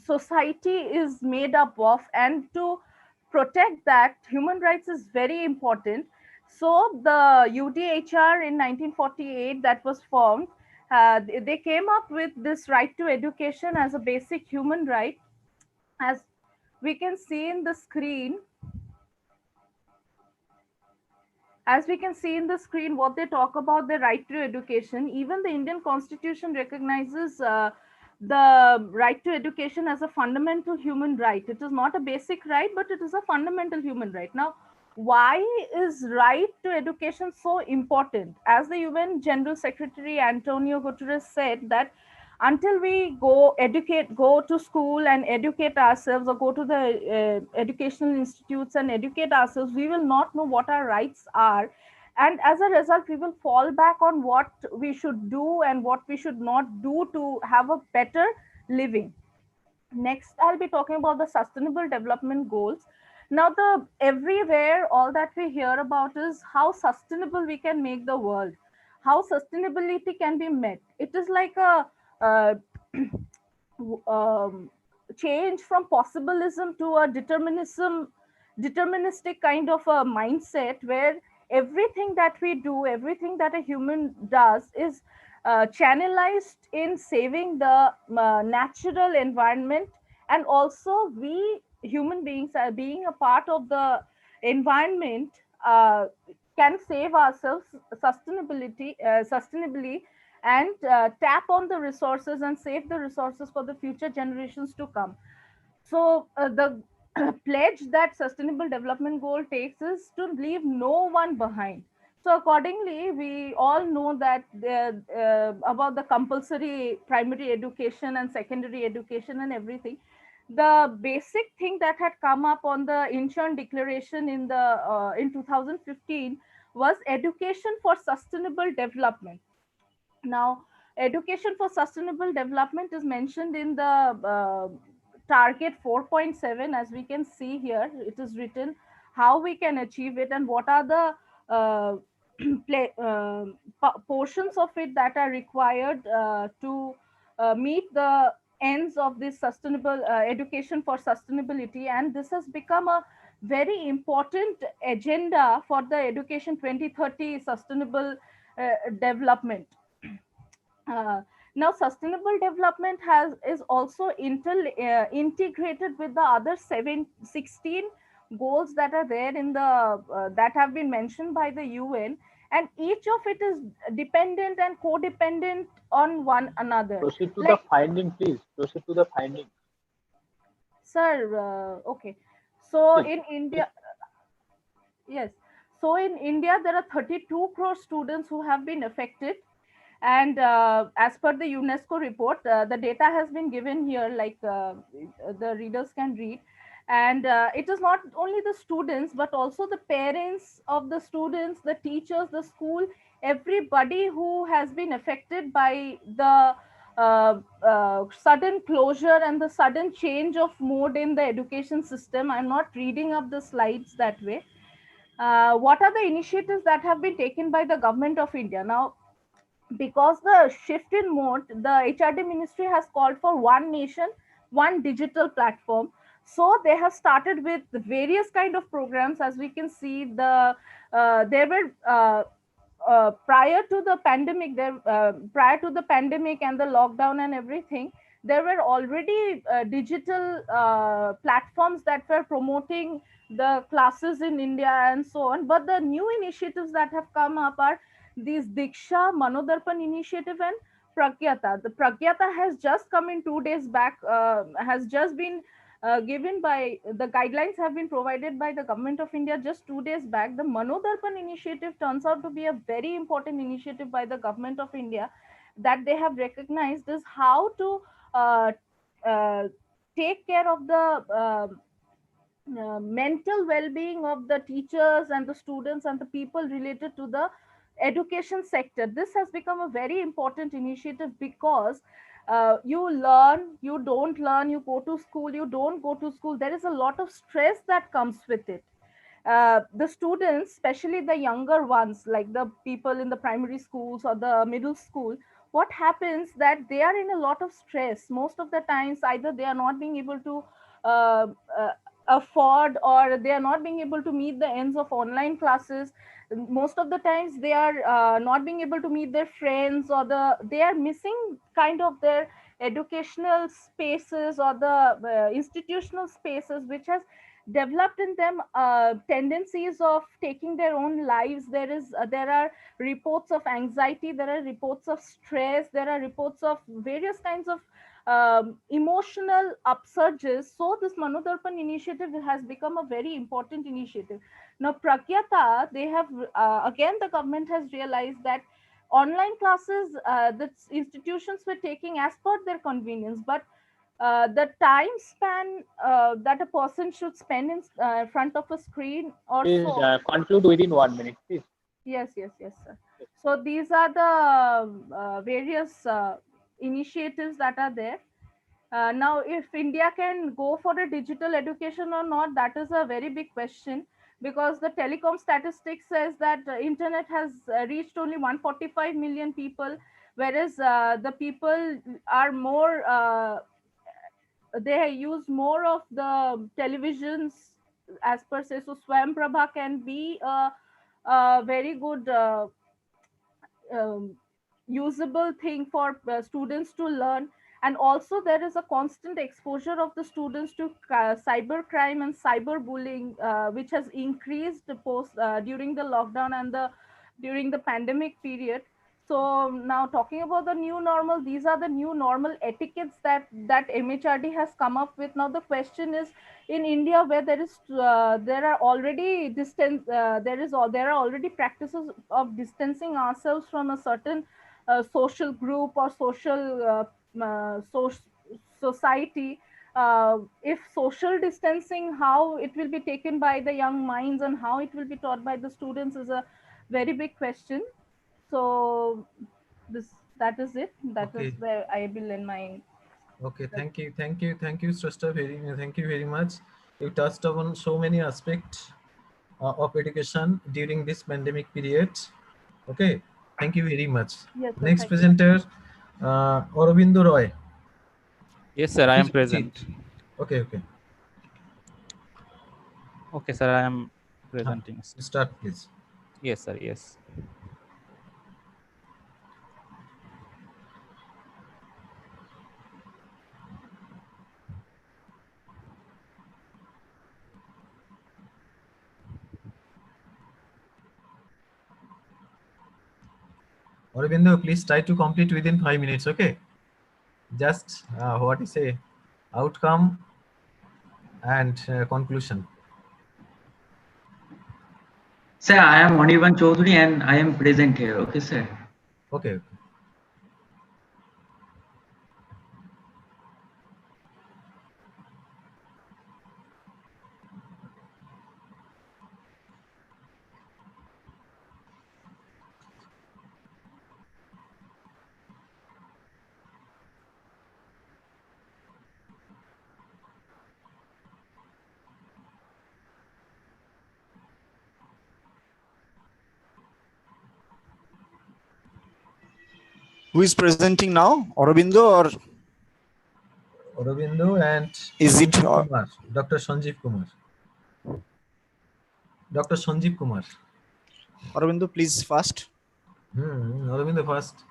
[SPEAKER 14] society is made up of, and to protect that, human rights is very important. So the UDHR in 1948 that was formed, they came up with this right to education as a basic human right. As we can see in the screen, what they talk about the right to education. Even the Indian Constitution recognizes the right to education as a fundamental human right. It is not a basic right, but it is a fundamental human right. Now, why is right to education so important? As the UN General Secretary Antonio Guterres said that until we go to school and educate ourselves, or go to the educational institutes and educate ourselves, we will not know what our rights are. And as a result, we will fall back on what we should do and what we should not do to have a better living. Next, I'll be talking about the Sustainable Development Goals. Now, everywhere, all that we hear about is how sustainable we can make the world, how sustainability can be met. It is like a change from possibilism to a deterministic kind of a mindset, where everything that we do, everything that a human does is channelized in saving the natural environment. And also, we human beings, are being a part of the environment, can save ourselves sustainably, and tap on the resources and save the resources for the future generations to come. So the pledge that Sustainable Development Goal takes is to leave no one behind. So accordingly, we all know that about the compulsory primary education and secondary education and everything. The basic thing that had come up on the Incheon Declaration in 2015 was education for sustainable development. Now, education for sustainable development is mentioned in the target 4.7. As we can see here, it is written how we can achieve it and what are the portions of it that are required to meet the ends of this sustainable education for sustainability. And this has become a very important agenda for the Education 2030 sustainable development. Now, sustainable development is also integrated with the other 16 goals that are there in the that have been mentioned by the UN, and each of it is dependent and codependent on one another.
[SPEAKER 4] Proceed to the finding, please. Proceed to the finding.
[SPEAKER 14] Sir, okay. So in India, yes. So in India, there are 32 crore students who have been affected. And as per the UNESCO report, the data has been given here, like the readers can read. And it is not only the students, but also the parents of the students, the teachers, the school, everybody who has been affected by the sudden closure and the sudden change of mode in the education system. I'm not reading up the slides that way. What are the initiatives that have been taken by the government of India? Now, because the shift in mode, the HRD ministry has called for one nation, one digital platform. So they have started with various kind of programs. As we can see, there were prior to the pandemic, prior to the pandemic and the lockdown and everything, there were already digital platforms that were promoting the classes in India and so on. But the new initiatives that have come up are these Diksha, Manodarpan initiative and Pragyata. The Pragyata has just come in 2 days back, has just been given by, the guidelines have been provided by the government of India just 2 days back. The Manodarpan initiative turns out to be a very important initiative by the government of India that they have recognized is how to take care of the mental well-being of the teachers and the students and the people related to the education sector. This has become a very important initiative because you learn, you don't learn, you go to school, you don't go to school. There is a lot of stress that comes with it. The students, especially the younger ones, like the people in the primary schools or the middle school, what happens that they are in a lot of stress. Most of the times, either they are not being able to afford, or they are not being able to meet the ends of online classes. Most of the times they are not being able to meet their friends, or they are missing kind of their educational spaces or the institutional spaces, which has developed in them tendencies of taking their own lives. There are reports of anxiety, there are reports of stress, there are reports of various kinds of emotional upsurges. So this Manodarpan initiative has become a very important initiative. Now Prakyata, they have again, the government has realized that online classes, the institutions were taking as per their convenience, but the time span that a person should spend in front of a screen or
[SPEAKER 4] Please
[SPEAKER 14] so.
[SPEAKER 4] conclude within 1 minute, please.
[SPEAKER 14] Yes, sir. So these are the various initiatives that are there. Now, if India can go for a digital education or not, that is a very big question, because the telecom statistics says that internet has reached only 145 million people, whereas the people are more, they use more of the televisions as per se. So Swayam Prabha can be a very good usable thing for students to learn. And also there is a constant exposure of the students to cyber crime and cyber bullying, which has increased post during the lockdown and during the pandemic period. So now talking about the new normal, these are the new normal etiquettes that MHRD has come up with. Now the question is, in India, where there are already there are already practices of distancing ourselves from a certain social group or social society. If social distancing, how it will be taken by the young minds and how it will be taught by the students is a very big question. So that is it. That is
[SPEAKER 12] Okay.
[SPEAKER 14] where I will end my.
[SPEAKER 12] Okay, thank you, Srishta. Thank you very much. You touched upon so many aspects of education during this pandemic period. Okay, thank you very much.
[SPEAKER 14] Yes, sir,
[SPEAKER 12] Next
[SPEAKER 14] thank you.
[SPEAKER 12] presenter, Aurobindo Roy.
[SPEAKER 7] Yes, sir, I am
[SPEAKER 12] Please proceed.
[SPEAKER 7] present.
[SPEAKER 12] Okay.
[SPEAKER 7] Okay, sir, I am presenting.
[SPEAKER 12] Start, please.
[SPEAKER 7] Yes, sir, yes.
[SPEAKER 12] Aurobindo, please try to complete within 5 minutes, okay? Just what is a outcome and conclusion.
[SPEAKER 15] Sir, I am Anirban Chaudhary and I am present here. Okay, sir.
[SPEAKER 12] Okay.
[SPEAKER 13] Who is presenting now? Aurobindo or?
[SPEAKER 12] Aurobindo and
[SPEAKER 13] is it
[SPEAKER 12] Kumar, Dr. Sanjeev Kumar. Dr. Sanjeev Kumar.
[SPEAKER 13] Aurobindo, please first.
[SPEAKER 12] Aurobindo first.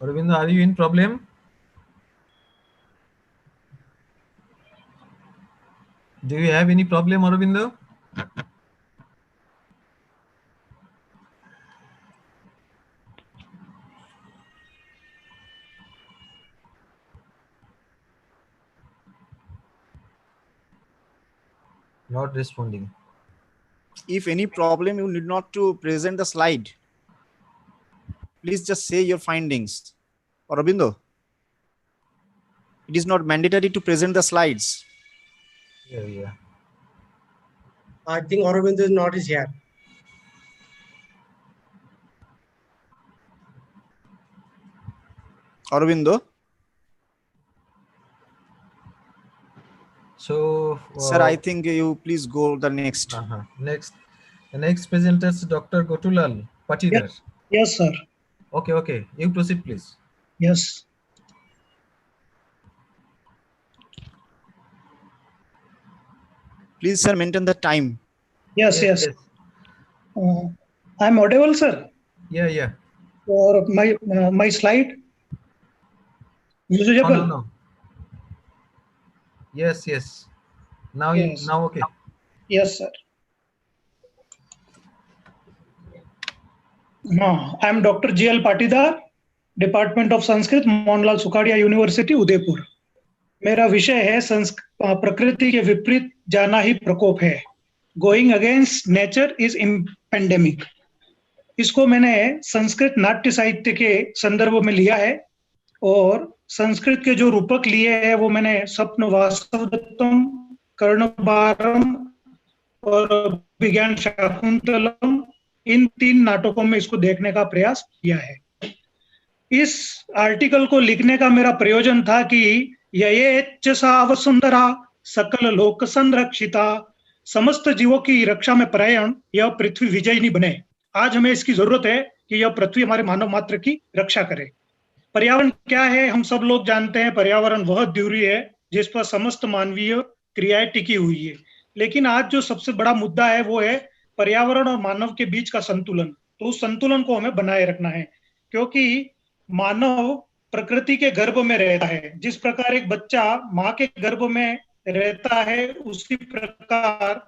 [SPEAKER 12] Aurobindo, are you in problem? Do you have any problem, Aurobindo? Not responding.
[SPEAKER 13] If any problem, you need not to present the slide. Please just say your findings. Aurobindo, it is not mandatory to present the slides.
[SPEAKER 12] Yeah.
[SPEAKER 11] I think Aurobindo is not here.
[SPEAKER 13] Aurobindo?
[SPEAKER 12] So,
[SPEAKER 13] sir, I think you please go the next.
[SPEAKER 12] Next. The next presenter is Dr. Gotulal Patidar.
[SPEAKER 9] Yes, sir.
[SPEAKER 12] Okay. You proceed, please.
[SPEAKER 9] Yes.
[SPEAKER 13] Please, sir, maintain the time.
[SPEAKER 9] Yes. I'm audible, sir.
[SPEAKER 12] Yeah.
[SPEAKER 9] Or my slide usable.
[SPEAKER 12] No. Yes, yes. Now
[SPEAKER 2] Yes.
[SPEAKER 12] now okay.
[SPEAKER 2] Yes, sir. I am Dr. G.L. Patidar, department of Sanskrit, Mohanlal Sukhadia university, Udaipur. मेरा विषय है प्रकृति के विपरीत जाना ही प्रकोप है। Going against nature is pandemic. इसको मैंने संस्कृत नाट्य साहित्य के संदर्भ में लिया है और संस्कृत के जो रूपक लिए हैं वो मैंने स्वप्न वासवदत्तम, कर्णबारम और विज्ञान शाकुंतलम, इन 3 नाटकों में इसको देखने का प्रयास किया है। इस आर्टिकल को लिखने का मेरा प्रयोजन था कि ययेच्च सा वसुंधरा सकल लोक संरक्षिता, समस्त जीवों की रक्षा में प्रयाण यह पृथ्वी विजयिनी बने। आज हमें इसकी जरूरत है कि यह पृथ्वी हमारे मानव मात्र की रक्षा करे। पर्यावरण क्या है, हम सब लोग जानते हैं। पर्यावरण वह द्यूरी है जिस पर समस्त मानवीय क्रियाएं टिकी हुई है। लेकिन आज जो सबसे बड़ा मुद्दा है वो है पर्यावरण और मानव के बीच का संतुलन। तो उस संतुलन को हमें बनाए रखना है, क्योंकि मानव प्रकृति के गर्भ में रहता है। जिस प्रकार एक बच्चा माँ के गर्भ में रहता है, उसी प्रकार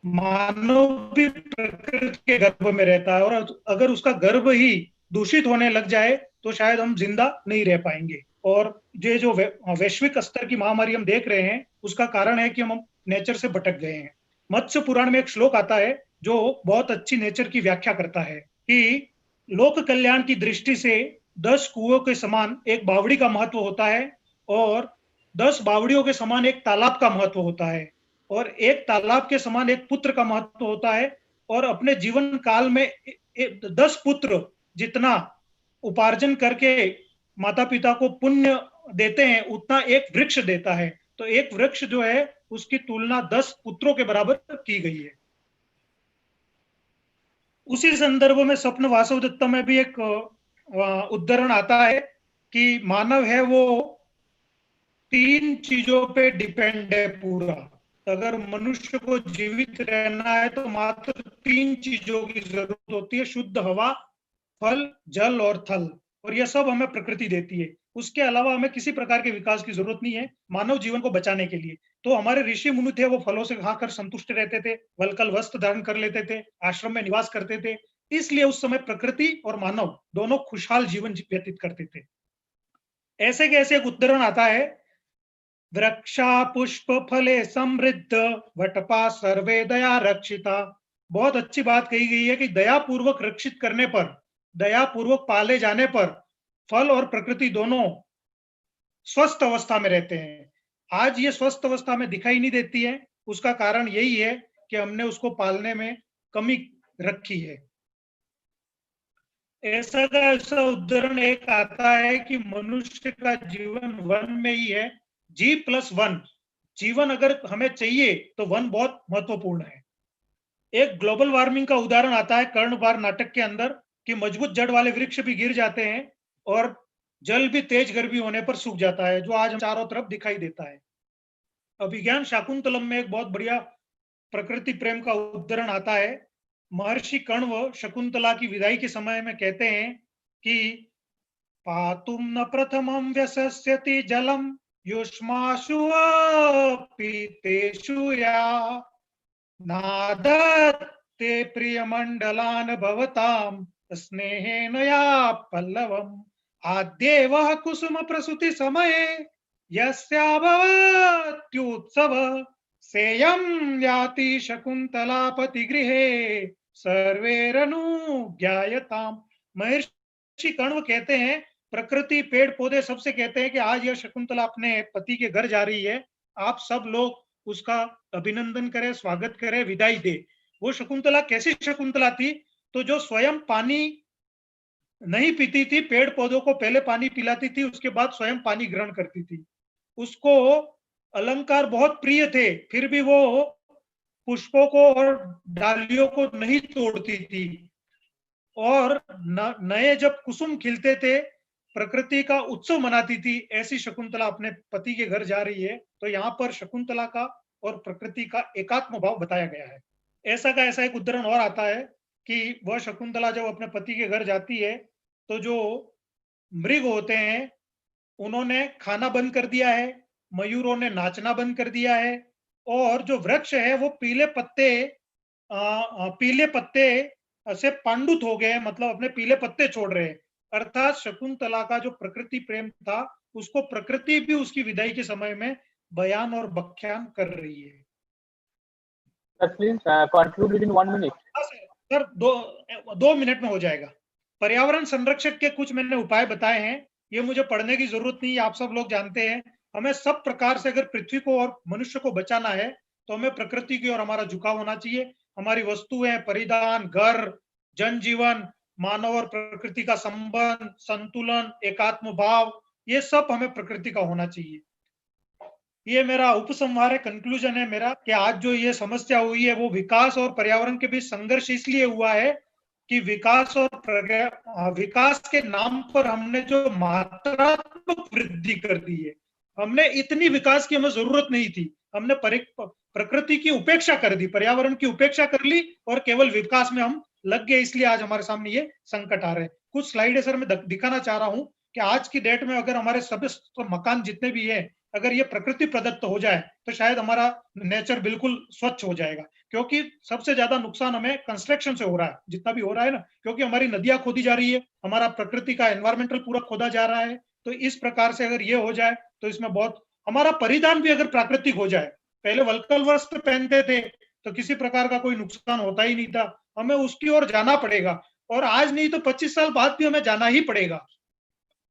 [SPEAKER 2] मानव भी प्रकृति के गर्भ में रहता है। और अगर उसका गर्भ ही दूषित होने लग जाए तो शायद हम जिंदा नहीं रह पाएंगे। और ये जो वैश्विक स्तर की महामारी हम देख रहे हैं, उसका कारण है कि हम नेचर से भटक गए हैं। मत्स्य पुराण में एक श्लोक आता है जो बहुत अच्छी नेचर की व्याख्या करता है कि लोक कल्याण की दृष्टि से 10 कुओं के समान एक बावड़ी का महत्व होता है और 10 बावड़ियों के समान एक तालाब का महत्व होता है और एक तालाब के समान एक पुत्र का महत्व होता है। और अपने जीवन काल में 10 पुत्र जितना उपार्जन करके माता पिता को पुण्य देते हैं, उतना एक वृक्ष देता है। तो एक वृक्ष जो है उसकी तुलना 10 पुत्रों के बराबर की गई है। उसी संदर्भ में स्वप्न वासवदत्त में भी एक उद्धरण आता है कि मानव है वो 3 चीजों पे डिपेंड है पूरा। अगर मनुष्य को जीवित रहना है तो मात्र 3 चीजों की जरूरत होती है, शुद्ध हवा, फल, जल और थल। और यह सब हमें प्रकृति देती है। उसके अलावा हमें किसी प्रकार के विकास की जरूरत नहीं है मानव जीवन को बचाने के लिए। तो हमारे ऋषि मुनि थे, वो फलों से खाकर संतुष्ट रहते थे, वलकल वस्त्र धारण कर लेते थे, आश्रम में निवास करते थे। इसलिए उस समय प्रकृति और मानव दोनों खुशहाल जीवन व्यतीत करते थे। ऐसे के ऐसे एक उदाहरण आता है, वृक्षा पुष्प फले समृद्ध वटपा सर्वे दया रक्षिता। बहुत अच्छी बात कही गई है कि दया पूर्वक रक्षित करने पर, दया पूर्वक पाले जाने पर फल और प्रकृति दोनों स्वस्थ अवस्था में रहते हैं। आज ये स्वस्थ अवस्था में दिखाई नहीं देती है। उसका कारण यही है कि हमने उसको पालने में कमी रखी है। ऐसा का ऐसा उदाहरण एक आता है कि मनुष्य का जीवन वन में ही है। G+1 जीवन अगर हमें चाहिए तो वन बहुत महत्वपूर्ण है। एक ग्लोबल वार्मिंग का उदाहरण आता है कर्णबार नाटक के अंदर कि मजबूत जड़ वाले वृक्ष भी गिर जाते हैं और जल भी तेज गर्मी होने पर सूख जाता है, जो आज चारों तरफ दिखाई देता है। अभिज्ञान शाकुंतलम में एक बहुत बढ़िया प्रकृति प्रेम का उदाहरण आता है। महर्षि कण्व शकुंतला की विदाई के समय में कहते हैं कि पातुम न प्रथमं व्यसस्यति जलम युष्माशु पीतेषु या नादत्ते प्रियमंडलान भवताम स्नेहेन या पल्लवम आद्येवः कुसुम प्रसूति समये यस्याभवत्युत्सव सेयं याति शकुंतला पतिगृहे सर्वैरनुज्ञायताम्। महर्षि कण्व कहते हैं, प्रकृति, पेड़ पौधे सबसे कहते हैं कि आज यह शकुंतला अपने पति के घर जा रही है, आप सब लोग उसका अभिनंदन करें, स्वागत करें, विदाई दे। वो शकुंतला कैसी शकुंतला थी? तो जो स्वयं पानी नहीं पीती थी, पेड़ पौधों को पहले पानी पिलाती थी, उसके बाद स्वयं पानी ग्रहण करती थी। उसको अलंकार बहुत प्रिय थे, फिर भी वो पुष्पों को और डालियों को नहीं तोड़ती थी। और नए जब कुसुम खिलते थे, प्रकृति का उत्सव मनाती थी। ऐसी शकुंतला अपने पति के घर जा रही है। तो यहाँ पर शकुंतला का और प्रकृति का एकात्म भाव बताया गया है। ऐसा का ऐसा एक उदाहरण और आता है कि वह शकुंतला जब अपने पति के घर जाती है तो जो मृग होते हैं उन्होंने खाना बंद कर दिया है, मयूरों ने नाचना बंद कर दिया है, और जो वृक्ष है वो पीले पत्ते से पांडुत हो गए, मतलब अपने पीले पत्ते छोड़ रहे हैं। अर्थात शकुंतला का जो प्रकृति प्रेम था, उसको प्रकृति भी उसकी विदाई के समय में बयान और व्याख्यान कर रही है।
[SPEAKER 4] Please conclude it in 1 minute.
[SPEAKER 2] Sir, 2 minute में हो जाएगा। पर्यावरण संरक्षण के कुछ मैंने उपाय बताए हैं, ये मुझे पढ़ने की जरूरत नहीं है, आप सब लोग जानते हैं। हमें सब प्रकार से अगर पृथ्वी को और मनुष्य को बचाना है तो हमें प्रकृति की ओर हमारा झुकाव होना चाहिए। हमारी वस्तुएं, परिधान, घर, जनजीवन, मानव और प्रकृति का संबंध, संतुलन, एकात्म भाव, ये सब हमें प्रकृति का होना चाहिए। ये मेरा उपसंहार है, कंक्लूजन है मेरा, कि आज जो ये समस्या हुई है वो विकास और पर्यावरण के बीच संघर्ष इसलिए हुआ है कि विकास के नाम पर हमने जो मात्रात्मक वृद्धि कर दी है, हमने इतनी विकास की हमें जरूरत नहीं थी। हमने प्रकृति की उपेक्षा कर दी, पर्यावरण की उपेक्षा कर ली और केवल विकास में हम लग गए, इसलिए आज हमारे सामने ये संकट आ रहे हैं। कुछ स्लाइड है सर, मैं दिखाना चाह रहा हूं कि आज की डेट में अगर हमारे सभी मकान जितने भी हैं, अगर ये प्रकृति प्रदत्त हो जाए तो शायद हमारा नेचर बिल्कुल स्वच्छ हो जाएगा। क्योंकि सबसे ज्यादा नुकसान हमें कंस्ट्रक्शन से हो रहा है, जितना भी हो रहा है ना, क्योंकि हमारी नदियां खोदी जा रही है, हमारा प्रकृति का एनवायरमेंटल पूरा खोदा जा रहा है। तो इस प्रकार से अगर ये हो जाए तो इसमें बहुत, हमारा परिधान भी अगर प्राकृतिक हो जाए, पहले वल्कल वस्त्र पहनते थे तो किसी प्रकार का कोई नुकसान होता ही नहीं था, हमें उसकी ओर जाना पड़ेगा, और आज नहीं तो 25 साल बाद भी हमें जाना ही पड़ेगा।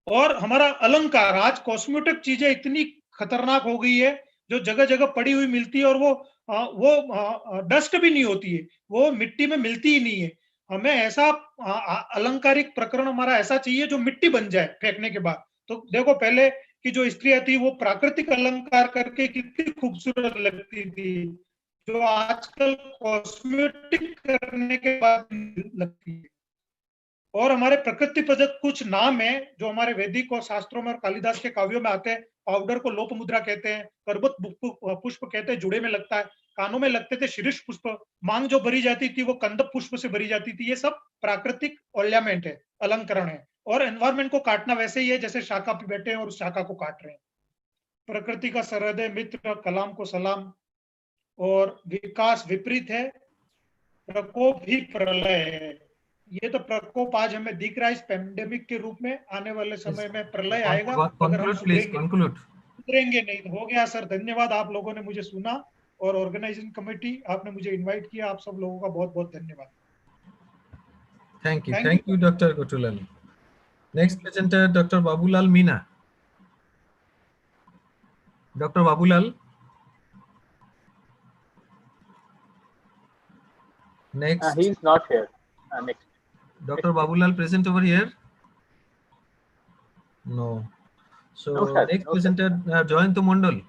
[SPEAKER 2] और हमारा अलंकार, आज कॉस्मेटिक चीजें इतनी खतरनाक हो गई है, जो जगह जगह पड़ी हुई मिलती है, और वो डस्ट भी नहीं होती है, वो मिट्टी में मिलती ही नहीं है। हमें ऐसा अलंकारिक प्रकरण हमारा ऐसा चाहिए जो मिट्टी बन जाए फेंकने के बाद। तो देखो, पहले की जो स्त्रियां थी वो प्राकृतिक अलंकार करके कितनी खूबसूरत लगती थी, जो आजकल कॉस्मेटिक करने के बाद लगती है। और हमारे प्रकृति प्रदत्त कुछ नाम है जो हमारे वैदिक और शास्त्रों में और कालिदास के काव्यों में आते हैं। पाउडर को लोप मुद्रा कहते हैं, करबत पुष्प कहते हैं, जुड़े में लगता है, कानों में लगते थे शीर्ष पुष्प, मांग जो भरी जाती थी वो कंदप पुष्प से भरी जाती थी। ये सब प्राकृतिक ऑर्नामेंट है, अलंकरण है। और एनवायरमेंट को काटना वैसे ही है जैसे शाखा पे बैठे हैं और उस शाखा को काट रहे हैं। प्रकृति का सरहद मित्र, कलाम को सलाम। और विकास विपरीत है, प्रकोप ही प्रलय है। ये तो प्रकोप आज हमें दिख रहा है इस पेंडेमिक के रूप में, आने वाले समय में प्रलय आएगा अगर हम सुधरेंगे नहीं। तो हो गया सर, धन्यवाद, आप लोगों ने मुझे सुना, और ऑर्गेनाइजिंग कमेटी आपने मुझे इनवाइट किया, आप सब लोगों का बहुत बहुत धन्यवाद।
[SPEAKER 12] Thank you doctor Gotulal. Next presenter doctor Babulal Meena. Doctor Babulal, next.
[SPEAKER 4] He is not here. Next.
[SPEAKER 12] Dr. Babulal present over here? No. So
[SPEAKER 4] no, sir.
[SPEAKER 12] next
[SPEAKER 4] No,
[SPEAKER 12] presenter Jayanto Mondal.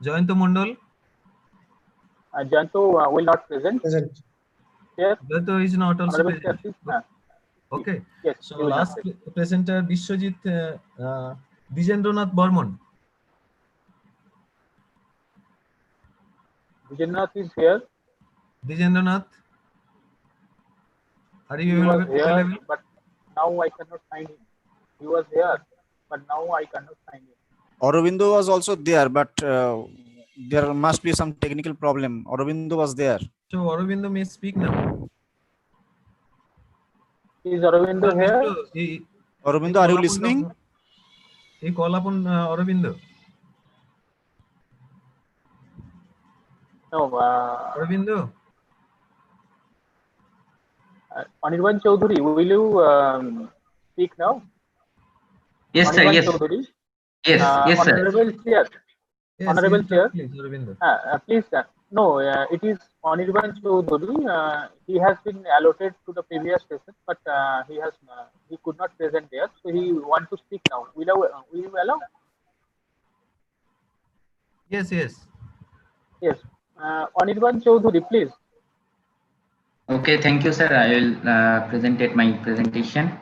[SPEAKER 12] Jayanto Mondal.
[SPEAKER 4] Jayanto will not present. Here.
[SPEAKER 12] Jayanto is not also present. Okay.
[SPEAKER 4] Yes.
[SPEAKER 12] So last presenter Bishwajit Dijendranath Burman.
[SPEAKER 4] Dijendranath is here.
[SPEAKER 12] Dijendranath, are you available?
[SPEAKER 4] But now I cannot find him. He was here, but now I cannot find him.
[SPEAKER 13] Aurobindo was also there, but there must be some technical problem. Aurobindo was there.
[SPEAKER 12] So Aurobindo may speak now.
[SPEAKER 4] Is Aurobindo here?
[SPEAKER 13] Aurobindo, are you listening?
[SPEAKER 12] He call upon Aurobindo.
[SPEAKER 4] No.
[SPEAKER 12] Aurobindo.
[SPEAKER 4] Anirban Chaudhary, will you speak now?
[SPEAKER 15] Yes, sir. Yes.
[SPEAKER 4] Chaudhary.
[SPEAKER 15] Yes, yes, sir.
[SPEAKER 4] Honorable Chair.
[SPEAKER 12] Yes,
[SPEAKER 4] Honorable Chair.
[SPEAKER 12] Please, Aurobindo.
[SPEAKER 4] Please, sir. No, it is Anirban Chaudhary. He has been allotted to the previous session, but he could not present there, so he want to speak now. Will you allow?
[SPEAKER 12] Yes, yes.
[SPEAKER 4] Yes. Anirban Chaudhary, please.
[SPEAKER 15] Okay, thank you, sir. I will present my presentation.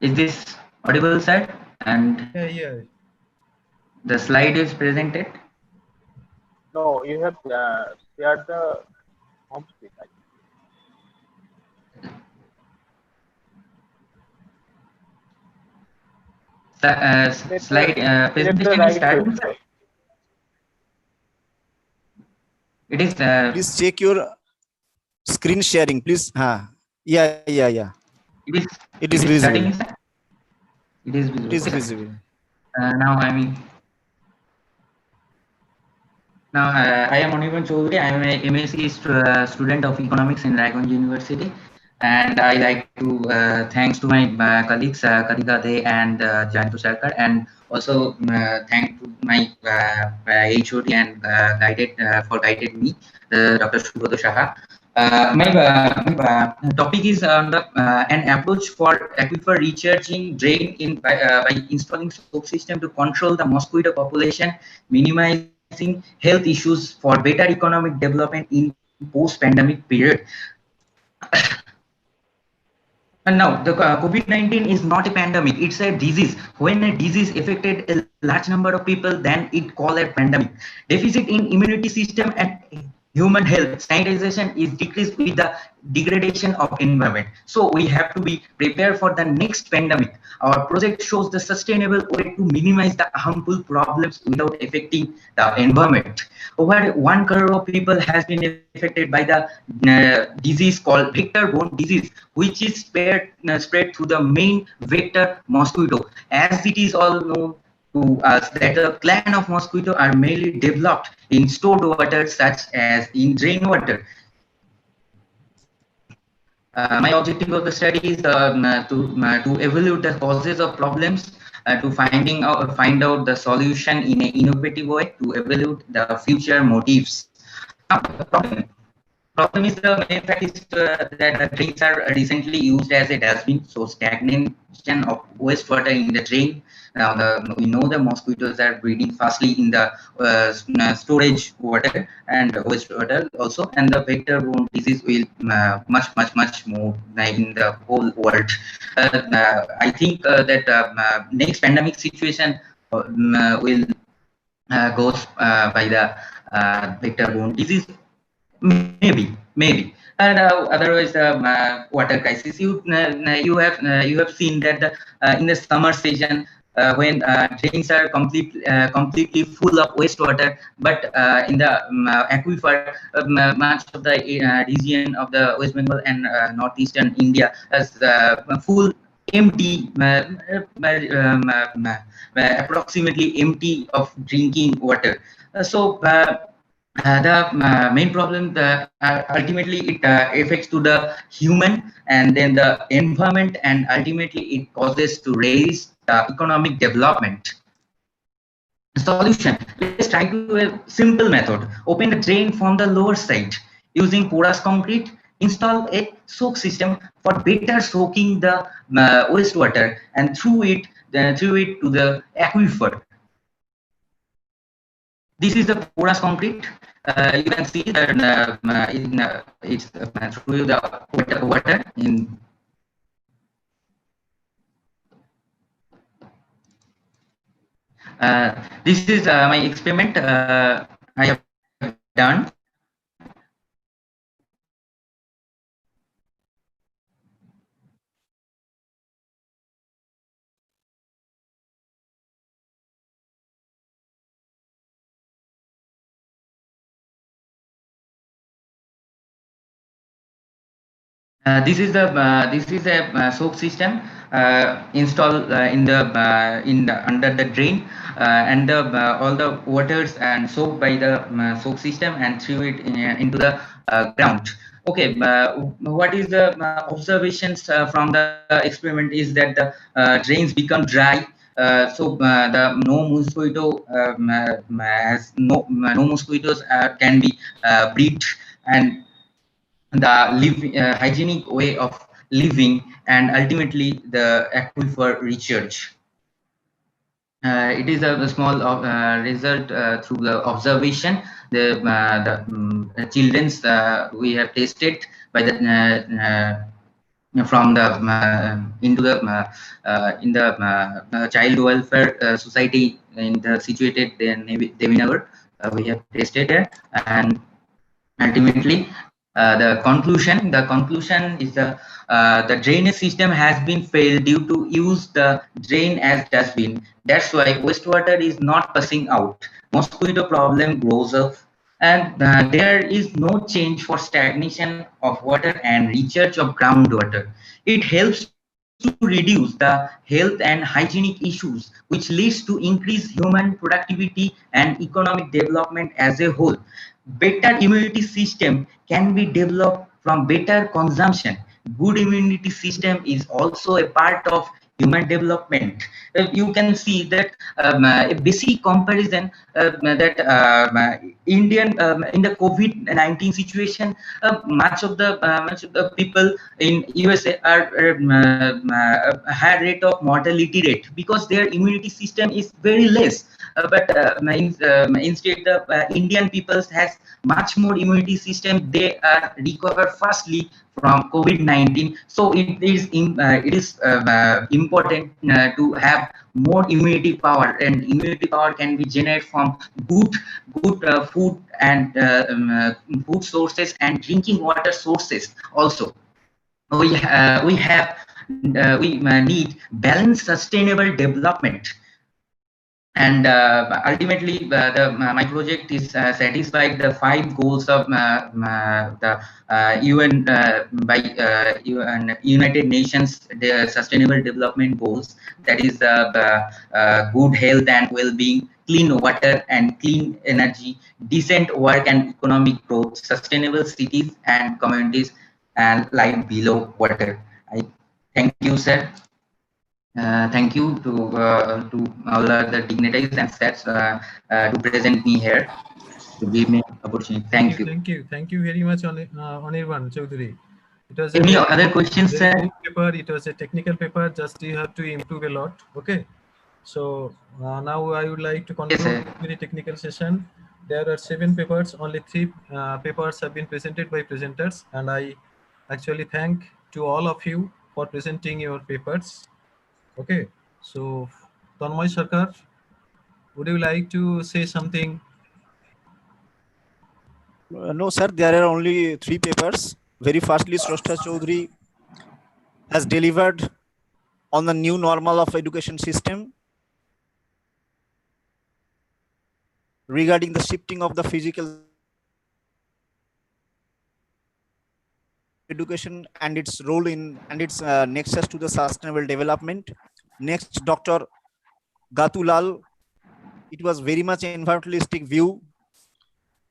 [SPEAKER 15] Is this audible, sir? And
[SPEAKER 12] yeah.
[SPEAKER 15] The slide is presented.
[SPEAKER 4] No, you have shared the home screen.
[SPEAKER 15] Slide presentation is starting. It is.
[SPEAKER 13] Please check your screen sharing, please. Yeah. It is visible.
[SPEAKER 15] Starting. It is visible.
[SPEAKER 13] It is visible.
[SPEAKER 15] Now I am Anirban Choudhury. I am a MSc student of economics in Raiganj University, and I like to thanks to my colleagues Katika De and Jantu Sarkar, and also thank to my HOD and guided me, Dr. Subroto Saha. My topic is on an approach for aquifer recharging drain by installing soap system to control the mosquito population, minimizing health issues for better economic development in post-pandemic period. And now, the COVID-19 is not a pandemic, it's a disease. When a disease affected a large number of people, then it called a pandemic. Deficit in immunity system and human health, sanitization is decreased with the degradation of environment. So we have to be prepared for the next pandemic. Our project shows the sustainable way to minimize the harmful problems without affecting the environment. Over 1 crore of people has been affected by the disease called vector-borne disease, which is spread through the main vector mosquito. As it is all known to us that the clan of mosquito are mainly developed in stored water such as in rainwater. My objective of the study is to evaluate the causes of problems, to find out the solution in an innovative way, to evaluate the future motives. The problem is the main fact is that drains are recently used as a dustbin, so stagnation of wastewater in the drain. Now we know the mosquitoes are breeding fastly in the storage water and wastewater also, and the vector-borne disease will much more in the whole world. I think that next pandemic situation will goes by the vector-borne disease. Maybe. And otherwise, water crisis. You have seen that in the summer season, when drains are completely full of wastewater, but in the aquifer, much of the region of the West Bengal and northeastern India is full empty, approximately empty of drinking water. The main problem, ultimately it affects to the human and then the environment, and ultimately it causes to raise the economic development. Solution: let's try to a simple method. Open the drain from the lower side using porous concrete. Install a soak system for better soaking the wastewater and through it to the aquifer. This is the porous concrete. You can see that it's through the water in. This is my experiment I have done. This is a soak system installed under the drain, and all the waters and soaked by the soak system and threw it into the ground. Okay, what is the observations from the experiment is that the drains become dry. No mosquitoes can be breed, and the hygienic way of living, and ultimately the aquifer recharge. It is a small result through the observation. The children's we have tested by the from the into the in the child welfare society in the situated in Devinagar. We have tested it, and ultimately the conclusion. The conclusion is the drainage system has been failed due to use the drain as dustbin. That's why wastewater is not passing out. Mosquito problem grows up, and there is no change for stagnation of water and recharge of groundwater. It helps to reduce the health and hygienic issues, which leads to increased human productivity and economic development as a whole. Better immunity system can be developed from better consumption. Good immunity system is also a part of human development. You can see that a basic comparison that Indian in the COVID-19 situation, much of the people in USA are high rate of mortality rate because their immunity system is very less. Instead, the Indian people has much more immunity system. They are recover fastly from COVID-19. So it is important to have more immunity power, and immunity power can be generated from good food and food sources and drinking water sources also. We need balanced sustainable development. And ultimately, my project is satisfied the 5 goals of the UN by United Nations the Sustainable Development Goals. That is good health and well-being, clean water and clean energy, decent work and economic growth, sustainable cities and communities, and life below water. I thank you, sir. Thank you to all the dignitaries and staffs to present me here, to give me opportunity. Thank you.
[SPEAKER 12] Thank you very much, Anirban Chaudhary. It was
[SPEAKER 15] any other questions, sir?
[SPEAKER 12] Paper. It was a technical paper. Just you have to improve a lot. Okay. So now I would like to conclude the very technical session. There are 7 papers. Only 3 papers have been presented by presenters, and I actually thank to all of you for presenting your papers. Okay, so Tanmay Sarkar, would you like to say something?
[SPEAKER 13] No, sir, there are only 3 papers. Very firstly, Srashta Chaudhary has delivered on the new normal of education system regarding the shifting of the physical education and its role in and its nexus to the sustainable development. Next, Dr. Gatulal, it was very much environmentalistic view,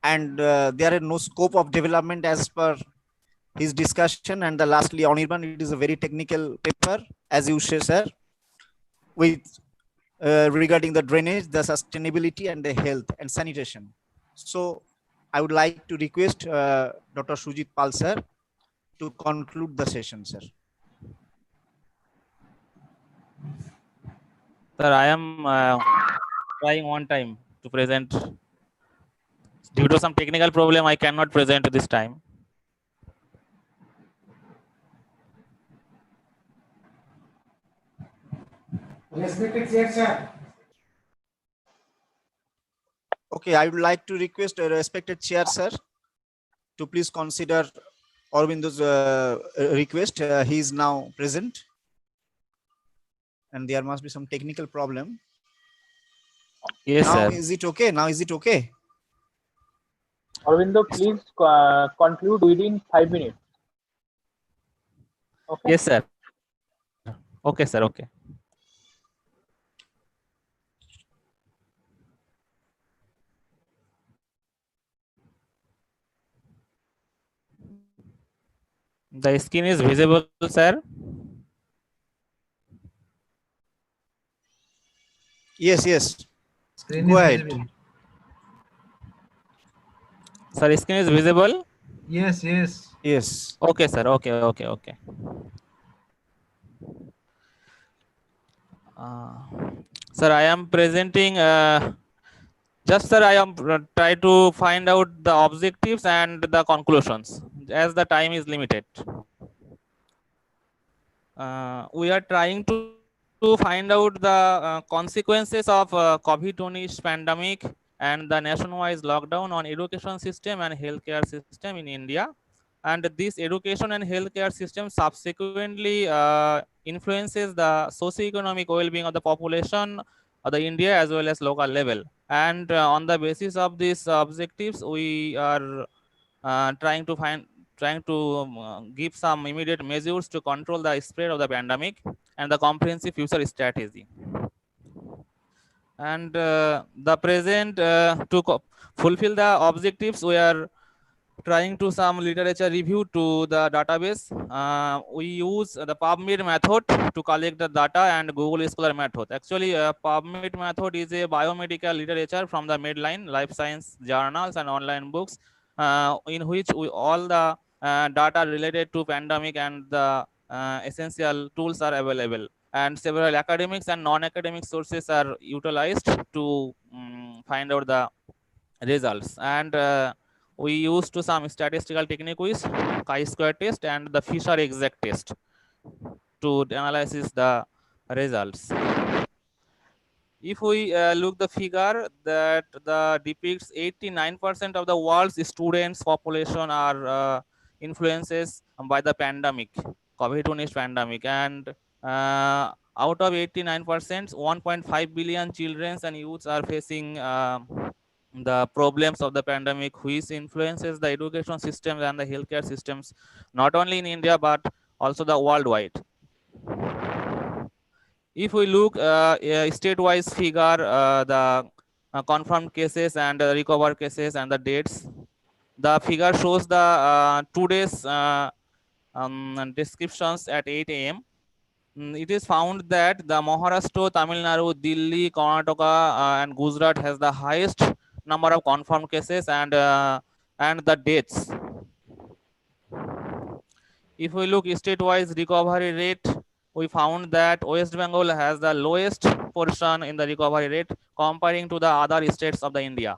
[SPEAKER 13] and there is no scope of development as per his discussion. And the lastly, Anirban, it is a very technical paper, as you say, sir, with regarding the drainage, the sustainability, and the health and sanitation. So I would like to request Dr. Sujit Pal, sir, to conclude the session, sir.
[SPEAKER 7] Sir, I am trying one time to present. Due to some technical problem, I cannot present this time.
[SPEAKER 11] Respected chair, sir.
[SPEAKER 13] Okay, I would like to request a respected chair, sir, to please consider Aurobindo's request. He is now present, and there must be some technical problem.
[SPEAKER 7] Yes,
[SPEAKER 13] now,
[SPEAKER 7] sir.
[SPEAKER 13] Is it okay? Now is it okay?
[SPEAKER 4] Aurobindo, please conclude within 5 minutes. Okay.
[SPEAKER 7] Yes, sir. Okay, sir. Okay. The skin is visible, sir.
[SPEAKER 13] Yes, yes.
[SPEAKER 12] Screen
[SPEAKER 13] Go
[SPEAKER 12] is
[SPEAKER 13] ahead.
[SPEAKER 12] visible.
[SPEAKER 7] Sir, skin is visible?
[SPEAKER 12] Yes, yes.
[SPEAKER 13] Yes.
[SPEAKER 7] Okay, sir. Okay, okay, okay. Sir, I am presenting, just sir, I am try to find out the objectives and the conclusions as the time is limited. We are trying to find out the consequences of COVID-19 pandemic and the nationwide lockdown on education system and healthcare system in India, and this education and healthcare system subsequently influences the socio-economic well-being of the population of the India as well as local level. And on the basis of these objectives, we are trying to give some immediate measures to control the spread of the pandemic and the comprehensive future strategy. And the present to fulfill the objectives, we are trying to some literature review to the database. We use the PubMed method to collect the data and Google Scholar method. Actually, PubMed method is a biomedical literature from the Medline, life science journals and online books, in which all the data related to pandemic and the essential tools are available. And several academics and non-academic sources are utilized to find out the results. And we used to some statistical technique with chi-square test and the Fisher exact test to analyze the results. If we look the figure that depicts 89% of the world's students population are influences by the pandemic, COVID-19 pandemic, and out of 89%, 1.5 billion children and youths are facing the problems of the pandemic, which influences the education systems and the healthcare systems, not only in India, but also the worldwide. If we look state-wise figure, the confirmed cases and recovered cases and the dates, the figure shows the today's descriptions at 8 a.m. It is found that the Maharashtra, Tamil Nadu, Delhi, Karnataka, and Gujarat has the highest number of confirmed cases and the deaths. If we look state-wise recovery rate, we found that West Bengal has the lowest portion in the recovery rate comparing to the other states of the India.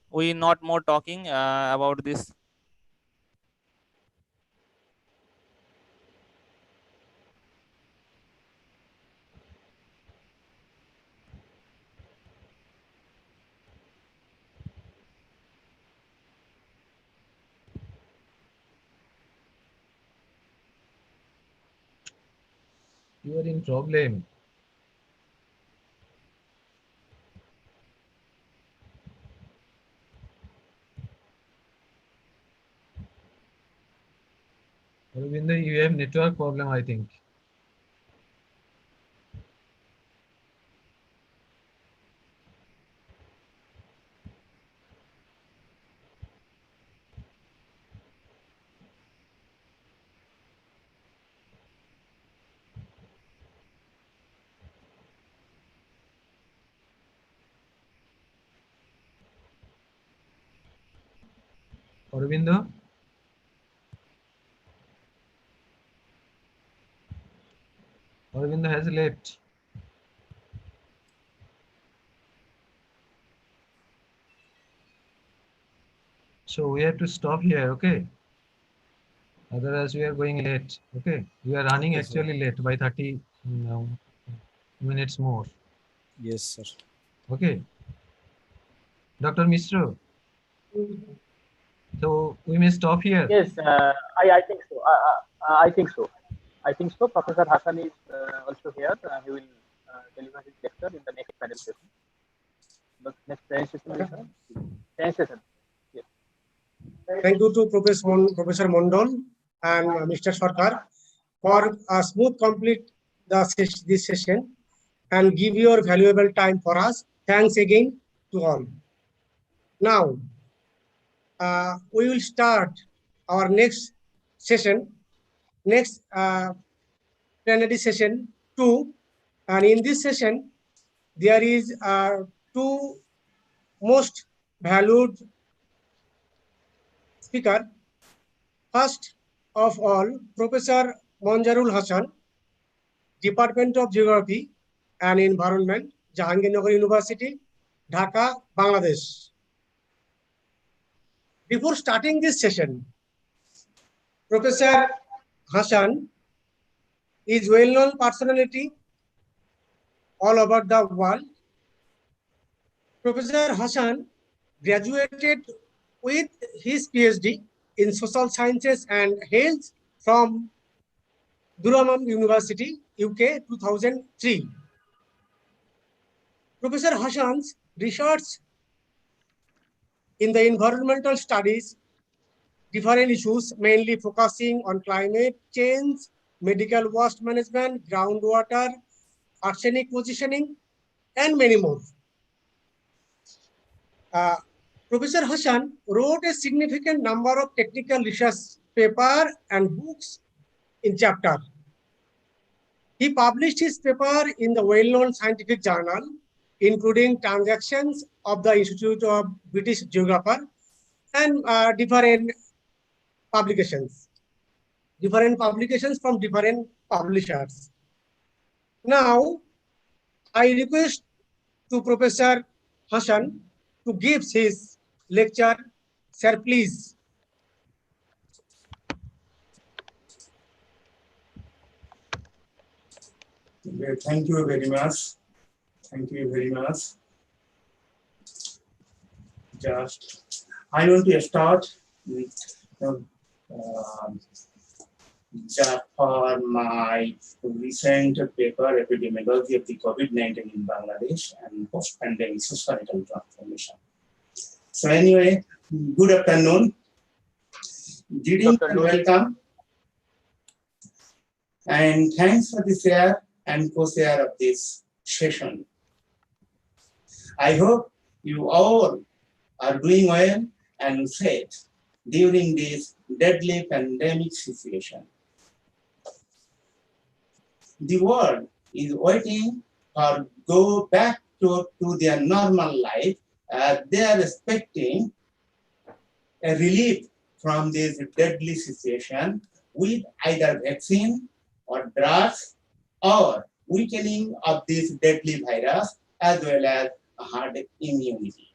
[SPEAKER 7] We not more talking about this.
[SPEAKER 12] You are in problem. Ravinder, you have network problem, I think. Aurobindo? Aurobindo has left. So we have to stop here, okay? Otherwise we are going late, okay? We are running
[SPEAKER 13] Yes,
[SPEAKER 12] actually late by 30 minutes more.
[SPEAKER 13] Yes, sir.
[SPEAKER 12] Okay. Dr. Mishra. So we may stop here.
[SPEAKER 4] Yes, I think so. I think so. I think so. Professor Hassan is also here. He will deliver his lecture in the next panel session. But next panel session, panel session. Yes.
[SPEAKER 11] Thank you to Professor Mondol and Mr. Sarkar for a smooth complete this session and give your valuable time for us. Thanks again to all. Now, we will start our next session, next plenary session 2. And in this session, there is two most valued speaker. First of all, Professor Monjarul Hassan, Department of Geography and Environment, Jahangirnagar University, Dhaka, Bangladesh. Before starting this session, Professor Hassan is well-known personality all over the world. Professor Hassan graduated with his PhD in Social Sciences and Health from Durham University, UK, 2003. Professor Hassan's research in the environmental studies different issues, mainly focusing on climate change, medical waste management, groundwater, arsenic positioning, and many more. Professor Hassan wrote a significant number of technical research papers and books in chapter. He published his paper in the well-known scientific journal, including Transactions of the Institute of British Geographer and different publications from different publishers. Now, I request to Professor Hassan to give his lecture. Sir, please.
[SPEAKER 1] Thank you very much. Thank you very much. Just, I want to start with just for my recent paper, Epidemiology of the COVID-19 in Bangladesh and Post-Pandemic Societal Transformation. So anyway, good afternoon. Greetings and welcome. And thanks for the share and co-share of this session. I hope you all are doing well and safe during this deadly pandemic situation. The world is waiting for go back to their normal life. They are expecting a relief from this deadly situation with either vaccine or drugs or weakening of this deadly virus as well as herd immunity.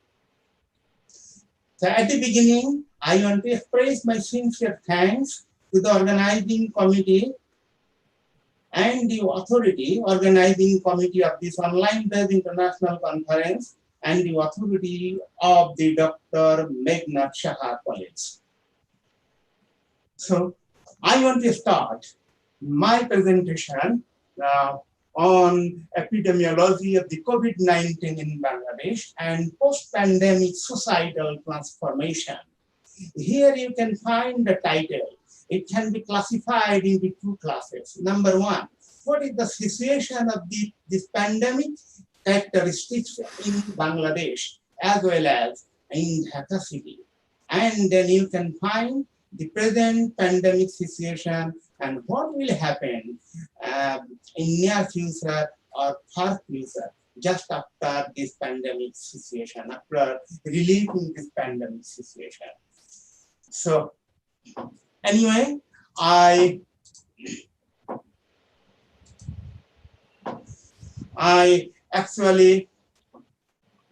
[SPEAKER 1] So at the beginning, I want to express my sincere thanks to the organizing committee and the authority organizing committee of this online-based international conference and the authority of the Dr. Meghnad Shaha College. So I want to start my presentation on epidemiology of the COVID-19 in Bangladesh and post-pandemic societal transformation. Here you can find the title. It can be classified into two classes. Number one, what is the situation of this pandemic characteristics in Bangladesh as well as in Dhaka city? And then you can find the present pandemic situation and what will happen in near future or far future just after this pandemic situation, after relieving this pandemic situation. So anyway, I actually,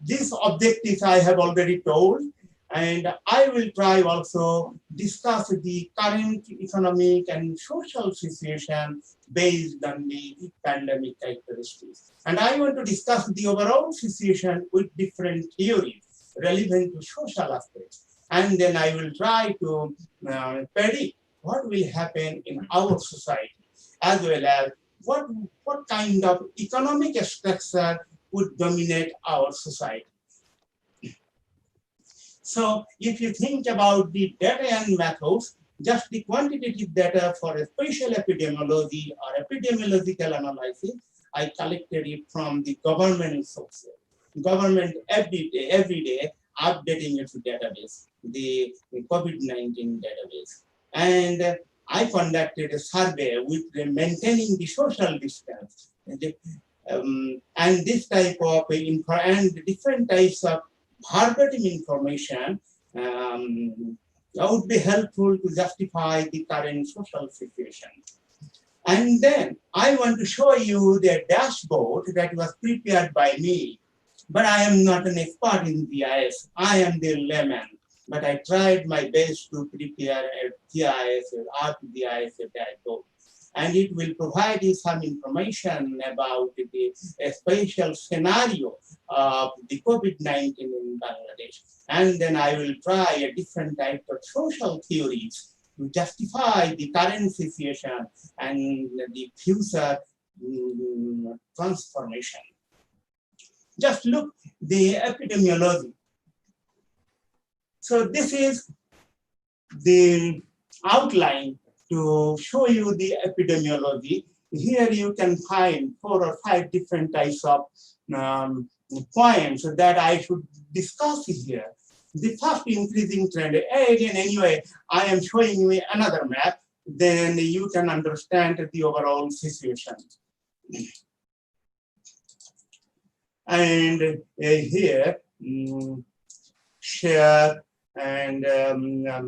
[SPEAKER 1] these objectives I have already told, and I will try also discuss the current economic and social situation based on the pandemic characteristics. And I want to discuss the overall situation with different theories relevant to social aspects. And then I will try to predict what will happen in our society, as well as what kind of economic structure would dominate our society. So if you think about the data and methods, just the quantitative data for a spatial epidemiology or epidemiological analysis, I collected it from the government sources. Government every day updating its database, the COVID-19 database. And I conducted a survey with maintaining the social distance. And this type of info and different types of verbatim information would be helpful to justify the current social situation. And then I want to show you the dashboard that was prepared by me, but I am not an expert in GIS. I am the layman, but I tried my best to prepare a GIS, ArcGIS dashboard. and it will provide you some information about the spatial scenario of the COVID-19 in Bangladesh. And then I will try a different type of social theories to justify the current situation and the future transformation. Just look the epidemiology. So this is the outline to show you the epidemiology. Here you can find 4 or 5 different types of points that I should discuss here. The first increasing trend, again, anyway, I am showing you another map, then you can understand the overall situation. And here, share and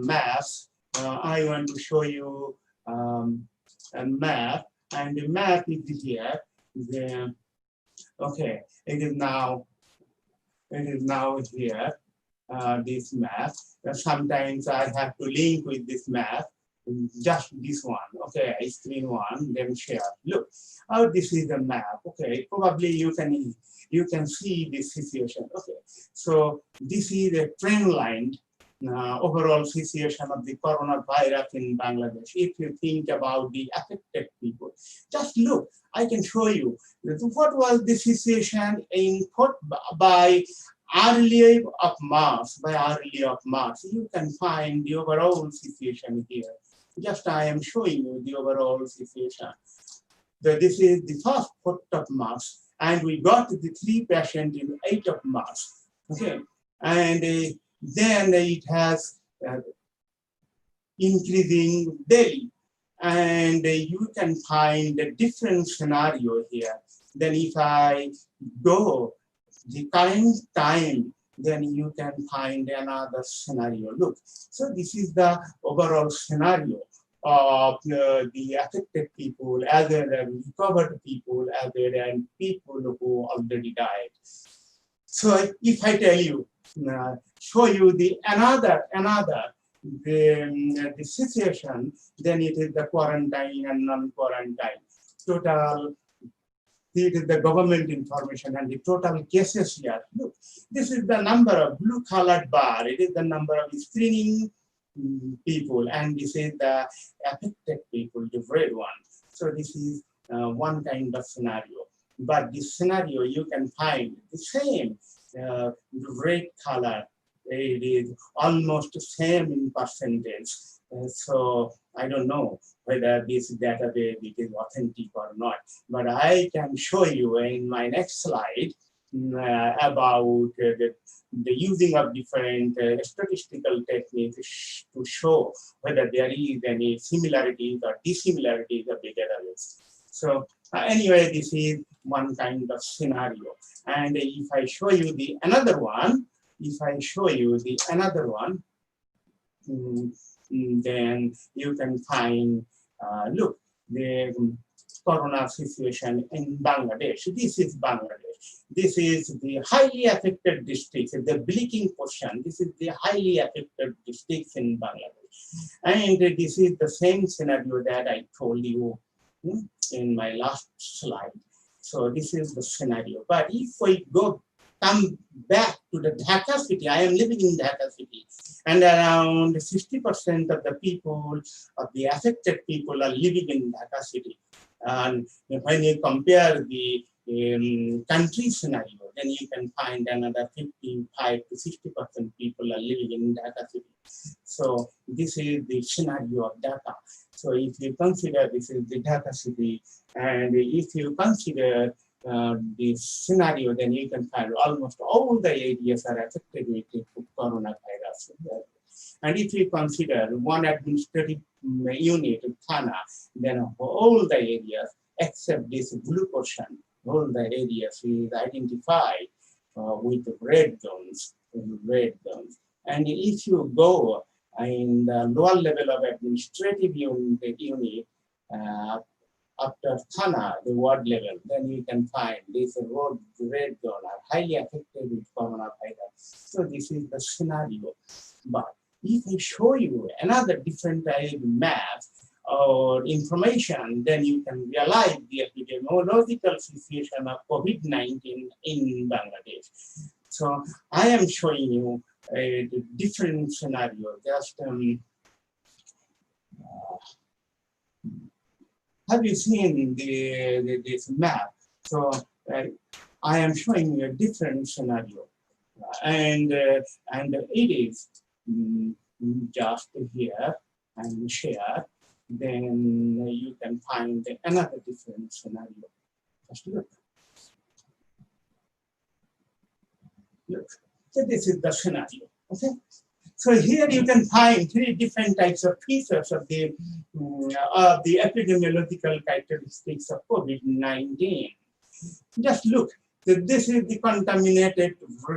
[SPEAKER 1] mass. I want to show you a map, and the map is here. Okay, it is now here. This map. Sometimes I have to link with this map. Just this one. Okay, screen one, then share. Look, oh, this is the map. Okay, probably you can see this situation. Okay, so this is a trend line. Overall situation of the coronavirus in Bangladesh. If you think about the affected people, just look, I can show you what was the situation by early of March. You can find the overall situation here. Just I am showing you the overall situation. So this is the first 4th of March, and we got the 3 patients in 8th of March. Okay, and then it has increasing daily, and you can find a different scenario here. Then if I go the current time, then you can find another scenario. Look, so this is the overall scenario of the affected people, as well as recovered people, as well as people who already died. So if I tell you, show you the the situation, then it is the quarantine and non-quarantine. Total, it is the government information and the total cases here. Look, this is the number of blue colored bar. It is the number of screening people, and this is the affected people, the red one. So this is one kind of scenario. But this scenario, you can find the same red color. It is almost the same in percentage. So I don't know whether this database is authentic or not, but I can show you in my next slide about the using of different statistical techniques to show whether there is any similarities or dissimilarities of the database. So anyway, this is one kind of scenario. And if I show you the another one, then you can find, look, the corona situation in Bangladesh. This is Bangladesh. This is the highly affected districts, the bleaking portion. This is the highly affected districts in Bangladesh. And this is the same scenario that I told you in my last slide. So this is the scenario. But if we come back to the Dhaka city, I am living in Dhaka city, and around 60% of the people, of the affected people, are living in Dhaka city. And when you compare the country scenario, then you can find another 55 to 60% people are living in Dhaka city. So this is the scenario of Dhaka. So if you consider this is the Dhaka city, and if you consider this scenario, then you can find almost all the areas are affected with the coronavirus. And if you consider one administrative unit, Thana, then all the areas except this blue portion, all the areas is identified with red zones. And if you go in the lower level of administrative unit, after Thana, the ward level, then you can find this red zone are highly affected with coronavirus. So this is the scenario. But if I show you another different type map or information, then you can realize the epidemiological situation of COVID-19 in Bangladesh. So I am showing you a different scenario. Just have you seen this map? So I am showing you a different scenario, and it is just here and share. Then you can find another different scenario. Just look. Look. So this is the scenario. Okay. So here you can find three different types of features of the epidemiological characteristics of COVID-19. Just look. This is the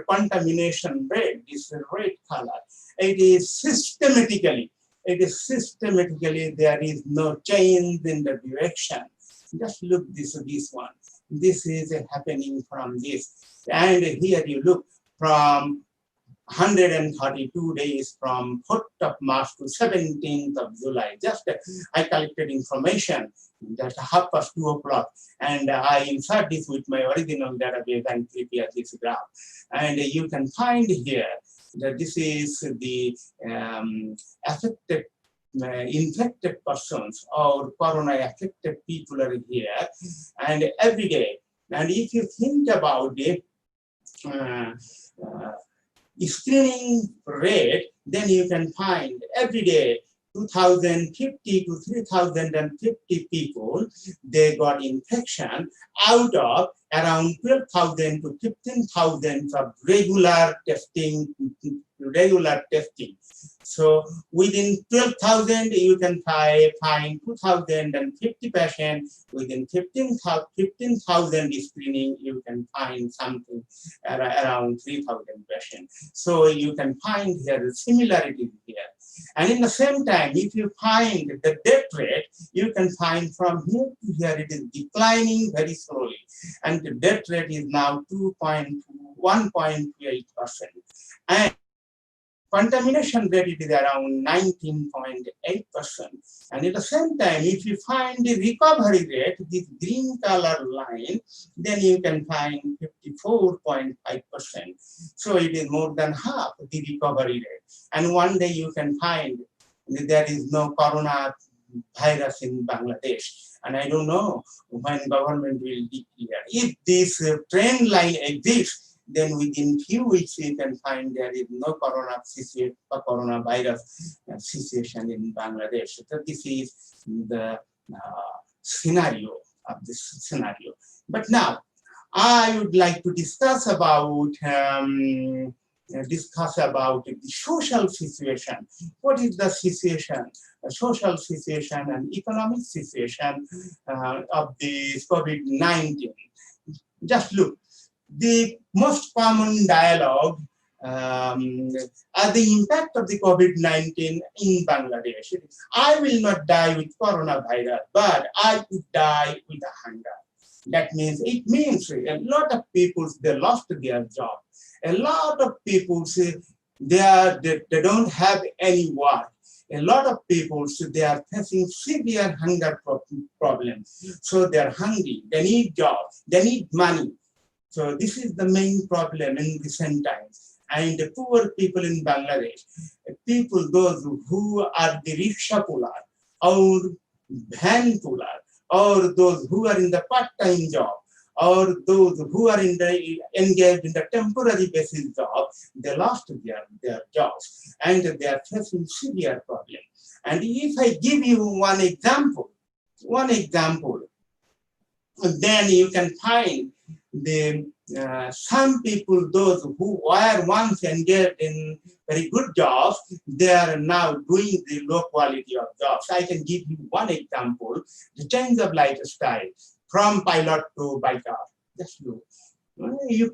[SPEAKER 1] contamination rate. This red color. It is systematically. There is no change in the direction. Just look this one. This is happening from this. And here you look from 132 days from 4th of March to 17th of July. Just I collected information that 2:30 o'clock, and I insert this with my original database and prepare this graph. And you can find here that this is the affected infected persons or corona affected people are here, and every day. And if you think about the screening rate, then you can find every day 2,050 to 3,050 people, they got infection out of around 12,000 to 15,000 of regular testing. So within 12,000, you can find 2,050 patients. Within 15,000 screening, you can find something around 3,000 patients. So you can find here the similarities here. And in the same time, if you find the death rate, you can find from here to here it is declining very slowly. And the death rate is now 1.28%. And contamination rate is around 19.8%. And at the same time, if you find the recovery rate, this green color line, then you can find 54.5%. So it is more than half the recovery rate. And one day you can find that there is no corona virus in Bangladesh. And I don't know when government will declare. If this trend line exists, then within few weeks you can find there is no coronavirus situation in Bangladesh. So this is the scenario of this scenario. But now I would like to discuss about the social situation. What is the situation, social situation and economic situation of the COVID-19? Just look. The most common dialogue are the impact of the COVID-19 in Bangladesh. I will not die with coronavirus, but I could die with hunger. That means, it means a lot of people, they lost their job. A lot of people say they don't have any work. A lot of people, so they are facing severe hunger problems. So they're hungry, they need jobs, they need money. So this is the main problem in recent times. And the poor people in Bangladesh, people, those who are the rickshaw puller or van puller, or those who are in the part-time job, or those who are engaged in the temporary basis job, they lost their jobs and they are facing severe problem. And if I give you one example, then you can find some people, those who were once engaged in very good jobs, they are now doing the low quality of jobs. I can give you one example, the change of lifestyle from pilot to biker. Just look. You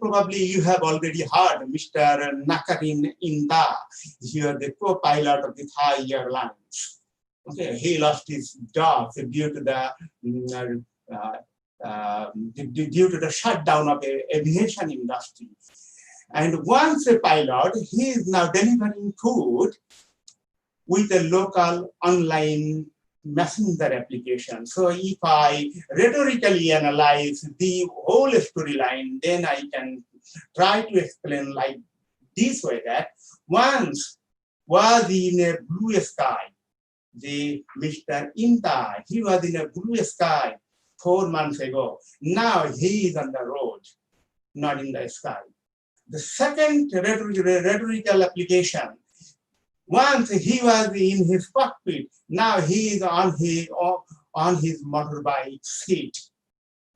[SPEAKER 1] have already heard Mr. Nakarin Inda, here the co-pilot of the Thai Airlines. Okay, he lost his job due to the shutdown of the aviation industry. And once a pilot, he is now delivering food with a local online messenger application. So if I rhetorically analyze the whole storyline, then I can try to explain like this way that once was in a blue sky, the Mr. Inta, he was in a blue sky 4 months ago. Now he is on the road, not in the sky. The second rhetorical application, once he was in his cockpit, now he is on his motorbike seat.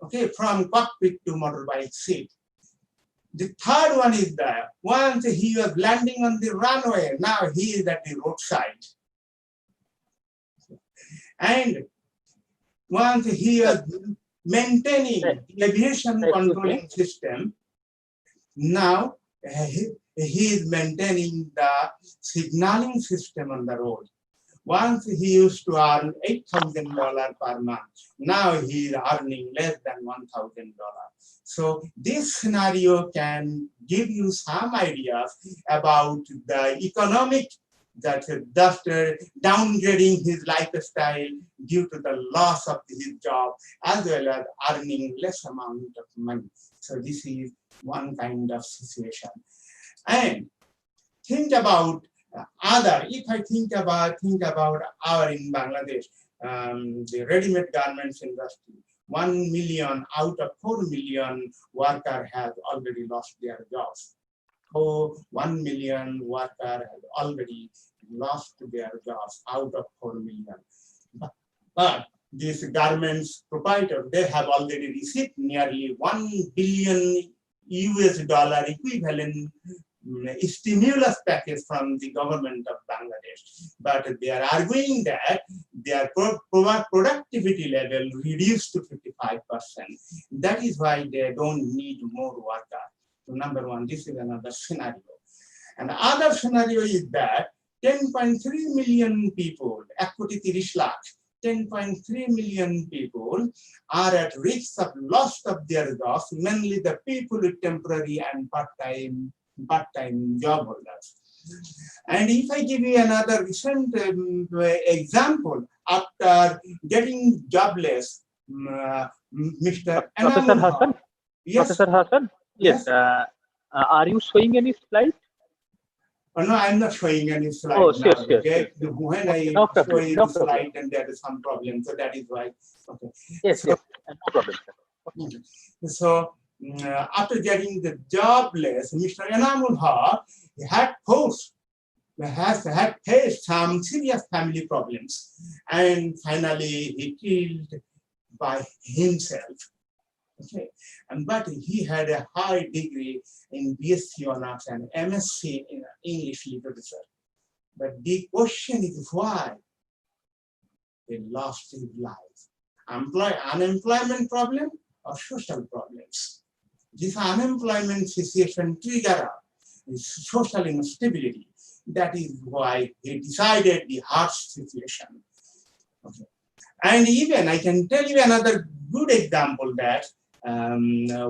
[SPEAKER 1] Okay, from cockpit to motorbike seat. The third one is that once he was landing on the runway, now he is at the roadside. And once he was maintaining the aviation controlling system, now he is maintaining the signaling system on the road. Once he used to earn $8,000 per month, now he is earning less than $1,000. So this scenario can give you some ideas about the economic that after downgrading his lifestyle due to the loss of his job, as well as earning less amount of money. So this is one kind of situation. And think about if I think about our in Bangladesh, the ready-made garments industry, 1 million out of 4 million workers have already lost their jobs. So 1 million workers have already lost their jobs out of 4 million. But these garments proprietors, they have already received nearly $1 billion equivalent stimulus package from the government of Bangladesh. But they are arguing that their productivity level reduced to 55%. That is why they don't need more workers. So number one, this is another scenario. And the other scenario is that 10.3 million people, 10.3 million people are at risk of loss of their jobs, mainly the people with temporary and part-time job holders. And if I give you another recent example, after getting jobless, Mr.
[SPEAKER 4] Professor Hassan?
[SPEAKER 1] Yes.
[SPEAKER 4] Professor Hassan? Yes. Are you showing any slide?
[SPEAKER 1] Oh, no, I'm not showing any slide.
[SPEAKER 4] Oh, sure,
[SPEAKER 1] now.
[SPEAKER 4] sure.
[SPEAKER 1] Okay? When I
[SPEAKER 4] No
[SPEAKER 1] show
[SPEAKER 4] problem,
[SPEAKER 1] you
[SPEAKER 4] no
[SPEAKER 1] the
[SPEAKER 4] problem.
[SPEAKER 1] slide, then there is some problem. So that is why. Okay.
[SPEAKER 4] Yes,
[SPEAKER 1] So,
[SPEAKER 4] yes. No problem, sir.
[SPEAKER 1] So after getting the jobless, Mr. Enamul Haq had faced some serious family problems, and finally he killed by himself. Okay, but he had a high degree in BSc Honors and MSc in English literature. But the question is why he lost his life? Unemployment problem or social problems? This unemployment situation triggered social instability. That is why he decided the harsh situation. Okay. And even I can tell you another good example that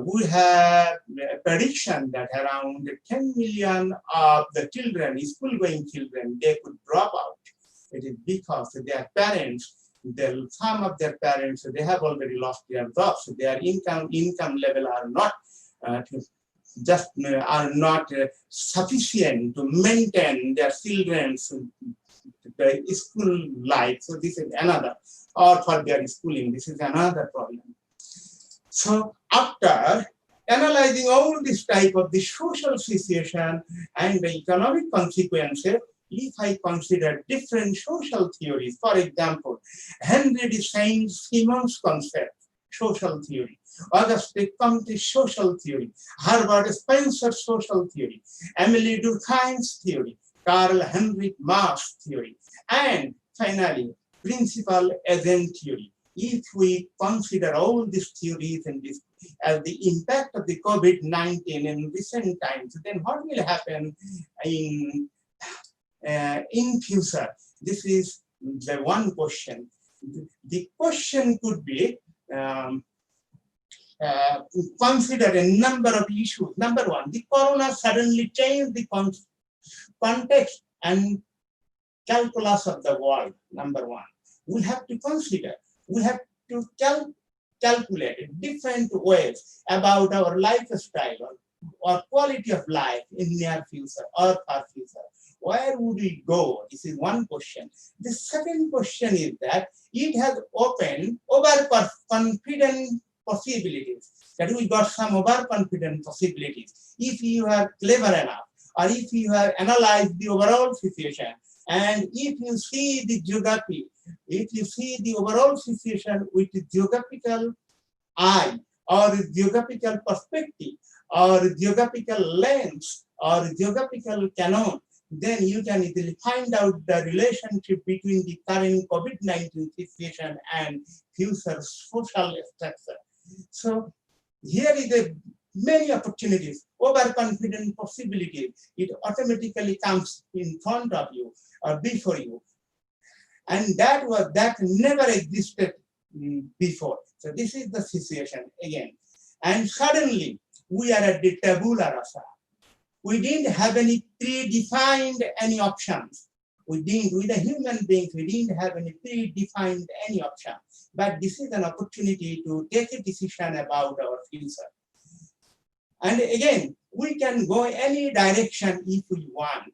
[SPEAKER 1] we have a prediction that around 10 million of the children, school-going children, they could drop out. It is because their parents, some of their parents, they have already lost their jobs. So their income level are not sufficient to maintain their children's school life. So this is another, or for their schooling, this is another problem. So after analyzing all this type of the social situation and the economic consequences, if I consider different social theories, for example, Henry de Saint-Simon's concept, social theory, Auguste Comte's social theory, Herbert Spencer's social theory, Emile Durkheim's theory, Karl Heinrich Marx's theory, and finally, principal agent theory. If we consider all these theories and this as the impact of the COVID-19 in recent times, then what will happen in future? This is the one question. The question could be consider a number of issues. Number one, the corona suddenly changed the context and calculus of the world, number one. we have to consider, we have to calculate different ways about our lifestyle or quality of life in near future or far future. Where would we go? This is one question. The second question is that it has opened overconfident possibilities, that we got some overconfident possibilities. If you are clever enough, or if you have analyzed the overall situation, and if you see the geography, if you see the overall situation with the geographical eye, or geographical perspective, or geographical lens, or geographical canon, then you can easily find out the relationship between the current COVID-19 situation and future social structure. So here is many opportunities, overconfident possibilities. It automatically comes in front of you or before you. And that never existed before. So this is the situation again. And suddenly we are at the tabula rasa. We didn't have any predefined any options. We didn't, with the human beings, we didn't have any predefined any option. But this is an opportunity to take a decision about our future. And again, we can go any direction if we want.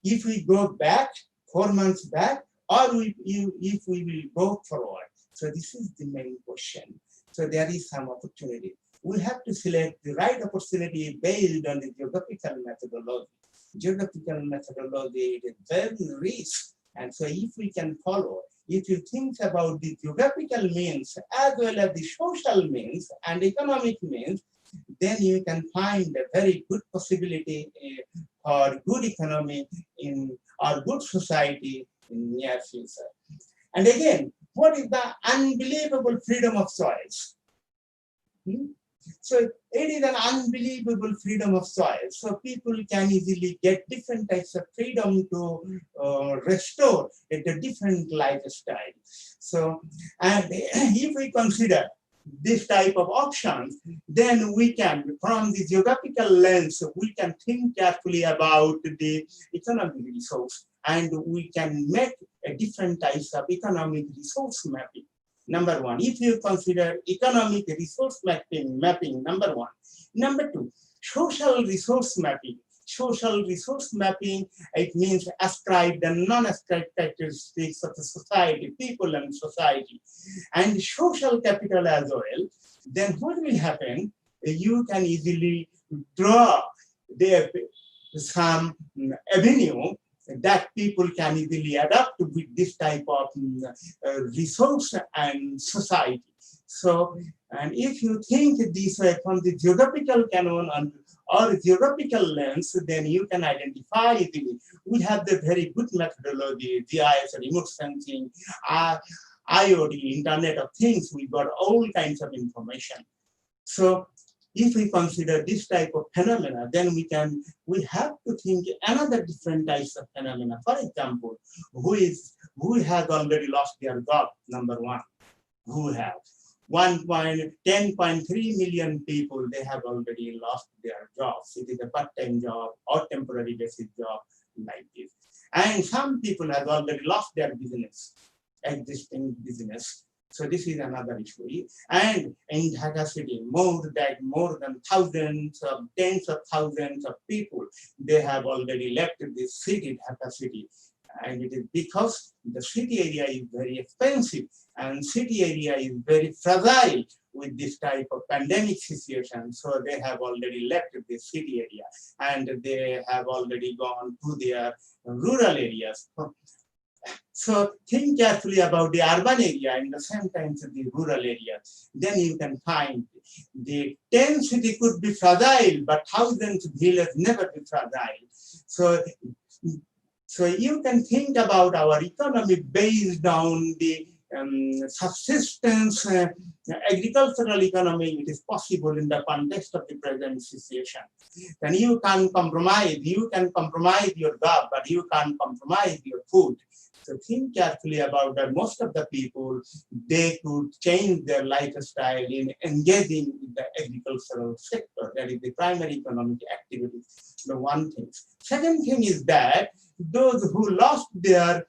[SPEAKER 1] If we go back 4 months back, or if we will go forward. So this is the main question. So there is some opportunity. We have to select the right opportunity based on the geographical methodology. Geographical methodology is very rich. And so if we can follow, if you think about the geographical means as well as the social means and economic means, then you can find a very good possibility for good economy in or good society in near future. And again, what is the unbelievable freedom of choice? So it is an unbelievable freedom of choice. So people can easily get different types of freedom to restore a different lifestyle. So, and if we consider this type of options, then we can, from the geographical lens, we can think carefully about the economic resource, and we can make a different types of economic resource mapping. Number one, if you consider economic resource mapping, number one. Number two, social resource mapping. Social resource mapping, it means ascribed and non-ascribed characteristics of the society, people and society, and social capital as well. Then what will happen? You can easily draw some avenue that people can easily adapt with this type of resource and society. So, and if you think this way from the geographical canon or geographical lens, then you can identify easily. We have the very good methodology, GIS, remote sensing, IoT, Internet of Things. We got all kinds of information. So if we consider this type of phenomena, then we have to think another different types of phenomena. For example, who has already lost their job, number one, who have 10.3 million people, they have already lost their jobs. It is a part-time job or temporary basis job like this. And some people have already lost their business, existing business. So this is another issue. And in Dhaka city, more than thousands of, tens of thousands of people, they have already left this city, Dhaka city. And it is because the city area is very expensive and city area is very fragile with this type of pandemic situation. So they have already left the city area and they have already gone to their rural areas. So think carefully about the urban area and the same time to the rural area. Then you can find the 10 city could be fragile, but thousands of villages never be fragile. So you can think about our economy based on the subsistence agricultural economy. It is possible in the context of the present situation. Then you can compromise your job, but you can't compromise your food. So think carefully about that. Most of the people, they could change their lifestyle in engaging with the agricultural sector. That is the primary economic activity, the one thing. Second thing is that those who lost their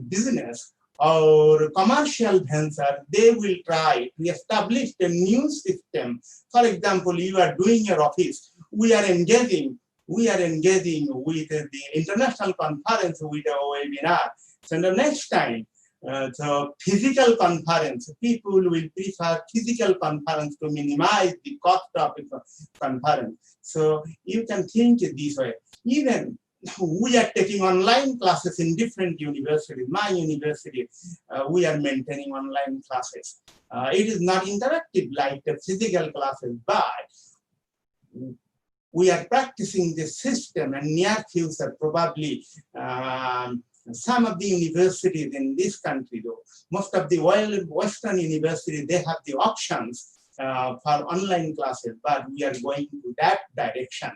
[SPEAKER 1] business or commercial venture, they will try to establish a new system. For example, you are doing your office, we are engaging with the international conference with a webinar. So the next time, so physical conference, people will prefer physical conference to minimize the cost of the conference. So you can think this way. Even we are taking online classes in different universities. My university, we are maintaining online classes. It is not interactive like the physical classes, but we are practicing this system, and near future probably some of the universities in this country, though, most of the Western universities, they have the options for online classes, but we are going to that direction.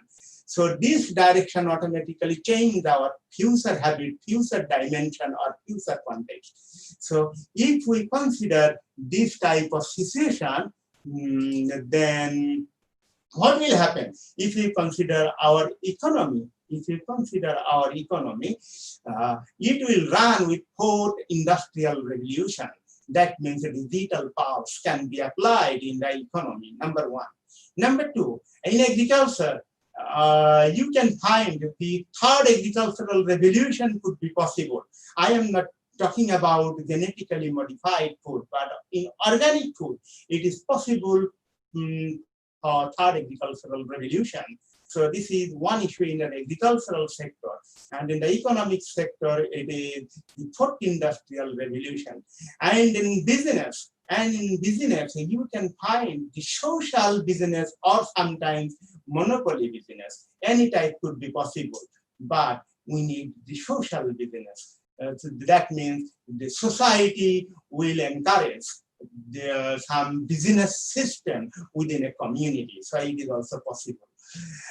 [SPEAKER 1] So this direction automatically change our future habit, future dimension, or future context. So if we consider this type of situation, then what will happen if we consider our economy? If you consider our economy, it will run with fourth industrial revolution. That means digital powers can be applied in the economy, number one. Number two, in agriculture, you can find the third agricultural revolution could be possible. I am not talking about genetically modified food, but in organic food, it is possible for third agricultural revolution. So this is one issue in the agricultural sector. And in the economic sector, it is the fourth industrial revolution. And in business, you can find the social business or sometimes monopoly business. Any type could be possible, but we need the social business. So that means the society will encourage some business system within a community. So it is also possible.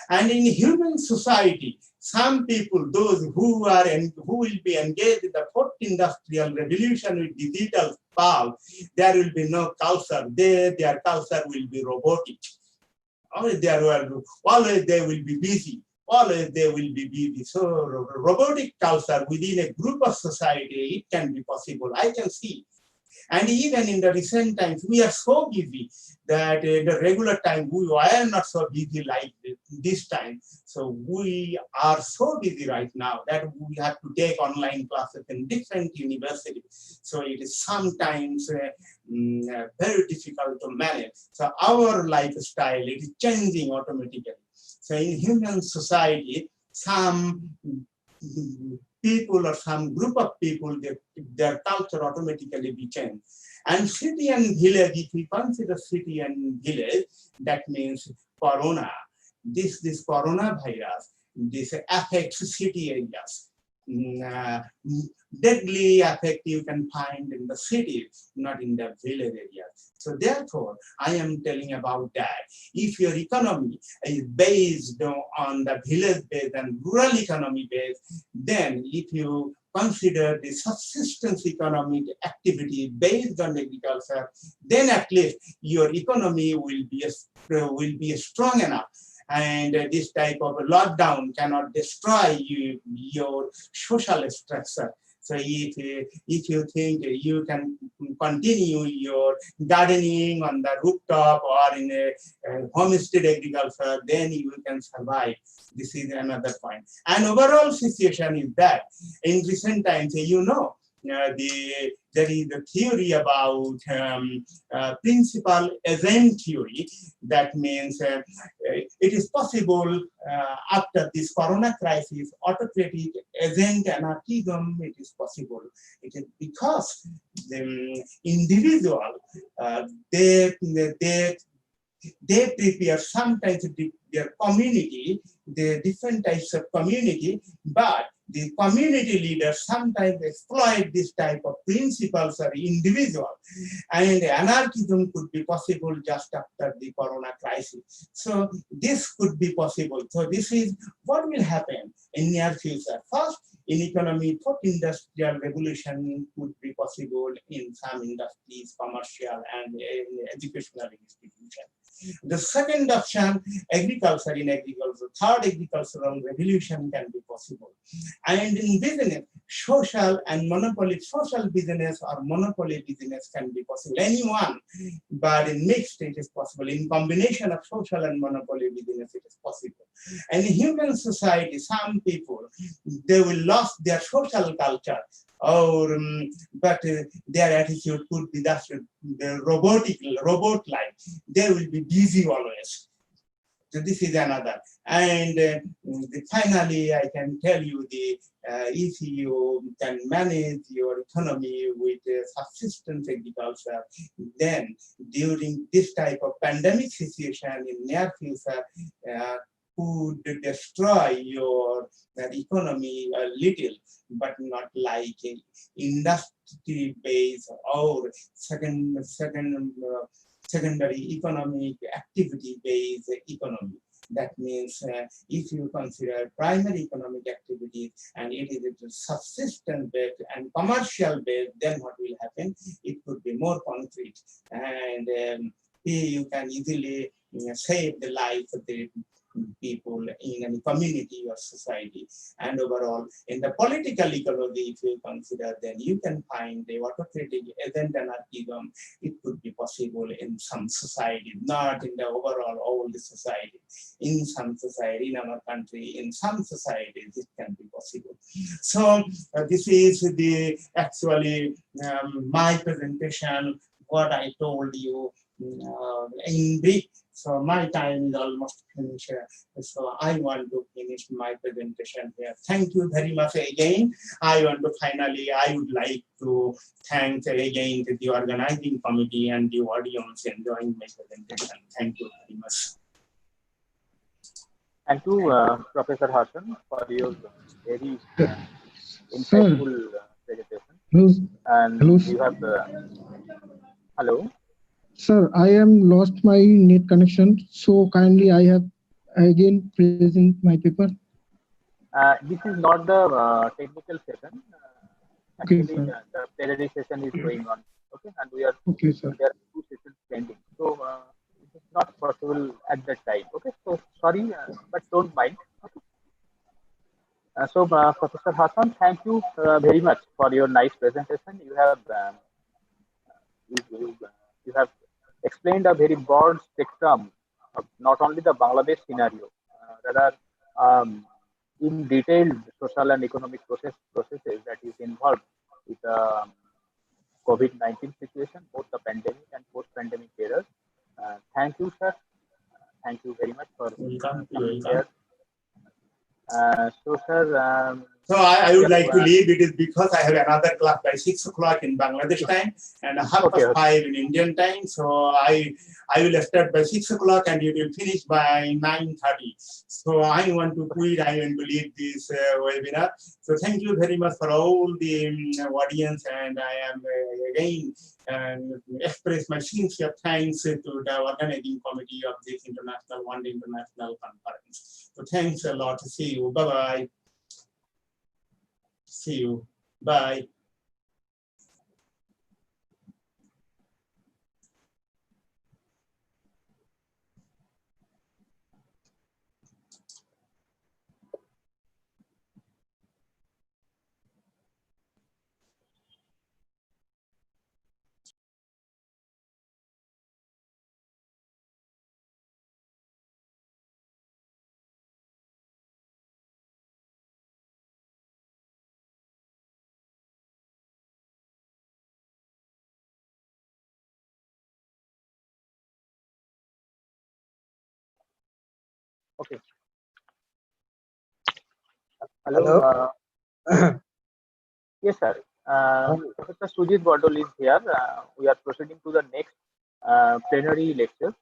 [SPEAKER 1] And in human society, some people, those who will be engaged in the fourth industrial revolution with digital power, there will be no culture. Their culture will be robotic. Always they will be busy. Always they will be busy. So robotic culture within a group of society, it can be possible. I can see. And even in the recent times, we are so busy that the regular time, we are not so busy like this time. So we are so busy right now that we have to take online classes in different universities. So it is sometimes very difficult to manage. So our lifestyle, it is changing automatically. So in human society, some people or some group of people, their culture automatically be changed. And city and village, if we consider city and village, that means corona. This coronavirus, this affects city areas. Deadly effect you can find in the cities, not in the village areas. So therefore, I am telling about that. If your economy is based on the village base and rural economy base, then if you consider the subsistence economic activity based on agriculture, then at least your economy will be strong enough. And this type of lockdown cannot destroy your social structure. So if you think you can continue your gardening on the rooftop or in a homestead agriculture, then you can survive. This is another point. And overall situation is that in recent times, there is a theory about principal agent theory. That means it is possible after this corona crisis, autocratic agent anarchism, it is possible. It is because the individual, they prepare sometimes their community, the different types of community, but the community leaders sometimes exploit this type of principles or individual, and anarchism could be possible just after the corona crisis. So this could be possible. So this is what will happen in near future. First, in economy, fourth industrial revolution could be possible in some industries, commercial and educational institutions. The second option, agriculture in agriculture, third agricultural revolution can be possible. And in business, social and monopoly, social business or monopoly business can be possible. Anyone, but in mixed it is possible. In combination of social and monopoly business, it is possible. And in human society, some people, they will lose their social culture, or but their attitude could be just robot-like. They will be busy always. So this is another. And finally, I can tell you if you can manage your economy with subsistence agriculture, then during this type of pandemic situation in near future, could destroy your economy a little, but not like industry-based or secondary economic activity-based economy. That means if you consider primary economic activities and it is subsistence-based and commercial-based, then what will happen? It could be more concrete, and you can easily save the life of the people in a community or society. And overall, in the political ecology, if you consider, then you can find the autocratic agent anarchism. It could be possible in some society, not in the overall all the society. In some society, in our country, in some societies, it can be possible. So this is the actually my presentation, what I told you in brief. So my time is almost finished. So I want to finish my presentation here. Thank you very much again. I would like to thank again the organizing committee and the audience enjoying my presentation. Thank you very much.
[SPEAKER 4] Thank you, Professor Hassan, for your very insightful presentation. And you have, hello?
[SPEAKER 10] Sir, I am lost my net connection, so kindly I have again present my paper.
[SPEAKER 4] This is not the technical session.
[SPEAKER 10] Okay,
[SPEAKER 4] Actually,
[SPEAKER 10] sir.
[SPEAKER 4] the plenary session is going on. Okay, and we are
[SPEAKER 10] Okay, sir.
[SPEAKER 4] there are 2 sessions pending, so it is not possible at that time. Okay, so sorry, but don't mind. Okay. So, Professor Hassan, thank you very much for your nice presentation. You have you have explained a very broad spectrum of not only the Bangladesh scenario, rather in detailed social and economic processes that is involved with the COVID-19 situation, both the pandemic and post-pandemic era. Thank you, sir. Thank you very much for coming here. So, sir.
[SPEAKER 1] So I would like to leave. It is because I have another class by 6 o'clock in Bangladesh time and 5:30 in Indian time. So I will start by 6 o'clock and it will finish by 9:30. So I want to quit. I want to leave this webinar. So thank you very much for all the audience, and I am again express my sincere thanks to the organizing committee of this One Day International Conference. So thanks a lot. See you. Bye bye. See you. Bye.
[SPEAKER 4] Okay. Hello. Yes, sir. Professor Sujit Bardol is here. We are proceeding to the next plenary lecture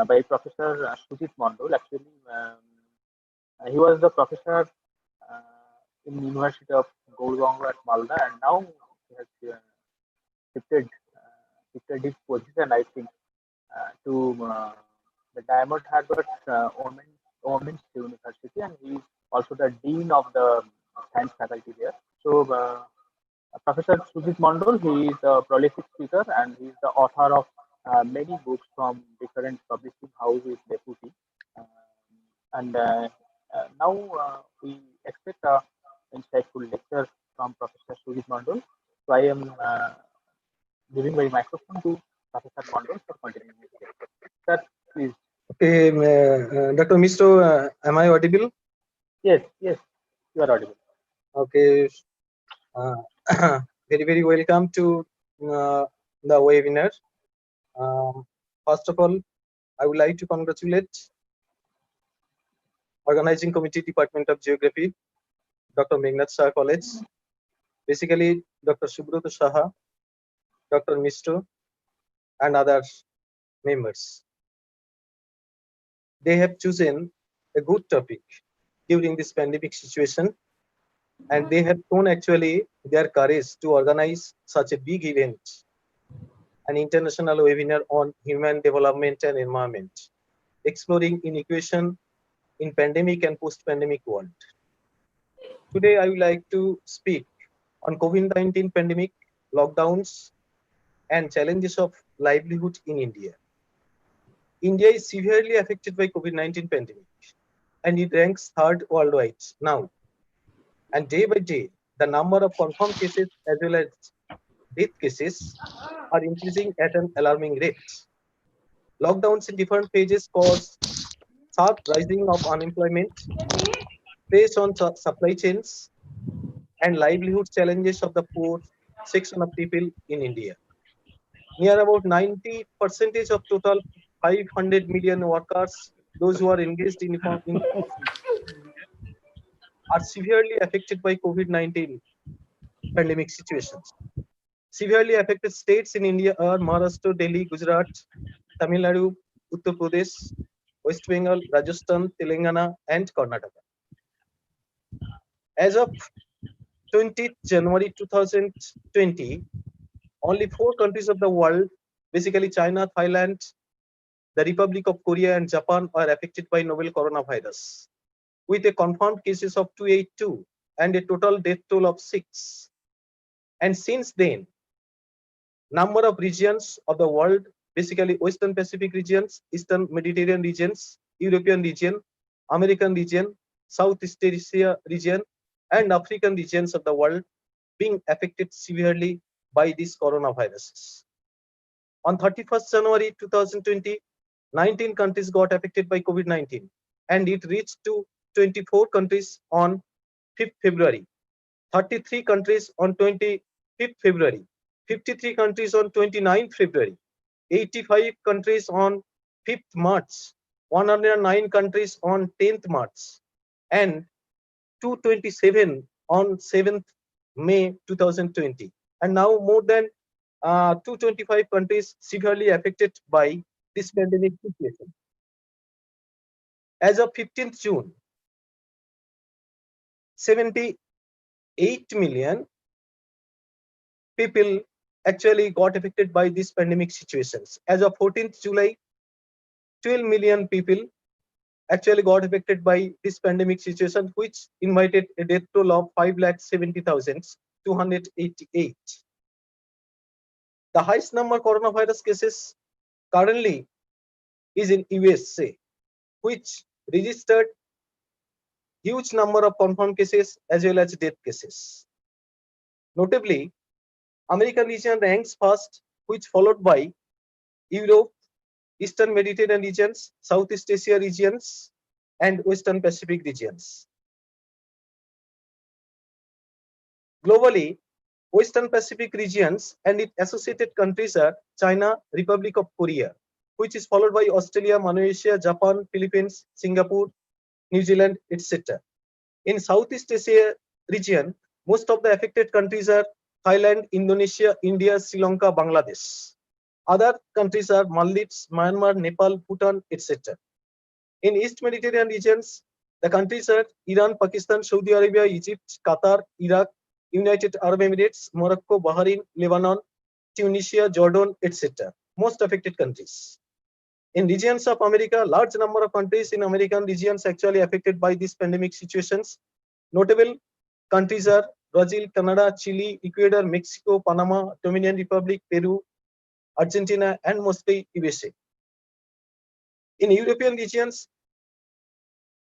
[SPEAKER 4] by Professor Sujit Mondol. Actually, he was the professor in University of Gaurganga at Malda, and now he has shifted his position, I think, to the Diamond Harbour Women's University, and he is also the dean of the science faculty there. So, Professor Sujit Mondol, he is a prolific speaker and he is the author of many books from different publishing houses, deputy. Now we expect a insightful lecture from from Professor Sujit Mandal. So I am giving my microphone to Professor Mandal for continuing his lecture. Sir, please.
[SPEAKER 12] Okay, Dr. Misto, am I audible?
[SPEAKER 4] Yes, yes, you are audible.
[SPEAKER 12] Okay. Very welcome to the webinar. First of all, I would like to congratulate Organizing Committee, Department of Geography, Dr. Meghnad Shah College, basically Dr. Subrata Saha, Dr. Misto, and other members. They have chosen a good topic during this pandemic situation, and they have shown actually their courage to organize such a big event, an international webinar on human development and environment, exploring inequation in pandemic and post-pandemic world. Today, I would like to speak on COVID-19 pandemic, lockdowns, and challenges of livelihood in India. India is severely affected by COVID-19 pandemic, and it ranks third worldwide now. And day by day, the number of confirmed cases as well as death cases are increasing at an alarming rate. Lockdowns in different phases cause sharp rising of unemployment, stress on supply chains, and livelihood challenges of the poor section of people in India. Near about 90% of total 500 million workers, those who are engaged in are severely affected by COVID-19 pandemic situations. Severely affected states in India are Maharashtra, Delhi, Gujarat, Tamil Nadu, Uttar Pradesh, West Bengal, Rajasthan, Telangana, and Karnataka. As of 20th January 2020, only 4 countries of the world, basically China, Thailand, the Republic of Korea, and Japan, are affected by novel coronavirus, with a confirmed cases of 282 and a total death toll of 6. And since then, number of regions of the world, basically Western Pacific regions, Eastern Mediterranean regions, European region, American region, Southeast Asia region, and African regions of the world being affected severely by these coronaviruses. On 31st January 2020, 19 countries got affected by COVID-19, and it reached to 24 countries on 5th February, 33 countries on 25th February, 53 countries on 29th February, 85 countries on 5th March, 109 countries on 10th March, and 227 on 7th May 2020. And now more than 225 countries severely affected by this pandemic situation. As of 15th June, 78 million people actually got affected by these pandemic situations. As of 14th July, 12 million people actually got affected by this pandemic situation, which invited a death toll of 5,70,288. The highest number of coronavirus cases currently is in USA, which registered huge number of confirmed cases as well as death cases. Notably, American region ranks first, which followed by Europe, Eastern Mediterranean regions, Southeast Asia regions, and Western Pacific regions. Globally, Western Pacific regions and its associated countries are China, Republic of Korea, which is followed by Australia, Malaysia, Japan, Philippines, Singapore, New Zealand, etc. In Southeast Asia region, most of the affected countries are Thailand, Indonesia, India, Sri Lanka, Bangladesh. Other countries are Maldives, Myanmar, Nepal, Bhutan, etc. In East Mediterranean regions, the countries are Iran, Pakistan, Saudi Arabia, Egypt, Qatar, Iraq, United Arab Emirates, Morocco, Bahrain, Lebanon, Tunisia, Jordan, etc. Most affected countries. In regions of America, large number of countries in American regions actually affected by these pandemic situations. Notable countries are Brazil, Canada, Chile, Ecuador, Mexico, Panama, Dominican Republic, Peru, Argentina, and mostly USA. In European regions,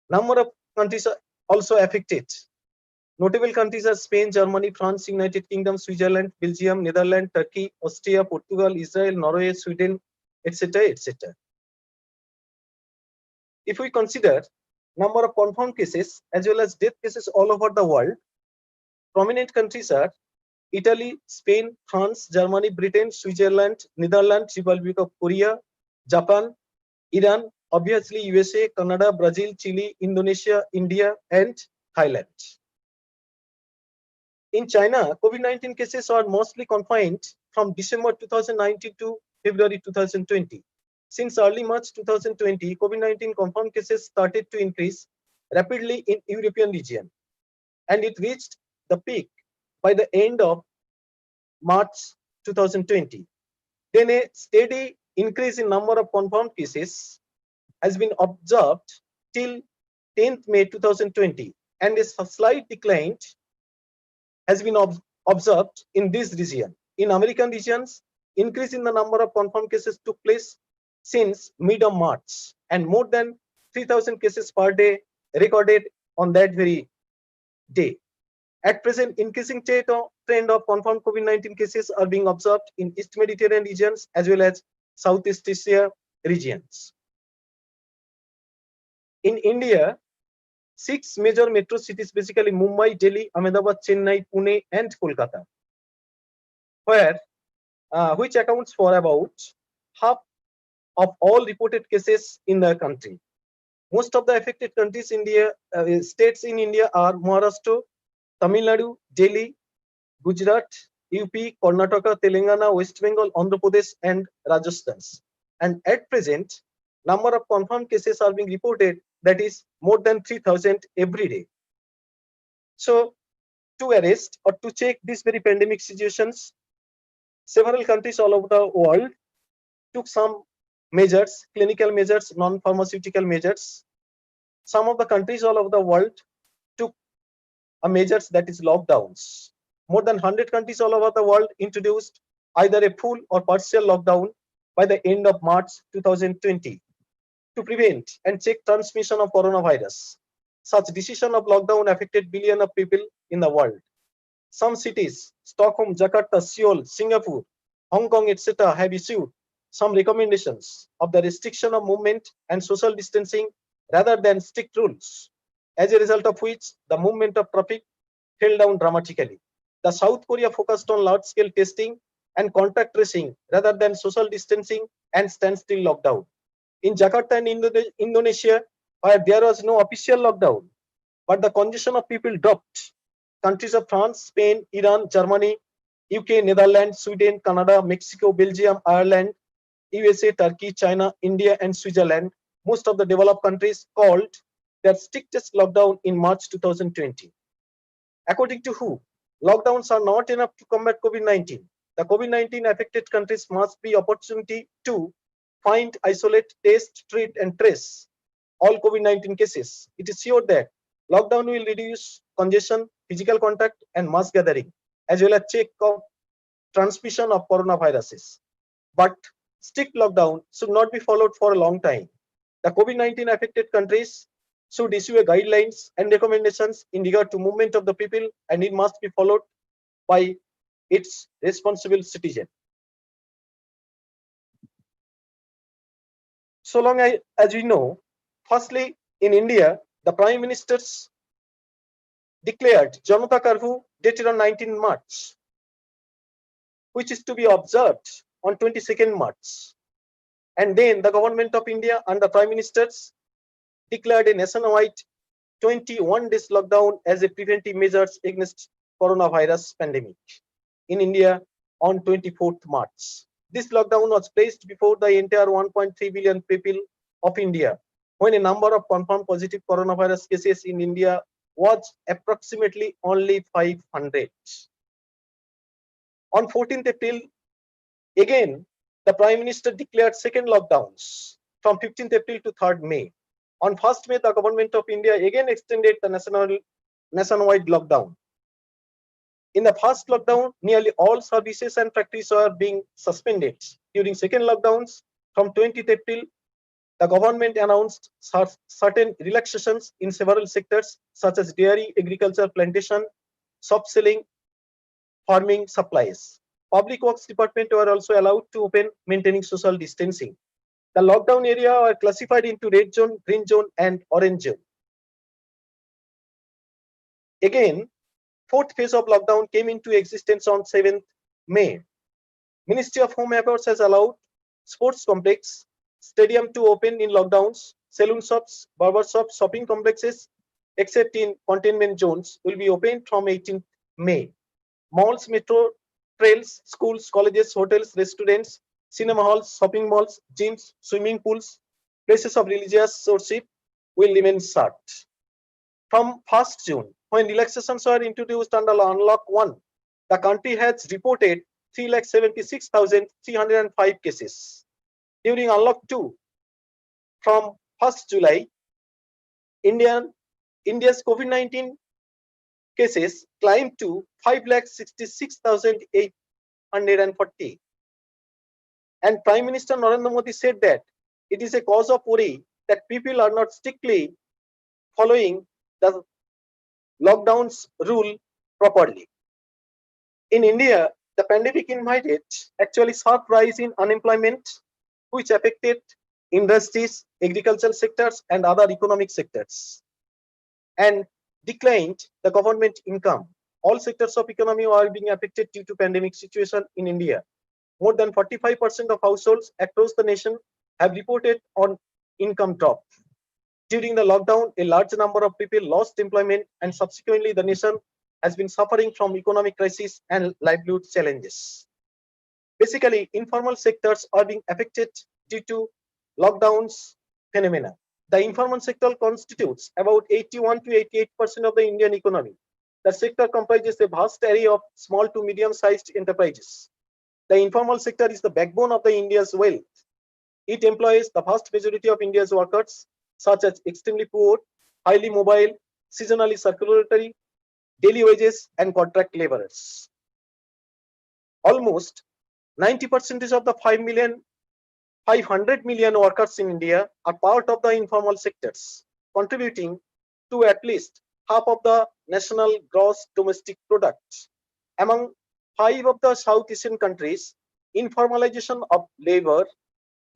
[SPEAKER 12] number of countries are also affected.
[SPEAKER 17] Notable countries are Spain, Germany, France, United Kingdom, Switzerland, Belgium, Netherlands, Turkey, Austria, Portugal, Israel, Norway, Sweden, etc., etc. If we consider number of confirmed cases as well as death cases all over the world, prominent countries are Italy, Spain, France, Germany, Britain, Switzerland, Netherlands, Republic of Korea, Japan, Iran, obviously USA, Canada, Brazil, Chile, Indonesia, India, and Thailand. In China, COVID-19 cases are mostly confined from December 2019 to February 2020. Since early March 2020, COVID-19 confirmed cases started to increase rapidly in European region, and it reached the peak by the end of March 2020. Then a steady increase in number of confirmed cases has been observed till 10th May 2020, and a slight decline has been observed in this region. In American regions, increase in the number of confirmed cases took place since mid of March, and more than 3,000 cases per day recorded on that very day. At present, increasing trend of confirmed COVID-19 cases are being observed in East Mediterranean regions as well as Southeast Asia regions. In India, 6 major metro cities, basically Mumbai, Delhi, Ahmedabad, Chennai, Pune, and Kolkata, which accounts for about half of all reported cases in the country. Most of the affected countries states in India are Maharashtra, Tamil Nadu, Delhi, Gujarat, UP, Karnataka, Telangana, West Bengal, Andhra Pradesh, and Rajasthan. And at present, number of confirmed cases are being reported, that is more than 3,000 every day. So to arrest or to check these very pandemic situations, several countries all over the world took some measures, clinical measures, non-pharmaceutical measures. Some of the countries all over the world took a measures, that is lockdowns. More than 100 countries all over the world introduced either a full or partial lockdown by the end of March 2020 to prevent and check transmission of coronavirus. Such decision of lockdown affected billions of people in the world. Some cities, Stockholm, Jakarta, Seoul, Singapore, Hong Kong, etc., have issued some recommendations of the restriction of movement and social distancing rather than strict rules, as a result of which the movement of traffic fell down dramatically. The South Korea focused on large-scale testing and contact tracing rather than social distancing and standstill lockdown. In Jakarta and Indonesia, where there was no official lockdown, but the congestion of people dropped, countries of France, Spain, Iran, Germany, UK, Netherlands, Sweden, Canada, Mexico, Belgium, Ireland, USA, Turkey, China, India, and Switzerland, most of the developed countries called their strictest lockdown in March 2020. According to WHO, lockdowns are not enough to combat COVID-19. The COVID-19 affected countries must be opportunity to find, isolate, test, treat, and trace all COVID-19 cases. It is sure that lockdown will reduce congestion, physical contact, and mass gathering, as well as check of transmission of coronaviruses. But strict lockdown should not be followed for a long time. The COVID-19 affected countries should issue a guidelines and recommendations in regard to movement of the people, and it must be followed by its responsible citizen. So long as we know, firstly, in India, the Prime Minister's declared Janata Curfew dated on 19 March, which is to be observed on 22nd March. And then the government of India and the Prime Ministers declared a nationwide 21 days lockdown as a preventive measures against coronavirus pandemic in India on 24th March. This lockdown was placed before the entire 1.3 billion people of India, when a number of confirmed positive coronavirus cases in India was approximately only 500. On 14th April, again, the Prime Minister declared second lockdowns from 15th April to 3rd May. On 1st May, the government of India again extended the nationwide lockdown. In the first lockdown, nearly all services and factories are being suspended. During second lockdowns, from 20th April, the government announced certain relaxations in several sectors such as dairy, agriculture, plantation, soft selling, farming, supplies. Public Works Department were also allowed to open, maintaining social distancing. The lockdown area were classified into red zone, green zone, and orange zone. Again, fourth phase of lockdown came into existence on 7th May. Ministry of Home Affairs has allowed sports complex, stadium to open in lockdowns, saloon shops, barber shops, shopping complexes, except in containment zones, will be opened from 18th May. Malls, metro trails, schools, colleges, hotels, restaurants, cinema halls, shopping malls, gyms, swimming pools, places of religious worship will remain shut. From 1st June, when relaxations were introduced under Unlock 1, the country has reported 376,305 cases. During Unlock 2, from 1st July, India's COVID-19 cases climbed to 5,66,840. And Prime Minister Narendra Modi said that it is a cause of worry that people are not strictly following the lockdown's rule properly. In India, the pandemic invited actually sharp rise in unemployment, which affected industries, agricultural sectors, and other economic sectors, and declined the government income. All sectors of economy are being affected due to pandemic situation in India. More than 45% of households across the nation have reported on income drop. During the lockdown, a large number of people lost employment, and subsequently the nation has been suffering from economic crisis and livelihood challenges. Basically, informal sectors are being affected due to lockdowns phenomena. The informal sector constitutes about 81 to 88% of the Indian economy. The sector comprises a vast array of small to medium-sized enterprises. The informal sector is the backbone of the India's wealth. It employs the vast majority of India's workers, such as extremely poor, highly mobile, seasonally circulatory, daily wages, and contract laborers. Almost 90% of the 500 million workers in India are part of the informal sectors, contributing to at least half of the national gross domestic product. Among 5 of the South Asian countries, informalization of labor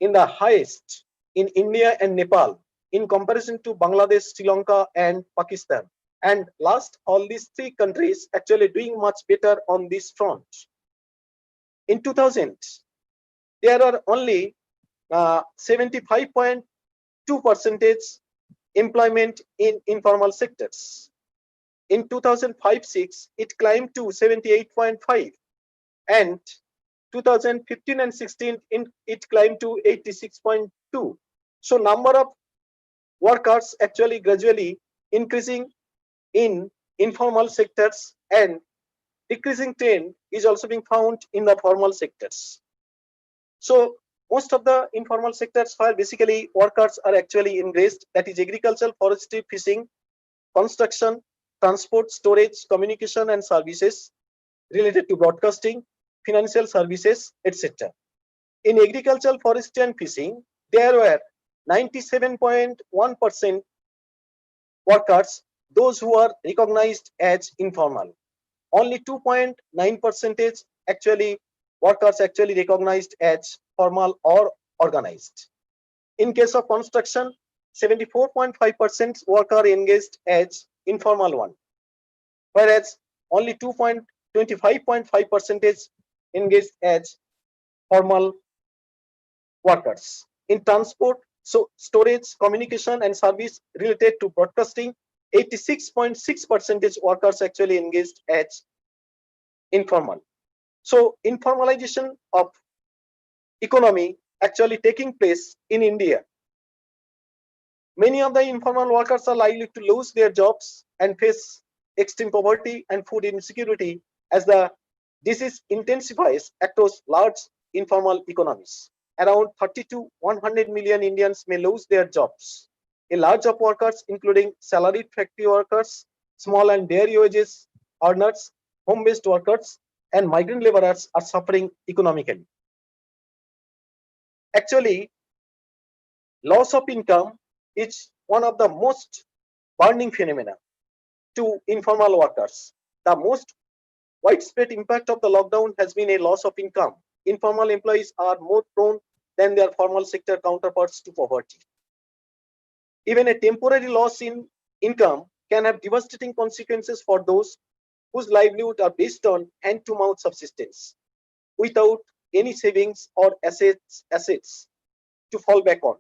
[SPEAKER 17] in the highest in India and Nepal in comparison to Bangladesh, Sri Lanka, and Pakistan. And last, all these 3 countries actually doing much better on this front. In 2000, there are only 75.2% employment in informal sectors. In 2005-06, it climbed to 78.5, and 2015 and 16, it climbed to 86.2. So number of workers actually gradually increasing in informal sectors, and decreasing trend is also being found in the formal sectors. So most of the informal sectors where basically workers are actually engaged, that is agriculture, forestry, fishing, construction, transport, storage, communication, and services related to broadcasting, financial services, etc. In agriculture, forestry, and fishing, there were 97.1% workers, those who are recognized as informal. Only 2.9% actually workers actually recognized as formal or organized. In case of construction, 74.5% worker engaged as informal one, whereas only 25.5% engaged as formal workers. In transport, so storage, communication, and service related to broadcasting, 86.6% workers actually engaged as informal. So informalization of economy actually taking place in India. Many of the informal workers are likely to lose their jobs and face extreme poverty and food insecurity as the disease intensifies across large informal economies. Around 30 to 100 million Indians may lose their jobs. A large of workers, including salaried factory workers, small and dairy wages earners, home-based workers, and migrant laborers are suffering economically. Actually, loss of income is one of the most burning phenomena to informal workers. The most widespread impact of the lockdown has been a loss of income. Informal employees are more prone than their formal sector counterparts to poverty. Even a temporary loss in income can have devastating consequences for those whose livelihood are based on hand-to-mouth subsistence, without any savings or assets to fall back on.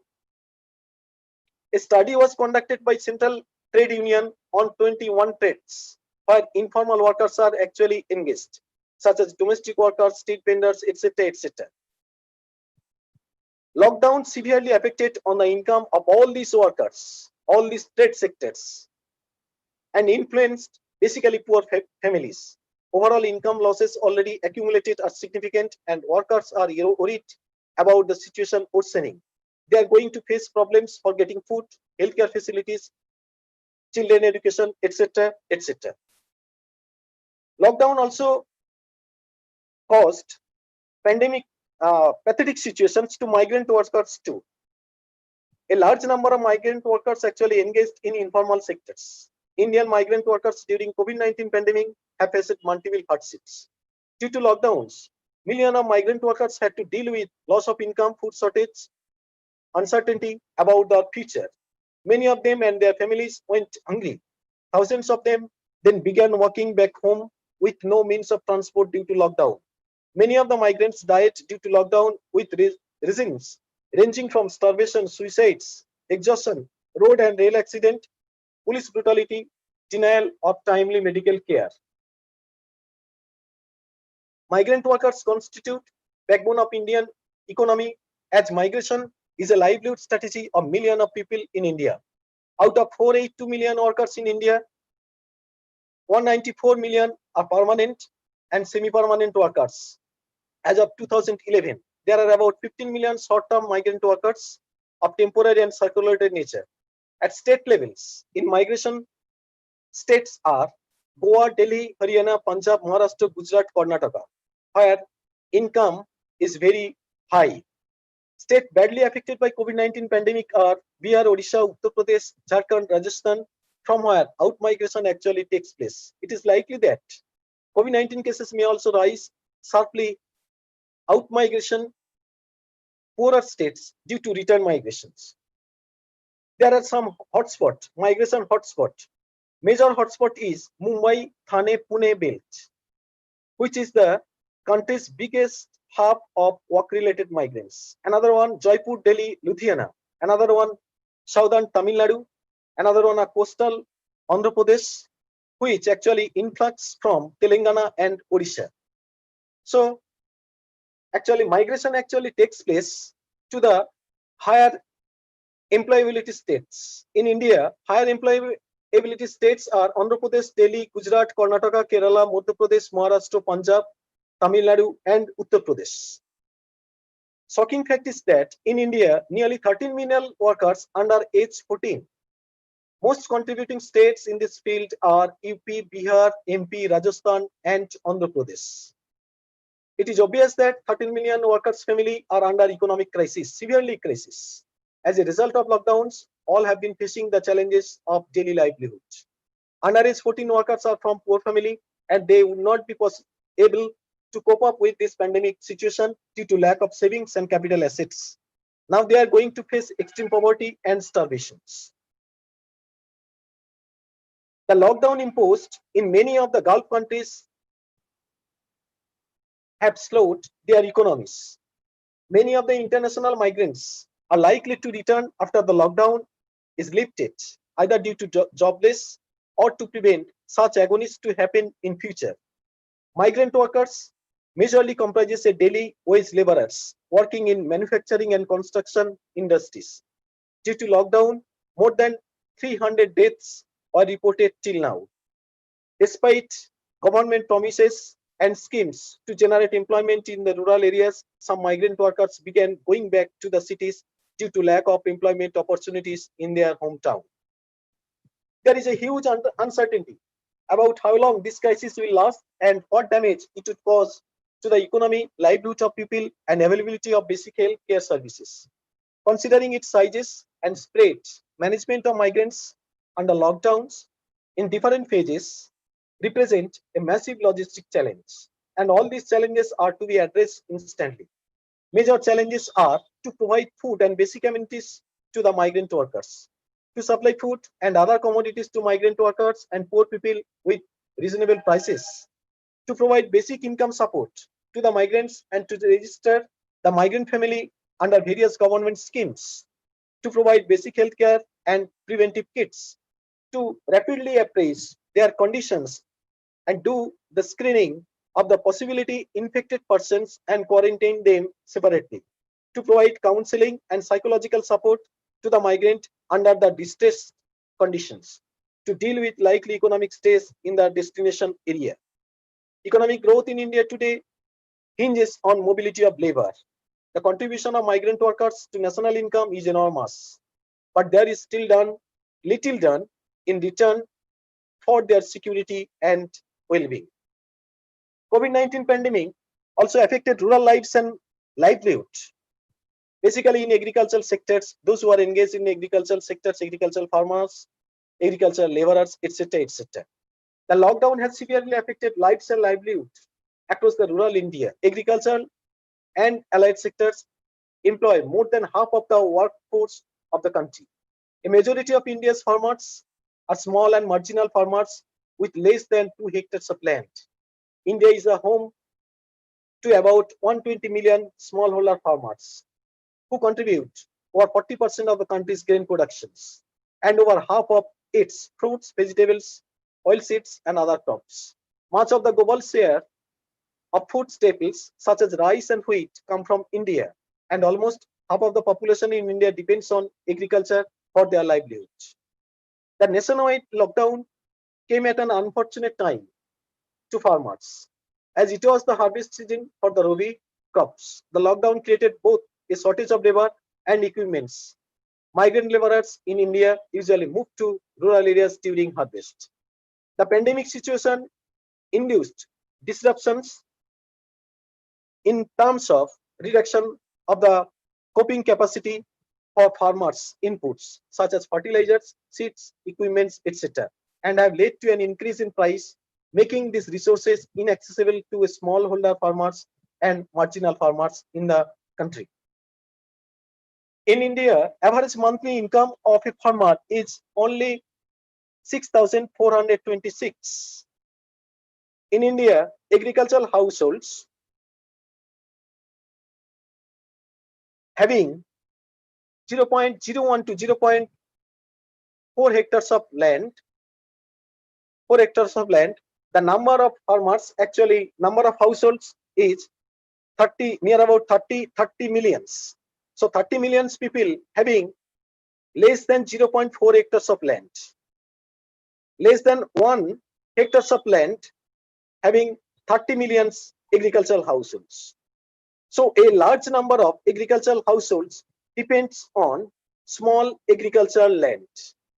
[SPEAKER 17] A study was conducted by Central Trade Union on 21 trades where informal workers are actually engaged, such as domestic workers, street vendors, etc., etc. Lockdown severely affected on the income of all these workers, all these trade sectors, and influenced basically poor families. Overall income losses already accumulated are significant, and workers are worried about the situation worsening. They are going to face problems for getting food, healthcare facilities, children education, etc., etc. Lockdown also caused pathetic situations to migrant workers too. A large number of migrant workers actually engaged in informal sectors. Indian migrant workers during COVID-19 pandemic have faced multiple hardships. Due to lockdowns, millions of migrant workers had to deal with loss of income, food shortage, uncertainty about their future. Many of them and their families went hungry. Thousands of them then began walking back home with no means of transport due to lockdown. Many of the migrants died due to lockdown with reasons ranging from starvation, suicides, exhaustion, road and rail accident, police brutality, denial of timely medical care. Migrant workers constitute backbone of Indian economy, as migration is a livelihood strategy of millions of people in India. Out of 482 million workers in India, 194 million are permanent and semi-permanent workers. As of 2011, there are about 15 million short-term migrant workers of temporary and circulated nature. At state levels, in migration, states are Goa, Delhi, Haryana, Punjab, Maharashtra, Gujarat, Karnataka, where income is very high. States badly affected by COVID-19 pandemic are Bihar, Odisha, Uttar Pradesh, Jharkhand, Rajasthan, from where out-migration actually takes place. It is likely that COVID-19 cases may also rise sharply out-migration poorer states due to return migrations. There are some hotspots, migration hotspot. Major hotspot is Mumbai, Thane, Pune belt, which is the country's biggest hub of work-related migrants. Another one, Jaipur, Delhi, Ludhiana. Another one, southern Tamil Nadu. Another one, a coastal Andhra Pradesh, which actually influx from Telangana and Odisha. So, actually, migration actually takes place to the higher employability states. In India, higher employability states are Andhra Pradesh, Delhi, Gujarat, Karnataka, Kerala, Madhya Pradesh, Maharashtra, Punjab, Tamil Nadu, and Uttar Pradesh. Shocking fact is that in India, nearly 13 million workers under age 14. Most contributing states in this field are UP, Bihar, MP, Rajasthan, and Andhra Pradesh. It is obvious that 13 million workers' families are under economic crisis, severely crisis. As a result of lockdowns, all have been facing the challenges of daily livelihood. Underage 14 workers are from poor family, and they would not be able to cope up with this pandemic situation due to lack of savings and capital assets. Now they are going to face extreme poverty and starvations. The lockdown imposed in many of the Gulf countries have slowed their economies. Many of the international migrants are likely to return after the lockdown is lifted, either due to jobless or to prevent such agonies to happen in future. Migrant workers majorly comprises a daily wage laborers working in manufacturing and construction industries. Due to lockdown, more than 300 deaths were reported till now. Despite government promises and schemes to generate employment in the rural areas, some migrant workers began going back to the cities due to lack of employment opportunities in their hometown. There is a huge uncertainty about how long this crisis will last and what damage it would cause to the economy, livelihood of people, and availability of basic health care services. Considering its sizes and spread, management of migrants under lockdowns in different phases represent a massive logistic challenge, and all these challenges are to be addressed instantly. Major challenges are to provide food and basic amenities to the migrant workers, to supply food and other commodities to migrant workers and poor people with reasonable prices, to provide basic income support to the migrants and to register the migrant family under various government schemes, to provide basic health care and preventive kits, to rapidly appraise their conditions and do the screening of the possibility infected persons and quarantine them separately, to provide counseling and psychological support to the migrant under the distress conditions, to deal with likely economic stress in the destination area. Economic growth in India today hinges on mobility of labor. The contribution of migrant workers to national income is enormous, but there is still little done in return for their security and well-being. COVID-19 pandemic also affected rural lives and livelihood. Basically in agricultural sectors, those who are engaged in agricultural sectors, agricultural farmers, agricultural laborers, etc., etc. The lockdown has severely affected lives and livelihood across the rural India. Agricultural and allied sectors employ more than half of the workforce of the country. A majority of India's farmers are small and marginal farmers with less than 2 hectares of land. India is a home to about 120 million smallholder farmers who contribute over 40% of the country's grain productions and over half of its fruits, vegetables, oilseeds, and other crops. Much of the global share of food staples such as rice and wheat come from India, and almost half of the population in India depends on agriculture for their livelihood. The nationwide lockdown came at an unfortunate time to farmers, as it was the harvest season for the Rabi crops. The lockdown created both a shortage of labor and equipments. Migrant laborers in India usually move to rural areas during harvest. The pandemic situation induced disruptions in terms of reduction of the coping capacity for farmers' inputs such as fertilizers, seeds, equipments, etc., and have led to an increase in price, making these resources inaccessible to smallholder farmers and marginal farmers in the country. In India, average monthly income of a farmer is only 6,426. In India, agricultural households having 0.01 to 0.4 hectares of land, the number of farmers, actually number of households is near about 30 millions. So 30 millions people having less than 0.4 hectares of land, less than 1 hectares of land having 30 millions agricultural households. So a large number of agricultural households depends on small agricultural land,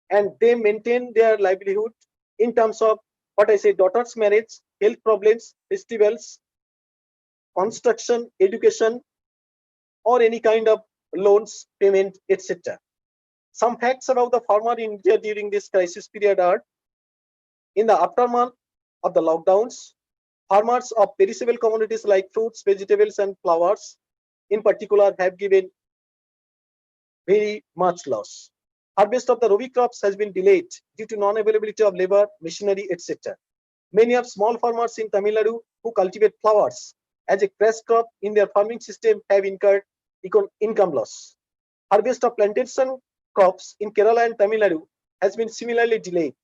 [SPEAKER 17] and they maintain their livelihood in terms of what I say, daughter's marriage, health problems, festivals, construction, education, or any kind of loans, payment, etc. Some facts about the farmer in India during this crisis period are: in the aftermath of the lockdowns, farmers of perishable commodities like fruits, vegetables, and flowers in particular have given very much loss. Harvest of the Rabi crops has been delayed due to non-availability of labor, machinery, etc. Many of small farmers in Tamil Nadu who cultivate flowers as a cash crop in their farming system have incurred income loss. Harvest of plantation crops in Kerala and Tamil Nadu has been similarly delayed.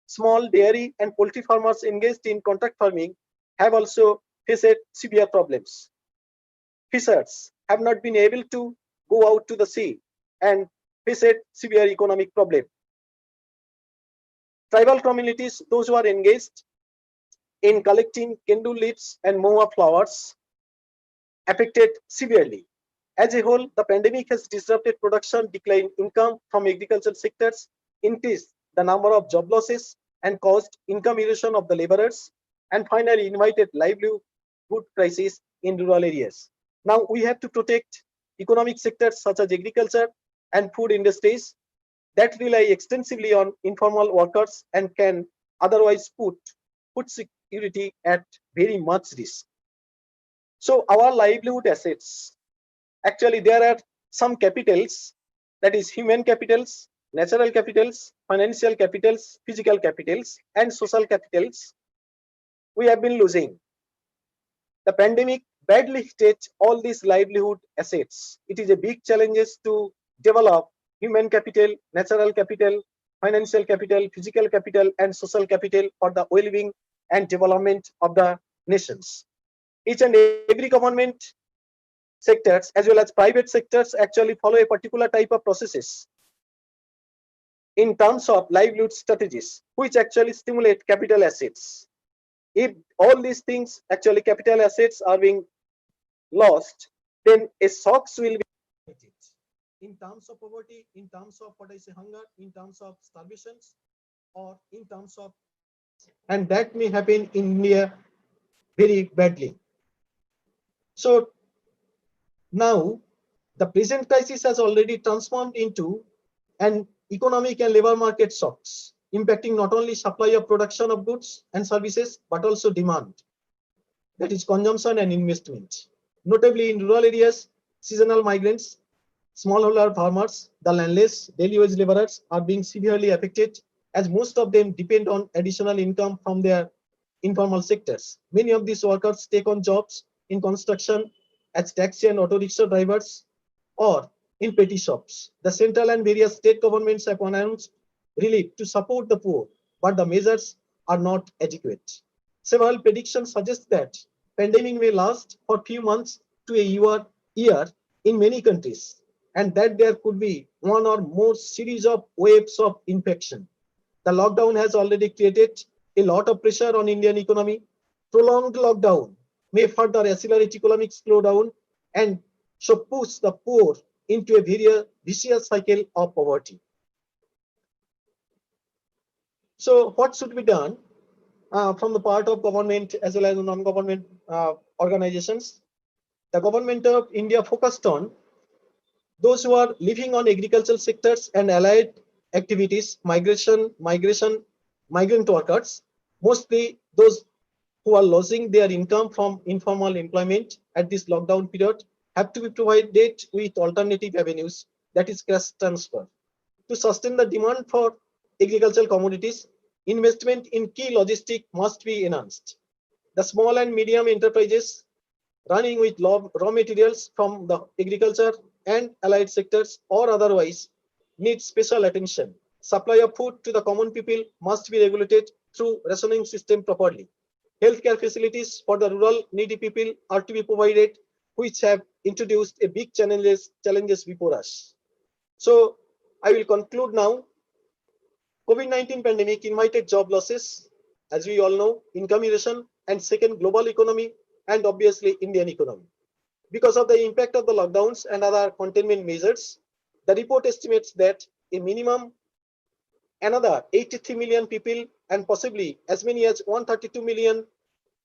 [SPEAKER 17] Small dairy and poultry farmers engaged in contract farming have also faced severe problems. Fishers have not been able to go out to the sea and faced severe economic problem. Tribal communities, those who are engaged in collecting kendu leaves and moa flowers, affected severely. As a whole, the pandemic has disrupted production, declined income from agricultural sectors, increased the number of job losses, and caused income erosion of the laborers, and finally invited livelihood crisis in rural areas. Now we have to protect economic sectors such as agriculture and food industries that rely extensively on informal workers and can otherwise put food security at very much risk. So our livelihood assets, actually there are some capitals, that is human capitals, natural capitals, financial capitals, physical capitals, and social capitals we have been losing. The pandemic badly hit all these livelihood assets. It is a big challenge to develop human capital, natural capital, financial capital, physical capital, and social capital for the well-being and development of the nations. Each and every government sectors as well as private sectors actually follow a particular type of processes in terms of livelihood strategies, which actually stimulate capital assets. If all these things, actually capital assets, are being lost, then a shocks will be in terms of poverty, in terms of what I say hunger, in terms of starvations, or in terms of, and that may happen in India very badly. So now the present crisis has already transformed into an economic and labor market shocks, impacting not only supply of production of goods and services, but also demand, that is consumption and investment. Notably in rural areas, seasonal migrants, smallholder farmers, the landless, daily wage laborers are being severely affected, as most of them depend on additional income from their informal sectors. Many of these workers take on jobs in construction as taxi and auto rickshaw drivers or in petty shops. The central and various state governments have announced relief to support the poor, but the measures are not adequate. Several predictions suggest that pandemic may last for few months to a year in many countries, and that there could be one or more series of waves of infection. The lockdown has already created a lot of pressure on Indian economy. Prolonged lockdown may further accelerate economic slowdown and so push the poor into a very vicious cycle of poverty. So what should be done from the part of government as well as non-government organizations? The government of India focused on those who are living on agricultural sectors and allied activities, migrant workers, mostly those who are losing their income from informal employment at this lockdown period, have to be provided with alternative avenues, that is cash transfer. To sustain the demand for agricultural commodities, investment in key logistics must be enhanced. The small and medium enterprises running with raw materials from the agriculture and allied sectors or otherwise need special attention. Supply of food to the common people must be regulated through rationing system properly. Healthcare facilities for the rural needy people are to be provided, which have introduced a big challenges before us. So I will conclude now. COVID-19 pandemic invited job losses, as we all know, income erosion, and second, global economy, and obviously Indian economy. Because of the impact of the lockdowns and other containment measures, the report estimates that a minimum another 83 million people and possibly as many as 132 million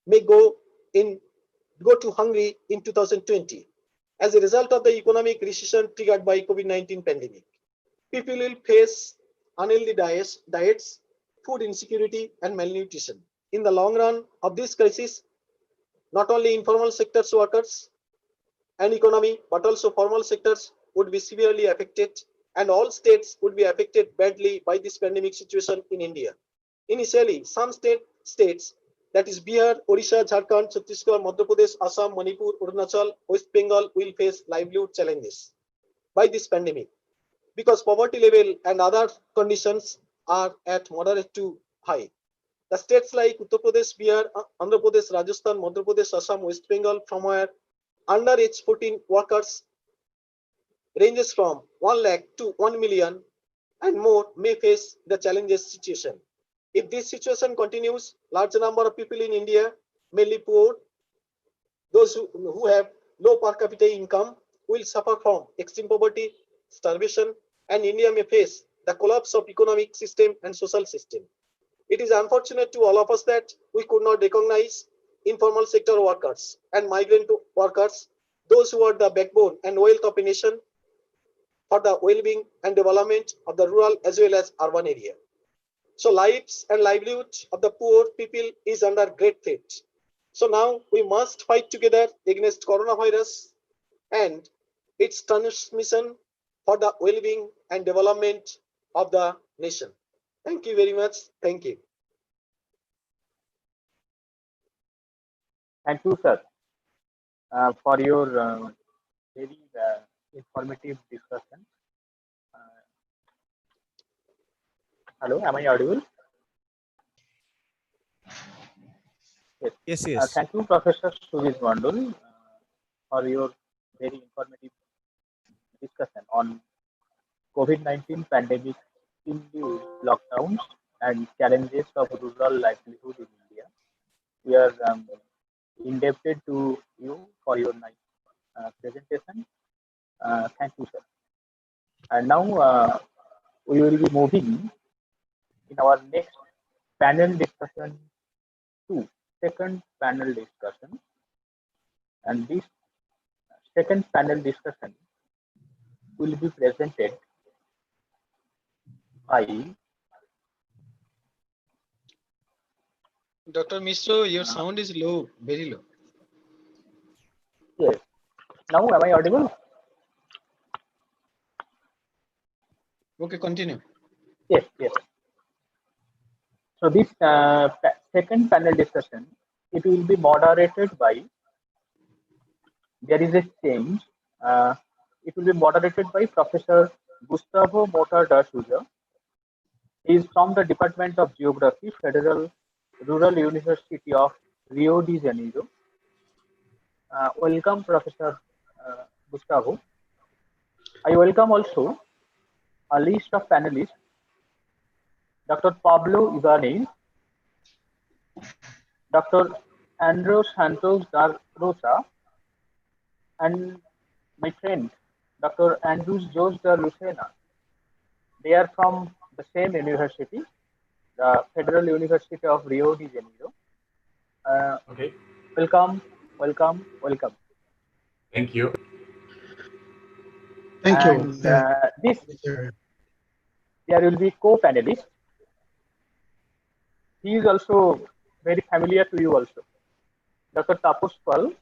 [SPEAKER 17] may go to hungry in 2020 as a result of the economic recession triggered by COVID-19 pandemic. People will face unhealthy diets, food insecurity, and malnutrition. In the long run of this crisis, not only informal sectors workers and economy, but also formal sectors would be severely affected, and all states would be affected badly by this pandemic situation in India. Initially, some states, that is Bihar, Odisha, Jharkhand, Chhattisgarh, Madhya Pradesh, Assam, Manipur, Arunachal, West Bengal will face livelihood challenges by this pandemic because poverty level and other conditions are at moderate to high. The states like Uttar Pradesh, Bihar, Andhra Pradesh, Rajasthan, Madhya Pradesh, Assam, West Bengal, from where under age 14 workers ranges from 1 lakh to 1 million and more may face the challenges situation. If this situation continues, large number of people in India, mainly poor, those who have low per capita income, will suffer from extreme poverty, starvation, and India may face the collapse of economic system and social system. It is unfortunate to all of us that we could not recognize informal sector workers and migrant workers those who are the backbone and wealth of a nation for the well-being and development of the rural as well as urban area. So lives and livelihood of the poor people is under great threat. So now we must fight together against coronavirus and its transmission for the well-being and development of the nation. Thank you very much. Thank you.
[SPEAKER 4] Thank you, sir, for your very informative discussion. Hello, am I audible?
[SPEAKER 13] Yes, yes.
[SPEAKER 4] Thank you, Professor Sujit Mandul, for your very informative discussion on COVID-19 pandemic induced lockdowns and challenges of rural livelihood in India. We are indebted to you for your nice presentation. Thank you, sir. And now we will be moving in our next panel discussion to second panel discussion. And this second panel discussion will be presented by
[SPEAKER 18] Dr. Mishra, your sound is low, very low.
[SPEAKER 4] Yes. Now, am I audible?
[SPEAKER 18] Okay, continue.
[SPEAKER 4] Yes, yes. So this second panel discussion, it will be moderated by, there is a change. It will be moderated by Professor Gustavo Mota da Souza. He is from the Department of Geography, Federal Rural University of Rio de Janeiro. Welcome, Professor Gustavo. I welcome also a list of panelists: Dr. Pablo Ibanez, Dr. Andres Santos da Rosa, and my friend, Dr. Andrews Jose da Lucena. They are from the same university, the Federal University of Rio de Janeiro.
[SPEAKER 19] Okay.
[SPEAKER 4] Welcome, welcome, welcome.
[SPEAKER 19] Thank you.
[SPEAKER 18] Thank
[SPEAKER 4] and,
[SPEAKER 18] you.
[SPEAKER 4] There will be co-panelists. He is also very familiar to you also. Dr. Tapas Pal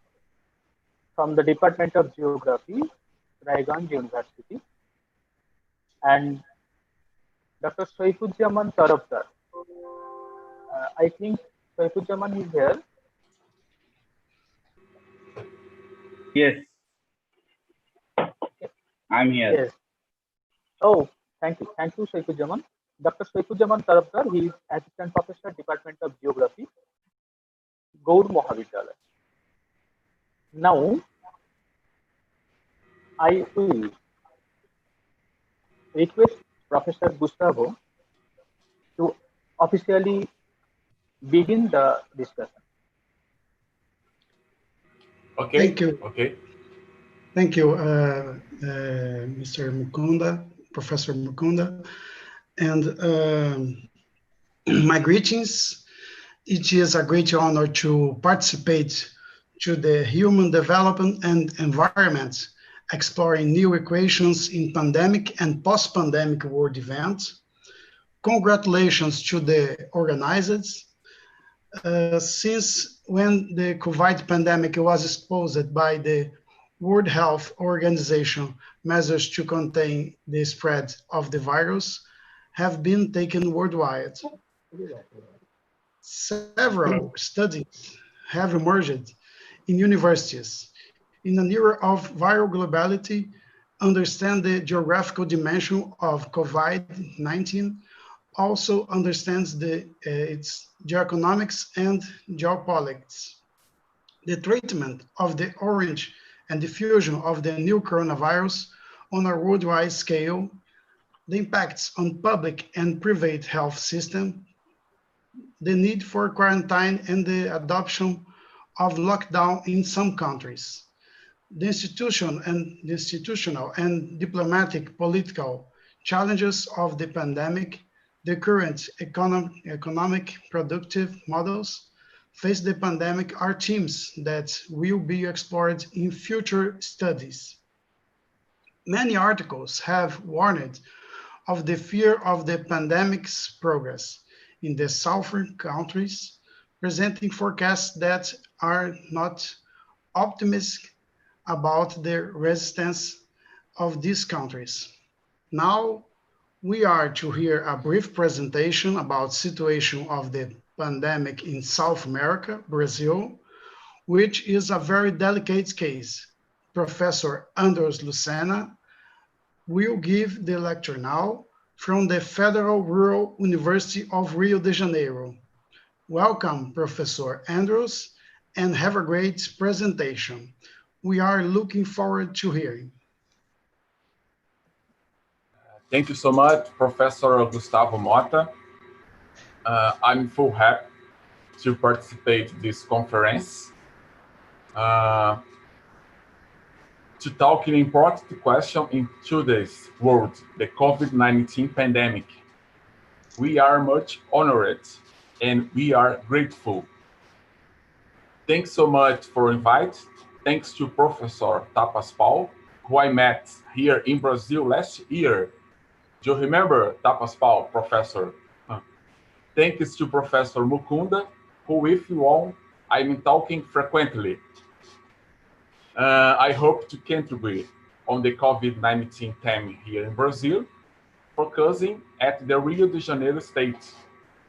[SPEAKER 4] from the Department of Geography, Raiganj University, and Dr. Saifuzzaman Tarafdar. I think Saifuzzaman is here.
[SPEAKER 20] Yes, I'm here.
[SPEAKER 4] Yes. Oh, thank you. Thank you, Saifuzzaman. Dr. Saifuzzaman Tarafdar, he is Assistant Professor, Department of Geography, Gaur Mahavidyalaya. Now, I will request Professor Gustavo to officially begin the discussion.
[SPEAKER 19] Okay.
[SPEAKER 21] Thank you.
[SPEAKER 19] Okay.
[SPEAKER 21] Thank you, Mr. Mukunda, Professor Mukunda. And my greetings. It is a great honor to participate to the Human Development and Environment, exploring new equations in pandemic and post-pandemic world events. Congratulations to the organizers. Since when the COVID pandemic was exposed by the World Health Organization, measures to contain the spread of the virus have been taken worldwide. Several studies have emerged in universities. In an era of viral globality, understand the geographical dimension of COVID-19, also understands its geoeconomics and geopolitics. The treatment of the orange and diffusion of the new coronavirus on a worldwide scale, the impacts on public and private health system, the need for quarantine and the adoption of lockdown in some countries, the institutional and diplomatic political challenges of the pandemic, the current economic productive models, face the pandemic are themes that will be explored in future studies. Many articles have warned of the fear of the pandemic's progress in the southern countries, presenting forecasts that are not optimistic about the resistance of these countries. Now, we are to hear a brief presentation about situation of the pandemic in South America, Brazil, which is a very delicate case. Professor Andros Lucena will give the lecture now from the Federal Rural University of Rio de Janeiro. Welcome, Professor Andros, and have a great presentation. We are looking forward to hearing.
[SPEAKER 19] Thank you so much, Professor Gustavo Mota. I'm full happy to participate in this conference to talk an important question in today's world, the COVID-19 pandemic. We are much honored and we are grateful. Thanks so much for invite. Thanks to Professor Tapas Paul, who I met here in Brazil last year. Do you remember Tapas Paul, Professor? Thanks to Professor Mukunda, who with you all, I'm talking frequently. I hope to contribute on the COVID-19 theme here in Brazil, focusing at the Rio de Janeiro state,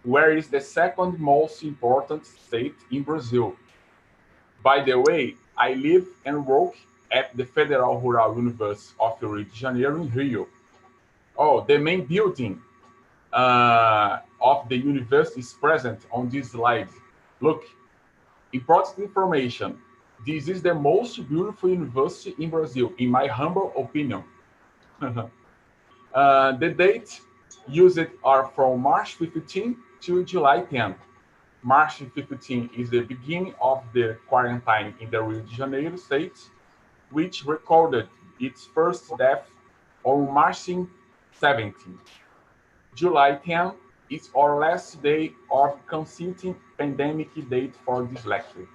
[SPEAKER 19] where is the second most important state in Brazil. By the way, I live and work at the Federal Rural University of Rio de Janeiro in Rio. Oh, the main building of the university is present on this slide. Look, important information. This is the most beautiful university in Brazil, in my humble opinion. The dates used are from March 15 to July 10. March 15 is the beginning of the quarantine in the Rio de Janeiro state, which recorded its first death on March 17. July 10 is our last day of consulting pandemic date for this lecture.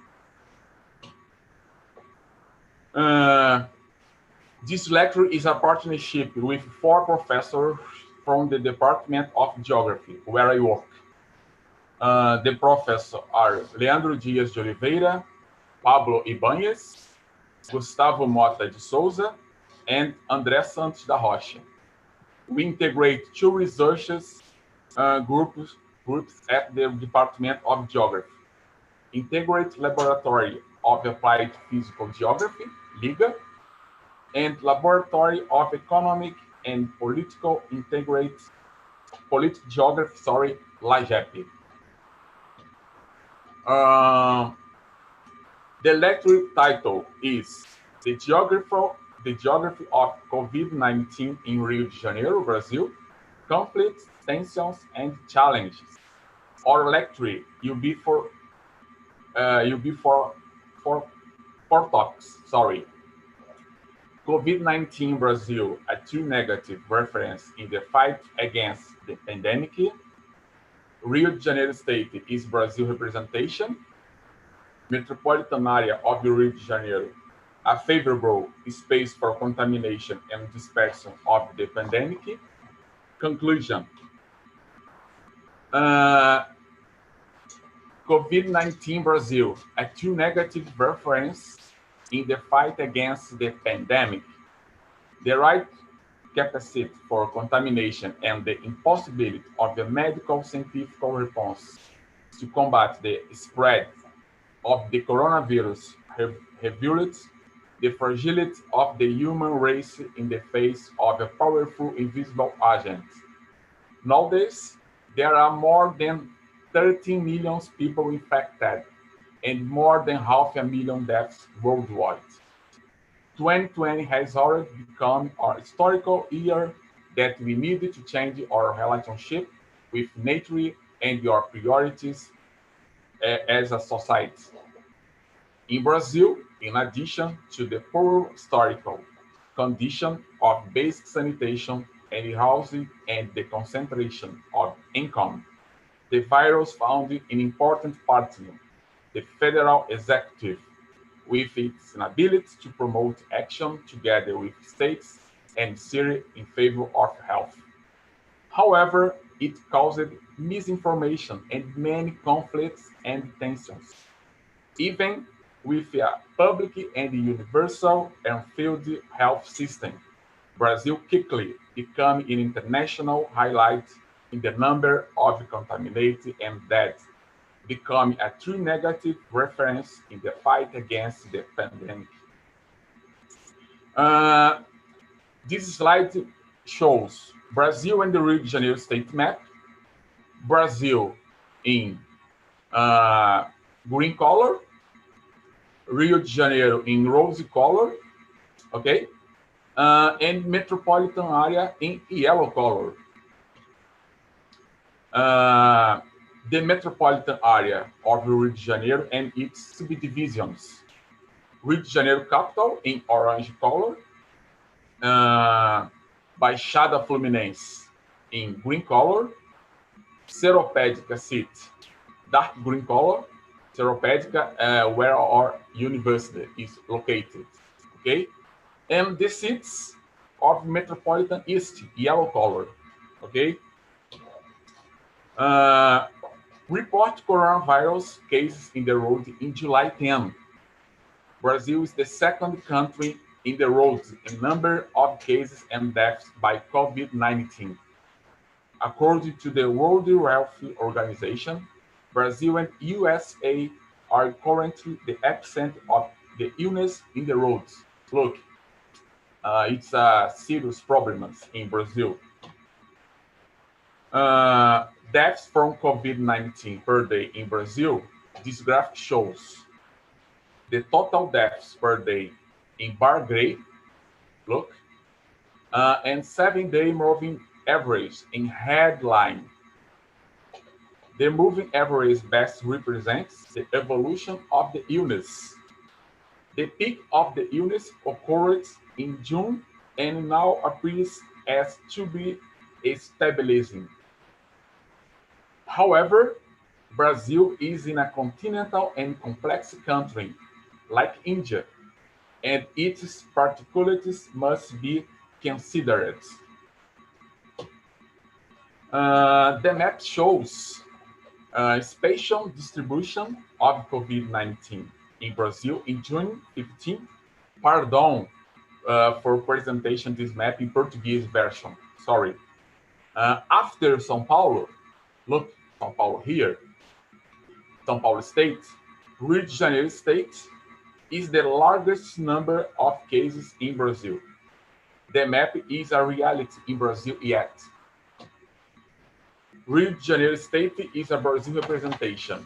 [SPEAKER 19] This lecture is a partnership with 4 professors from the Department of Geography, where I work. The professors are Leandro Dias de Oliveira, Pablo Ibanez, Gustavo Mota de Souza, and André Santos da Rocha. We integrate 2 researchers groups at the Department of Geography. Integrate Laboratory of Applied Physical Geography, LIGA, and Laboratory of Economic and Political Geography, LAGEP. The lecture title is The Geography of COVID-19 in Rio de Janeiro, Brazil, Conflicts, Tensions, and Challenges. Our lecture will be for 4 topics. COVID-19 Brazil, a true negative reference in the fight against the pandemic. Rio de Janeiro State is Brazil representation. Metropolitan area of Rio de Janeiro, a favorable space for contamination and dispersion of the pandemic. Conclusion. COVID-19 Brazil, a true negative reference in the fight against the pandemic. The right capacity for contamination and the impossibility of the medical scientific response to combat the spread of the coronavirus revealed the fragility of the human race in the face of a powerful invisible agent. Nowadays, there are more than 13 million people infected and more than 500,000 deaths worldwide. 2020 has already become our historical year that we needed to change our relationship with nature and your priorities as a society. In Brazil, in addition to the poor historical condition of basic sanitation and housing and the concentration of income, the virus found an important partner the federal executive with its inability to promote action together with states and cities in favor of health. However, it caused misinformation and many conflicts and tensions. Even with a public and universal and field health system, Brazil quickly became an international highlight in the number of contaminated and deaths, becoming a true negative reference in the fight against the pandemic. This slide shows Brazil and the Rio de Janeiro state map. Brazil in green color, Rio de Janeiro in rosy color, okay? And metropolitan area in yellow color. The metropolitan area of Rio de Janeiro and its subdivisions. Rio de Janeiro capital in orange color, Baixada Fluminense in green color, Seropédica City, dark green color, Seropédica, where our university is located, okay? And the seats of Metropolitan East, yellow color, okay? Report coronavirus cases in the world in July 10. Brazil is the second country in the world in number of cases and deaths by COVID-19. According to the World Health Organization, Brazil and USA are currently the epicenter of the illness in the world. Look, it's a serious problem in Brazil. Deaths from COVID-19 per day in Brazil, this graph shows the total deaths per day in bar gray, look, and 7-day moving average in headline. The moving average best represents the evolution of the illness. The peak of the illness occurred in June and now appears as to be stabilizing. However, Brazil is in a continental and complex country like India, and its particularities must be considered. The map shows spatial distribution of COVID-19 in Brazil in June 15. Pardon for presentation this map in Portuguese version, sorry. After São Paulo, look, São Paulo here, São Paulo state, Rio de Janeiro state is the largest number of cases in Brazil. The map is a reality in Brazil yet. Rio de Janeiro state is a Brazil representation.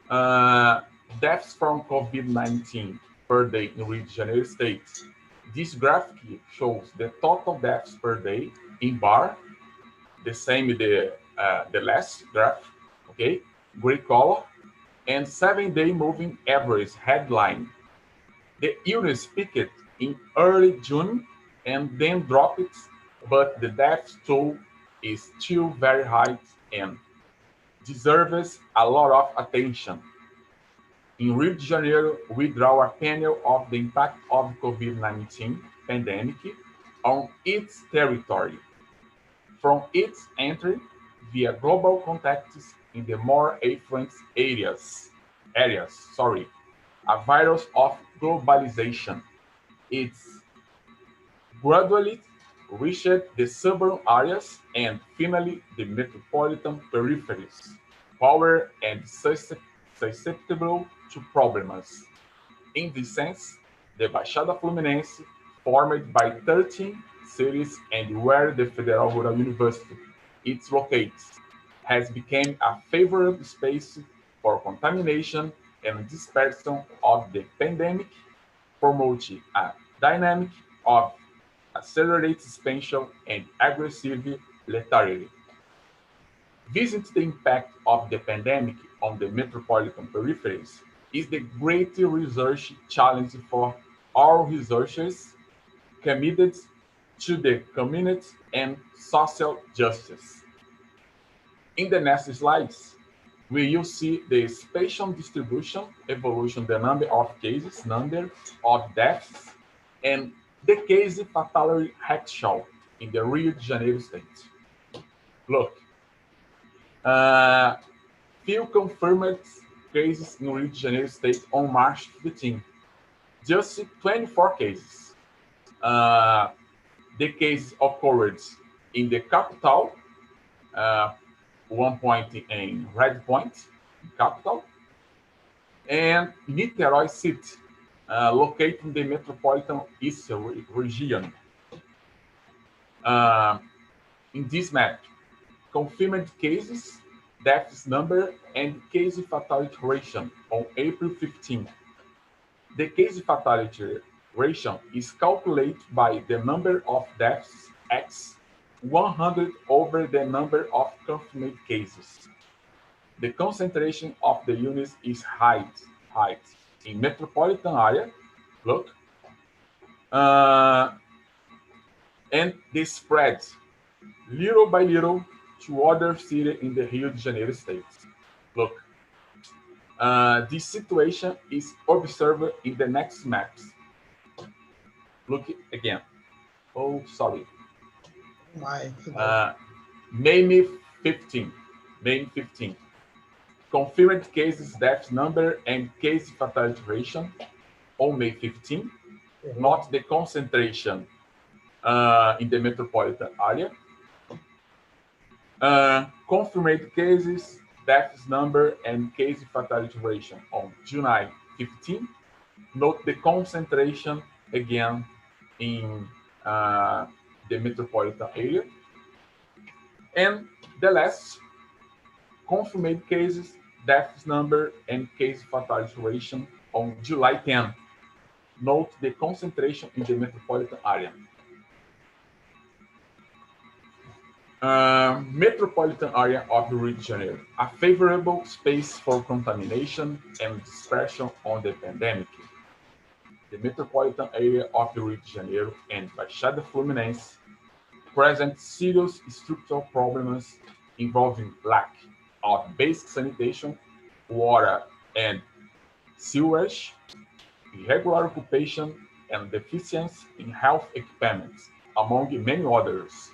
[SPEAKER 19] Deaths from COVID-19 per day in Rio de Janeiro state. This graphic shows the total deaths per day in bar, the same the last graph, okay, gray color, and 7-day moving average headline. The illness peaked in early June and then dropped, but the death toll is still very high and deserves a lot of attention. In Rio de Janeiro, we draw a panel of the impact of COVID-19 pandemic on its territory. From its entry via global contacts in the more affluent areas, a virus of globalization. It's gradually reached the suburban areas and finally the metropolitan peripheries, power and susceptible to problems. In this sense, the Baixada Fluminense, formed by 13 cities and where the Federal Rural University is located, has become a favorable space for contamination and dispersion of the pandemic, promoting a dynamic of accelerated expansion and aggressive lethality. Visit the impact of the pandemic on the metropolitan peripheries is the great research challenge for all researchers committed to the community and social justice. In the next slides, we will see the spatial distribution, evolution, the number of cases, number of deaths, and the case fatality ratio in the Rio de Janeiro state. Look, few confirmed cases in Rio de Janeiro state on March 15, just 24 cases. The case occurred in the capital, 1 point in Red Point, capital, and Niterói City, located in the metropolitan east region. In this map, confirmed cases, deaths number, and case fatality ratio on April 15. The case fatality ratio is calculated by the number of deaths x 100 over the number of confirmed cases. The concentration of the units is high in metropolitan area, look, and they spread little by little to other cities in the Rio de Janeiro state. Look, this situation is observed in the next maps. Look again. Oh, sorry. May 15. Confirmed cases, death number, and case fatality ratio on May 15. Not the concentration in the metropolitan area. Confirmed cases, deaths number, and case fatality ratio on July 15. Note the concentration again in the metropolitan area. And the last, confirmed cases, deaths number, and case fatality ratio on July 10. Note the concentration in the metropolitan area. Metropolitan area of Rio de Janeiro, a favorable space for contamination and dispersion on the pandemic. The metropolitan area of Rio de Janeiro and Baixada Fluminense present serious structural problems involving lack of basic sanitation, water and sewage, irregular occupation, and deficiency in health equipment, among many others.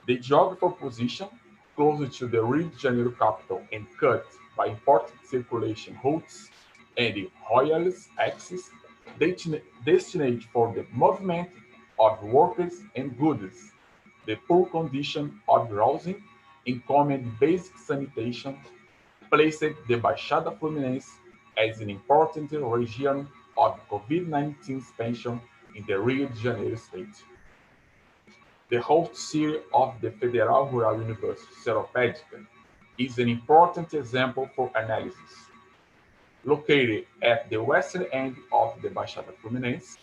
[SPEAKER 19] The geographical position, closer to the Rio de Janeiro capital and cut by important circulation routes and the royalist axis, destined for the movement of workers and goods, the poor condition of housing, income basic sanitation, placed the Baixada Fluminense as an important region of COVID-19 expansion in the Rio de Janeiro state. The host city of the Federal Rural University, Seropédica, is an important example for analysis. Located at the western end of the Baixada Fluminense,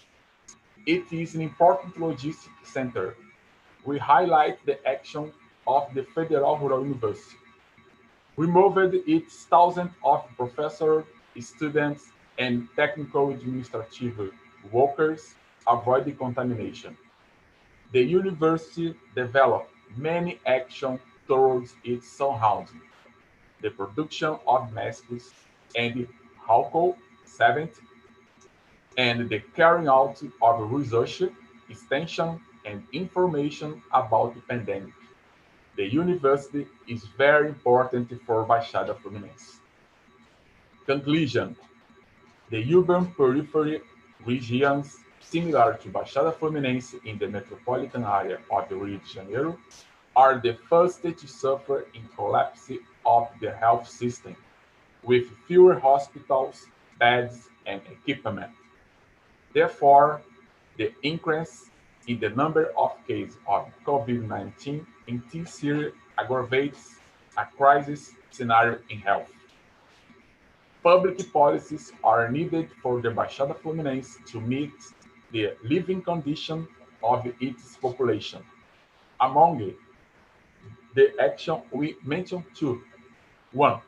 [SPEAKER 19] it is an important logistic center. We highlight the action of the Federal Rural University. We moved its thousands of professors, students, and technical administrative workers avoid contamination. The university developed many actions towards its surrounding, the production of masks and alcohol, 70, and the carrying out of research, extension, and information about the pandemic. The university is very important for Baixada Fluminense. Conclusion: the urban periphery regions similar to Baixada Fluminense in the metropolitan area of Rio de Janeiro are the first to suffer in collapse of the health system, with fewer hospitals, beds, and equipment. Therefore, the increase in the number of cases of COVID-19 in this city aggravates a crisis scenario in health. Public policies are needed for the Baixada Fluminense to meet the living condition of its population. Among the action we mentioned two. One,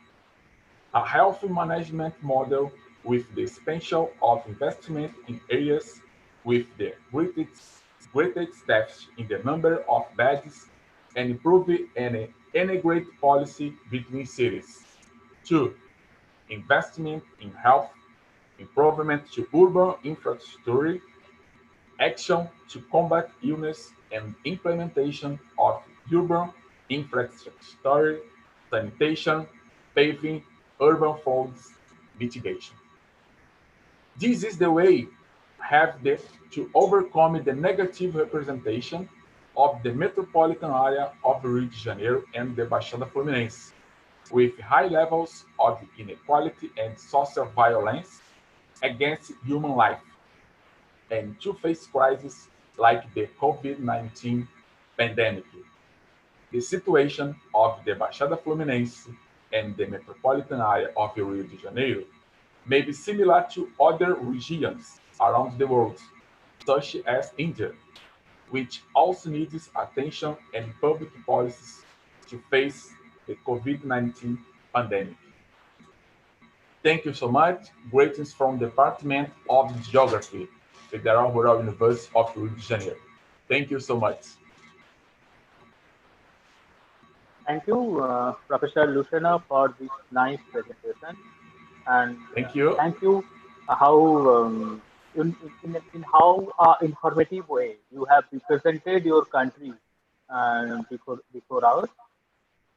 [SPEAKER 19] a health management model with the expansion of investment in areas with the greatest depth in the number of beds and improving an integrated policy between cities. 2. Investment in health, improvement to urban infrastructure, action to combat illness, and implementation of urban infrastructure, sanitation, paving, urban floods mitigation. This is the way to overcome the negative representation of the metropolitan area of Rio de Janeiro and the Baixada Fluminense, with high levels of inequality and social violence against human life, and to face crises like the COVID-19 pandemic. The situation of the Baixada Fluminense and the metropolitan area of Rio de Janeiro may be similar to other regions around the world, such as India, which also needs attention and public policies to face the COVID-19 pandemic. Thank you so much. Greetings from the Department of Geography, Federal Rural University of Rio de Janeiro. Thank you so much.
[SPEAKER 4] Thank you, Professor Lucena, for this nice presentation. And
[SPEAKER 19] thank you
[SPEAKER 4] how in how informative way you have represented your country before ours.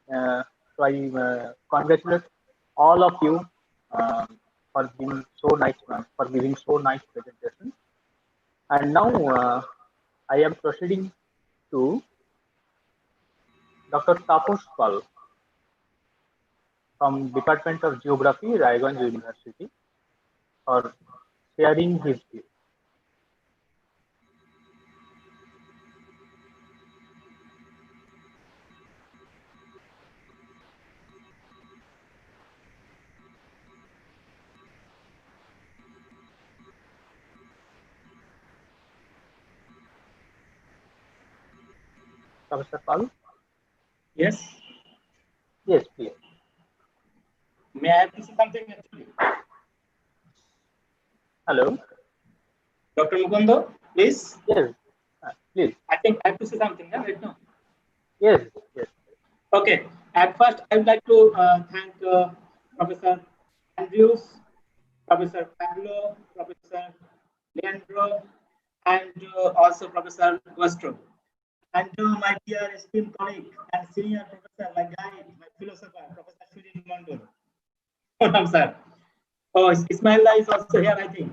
[SPEAKER 4] So I congratulate all of you for being so nice, for giving so nice presentation. And now I am proceeding to Dr. Taposh Pal from Department of Geography, Raiganj University, for sharing his view. Professor Pal?
[SPEAKER 5] Yes.
[SPEAKER 4] Yes, please.
[SPEAKER 5] May I have to say something actually?
[SPEAKER 4] Hello?
[SPEAKER 5] Dr. Mukundo, please?
[SPEAKER 4] Yes, please.
[SPEAKER 5] I think I have to say something right now.
[SPEAKER 4] Yes, yes.
[SPEAKER 5] Okay. At first, I would like to thank Professor Andrews, Professor Pablo, Professor Leandro, and also Professor Guastro. And my dear esteemed colleague and senior professor, my guide, my philosopher, Professor Sujit Mondol. Sir. Oh, Ismaila is also here, I think.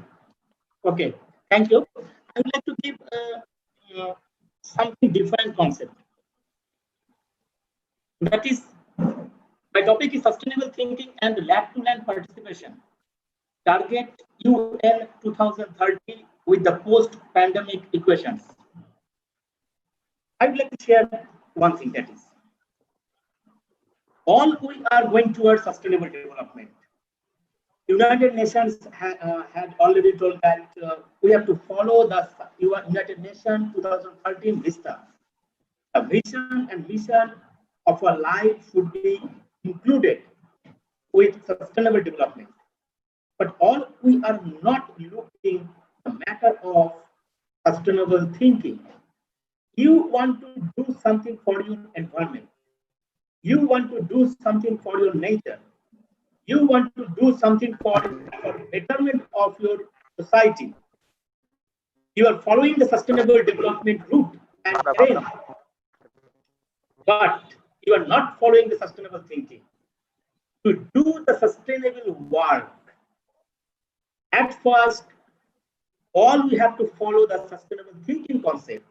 [SPEAKER 5] Okay, thank you. I would like to give something different concept. That is, my topic is sustainable thinking and land-to-land participation. Target UN 2030 with the post-pandemic equations. I would like to share one thing, that is, all we are going towards sustainable development. United Nations had already told that we have to follow the United Nations 2013 vista. The vision and mission of our life should be included with sustainable development. But all we are not looking at the matter of sustainable thinking. You want to do something for your environment. You want to do something for your nature. You want to do something for betterment of your society. You are following the sustainable development route and trend, but you are not following the sustainable thinking. To do the sustainable work, at first, all we have to follow the sustainable thinking concept.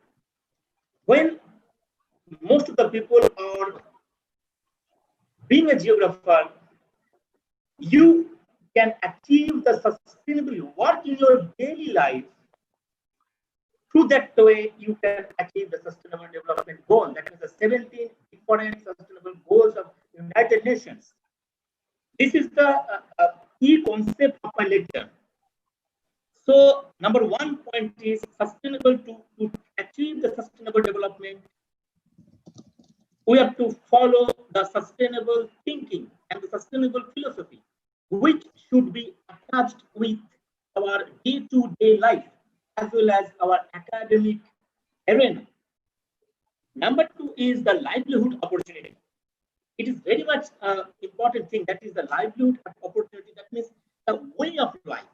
[SPEAKER 5] When most of the people are being a geographer, you can achieve the sustainable work in your daily life. Through that way, you can achieve the sustainable development goal. That is the 17 different sustainable goals of United Nations. This is the key concept of my lecture. So, number 1 point is sustainable. To achieve the sustainable development, we have to follow the sustainable thinking and the sustainable philosophy, which should be attached with our day-to-day life as well as our academic arena. Number 2 is the livelihood opportunity.
[SPEAKER 3] it is very much important thing, that is the livelihood opportunity. That means the way of life,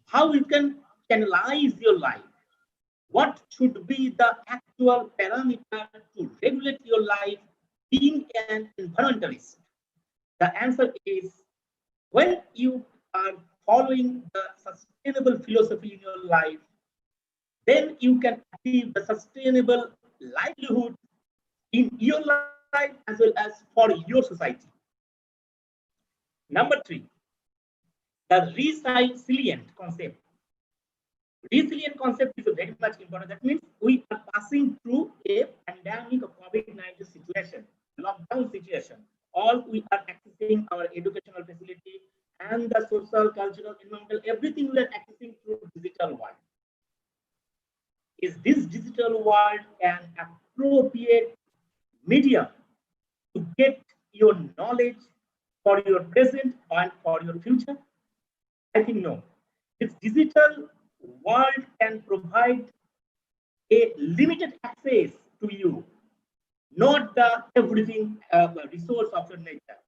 [SPEAKER 3] how you can channelize your life. What should be the actual parameter to regulate your life being an environmentalist? The answer is, when you are following the sustainable philosophy in your life, then you can achieve the sustainable livelihood in your life as well as for your society. Number 3, the resilient concept. Resilient concept is very much important. That means we are passing through a pandemic of COVID-19 situation, lockdown situation. All we are accessing our educational facility and the social, cultural, environmental, everything we are accessing through digital world. Is this digital world an appropriate medium to get your knowledge for your present and for your future? I think no. This digital world can provide a limited access to you, not the everything resource of your nature.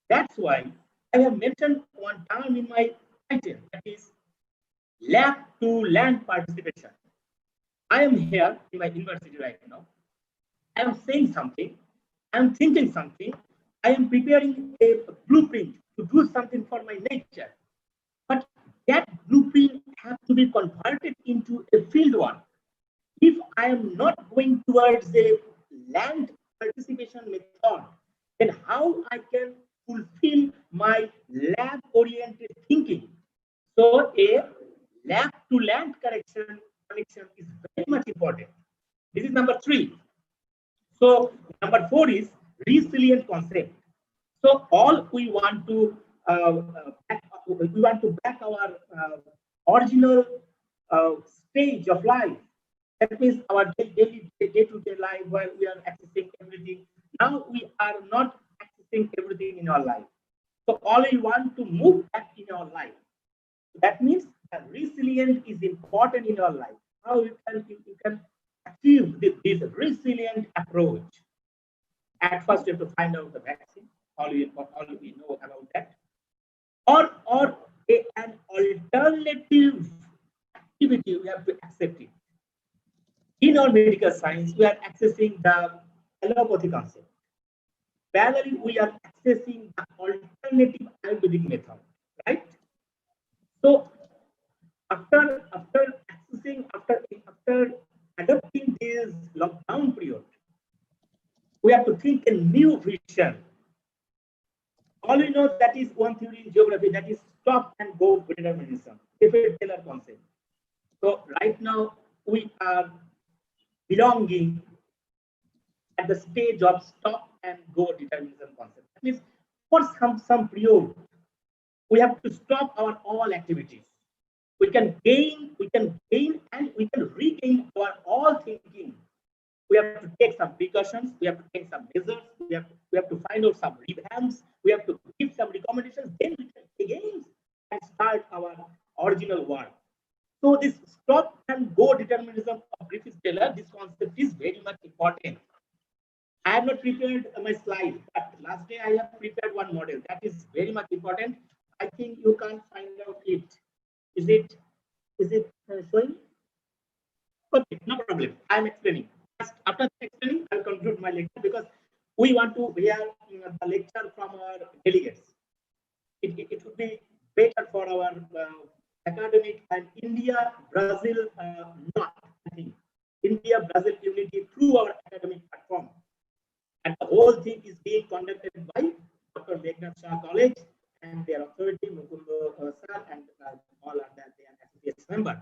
[SPEAKER 3] That's why I have mentioned one term in my title, that is lab to land participation. I am here in my university right now. I am saying something, I am thinking something, I am preparing a blueprint to do something for my nature. But that blueprint has to be converted into a field one. If I am not going towards a land participation method, then how I can fulfill my lab-oriented thinking? So a lab to land connection is very much important. This is number 3. So number 4 is resilient concept. So all we want to back our original stage of life. That means our day-to-day life, where we are accessing everything. Now we are not accessing everything in our life. So all we want to move back in our life. That means that resilience is important in our life. How you can achieve this resilient approach. At first, you have to find out the vaccine. All we know about that. Or an alternative activity, we have to accept it. In our medical science, we are accessing the allopathy concept. Parallelly, we are accessing the alternative Ayurvedic method, right? So after adopting this lockdown period, we have to think a new vision. All we know, that is one theory in geography, that is stop and go determinism, Taylor concept. So right now we are belonging at the stage of stop and go determinism concept. That means for some period, we have to stop our all activities. We can gain and we can regain our all thinking. We have to take some precautions, we have to take some measures, we have to find out some revamps, we have to give some recommendations, then we can again and start our original work. So this stop and go determinism of Griffith Taylor, this concept is very much important. I have not prepared my slide, but last day I have prepared one model that is very much important. I think you can't find out it. Is it showing? Okay, no problem. I am explaining. After explaining, I'll conclude my lecture, because we want to hear the lecture from our delegates. It would be better for our academic and India-Brazil not, I think. India-Brazil unity through our academic platform. And the whole thing is being conducted by Dr. Meghnad Shah College and their authority, Mukundo sir, and all are that they are associate member.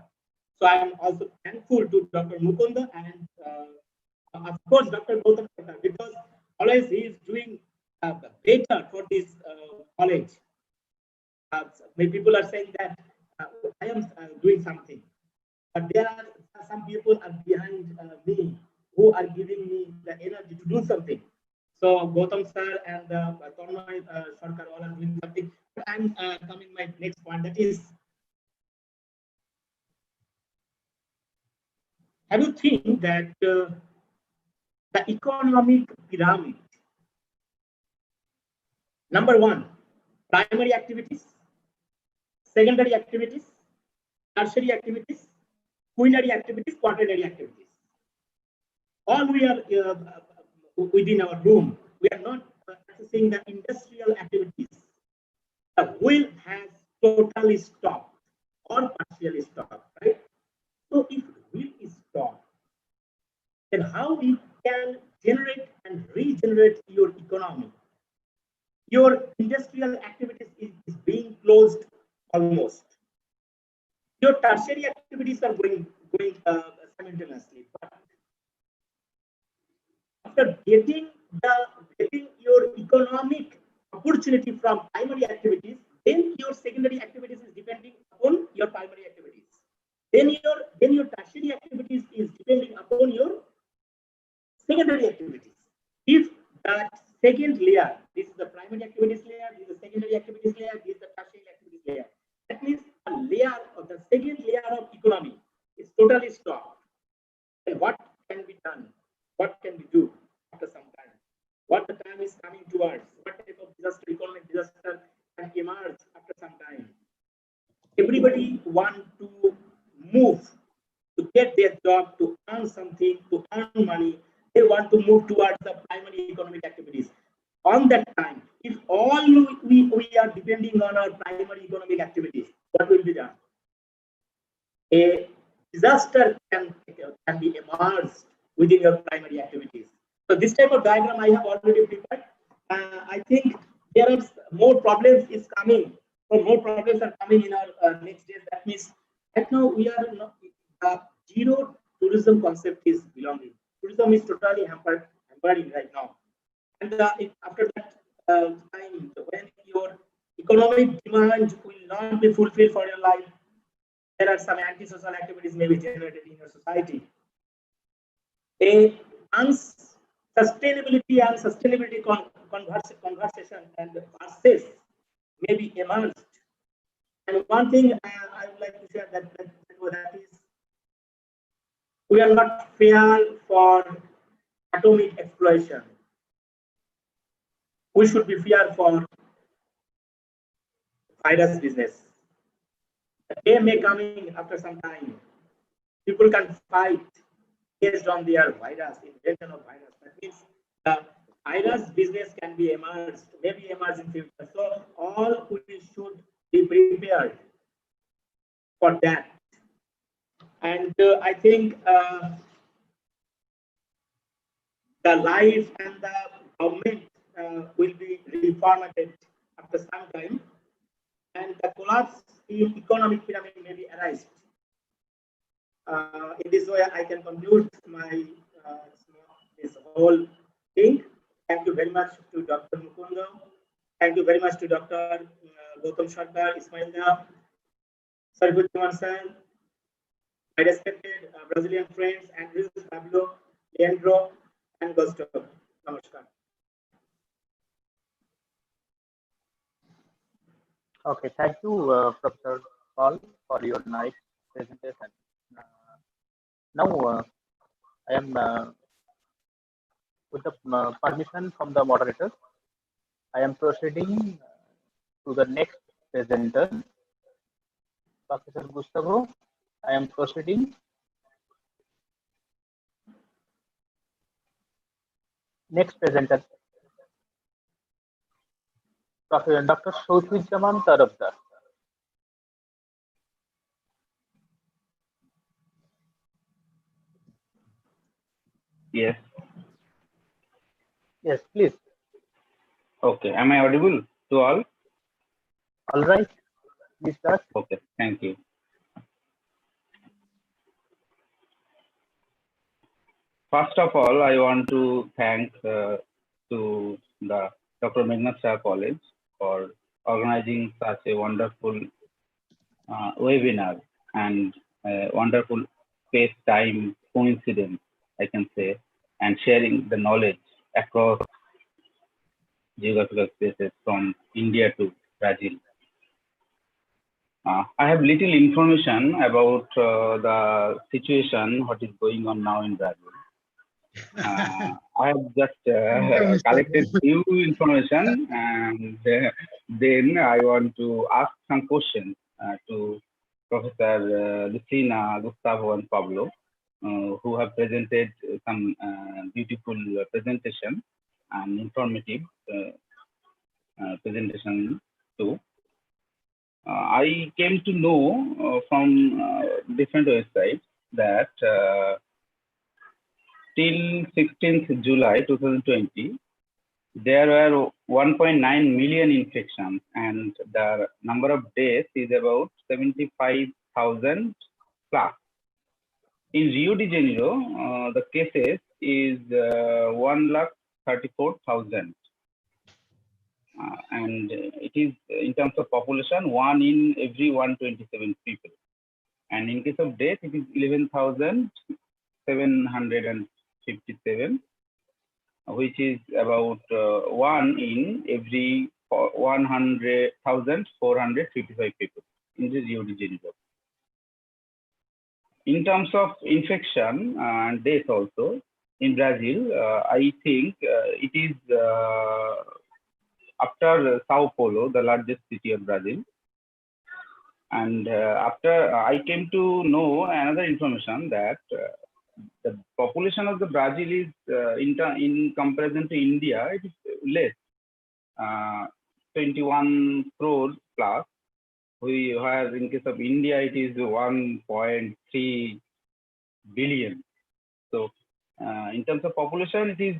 [SPEAKER 3] So I am also thankful to Dr. Mukunda and of course Dr. Gautam, because always he is doing better for this college. Many people are saying that I am doing something, but there are some people are behind me who are giving me the energy to do something. So Gautam sir and Tanmay Sarkar all are doing something. I'm coming my next point, that is, have you think that the economic pyramid Number one, primary activities, secondary activities, tertiary activities, quinary activities, quaternary activities. All we are within our room. We are not accessing the industrial activities. The wheel has totally stopped or partially stopped, right? So if wheel is stopped, then how you can generate and regenerate your economy? Your industrial activities is being closed almost. Your tertiary activities are going simultaneously. But after getting your economic opportunity from primary activities, then your secondary activities is depending upon your primary activities. Then your tertiary activities is depending upon your secondary activities. If that second layer, this is the primary activities layer, this is the secondary activities layer, this is the tertiary activities layer. That means a layer of the second layer of economy is totally stopped. And what can be done? What can we do after some time? What the time is coming towards? What type of disaster, economic disaster can emerge after some time? Everybody want to move to get their job, to earn something, to earn money. They want to move towards the primary economic activities. On that time, if all we are depending on our primary economic activities, what will be done? A disaster can be emerged within your primary activities. So this type of diagram I have already prepared. I think there are more problems is coming, or more problems are coming in our next days. That means right now we are not, zero tourism concept is belonging. Tourism is totally hampering right now. And after that time, when your economic demand will not be fulfilled for your life, there are some antisocial activities may be generated in your society. A sustainability and sustainability conversation and process may be emerged. And one thing I would like to share that is we are not fair for atomic exploration. We should be fair for virus business. The day may coming after some time. People can fight based on their virus, invention of virus. That means the virus business can be emerged, maybe emerge in future. So all we should be prepared for that. And I think the life and the government will be reformatted after some time, and the collapse in economic pyramid may be arised. In this way, I can conclude my this whole thing. Thank you very much to Dr. Mukunda. Thank you very much to Dr. Gautam Sarkar, Ismail Da, Sarvujit San, my respected Brazilian friends, Andrew, Pablo, Leandro, and Gustav. Namaskar.
[SPEAKER 4] Okay, thank you, Professor Paul, for your nice presentation. Now, I am, with the permission from the moderator, I am proceeding to the next presenter, Professor Gustavo. I am proceeding. Next presenter, Professor Dr. Shaufizzaman Tarafdar.
[SPEAKER 20] Yes.
[SPEAKER 4] Yes, please.
[SPEAKER 20] Okay. Am I audible to all?
[SPEAKER 4] All right. Please start.
[SPEAKER 20] Okay. Thank you. First of all, I want to thank to the Dr. Meghnad Shah College for organizing such a wonderful webinar and a wonderful space-time coincidence, I can say, and sharing the knowledge across geographical spaces from India to Brazil. I have little information about the situation, what is going on now in Brazil. I have just collected few information, and then I want to ask some questions to Professor Lucina, Gustavo, and Pablo, who have presented some beautiful presentation and informative presentation too. I came to know from different websites that till 16th July 2020, there were 1.9 million infections, and the number of deaths is about 75,000 plus. In Rio de Janeiro, the cases is 134,000. And it is, in terms of population, 1 in every 127 people. And in case of death, it is 11,757, which is about 1 in every 100,455 people in the Rio de Janeiro. In terms of infection and death also, in Brazil, I think it is after Sao Paulo, the largest city of Brazil. And after I came to know another information that the population of the Brazil is in comparison to India, it is less, 21 crores plus. Whereas in case of India, it is 1.3 billion. So in terms of population, it is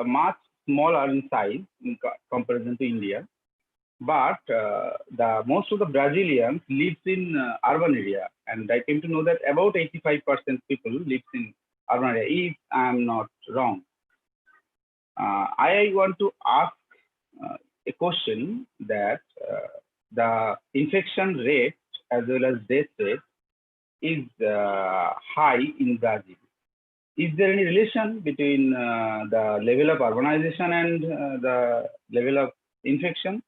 [SPEAKER 20] much smaller in size in comparison to India. But most of the Brazilians lives in urban area, and I came to know that about 85% people lives in urban area, if I am not wrong. I want to ask a question that the infection rate as well as death rate is high in Brazil. Is there any relation between the level of urbanization and the level of infection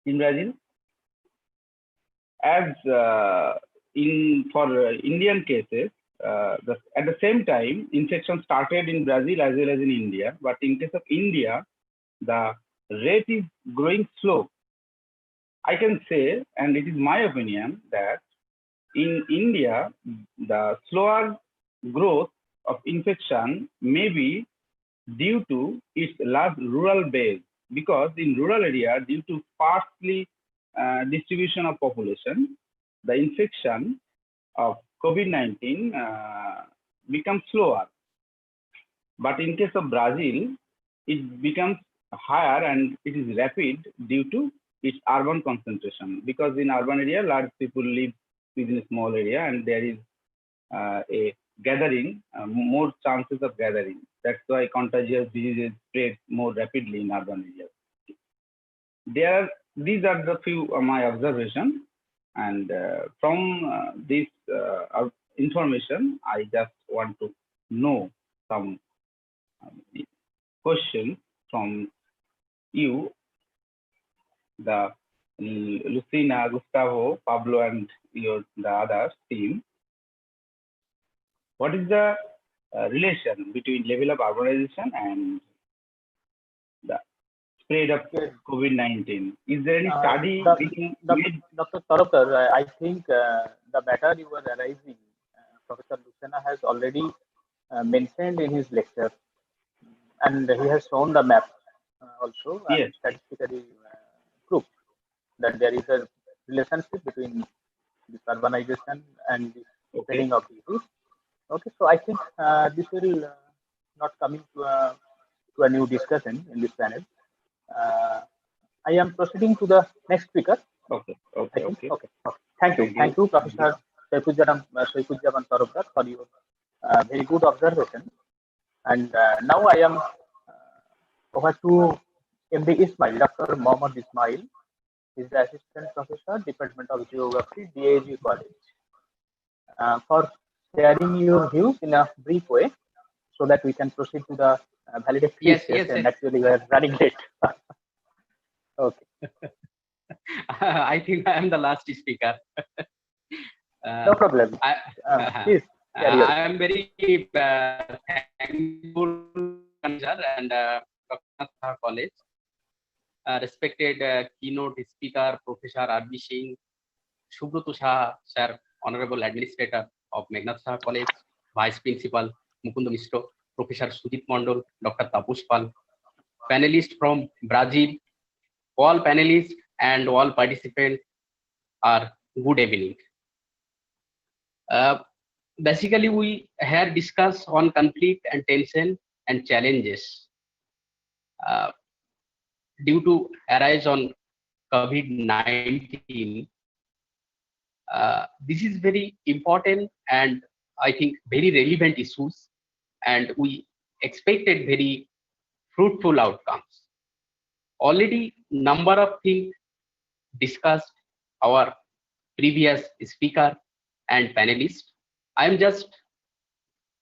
[SPEAKER 20] in Brazil? As for Indian cases, at the same time, infection started in Brazil as well as in India. But in case of India, the rate is growing slow. I can say, and it is my opinion, that in India, the slower growth of infection may be due to its large rural base, because in rural area, due to sparsely distribution of population, the infection of COVID-19 becomes slower. But in case of Brazil, it becomes higher and it is rapid due to its urban concentration, because in urban area, large people live within a small area, and there is a gathering, more chances of gathering. That's why contagious diseases spread more rapidly in urban areas. These are the few of my observations, and from this information, I just want to know some questions from you, the Lucina, Gustavo, Pablo, and the other team. What is the relation between level of urbanization and the spread of COVID-19? Is there any study?
[SPEAKER 4] Dr. Tarapkar, I think the matter you were arising, Professor Lucena has already mentioned in his lecture, and he has shown the map also,
[SPEAKER 20] yes,
[SPEAKER 4] statistically proved that there is a relationship between this urbanization and the spreading of disease. Okay, so I think this will not coming to a new discussion in this panel. I am proceeding to the next speaker.
[SPEAKER 20] Okay.
[SPEAKER 4] Thank you, Professor Saifuzzaman Tarapkar, for your very good observation. And now I am over to MD Ismail, Dr. Mohammad Ismail. He is the Assistant Professor, Department of Geography, DAG College, for sharing your views in a brief way, so that we can proceed to the validation session. Actually, we are running late. Okay.
[SPEAKER 6] I think I am the last speaker.
[SPEAKER 4] No problem. Please
[SPEAKER 6] I am very thankful manager and Dr. College, respected keynote speaker Professor R.B. Singh, Subroto Shah, Sir, Honorable Administrator of Meghnad Saha College, Vice Principal Mukund Mishra, Professor Sudip Mondol, Dr. Tapush Pal, panelists from Brazil, all panelists and all participants are good evening. Basically, we here discuss on conflict and tension and challenges due to arise on COVID-19. This is very important and I think very relevant issues, and we expected very fruitful outcomes. Already number of things discussed our previous speaker and panelists. I am just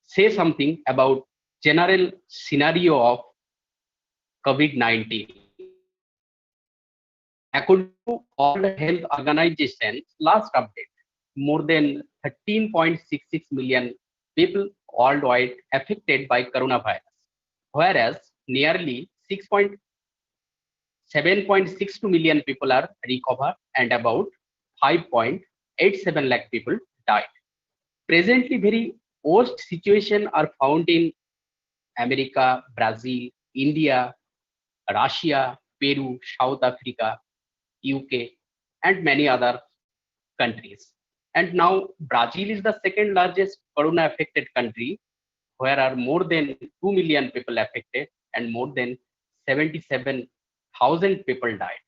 [SPEAKER 6] say something about general scenario of COVID-19. According to World Health Organization's last update, more than 13.66 million people worldwide affected by coronavirus, whereas nearly 7.62 million people are recovered and about 5.87 lakh people died. Presently, very worst situation are found in America, Brazil, India, Russia, Peru, South Africa, UK, and many other countries. And now Brazil is the second largest corona affected country, where are more than 2 million people affected and more than 77,000 people died.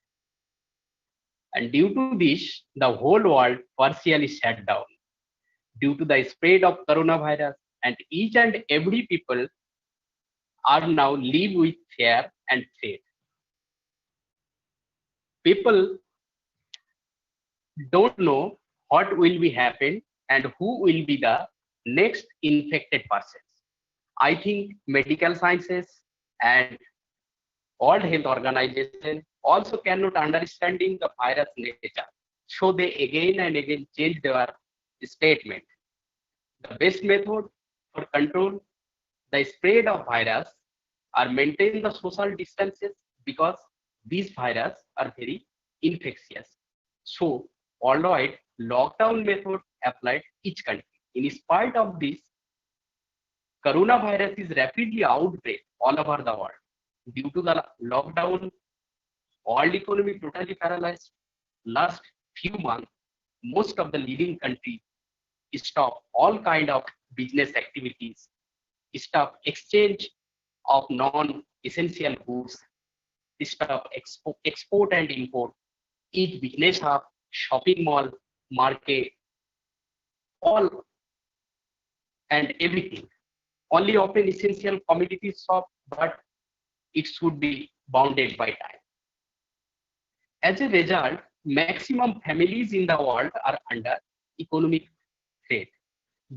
[SPEAKER 6] And due to this, the whole world partially shut down due to the spread of coronavirus, and each and every people are now live with fear and faith. People don't know what will be happen and who will be the next infected persons. I think medical sciences and World Health Organization also cannot understanding the virus nature, so they again and again change their statement. The best method for control the spread of virus are maintain the social distances, because these virus are very infectious. So worldwide lockdown method applied each country. In spite of this, coronavirus is rapidly outbreak all over the world. Due to the lockdown, world economy totally paralyzed. Last few months, most of the leading countries stop all kind of business activities, stop exchange of non-essential goods, stop export and import, each business hub, shopping mall, market, all and everything. Only open essential commodities shop, but it should be bounded by time. As a result, maximum families in the world are under economic threat,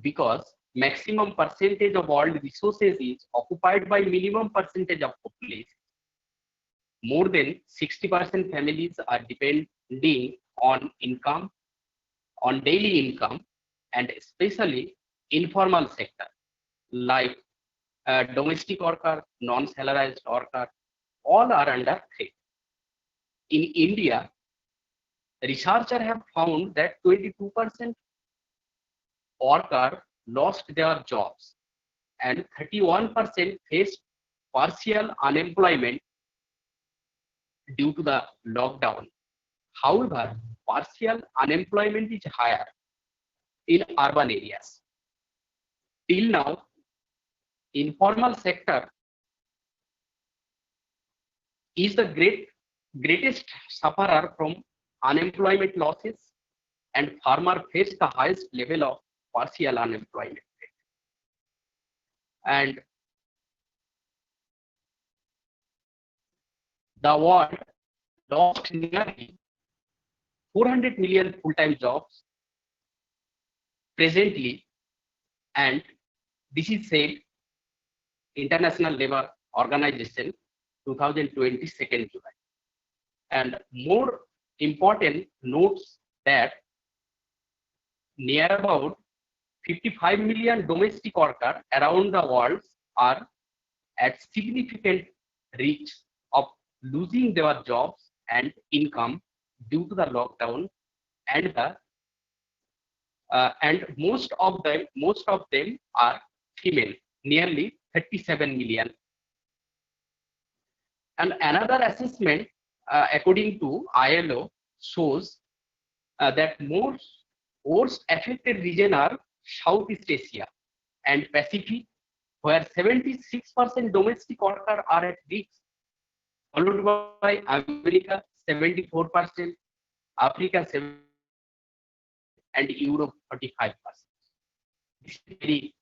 [SPEAKER 6] because maximum percentage of world resources is occupied by minimum percentage of population. More than 60% families are depending on income, on daily income, and especially informal sector like domestic worker, non-salarized worker, all are under threat. In India, researchers have found that 22% workers lost their jobs and 31% faced partial unemployment due to the lockdown. However, partial unemployment is higher in urban areas. Till now, informal sector is the greatest sufferer from unemployment losses, and farmer face the highest level of partial unemployment rate. And the world lost nearly 400 million full-time jobs presently, and this is said International Labour Organization 2020 2nd July. And more important notes that near about 55 million domestic workers around the world are at significant risk of losing their jobs and income due to the lockdown, and most of them are female, nearly 37 million. And another assessment, according to ILO, shows that worst affected region are Southeast Asia and Pacific, where 76% domestic workers are at risk, followed by America 74%, Africa 7%, and Europe 45%. This is very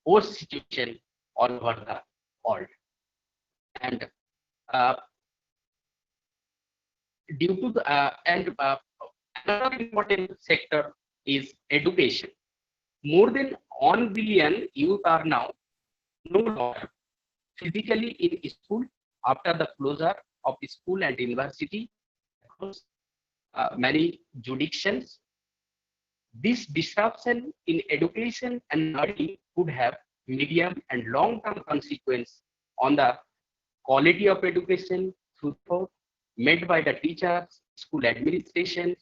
[SPEAKER 6] worst situation all over the world. And due to the another important sector is education. More than 1 billion youth are now no longer physically in school after the closure of school and university across many jurisdictions. This disruption in education and learning could have medium and long-term consequence on the quality of education through effort made by the teachers, school administration,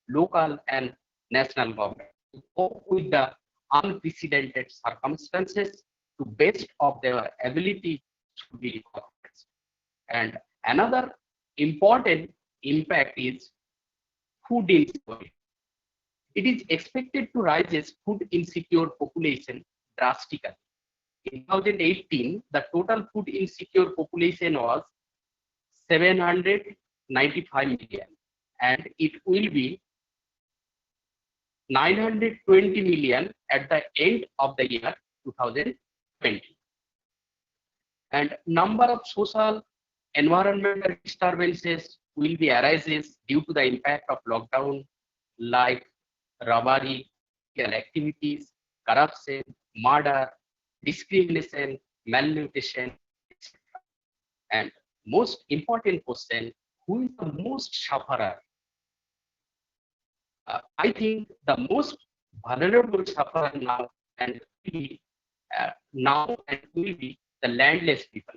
[SPEAKER 6] local and national government to cope with the unprecedented circumstances to best of their ability to be recognized. And another important impact is food insecurity. It is expected to rise food insecure population drastically. In 2018, the total food insecure population was 795 million, and it will be 920 million at the end of the year 2020. And number of social environmental disturbances will be arises due to the impact of lockdown, like robbery, illegal activities, corruption, murder, discrimination, malnutrition, etc. And most important question, who is the most sufferer? I think the most vulnerable sufferer now and will be the landless people,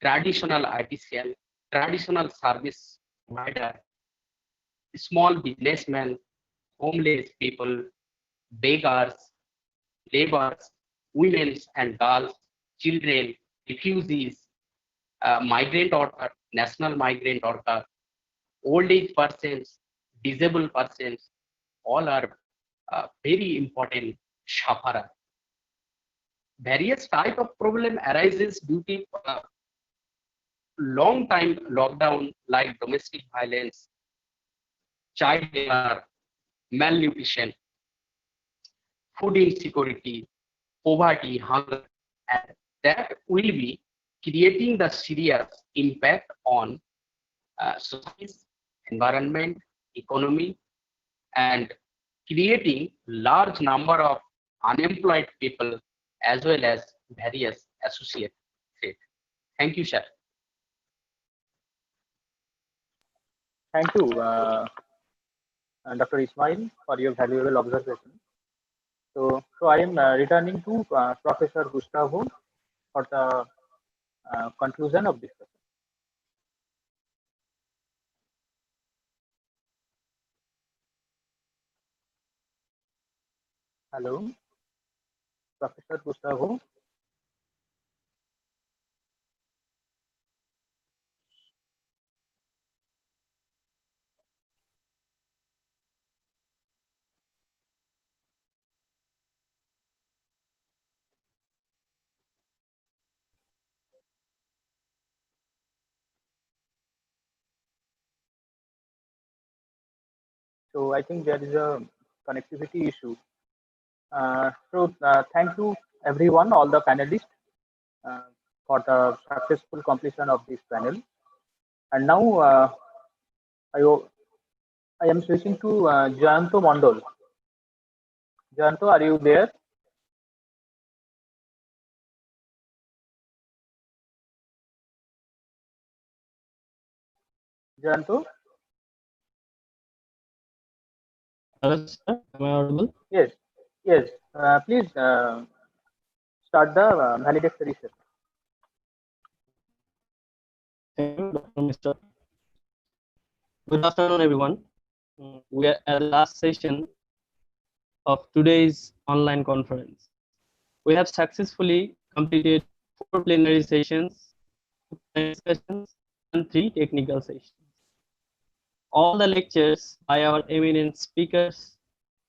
[SPEAKER 6] traditional artisan, traditional service provider, small businessmen, homeless people, beggars, laborers, women and girls, children, refugees, migrant worker, national migrant worker, old age persons, disabled persons, all are very important sufferer. Various type of problem arises due to long time lockdown, like domestic violence, child labor, malnutrition, food insecurity, poverty, hunger, and that will be creating the serious impact on society, environment, economy, and creating large number of unemployed people as well as various associated. Thank you, sir.
[SPEAKER 4] Thank you, Dr. Ismail, for your valuable observation. So I am returning to Professor Gustavo for the conclusion of this session. Hello, Professor Gustavo. So I think there is a connectivity issue. Thank you everyone, all the panelists, for the successful completion of this panel. And now I am switching to Jayanto Mondol. Jayanto, are you there? Jayanto?
[SPEAKER 16] Hello, sir. Am I audible?
[SPEAKER 4] Yes, Yes, please start the valedictory session.
[SPEAKER 16] Thank you, Dr. Mr. Good afternoon, everyone. We are at the last session of today's online conference. We have successfully completed 4 plenary sessions, 2 discussions, and 3 technical sessions. All the lectures by our eminent speakers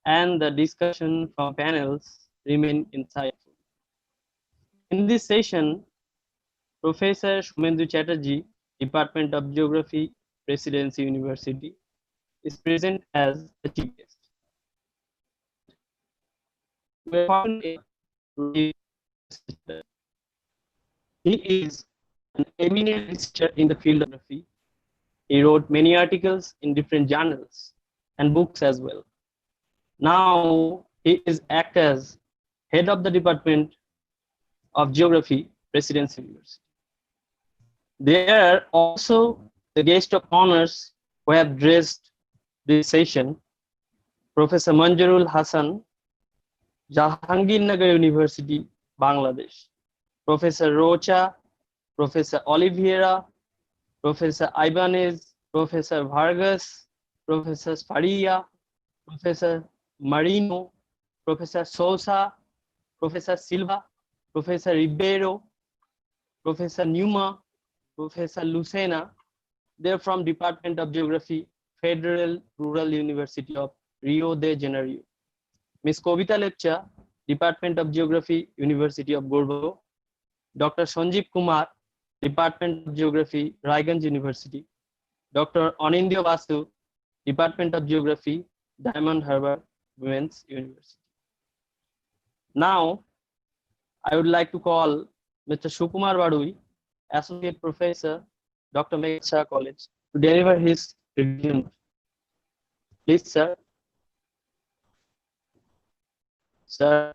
[SPEAKER 16] and the discussion from panels remain insightful. In this session, Professor Shumendu Chatterjee, Department of Geography, Presidency University, is present as the chief guest. We are fortunate to receive he is an eminent researcher in the field of geography. He wrote many articles in different journals and books as well. Now he is act as head of the Department of Geography, Presidency University. There are also the guest of honors who have graced this session, Professor Manjurul Hassan, Jahangirnagar University, Bangladesh, Professor Rocha, Professor Oliveira, Professor Ibanez, Professor Vargas, Professor Faria, Professor Marino, Professor Sosa, Professor Silva, Professor Ribeiro, Professor Numa, Professor Lucena. They're from Department of Geography, Federal Rural University of Rio de Janeiro. Ms. Kavita Lepcha, Department of Geography, University of Gorbado. Dr. Sanjeev Kumar, Department of Geography, Raiganj University. Dr. Anindya Basu, Department of Geography, Diamond Harbour Women's University. Now, I would like to call Mr. Sukumar Badui, Associate Professor, Dr. Megha College, to deliver his review. Please, sir. Sir.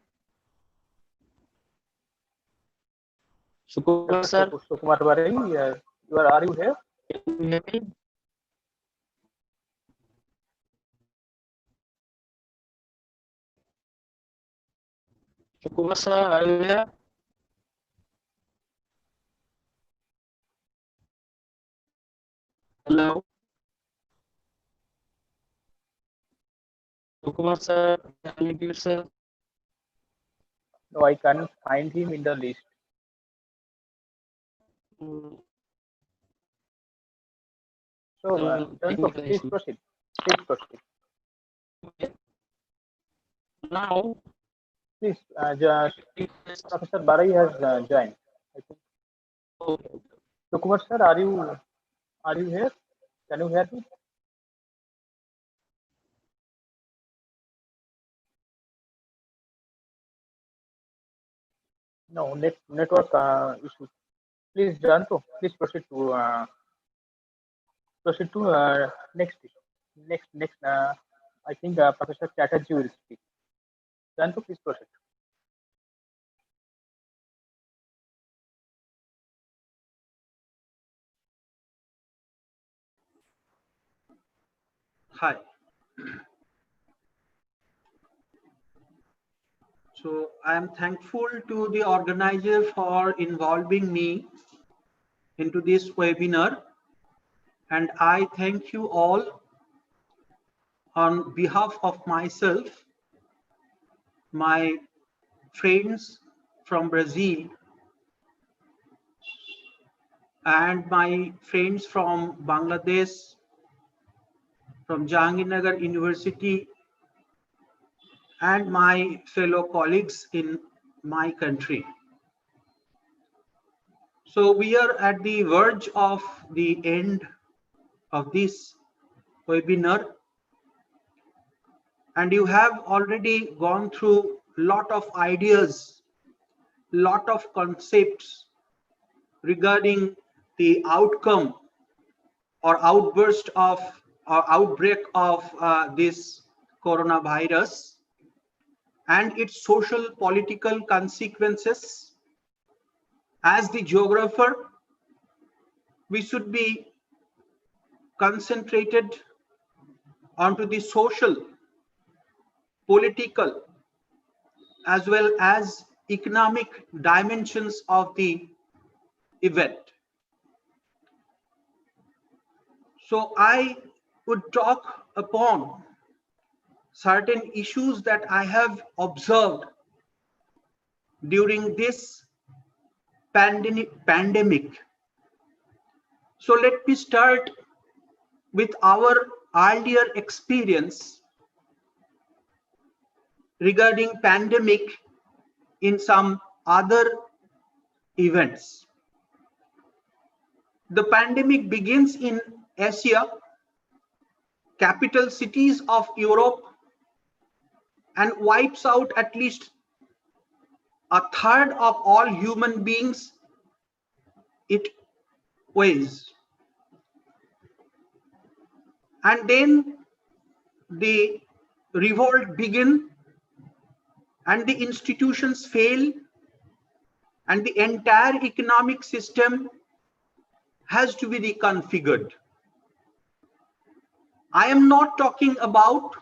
[SPEAKER 16] Sukumar, sir.
[SPEAKER 4] Sukumar Badui, are you here?
[SPEAKER 16] Can you hear me? Sukumar, sir, are you here? Hello. Sukumar, sir, can you give, sir?
[SPEAKER 4] No, I can't find him in the list. So, please proceed. Please proceed.
[SPEAKER 16] Okay. Now,
[SPEAKER 4] please, Professor Barai has joined. I think.
[SPEAKER 16] Okay.
[SPEAKER 4] So, Kumar sir, are you here? Can you hear me? No, network issue. Please, Janto, please proceed to next. I think Professor Chatterjee will speak. Janto, please proceed.
[SPEAKER 22] Hi. So I am thankful to the organizer for involving me into this webinar, and I thank you all on behalf of myself, my friends from Brazil, and my friends from Bangladesh, from Jahangirnagar University, and my fellow colleagues in my country. So we are at the verge of the end of this webinar, and you have already gone through a lot of ideas, lot of concepts regarding the outcome or outburst of or outbreak of this coronavirus and its social political consequences. As the geographer, we should be concentrated onto the social, political, as well as economic dimensions of the event. So I would talk upon certain issues that I have observed during this pandemic. So let me start with our earlier experience regarding pandemic in some other events. The pandemic begins in Asia, capital cities of Europe, and wipes out at least a third of all human beings it weighs. And then the revolt begin, and the institutions fail, and the entire economic system has to be reconfigured. I am not talking about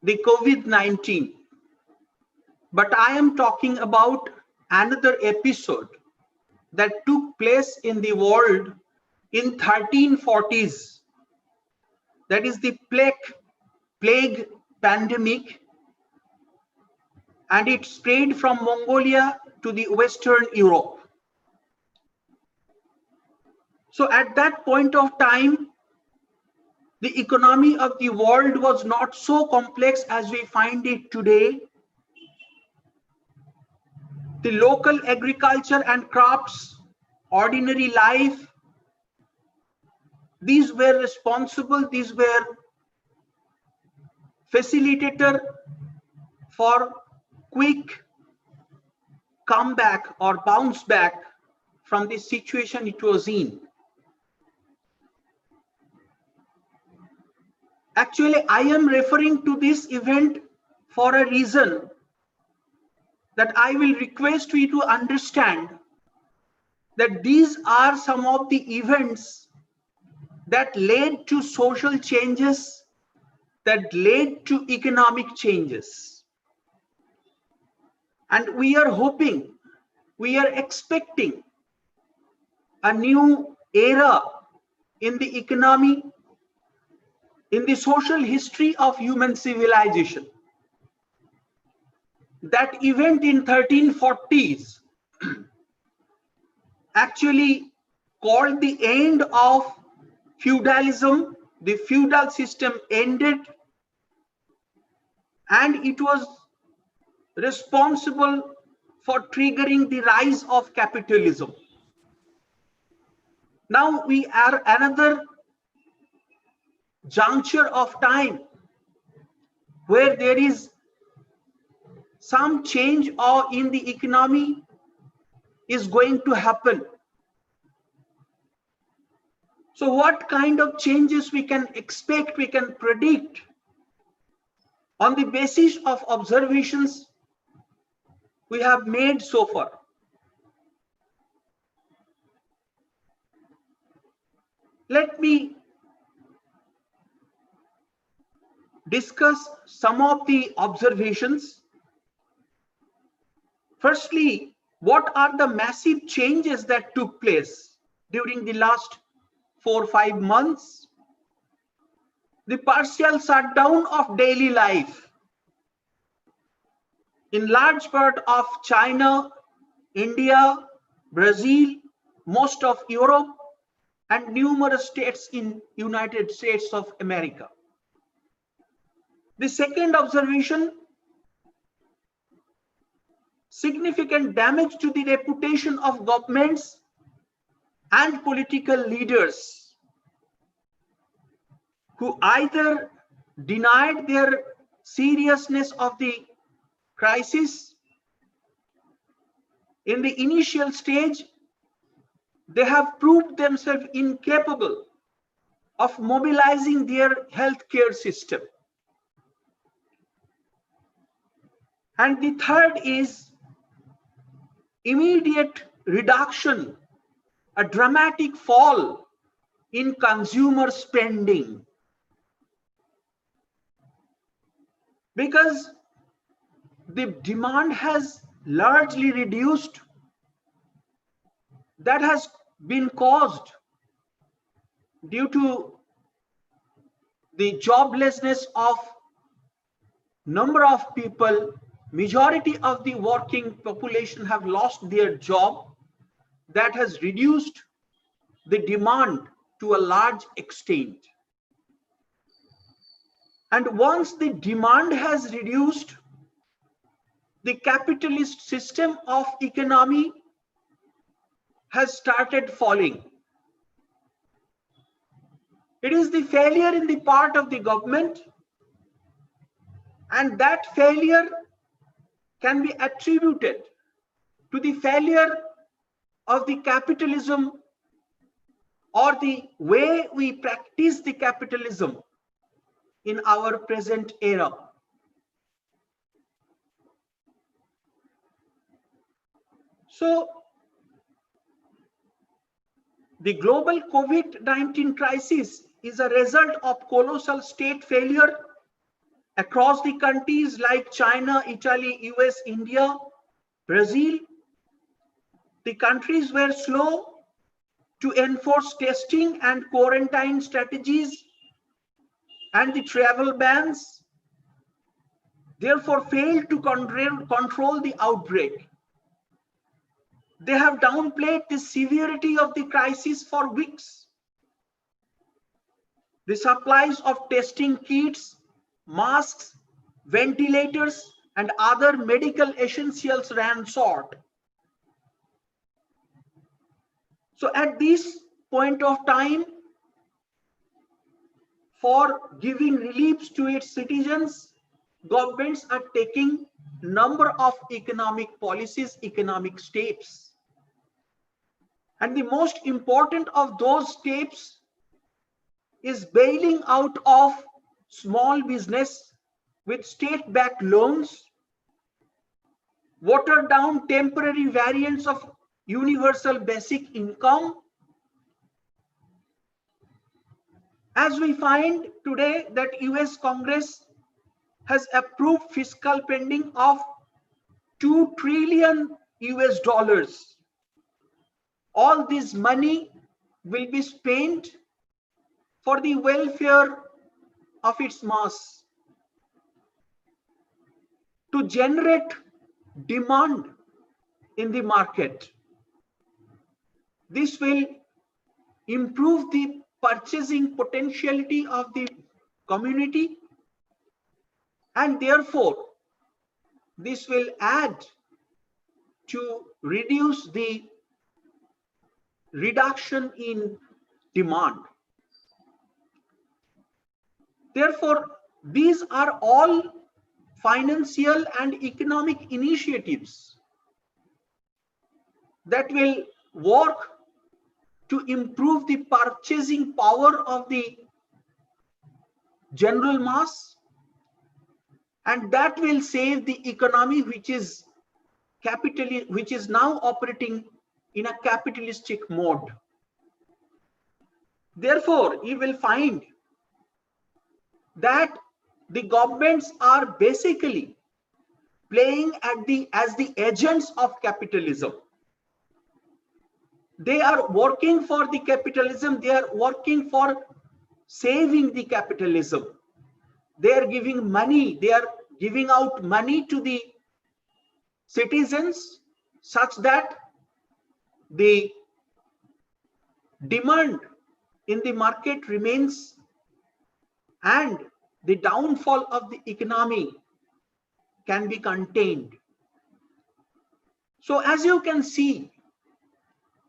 [SPEAKER 22] the COVID-19, but I am talking about another episode that took place in the world in 1340s. That is the plague pandemic, and it spread from Mongolia to the Western Europe. So at that point of time, the economy of the world was not so complex as we find it today. The local agriculture and crops, ordinary life, these were responsible, these were facilitator for quick comeback or bounce back from the situation it was in. Actually, I am referring to this event for a reason that I will request you to understand that these are some of the events that led to social changes, that led to economic changes. And we are hoping, we are expecting a new era in the economy, in the social history of human civilization. That event in 1340s actually called the end of feudalism. The feudal system ended, and it was responsible for triggering the rise of capitalism. Now we are another juncture of time where there is some change in the economy is going to happen. So what kind of changes we can expect, we can predict on the basis of observations we have made so far. Let me discuss some of the observations. Firstly, what are the massive changes that took place during the last 4 or 5 months? The partial shutdown of daily life in large part of China, India, Brazil, most of Europe, and numerous states in United States of America. The second observation, significant damage to the reputation of governments and political leaders who either denied their seriousness of the crisis in the initial stage. They have proved themselves incapable of mobilizing their healthcare system. And the third is immediate reduction, a dramatic fall in consumer spending. Because the demand has largely reduced. That has been caused due to the joblessness of number of people. Majority of the working population have lost their job. That has reduced the demand to a large extent. And once the demand has reduced, the capitalist system of economy has started falling. It is the failure in the part of the government, and that failure can be attributed to the failure of the capitalism or the way we practice the capitalism in our present era. So, the global COVID-19 crisis is a result of colossal state failure across the countries like China, Italy, US, India, Brazil. The countries were slow to enforce testing and quarantine strategies and the travel bans, therefore failed to control the outbreak. They have downplayed the severity of the crisis for weeks. The supplies of testing kits, masks, ventilators, and other medical essentials ran short. So at this point of time, for giving reliefs to its citizens, governments are taking number of economic policies, economic steps. And the most important of those steps is bailing out of small business with state-backed loans, watered down temporary variants of universal basic income. As we find today that US Congress has approved fiscal spending of $2 trillion US. All this money will be spent for the welfare of its mass, to generate demand in the market. This will improve the purchasing potentiality of the community, and therefore this will add to reduce the reduction in demand. Therefore, these are all financial and economic initiatives that will work to improve the purchasing power of the general mass, and that will save the economy, which is now operating in a capitalistic mode. Therefore, you will find that the governments are basically playing as the agents of capitalism. They are working for the capitalism. They are working for saving the capitalism. They are giving money. They are giving out money to the citizens such that the demand in the market remains and the downfall of the economy can be contained. So as you can see,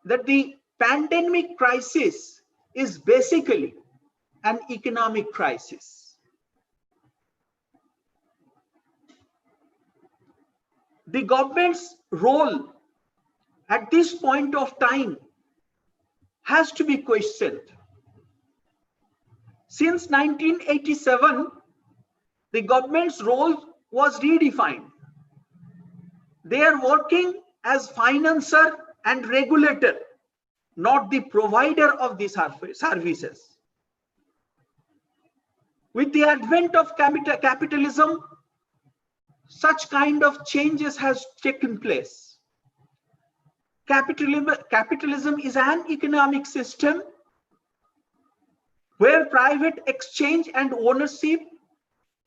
[SPEAKER 22] that the pandemic crisis is basically an economic crisis. The government's role at this point of time has to be questioned. Since 1987, the government's role was redefined. They are working as financer and regulator, not the provider of the services. With the advent of capitalism, such kind of changes has taken place. Capitalism is an economic system where private exchange and ownership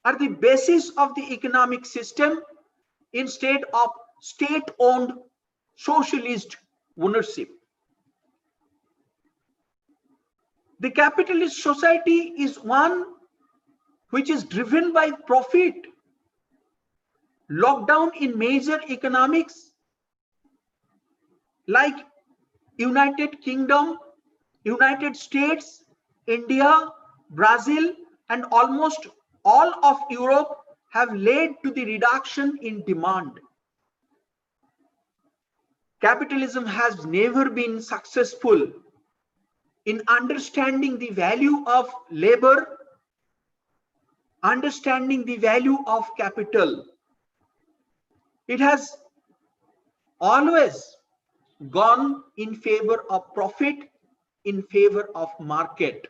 [SPEAKER 22] are the basis of the economic system instead of state-owned socialist ownership. The capitalist society is one which is driven by profit. Lockdown in major economics like United Kingdom, United States, India, Brazil, and almost all of Europe have led to the reduction in demand. Capitalism has never been successful in understanding the value of labor, understanding the value of capital. It has always gone in favor of profit, in favor of market.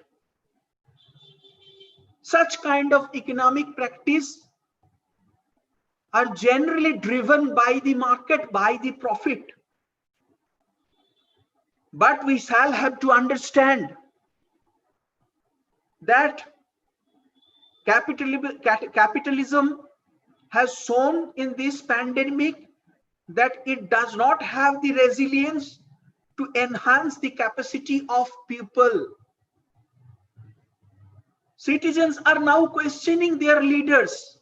[SPEAKER 22] Such kind of economic practice are generally driven by the market, by the profit. But we shall have to understand that capitalism has shown in this pandemic that it does not have the resilience to enhance the capacity of people. Citizens are now questioning their leaders.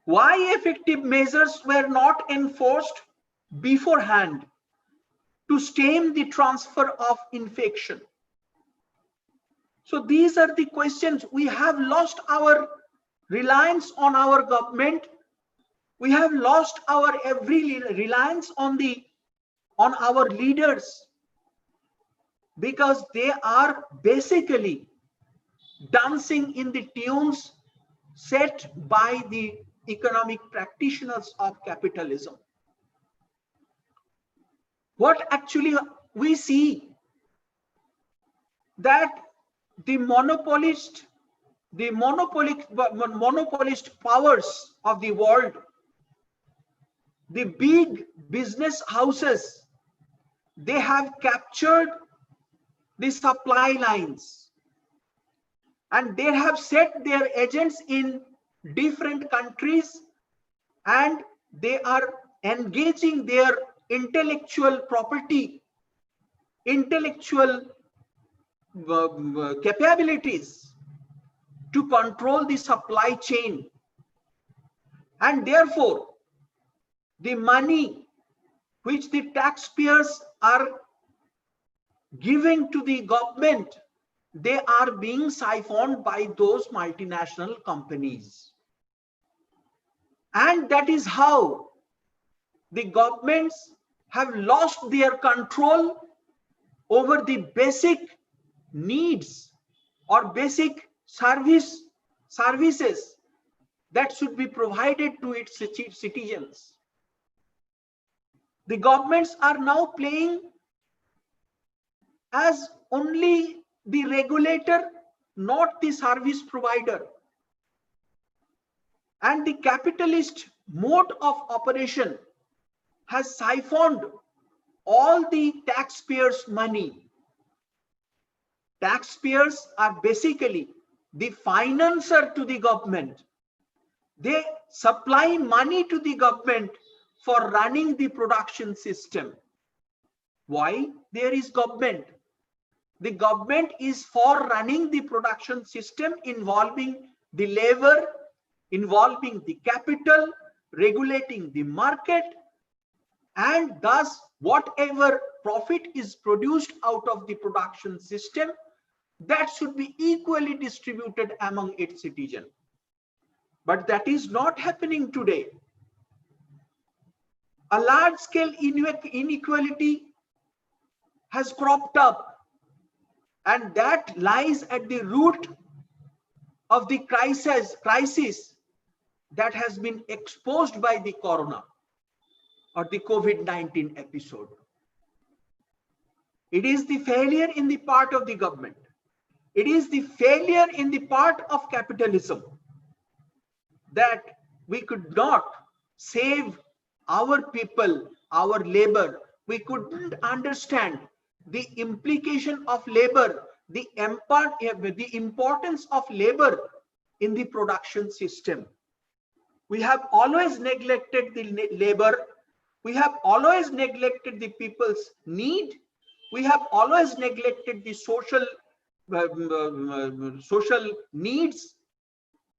[SPEAKER 22] Why effective measures were not enforced beforehand to stem the transfer of infection? So these are the questions. We have lost our reliance on our government. We have lost our every reliance on our leaders, because they are basically dancing in the tunes set by the economic practitioners of capitalism. What actually we see that the monopolist powers of the world, the big business houses, they have captured the supply lines and they have set their agents in different countries, and they are engaging their intellectual property, intellectual capabilities to control the supply chain. And therefore, the money which the taxpayers are giving to the government, they are being siphoned by those multinational companies. And that is how the governments have lost their control over the basic needs or basic services that should be provided to its citizens. The governments are now playing as only the regulator, not the service provider. And the capitalist mode of operation has siphoned all the taxpayers' money. Taxpayers are basically the financer to the government. They supply money to the government for running the production system. Why there is government? The government is for running the production system involving the labor, involving the capital, regulating the market, and thus whatever profit is produced out of the production system, that should be equally distributed among its citizens. But that is not happening today. A large-scale inequality has cropped up, and that lies at the root of the crisis that has been exposed by the corona or the COVID-19 episode. It is the failure in the part of the government. It is the failure in the part of capitalism that we could not save our people, our labor. We couldn't understand the implication of labor, the importance of labor in the production system. We have always neglected the labor. We have always neglected the people's need. We have always neglected the social needs,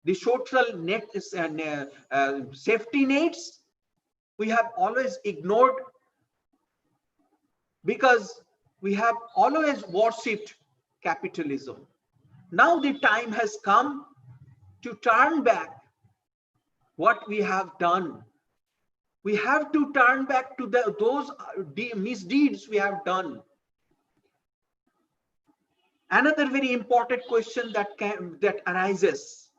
[SPEAKER 22] the social net safety nets. We have always ignored, because we have always worshipped capitalism. Now the time has come to turn back what we have done. We have to turn back to those misdeeds we have done. Another very important question that arises,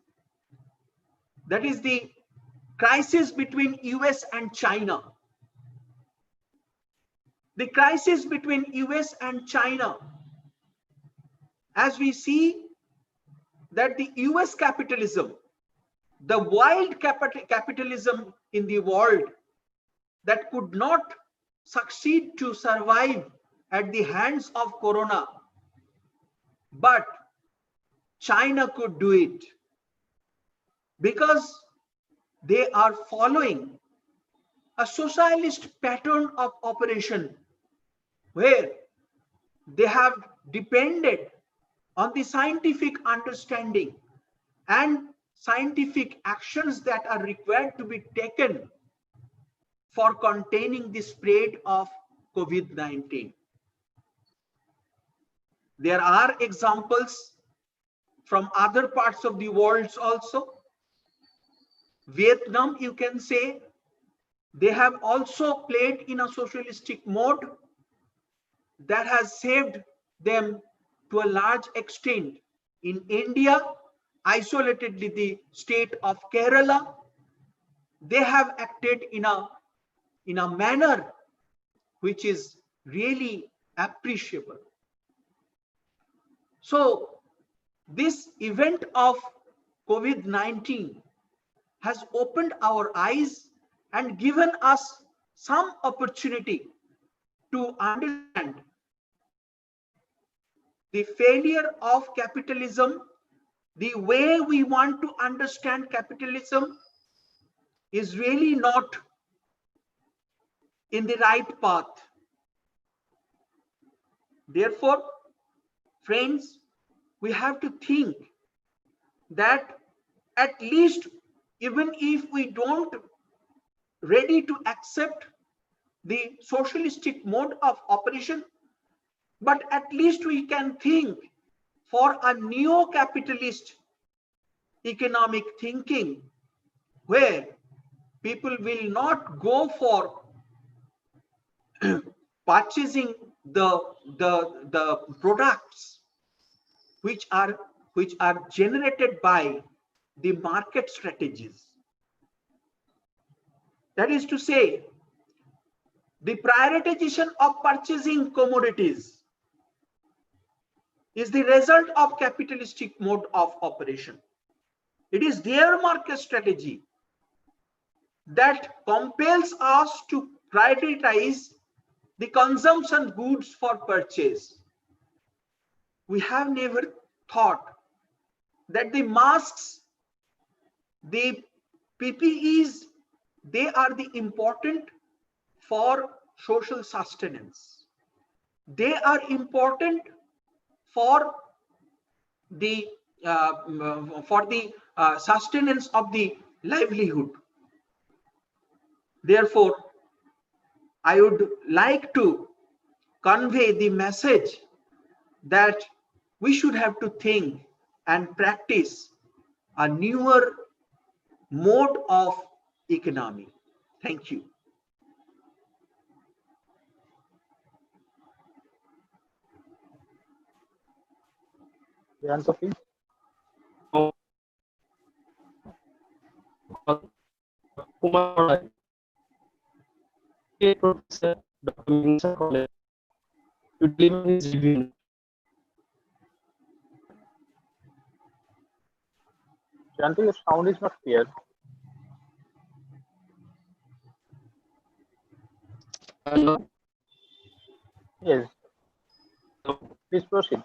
[SPEAKER 22] that is the crisis between US and China. The crisis between US and China, as we see that the US capitalism, the wild capitalism in the world that could not succeed to survive at the hands of Corona, but China could do it because they are following a socialist pattern of operation where they have depended on the scientific understanding and scientific actions that are required to be taken for containing the spread of COVID-19. There are examples from other parts of the world also. Vietnam, you can say, they have also played in a socialistic mode that has saved them to a large extent. In India, isolatedly the state of Kerala, they have acted in a manner which is really appreciable. So this event of COVID-19 has opened our eyes and given us some opportunity to understand the failure of capitalism. The way we want to understand capitalism is really not in the right path. Therefore, friends, we have to think that at least, even if we don't ready to accept the socialistic mode of operation, but at least we can think for a neo-capitalist economic thinking where people will not go for purchasing the products which are generated by the market strategies. That is to say, the prioritization of purchasing commodities is the result of capitalistic mode of operation. It is their market strategy that compels us to prioritize the consumption goods for purchase. We have never thought that the masks, the PPEs, they are the important for social sustenance. They are important for the sustenance of the livelihood. Therefore, I would like to convey the message that we should have to think and practice a newer mode of economy. Thank you.
[SPEAKER 4] Jan Sophie.
[SPEAKER 16] Kumar, Professor Dr. Minsa College, to deliver his review.
[SPEAKER 4] Janti, your sound is not clear.
[SPEAKER 16] Hello.
[SPEAKER 4] Yes. Please proceed.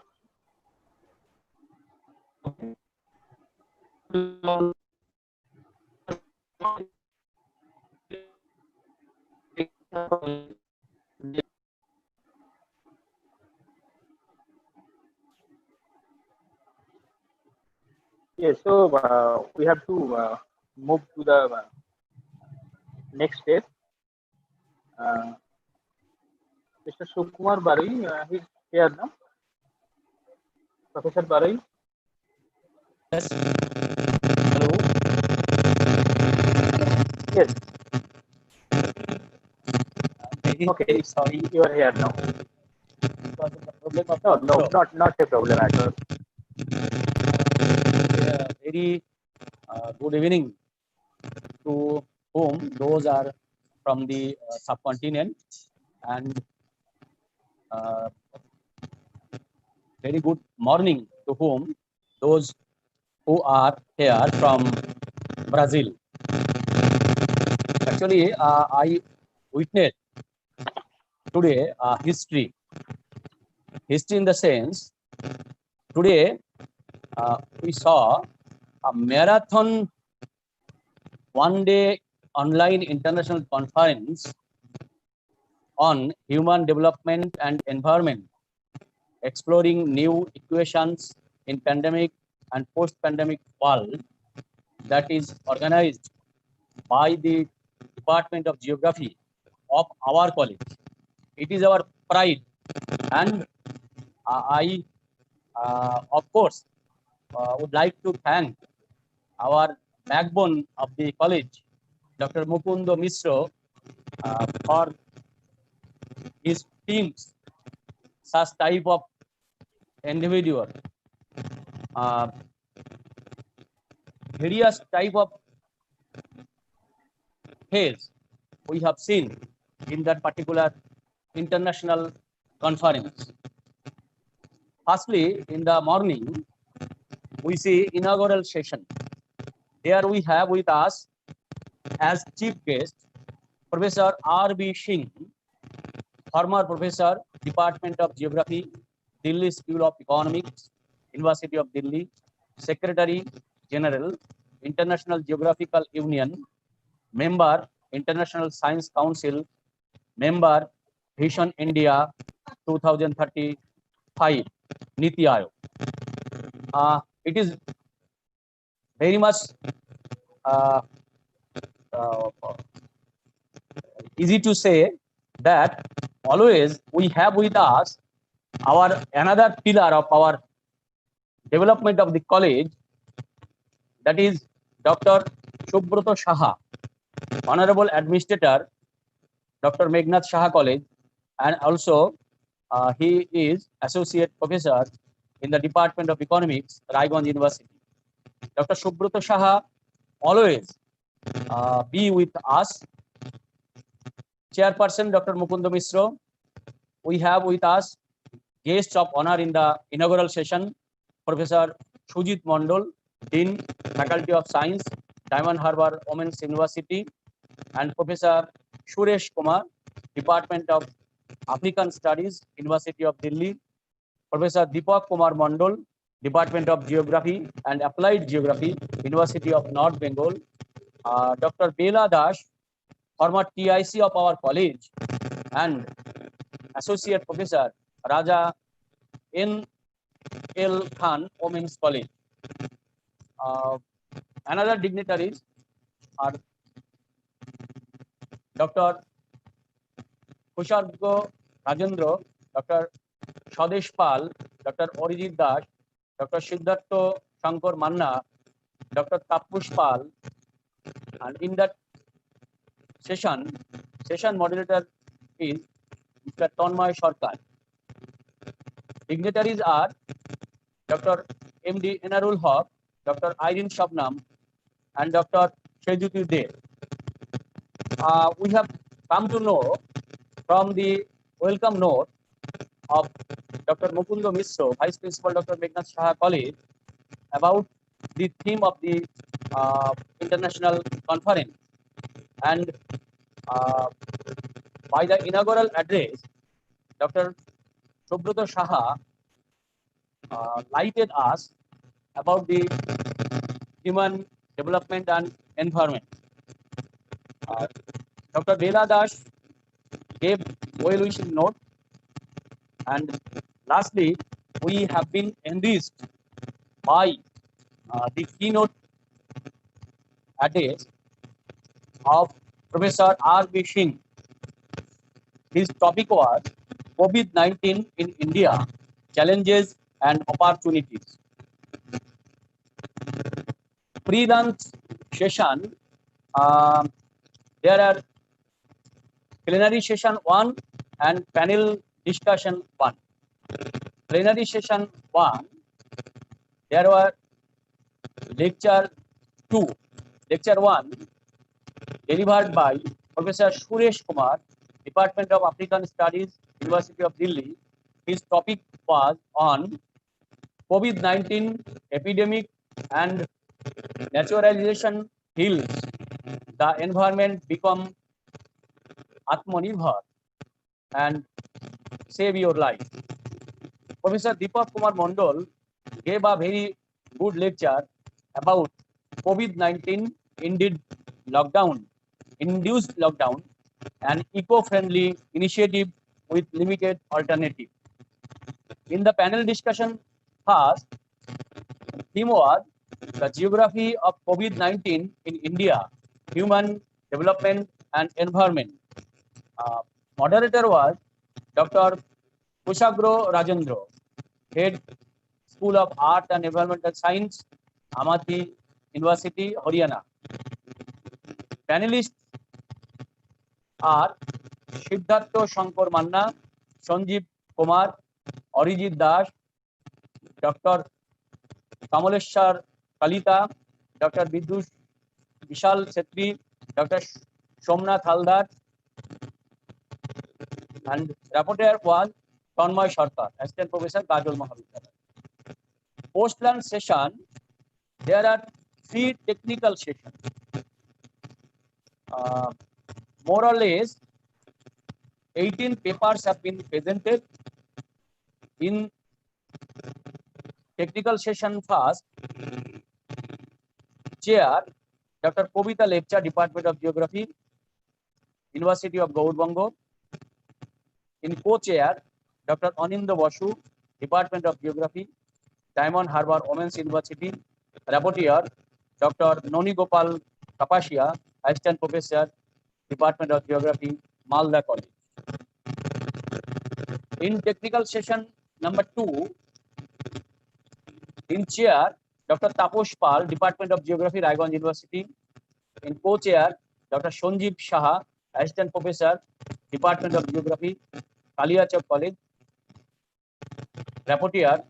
[SPEAKER 4] Yes, so we have to move to the next step. Mr. Sukumar Barai, he's here now. Professor Barai.
[SPEAKER 8] Yes. Hello.
[SPEAKER 4] Yes.
[SPEAKER 8] Okay. Sorry.
[SPEAKER 4] You are here now. No, not a problem at all.
[SPEAKER 8] Very good evening to whom those are from the subcontinent, and very good morning to whom those who are here from Brazil. Actually, I witnessed today history in the sense, today we saw a marathon one-day online international conference on human development and environment, exploring new equations in pandemic and post-pandemic world, that is organized by the Department of Geography of our college. It is our pride, and I, of course, would like to thank our backbone of the college, Dr. Mukundo Misro, for his teams, such type of individual, various type of phase we have seen in that particular international conference. Firstly, in the morning, we see inaugural session. Here we have with us as chief guest Professor R.B. Singh, former professor, Department of Geography, Delhi School of Economics, University of Delhi, Secretary General, International Geographical Union, member, International Science Council, member, Vision India 2035, Niti Aayog. It is very much easy to say that always we have with us our another pillar of our development of the college, that is Dr. Subroto Saha, Honorable Administrator, Dr. Meghnad Saha College, and also he is Associate Professor in the Department of Economics, Raiganj University. Dr. Subroto Saha always be with us. Chairperson Dr. Mukundo Misro. We have with us guests of honor in the inaugural session, Professor Sujit Mondol, Dean, Faculty of Science, Diamond Harbour Women's University, and Professor Suresh Kumar, Department of African Studies, University of Delhi, Professor Deepak Kumar Mondol, Department of Geography and Applied Geography, University of North Bengal, Dr. Bela Das, former TIC of our college, and Associate Professor Raja N. L. Khan, Women's College. Another dignitaries are Dr. Kushargo Rajendra, Dr. Swadesh Pal, Dr. Orijit Das, Dr. Siddhartha Shankar Manna, Dr. Tapush Pal, and in that session moderator is Mr. Tanmay Sarkar. Dignitaries are Dr. M.D. Enarul Haq, Dr. Irene Shabnam, and Dr. Shejuti De. We have come to know from the welcome note of Dr. Mukundo Misro, Vice Principal Dr. Meghnad Saha College, about the theme of the international conference, and by the inaugural address, Dr. Subroto Saha lighted us about the human development and environment. Dr. Bela Das gave well-wishing note, and lastly, we have been enriched by the keynote address of Professor R.B. Singh. His topic was COVID-19 in India, Challenges and Opportunities. Pre-lunch session, there are plenary session 1 and panel discussion 1. Plenary session 1, there were lecture 2. Lecture 1 delivered by Professor Suresh Kumar, Department of African Studies, University of Delhi. His topic was on COVID-19 epidemic and naturalization heals the environment, become Atmanirbhar and save your life. Professor Deepak Kumar Mondal gave a very good lecture about COVID-19 induced lockdown, an eco-friendly initiative with limited alternative. In the panel discussion, first theme was the geography of COVID-19 in India, human development and environment. Moderator was Dr. Kushagro Rajendra, Head School of Art and Environmental Science, Amati University, Haryana. Panelists are Siddhartha Shankar Manna, Sanjeev Kumar, Arijit Das, Dr. Kamaleshwar Kalita, Dr. Vidush Vishal Setri, Dr. Somnath Haldar, and rapporteur was Tanmay Sarkar, Assistant Professor, Kajol Mahavidyalaya. Post-lunch session, there are 3 technical sessions. More or less, 18 papers have been presented. In technical session first, chair Dr. Kobita Lepcha, Department of Geography, University of Gaurbango. In co-chair, Dr. Anindo Basu, Department of Geography, Diamond Harbour Women's University. Rapporteur, Dr. Noni Gopal Kapasia, Assistant Professor, Department of Geography, Malda College. In technical session number 2, in chair, Dr. Taposh Pal, Department of Geography, Raiganj University. In co-chair, Dr. Sanjeev Saha, Assistant Professor, Department of Geography, Kaliachowk College. Rapporteur,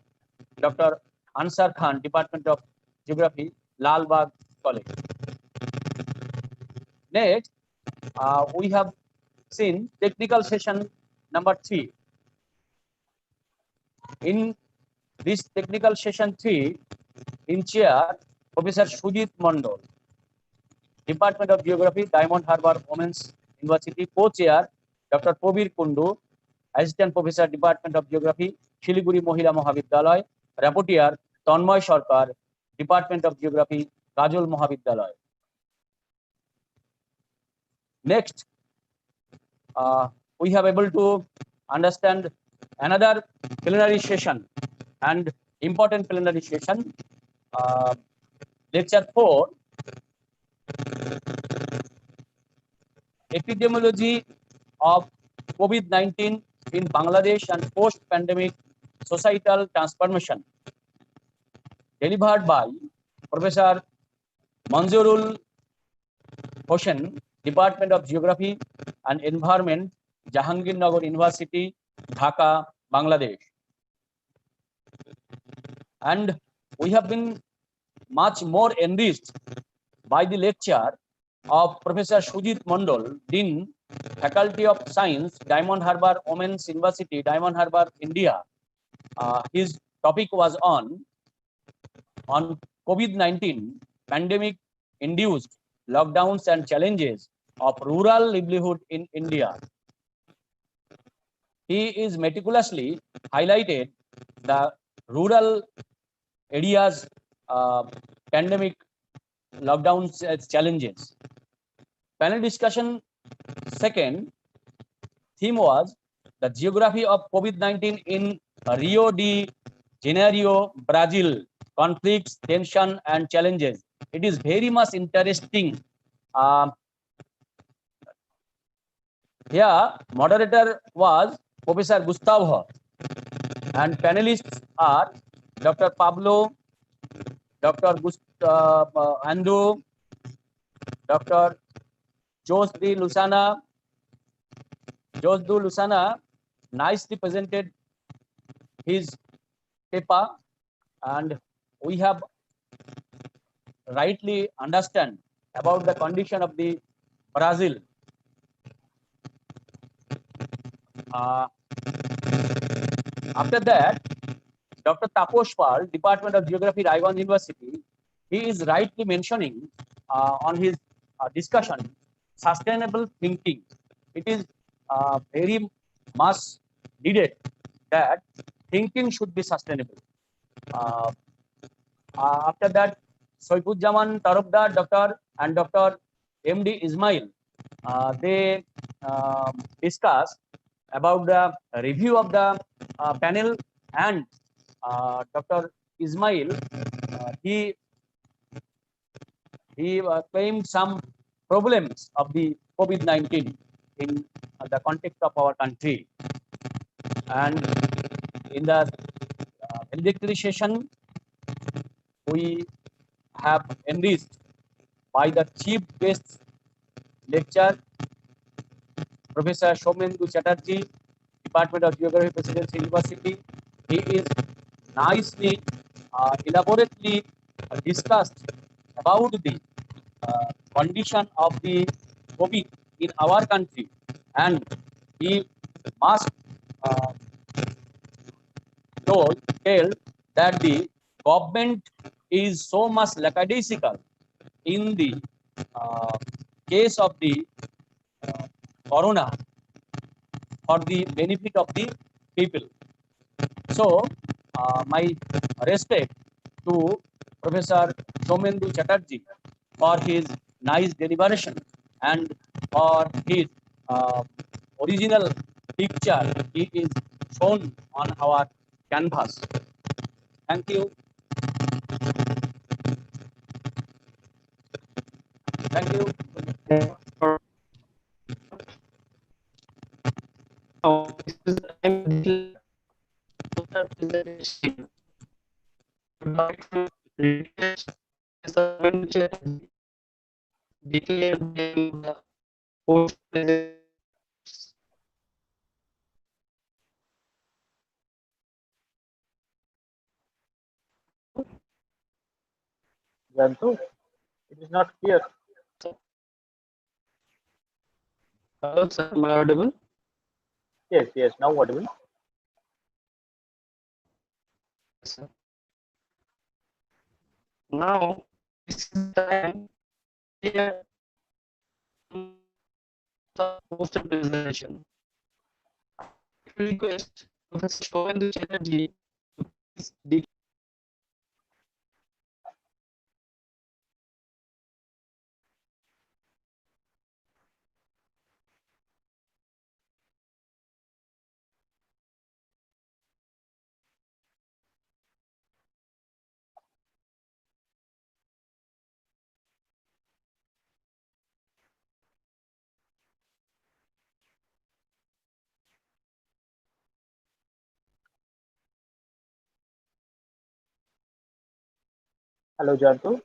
[SPEAKER 8] Dr. Ansar Khan, Department of Geography, Lal Bagh College. Next, we have seen technical session number 3. In this technical session 3, in chair, Professor Sujit Mondal, Department of Geography, Diamond Harbour Women's University. Co-chair, Dr. Probir Kundu, Assistant Professor, Department of Geography, Shiliguri Mohila Mahavidyalaya. Rapporteur, Tanmay Sarkar, Department of Geography, Kajol Mahavidyalaya. Next, we have able to understand another plenary session and important plenary session, lecture 4, epidemiology of COVID-19 in Bangladesh and post-pandemic societal transformation, delivered by Professor Manzurul Hossain, Department of Geography and Environment, Jahangirnagar University, Dhaka, Bangladesh. And we have been much more enriched by the lecture of Professor Sujit Mondal, Dean, Faculty of Science, Diamond Harbour Women's University, Diamond Harbour, India. His topic was on COVID-19 pandemic-induced lockdowns and challenges of rural livelihood in India. he is meticulously highlighted the rural areas pandemic lockdown challenges. Panel discussion second theme was the geography of COVID-19 in Rio de Janeiro, Brazil, conflicts, tension, and challenges. It is very much interesting. Here, moderator was Professor Gustavo, and panelists are Dr. Pablo, Dr. Andrew, Dr. Josdu Lusana nicely presented his paper, and we have rightly understand about the condition of the Brazil. After that, Dr. Taposh Pal, Department of Geography, Raiwan University, he is rightly mentioning on his discussion sustainable thinking. It is very much needed that thinking should be sustainable. After that, Soifuzzaman Tarokdar, Dr. and Dr. M.D. Ismail, they discussed about the review of the panel, and Dr. Ismail, he claimed some problems of the COVID-19 in the context of our country. And in the valedictory session, we have enriched by the chief guest lecturer, Professor Somendu Chatterjee, Department of Geography, Presidency University. He is nicely, elaborately discussed about the condition of the COVID in our country, and he must tell that the government is so much lackadaisical in the case of the corona for the benefit of the people. So, my respect to Professor Somendu Chatterjee for his nice deliberation and for his original picture he is shown on our canvas. Thank you. Thank you.
[SPEAKER 4] Jantu, it is not clear.
[SPEAKER 16] Hello, sir. Am I audible?
[SPEAKER 4] Yes, yes, now audible.
[SPEAKER 16] Sir. Now, this is the time here the poster presentation. I request Professor Somendu Chatterjee to please declare.
[SPEAKER 4] Hello, Jantu.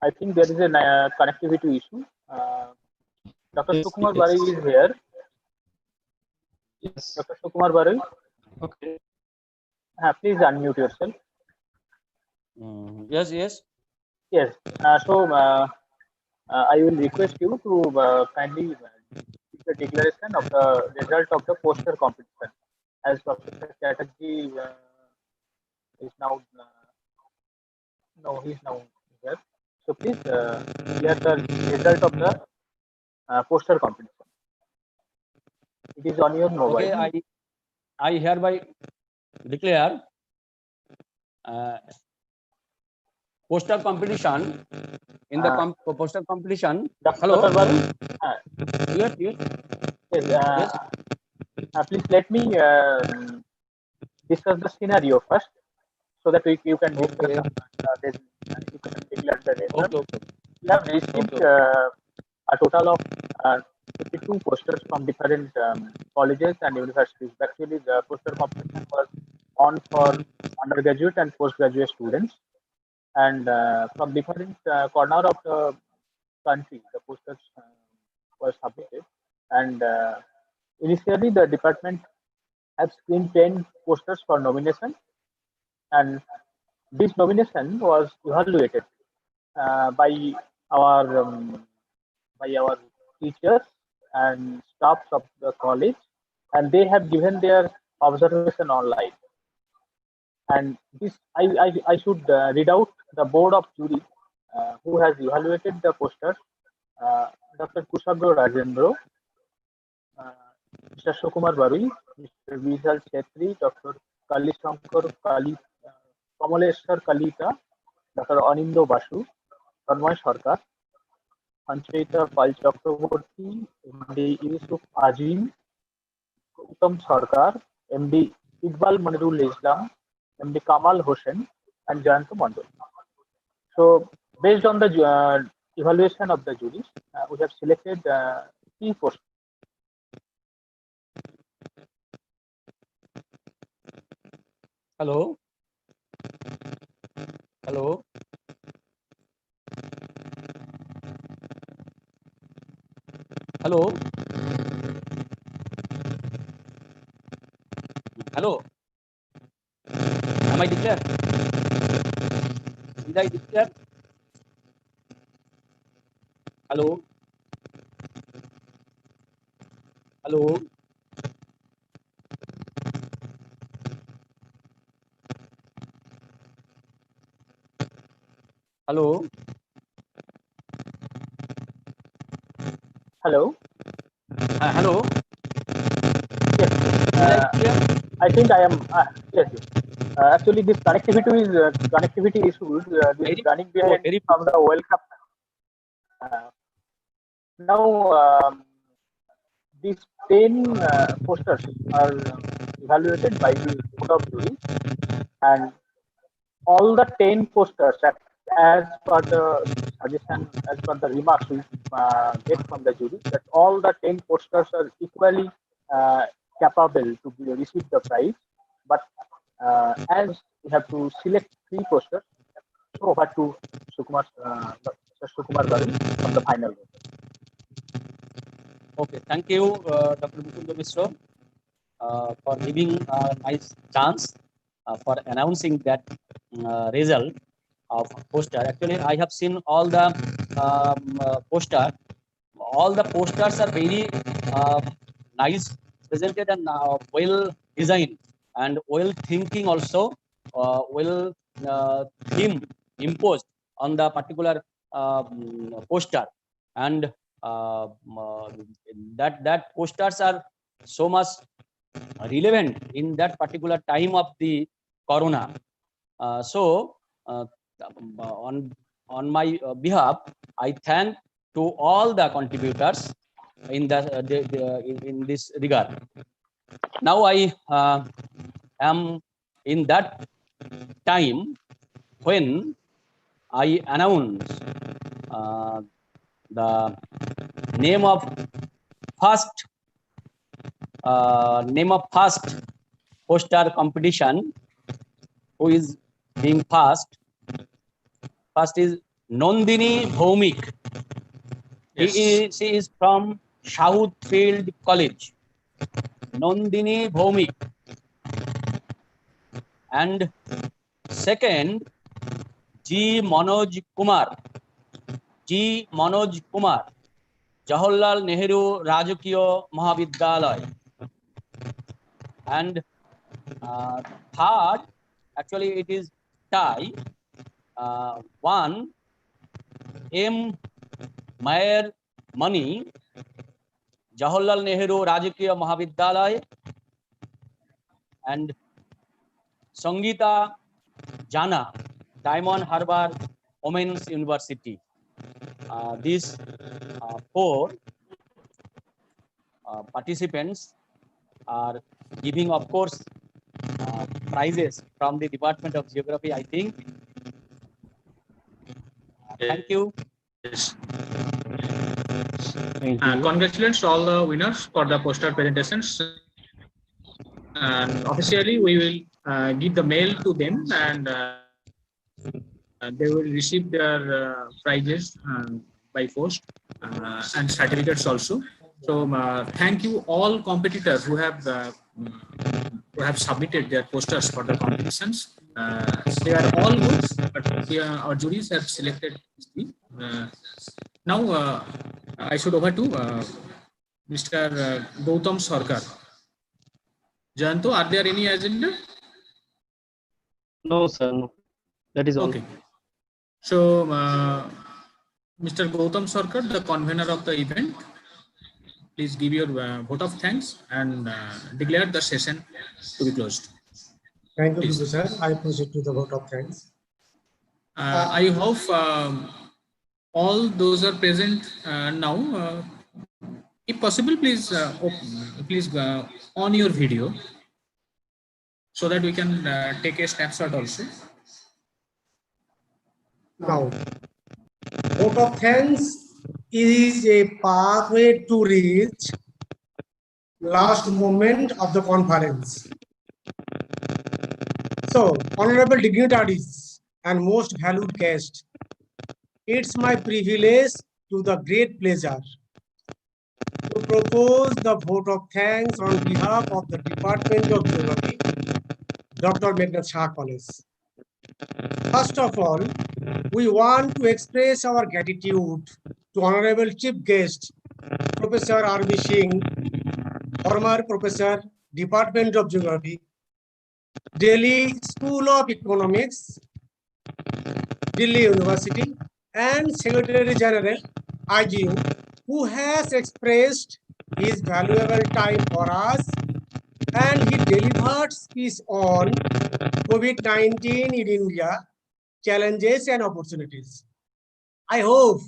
[SPEAKER 4] I think there is a connectivity issue. Dr.
[SPEAKER 16] Yes,
[SPEAKER 4] Sukumar
[SPEAKER 16] yes.
[SPEAKER 4] Bari is here.
[SPEAKER 16] Yes.
[SPEAKER 4] Dr. Sukumar Bari,
[SPEAKER 16] Okay.
[SPEAKER 4] please unmute yourself.
[SPEAKER 8] Yes, yes.
[SPEAKER 4] Yes. I will request you to kindly give the declaration of the result of the poster competition, as Professor Chatterjee is now no, he is now here. So please declare the result of the poster competition. It is on your mobile.
[SPEAKER 8] Okay, I hereby declare poster competition. In the poster competition. Hello.
[SPEAKER 4] Dr. Varun?
[SPEAKER 8] Yes, yes.
[SPEAKER 4] Yes, please let me discuss the scenario first, so that you can discuss. You can declare the result.
[SPEAKER 8] Okay.
[SPEAKER 4] We have received a total of 52 posters from different colleges and universities. Actually, the poster competition was on for undergraduate and postgraduate students, and from different corner of the country, the posters were submitted. And initially, the department has screened 10 posters for nomination, and this nomination was evaluated by our teachers and staffs of the college, and they have given their observation online. And this, I should read out the board of jury who has evaluated the posters: Dr. Kushabro Rajendra, Mr. Sukumar Barui, Mr. Vishal Chetri, Dr. Kali Shankar Kamaleshwar Kalita, Dr. Anindo Basu, Tanmay Sarkar, Sanchita Pal Chakraborty, MD Yusuf Azim, Uttam Sarkar, MD Iqbal Manirul Islam, MD Kamal Hossain, and Jayanto Mandal. So, based on the evaluation of the juries, we have selected 3 posters.
[SPEAKER 8] Hello. Hello. Hello. Hello. Am I declared? Did I declare? Hello. Hello. Hello.
[SPEAKER 4] Hello.
[SPEAKER 8] Hello.
[SPEAKER 4] Yes. I think I am. Yes. Actually, this connectivity issues. This is running behind from the World Cup. Now, these 10 posters are evaluated by the board of jury, and all the 10 posters, as per the suggestion, as per the remarks we get from the jury, that all the 10 posters are equally capable to receive the prize. But as we have to select 3 posters, so over to Sukumar Baru from the final.
[SPEAKER 8] Okay, thank you, Dr. Mukunda Mishra, for giving a nice chance for announcing that result of poster. Actually, I have seen all the poster. All the posters are very nice presented and well designed and well thinking also, well theme imposed on the particular poster, and that posters are so much relevant in that particular time of the corona. So on my behalf, I thank to all the contributors in in this regard. Now I am in that time when I announce the name of first poster competition. Who is being first? First is Nandini Bhaumik.
[SPEAKER 18] Yes.
[SPEAKER 8] She is from Southfield College. Nandini Bhaumik. And second, G. Manoj Kumar. G. Manoj Kumar, Jawaharlal Nehru Rajakiya Mahavidyalaya. And third, actually it is tie. One, M. Mayer Mani, Jawaharlal Nehru Rajakiya Mahavidyalaya, and Sangeeta Jana, Diamond Harbour Women's University. These 4 participants are giving, of course, prizes from the Department of Geography, I think. Thank you.
[SPEAKER 5] Yes. Congratulations to all the winners for the poster presentations. And officially, we will give the mail to them, and they will receive their prizes by post and certificates also. So thank you all competitors who have submitted their posters for the competitions. They are all good, but our juries have selected 3. Now I should over to Mr. Gautam Sarkar. Jayanto, are there any agenda?
[SPEAKER 16] No, sir. No. That is all.
[SPEAKER 5] Okay. So, Mr. Gautam Sarkar, the convener of the event, please give your vote of thanks and declare the session to be closed.
[SPEAKER 11] Thank you, sir. I proceed to the vote of thanks.
[SPEAKER 5] I hope all those are present now. If possible, please on your video so that we can take a snapshot also.
[SPEAKER 11] Now, vote of thanks is a pathway to reach last moment of the conference. So, honorable dignitaries and most valued guests, it's my privilege to the great pleasure to propose the vote of thanks on behalf of the Department of Geography, Dr. Meghnad Shah College. First of all, we want to express our gratitude to Honorable Chief Guest, Professor R.B. Singh, former Professor, Department of Geography, Delhi School of Economics, Delhi University, and Secretary General, IGU, who has expressed his valuable time for us, and he delivered speech on COVID-19 in India, challenges and opportunities. I hope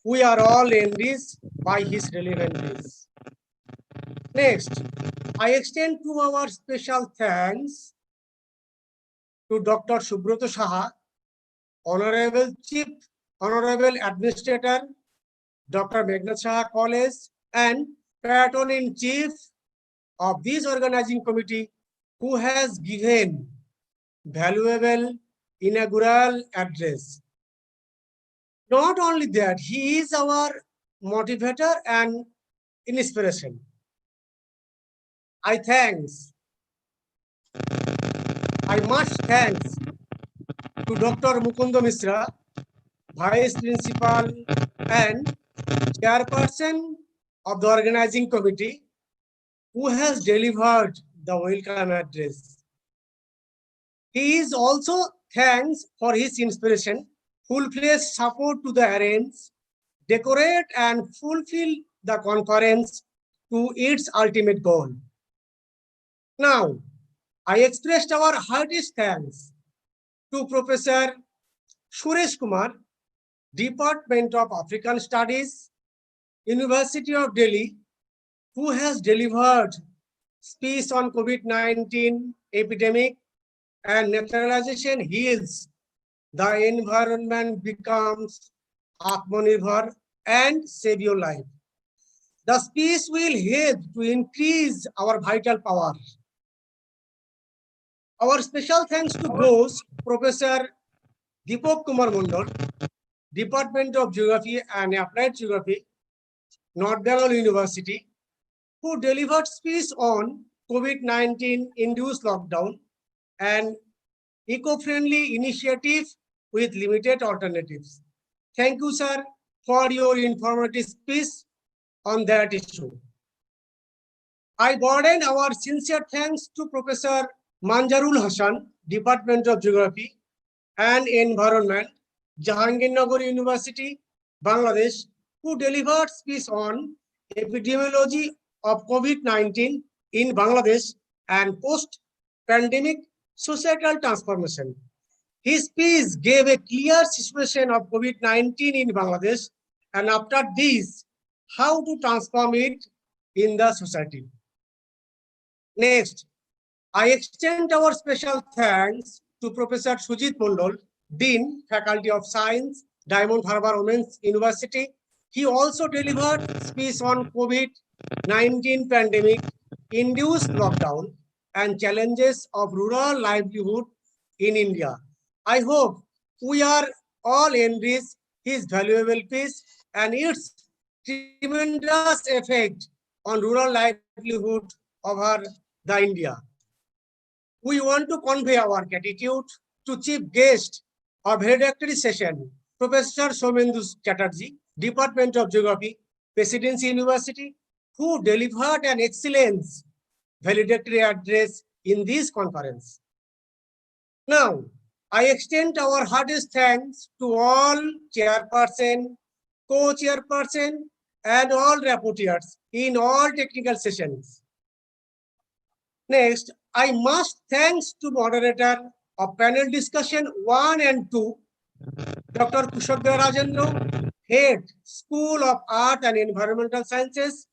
[SPEAKER 11] we are all enriched by his relevant views. Next, I extend to our special thanks to Dr. Subroto Saha, Honorable Administrator, Dr. Meghnad Shah College, and Patron-in-Chief of this organizing committee, who has given valuable inaugural address. Not only that, he is our motivator and inspiration. I must thanks to Dr. Mukunda Misra, Vice Principal and Chairperson of the organizing committee, who has delivered the welcome address. He is also thanks for his inspiration, full-fledged support to the arrange, decorate and fulfill the conference to its ultimate goal. Now, I expressed our heartiest thanks to Professor Suresh Kumar, Department of African Studies, University of Delhi, who has delivered speech on COVID-19 epidemic and naturalization heals, the environment becomes Atmanirbhar and save your life. The speech will help to increase our vital power. Our special thanks to goes Professor Deepak Kumar Mondal, Department of Geography and Applied Geography, North Bengal University, who delivered speech on COVID-19 induced lockdown and eco-friendly initiative with limited alternatives. Thank you, sir, for your informative speech on that issue. I broaden our sincere thanks to Professor Manjarul Hasan, Department of Geography and Environment, Jahangirnagar University, Bangladesh, who delivered speech on Epidemiology of COVID-19 in Bangladesh and Post-Pandemic Societal Transformation. His speech gave a clear situation of COVID-19 in Bangladesh and after this, how to transform it in the society. Next, I extend our special thanks to Professor Sujit Mondol, Dean, Faculty of Science, Diamond Harbour Women's University. He also delivered speech on COVID-19 pandemic, induced lockdown, and challenges of rural livelihood in India. I hope we are all enriched his valuable speech and its tremendous effect on rural livelihood over the India. We want to convey our gratitude to chief guest of valedictory session, Professor Somendu Chatterjee, Department of Geography, Presidency University, who delivered an excellent valedictory address in this conference. Now, I extend our heartiest thanks to all chairperson, co-chairperson, and all rapporteurs in all technical sessions. Next, I must thanks to moderator of panel discussion 1 and 2, Dr. Kushagya Rajendra, Head, School of Art and Environmental Sciences,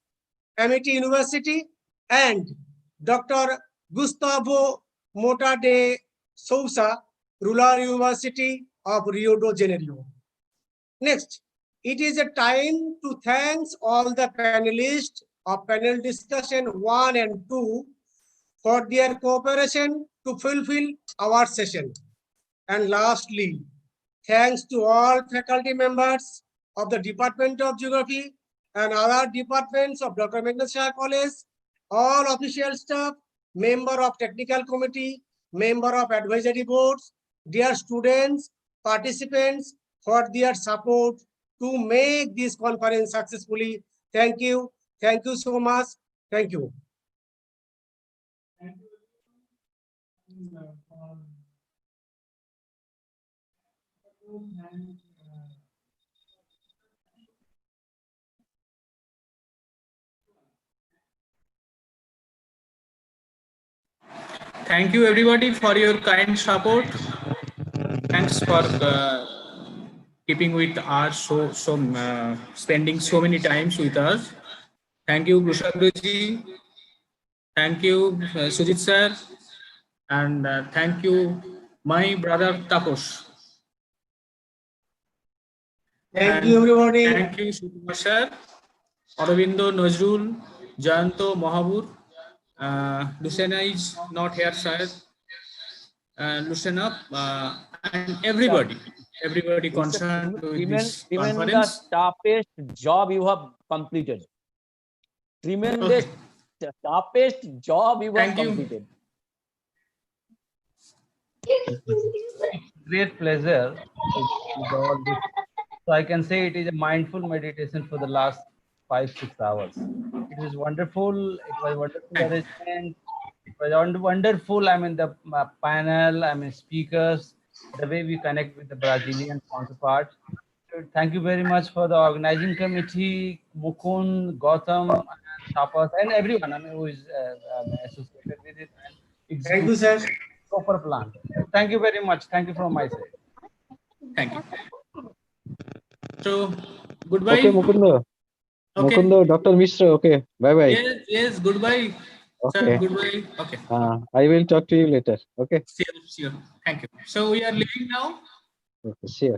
[SPEAKER 11] Amity University, and Dr. Gustavo Mota de Sousa, Rural University of Rio de Janeiro. Next, it is a time to thank all the panelists of panel discussion 1 and 2 for their cooperation to fulfill our session. And lastly, thanks to all faculty members of the Department of Geography and other departments of Dr. Meghnad Shaha College, all official staff, member of technical committee, member of advisory boards, dear students, participants for their support to make this conference successfully. Thank you. Thank you so much. Thank you.
[SPEAKER 5] Thank you everybody for your kind support. Thanks for keeping with us, spending so many times with us. Thank you, Kushagya. Thank you, Sujit sir, and thank you, my brother Taposh.
[SPEAKER 11] Thank you, everybody.
[SPEAKER 5] Thank you, Sukumar sir, Aurobindo, Nazrul, Jayanto, Mahabur. Lucena is not here, sir. Lucena and everybody concerned with this conference.
[SPEAKER 8] The toughest job you have completed. Tremendous, toughest job you have completed.
[SPEAKER 9] Great pleasure with all this. So I can say it is a mindful meditation for the last 5-6 hours. It is wonderful. It was wonderful arrangement. It was wonderful. I mean the panel. I mean speakers. The way we connect with the Brazilian counterpart. So thank you very much for the organizing committee, Mukund, Gautam, and Tapas, and everyone. I mean who is associated with it. And
[SPEAKER 11] thank you, sir.
[SPEAKER 9] Proper plan. Thank you very much. Thank you from my side.
[SPEAKER 5] Thank you. So goodbye.
[SPEAKER 14] Okay, Mukunda.
[SPEAKER 5] Okay.
[SPEAKER 14] Mukunda, Dr. Mishra. Okay, bye bye.
[SPEAKER 5] Yes. Goodbye.
[SPEAKER 14] Okay.
[SPEAKER 5] Sir, goodbye. Okay.
[SPEAKER 14] I will talk to you later. Okay.
[SPEAKER 5] See you. Thank you. So we are leaving now.
[SPEAKER 14] Okay. See you.